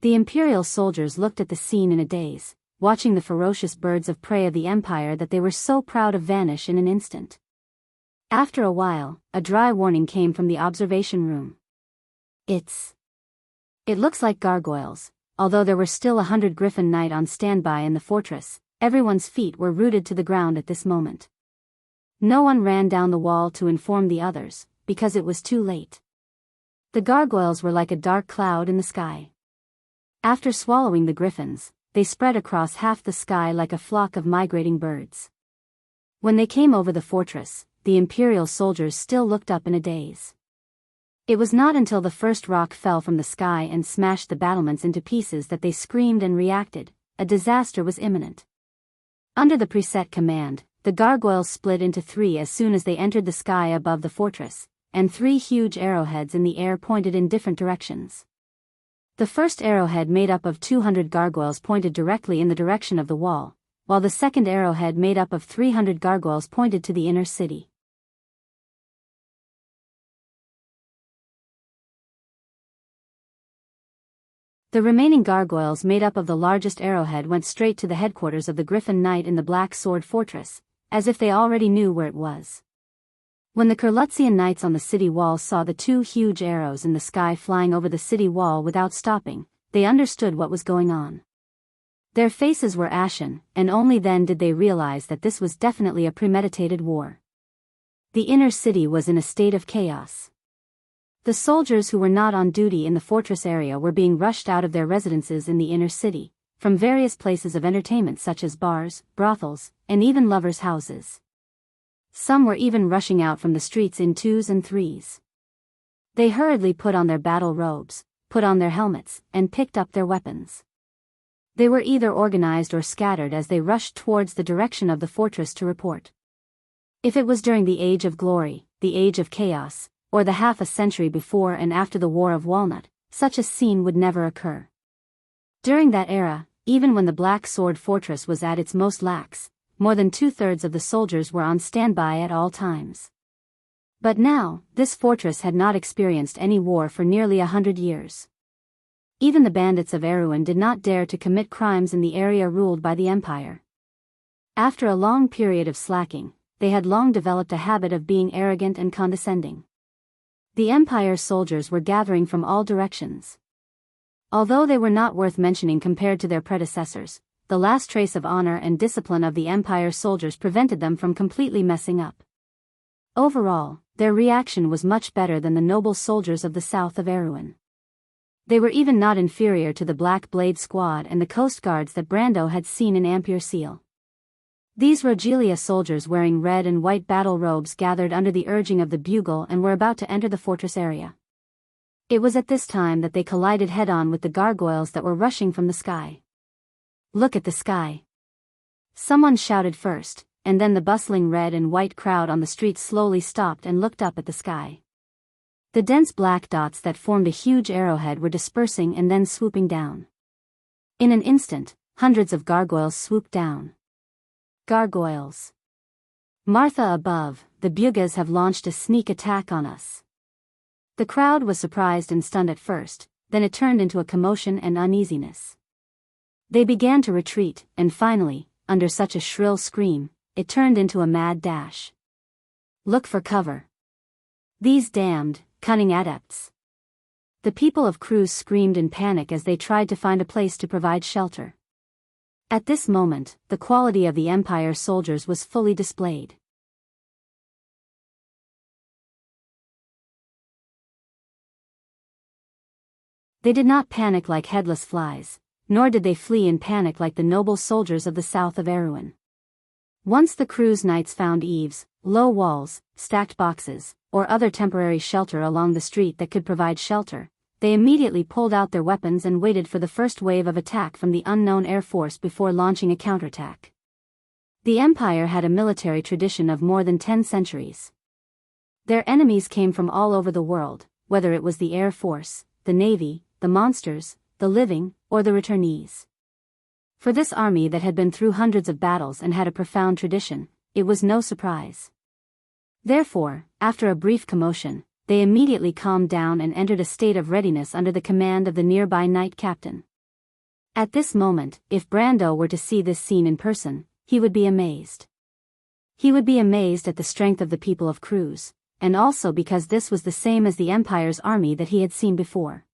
[SPEAKER 1] The Imperial soldiers looked at the scene in a daze, watching the ferocious birds of prey of the Empire that they were so proud of vanish in an instant. After a while, a dry warning came from the observation room. It looks like gargoyles. Although there were still 100 Griffin Knight on standby in the fortress, everyone's feet were rooted to the ground at this moment. No one ran down the wall to inform the others, because it was too late. The gargoyles were like a dark cloud in the sky. After swallowing the griffins, they spread across half the sky like a flock of migrating birds. When they came over the fortress, the Imperial soldiers still looked up in a daze. It was not until the first rock fell from the sky and smashed the battlements into pieces that they screamed and reacted. A disaster was imminent. Under the preset command, the gargoyles split into 3 as soon as they entered the sky above the fortress, and 3 huge arrowheads in the air pointed in different directions. The first arrowhead made up of 200 gargoyles pointed directly in the direction of the wall, while the second arrowhead made up of 300 gargoyles pointed to the inner city. The remaining gargoyles made up of the largest arrowhead went straight to the headquarters of the Griffin Knight in the Black Sword Fortress, as if they already knew where it was. When the Kurlutzian knights on the city wall saw the 2 huge arrows in the sky flying over the city wall without stopping, they understood what was going on. Their faces were ashen, and only then did they realize that this was definitely a premeditated war. The inner city was in a state of chaos. The soldiers who were not on duty in the fortress area were being rushed out of their residences in the inner city, from various places of entertainment such as bars, brothels, and even lovers' houses. Some were even rushing out from the streets in 2s and 3s. They hurriedly put on their battle robes, put on their helmets, and picked up their weapons. They were either organized or scattered as they rushed towards the direction of the fortress to report. If it was during the Age of Glory, the Age of Chaos, or the half a century before and after the War of Walnut, such a scene would never occur. During that era, even when the Black Sword Fortress was at its most lax, more than 2/3 of the soldiers were on standby at all times. But now, this fortress had not experienced any war for nearly 100 years. Even the bandits of Erewhon did not dare to commit crimes in the area ruled by the Empire. After a long period of slacking, they had long developed a habit of being arrogant and condescending. The Empire's soldiers were gathering from all directions. Although they were not worth mentioning compared to their predecessors, the last trace of honor and discipline of the Empire's soldiers prevented them from completely messing up. Overall, their reaction was much better than the noble soldiers of the south of Erewhon. They were even not inferior to the Black Blade Squad and the Coast Guards that Brando had seen in Ampere Seal. These Rogelia soldiers wearing red and white battle robes gathered under the urging of the bugle and were about to enter the fortress area. It was at this time that they collided head-on with the gargoyles that were rushing from the sky. "Look at the sky!" Someone shouted first, and then the bustling red and white crowd on the street slowly stopped and looked up at the sky. The dense black dots that formed a huge arrowhead were dispersing and then swooping down. In an instant, hundreds of gargoyles swooped down. Gargoyles. "Martha above, the Bugas have launched a sneak attack on us." The crowd was surprised and stunned at first, then it turned into a commotion and uneasiness. They began to retreat, and finally, under such a shrill scream, it turned into a mad dash. "Look for cover. These damned, cunning adepts." The people of Cruz screamed in panic as they tried to find a place to provide shelter. At this moment, the quality of the Empire soldiers was fully displayed. They did not panic like headless flies, nor did they flee in panic like the noble soldiers of the south of Erewhon. Once the Cruz knights found eaves, low walls, stacked boxes, or other temporary shelter along the street that could provide shelter, they immediately pulled out their weapons and waited for the first wave of attack from the unknown air force before launching a counterattack. The Empire had a military tradition of more than 10 centuries. Their enemies came from all over the world, whether it was the Air Force, the Navy, the monsters, the living, or the returnees. For this army that had been through hundreds of battles and had a profound tradition, it was no surprise. Therefore, after a brief commotion, they immediately calmed down and entered a state of readiness under the command of the nearby knight captain. At this moment, if Brando were to see this scene in person, he would be amazed. He would be amazed at the strength of the people of Cruz, and also because this was the same as the Empire's army that he had seen before.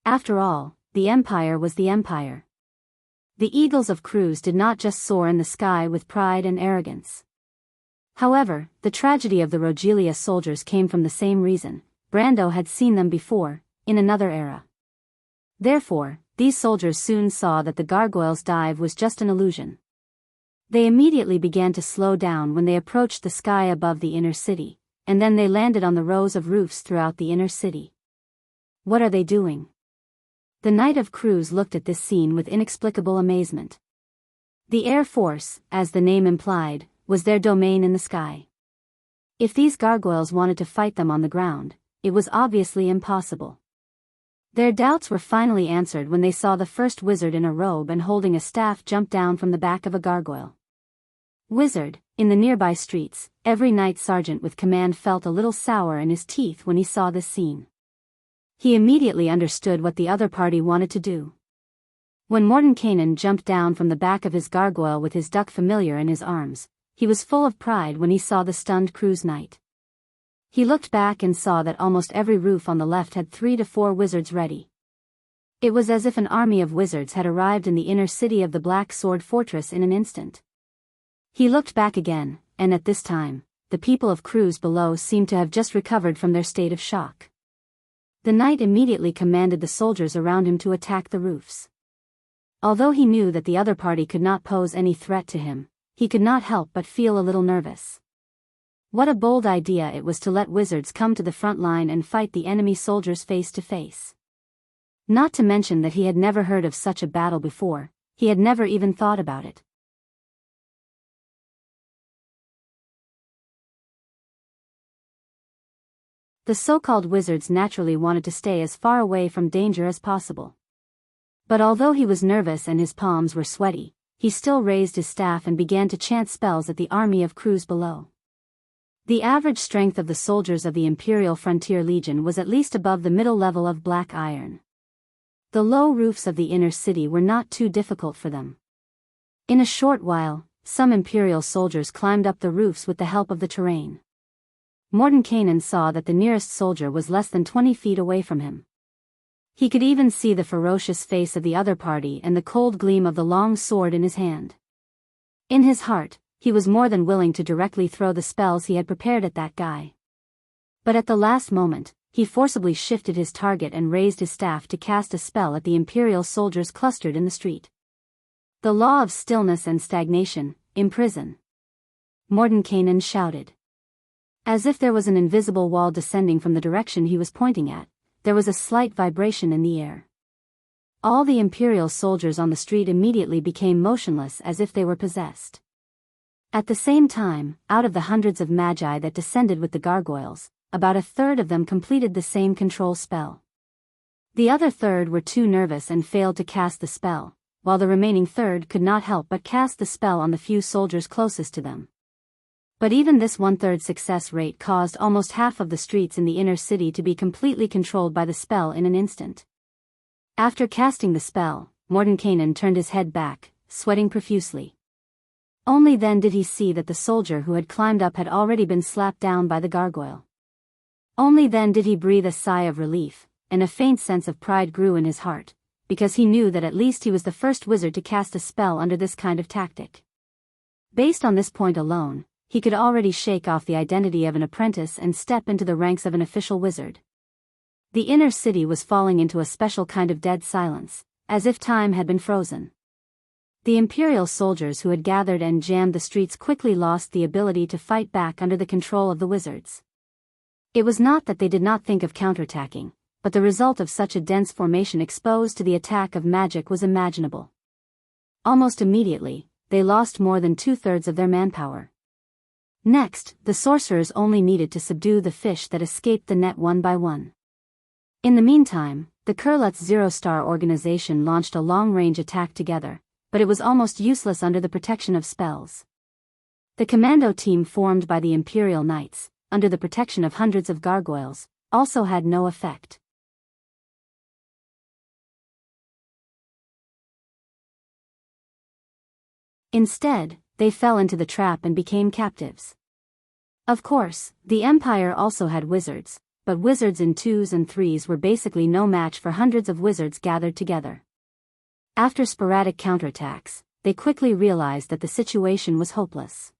[SPEAKER 1] After all, the Empire was the Empire. The eagles of Cruz did not just soar in the sky with pride and arrogance. However, the tragedy of the Rogelia soldiers came from the same reason. Brando had seen them before, in another era. Therefore, these soldiers soon saw that the gargoyles' dive was just an illusion. They immediately began to slow down when they approached the sky above the inner city, and then they landed on the rows of roofs throughout the inner city. What are they doing? The Knight of Cruz looked at this scene with inexplicable amazement. The Air Force, as the name implied, was their domain in the sky. If these gargoyles wanted to fight them on the ground, it was obviously impossible. Their doubts were finally answered when they saw the first wizard in a robe and holding a staff jump down from the back of a gargoyle. Wizard, in the nearby streets, every knight sergeant with command felt a little sour in his teeth when he saw this scene. He immediately understood what the other party wanted to do. When Mordenkainen jumped down from the back of his gargoyle with his duck familiar in his arms, he was full of pride when he saw the stunned Cruz knight. He looked back and saw that almost every roof on the left had 3 to 4 wizards ready. It was as if an army of wizards had arrived in the inner city of the Black Sword Fortress in an instant. He looked back again, and at this time, the people of Cruz below seemed to have just recovered from their state of shock. The knight immediately commanded the soldiers around him to attack the roofs. Although he knew that the other party could not pose any threat to him, he could not help but feel a little nervous. What a bold idea it was to let wizards come to the front line and fight the enemy soldiers face to face. Not to mention that he had never heard of such a battle before, he had never even thought about it. The so-called wizards naturally wanted to stay as far away from danger as possible. But although he was nervous and his palms were sweaty, he still raised his staff and began to chant spells at the army of crews below. The average strength of the soldiers of the Imperial Frontier Legion was at least above the middle level of black iron. The low roofs of the inner city were not too difficult for them. In a short while, some Imperial soldiers climbed up the roofs with the help of the terrain. Mordenkainen saw that the nearest soldier was less than 20 feet away from him. He could even see the ferocious face of the other party and the cold gleam of the long sword in his hand. In his heart, he was more than willing to directly throw the spells he had prepared at that guy. But at the last moment, he forcibly shifted his target and raised his staff to cast a spell at the Imperial soldiers clustered in the street. The law of stillness and stagnation, imprison. Mordenkainen shouted. As if there was an invisible wall descending from the direction he was pointing at, there was a slight vibration in the air. All the Imperial soldiers on the street immediately became motionless as if they were possessed. At the same time, out of the hundreds of magi that descended with the gargoyles, about a third of them completed the same control spell. The other third were too nervous and failed to cast the spell, while the remaining third could not help but cast the spell on the few soldiers closest to them. But even this one-third success rate caused almost half of the streets in the inner city to be completely controlled by the spell in an instant. After casting the spell, Mordenkainen turned his head back, sweating profusely. Only then did he see that the soldier who had climbed up had already been slapped down by the gargoyle. Only then did he breathe a sigh of relief, and a faint sense of pride grew in his heart, because he knew that at least he was the first wizard to cast a spell under this kind of tactic. Based on this point alone, he could already shake off the identity of an apprentice and step into the ranks of an official wizard. The inner city was falling into a special kind of dead silence, as if time had been frozen. The Imperial soldiers who had gathered and jammed the streets quickly lost the ability to fight back under the control of the wizards. It was not that they did not think of counterattacking, but the result of such a dense formation exposed to the attack of magic was imaginable. Almost immediately, they lost more than two-thirds of their manpower. Next, the sorcerers only needed to subdue the fish that escaped the net one by one. In the meantime, the Kurlutz Zero-Star organization launched a long-range attack together, but it was almost useless under the protection of spells. The commando team formed by the Imperial Knights, under the protection of hundreds of gargoyles, also had no effect. Instead, they fell into the trap and became captives. Of course, the Empire also had wizards, but wizards in 2s and 3s were basically no match for hundreds of wizards gathered together. After sporadic counterattacks, they quickly realized that the situation was hopeless.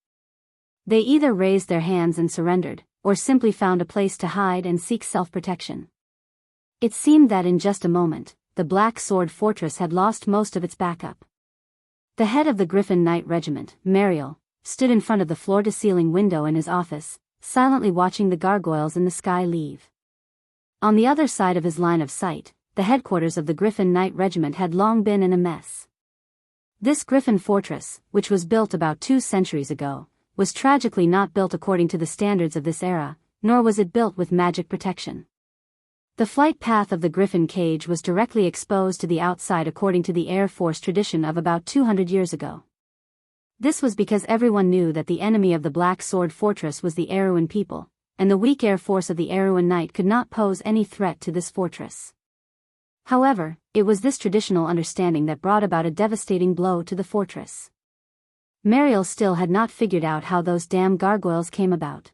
[SPEAKER 1] They either raised their hands and surrendered, or simply found a place to hide and seek self-protection. It seemed that in just a moment, the Black Sword Fortress had lost most of its backup. The head of the Griffin Knight Regiment, Mariel, stood in front of the floor-to-ceiling window in his office, silently watching the gargoyles in the sky leave. On the other side of his line of sight, the headquarters of the Griffin Knight Regiment had long been in a mess. This Griffin Fortress, which was built about 2 centuries ago, was tragically not built according to the standards of this era, nor was it built with magic protection. The flight path of the Griffin cage was directly exposed to the outside according to the Air Force tradition of about 200 years ago. This was because everyone knew that the enemy of the Black Sword Fortress was the Eruin people, and the weak air force of the Eruin Knight could not pose any threat to this fortress. However, it was this traditional understanding that brought about a devastating blow to the fortress. Mariel still had not figured out how those damn gargoyles came about.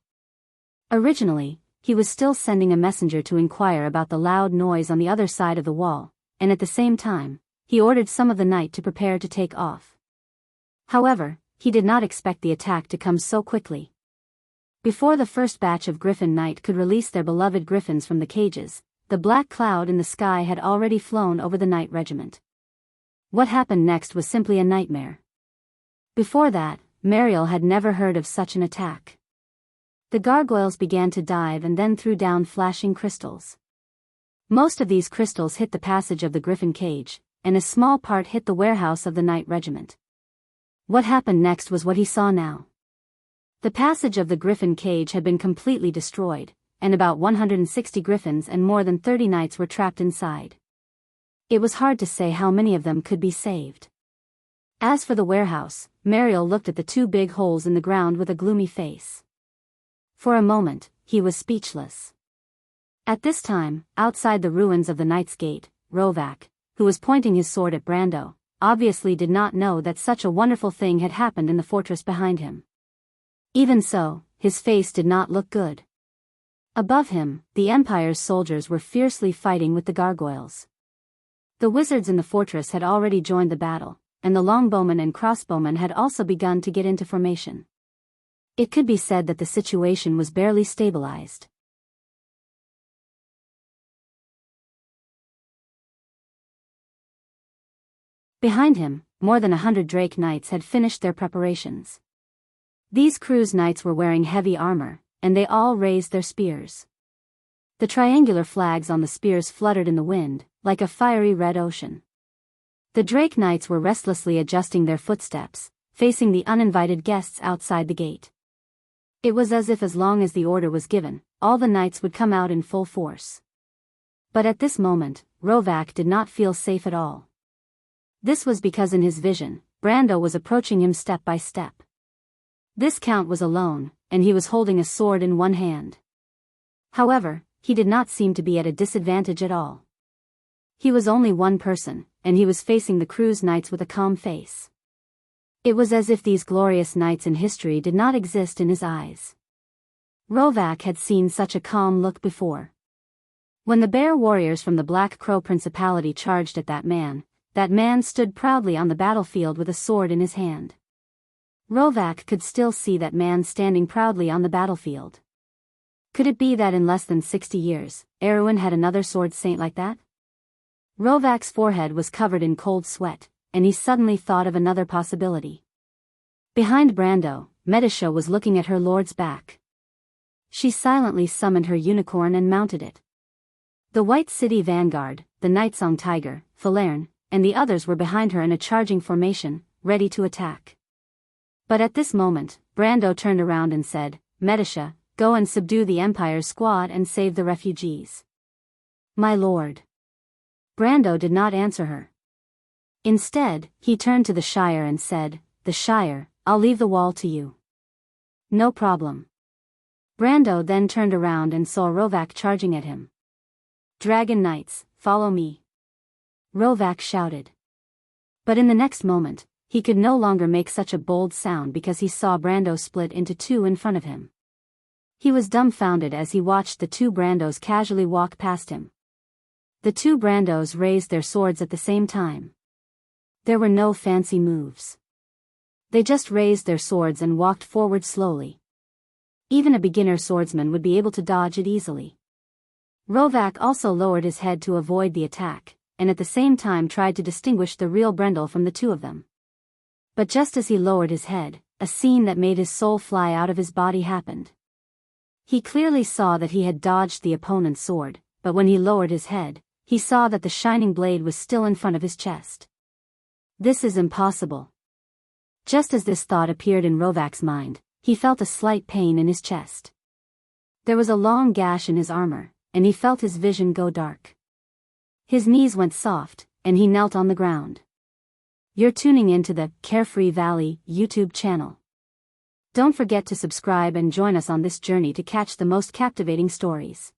[SPEAKER 1] Originally, he was still sending a messenger to inquire about the loud noise on the other side of the wall, and at the same time, he ordered some of the night to prepare to take off. However, he did not expect the attack to come so quickly. Before the first batch of Griffin Knight could release their beloved griffins from the cages, the black cloud in the sky had already flown over the Knight Regiment. What happened next was simply a nightmare. Before that, Mariel had never heard of such an attack. The gargoyles began to dive and then threw down flashing crystals. Most of these crystals hit the passage of the griffin cage, and a small part hit the warehouse of the knight regiment. What happened next was what he saw now. The passage of the griffin cage had been completely destroyed, and about 160 griffins and more than 30 knights were trapped inside. It was hard to say how many of them could be saved. As for the warehouse, Mariel looked at the two big holes in the ground with a gloomy face. For a moment, he was speechless. At this time, outside the ruins of the Knight's Gate, Rovak, who was pointing his sword at Brando, obviously did not know that such a wonderful thing had happened in the fortress behind him. Even so, his face did not look good. Above him, the Empire's soldiers were fiercely fighting with the gargoyles. The wizards in the fortress had already joined the battle, and the longbowmen and crossbowmen had also begun to get into formation. It could be said that the situation was barely stabilized. Behind him, more than 100 Drake Knights had finished their preparations. These Cruz Knights were wearing heavy armor, and they all raised their spears. The triangular flags on the spears fluttered in the wind, like a fiery red ocean. The Drake Knights were restlessly adjusting their footsteps, facing the uninvited guests outside the gate. It was as if as long as the order was given, all the knights would come out in full force. But at this moment, Rovak did not feel safe at all. This was because in his vision, Brando was approaching him step by step. This count was alone, and he was holding a sword in one hand. However, he did not seem to be at a disadvantage at all. He was only one person, and he was facing the Cruz Knights with a calm face. It was as if these glorious knights in history did not exist in his eyes. Rovak had seen such a calm look before. When the bear warriors from the Black Crow Principality charged at that man stood proudly on the battlefield with a sword in his hand. Rovak could still see that man standing proudly on the battlefield. Could it be that in less than 60 years, Erwin had another sword saint like that? Rovak's forehead was covered in cold sweat, and he suddenly thought of another possibility. Behind Brando, Medisha was looking at her lord's back. She silently summoned her unicorn and mounted it. The White City Vanguard, the Nightsong Tiger, Falerne, and the others were behind her in a charging formation, ready to attack. But at this moment, Brando turned around and said, "Medisha, go and subdue the Empire's squad and save the refugees." "My lord." Brando did not answer her. Instead, he turned to the Shire and said, "The Shire, I'll leave the wall to you." "No problem." Brando then turned around and saw Rovak charging at him. "Dragon Knights, follow me," Rovak shouted. But in the next moment, he could no longer make such a bold sound because he saw Brando split into two in front of him. He was dumbfounded as he watched the two Brandos casually walk past him. The two Brandos raised their swords at the same time. There were no fancy moves. They just raised their swords and walked forward slowly. Even a beginner swordsman would be able to dodge it easily. Rovak also lowered his head to avoid the attack, and at the same time tried to distinguish the real Brendel from the two of them. But just as he lowered his head, a scene that made his soul fly out of his body happened. He clearly saw that he had dodged the opponent's sword, but when he lowered his head, he saw that the shining blade was still in front of his chest. This is impossible. Just as this thought appeared in Rovak's mind, he felt a slight pain in his chest. There was a long gash in his armor, and he felt his vision go dark. His knees went soft, and he knelt on the ground. You're tuning into the Carefree Valley YouTube channel. Don't forget to subscribe and join us on this journey to catch the most captivating stories.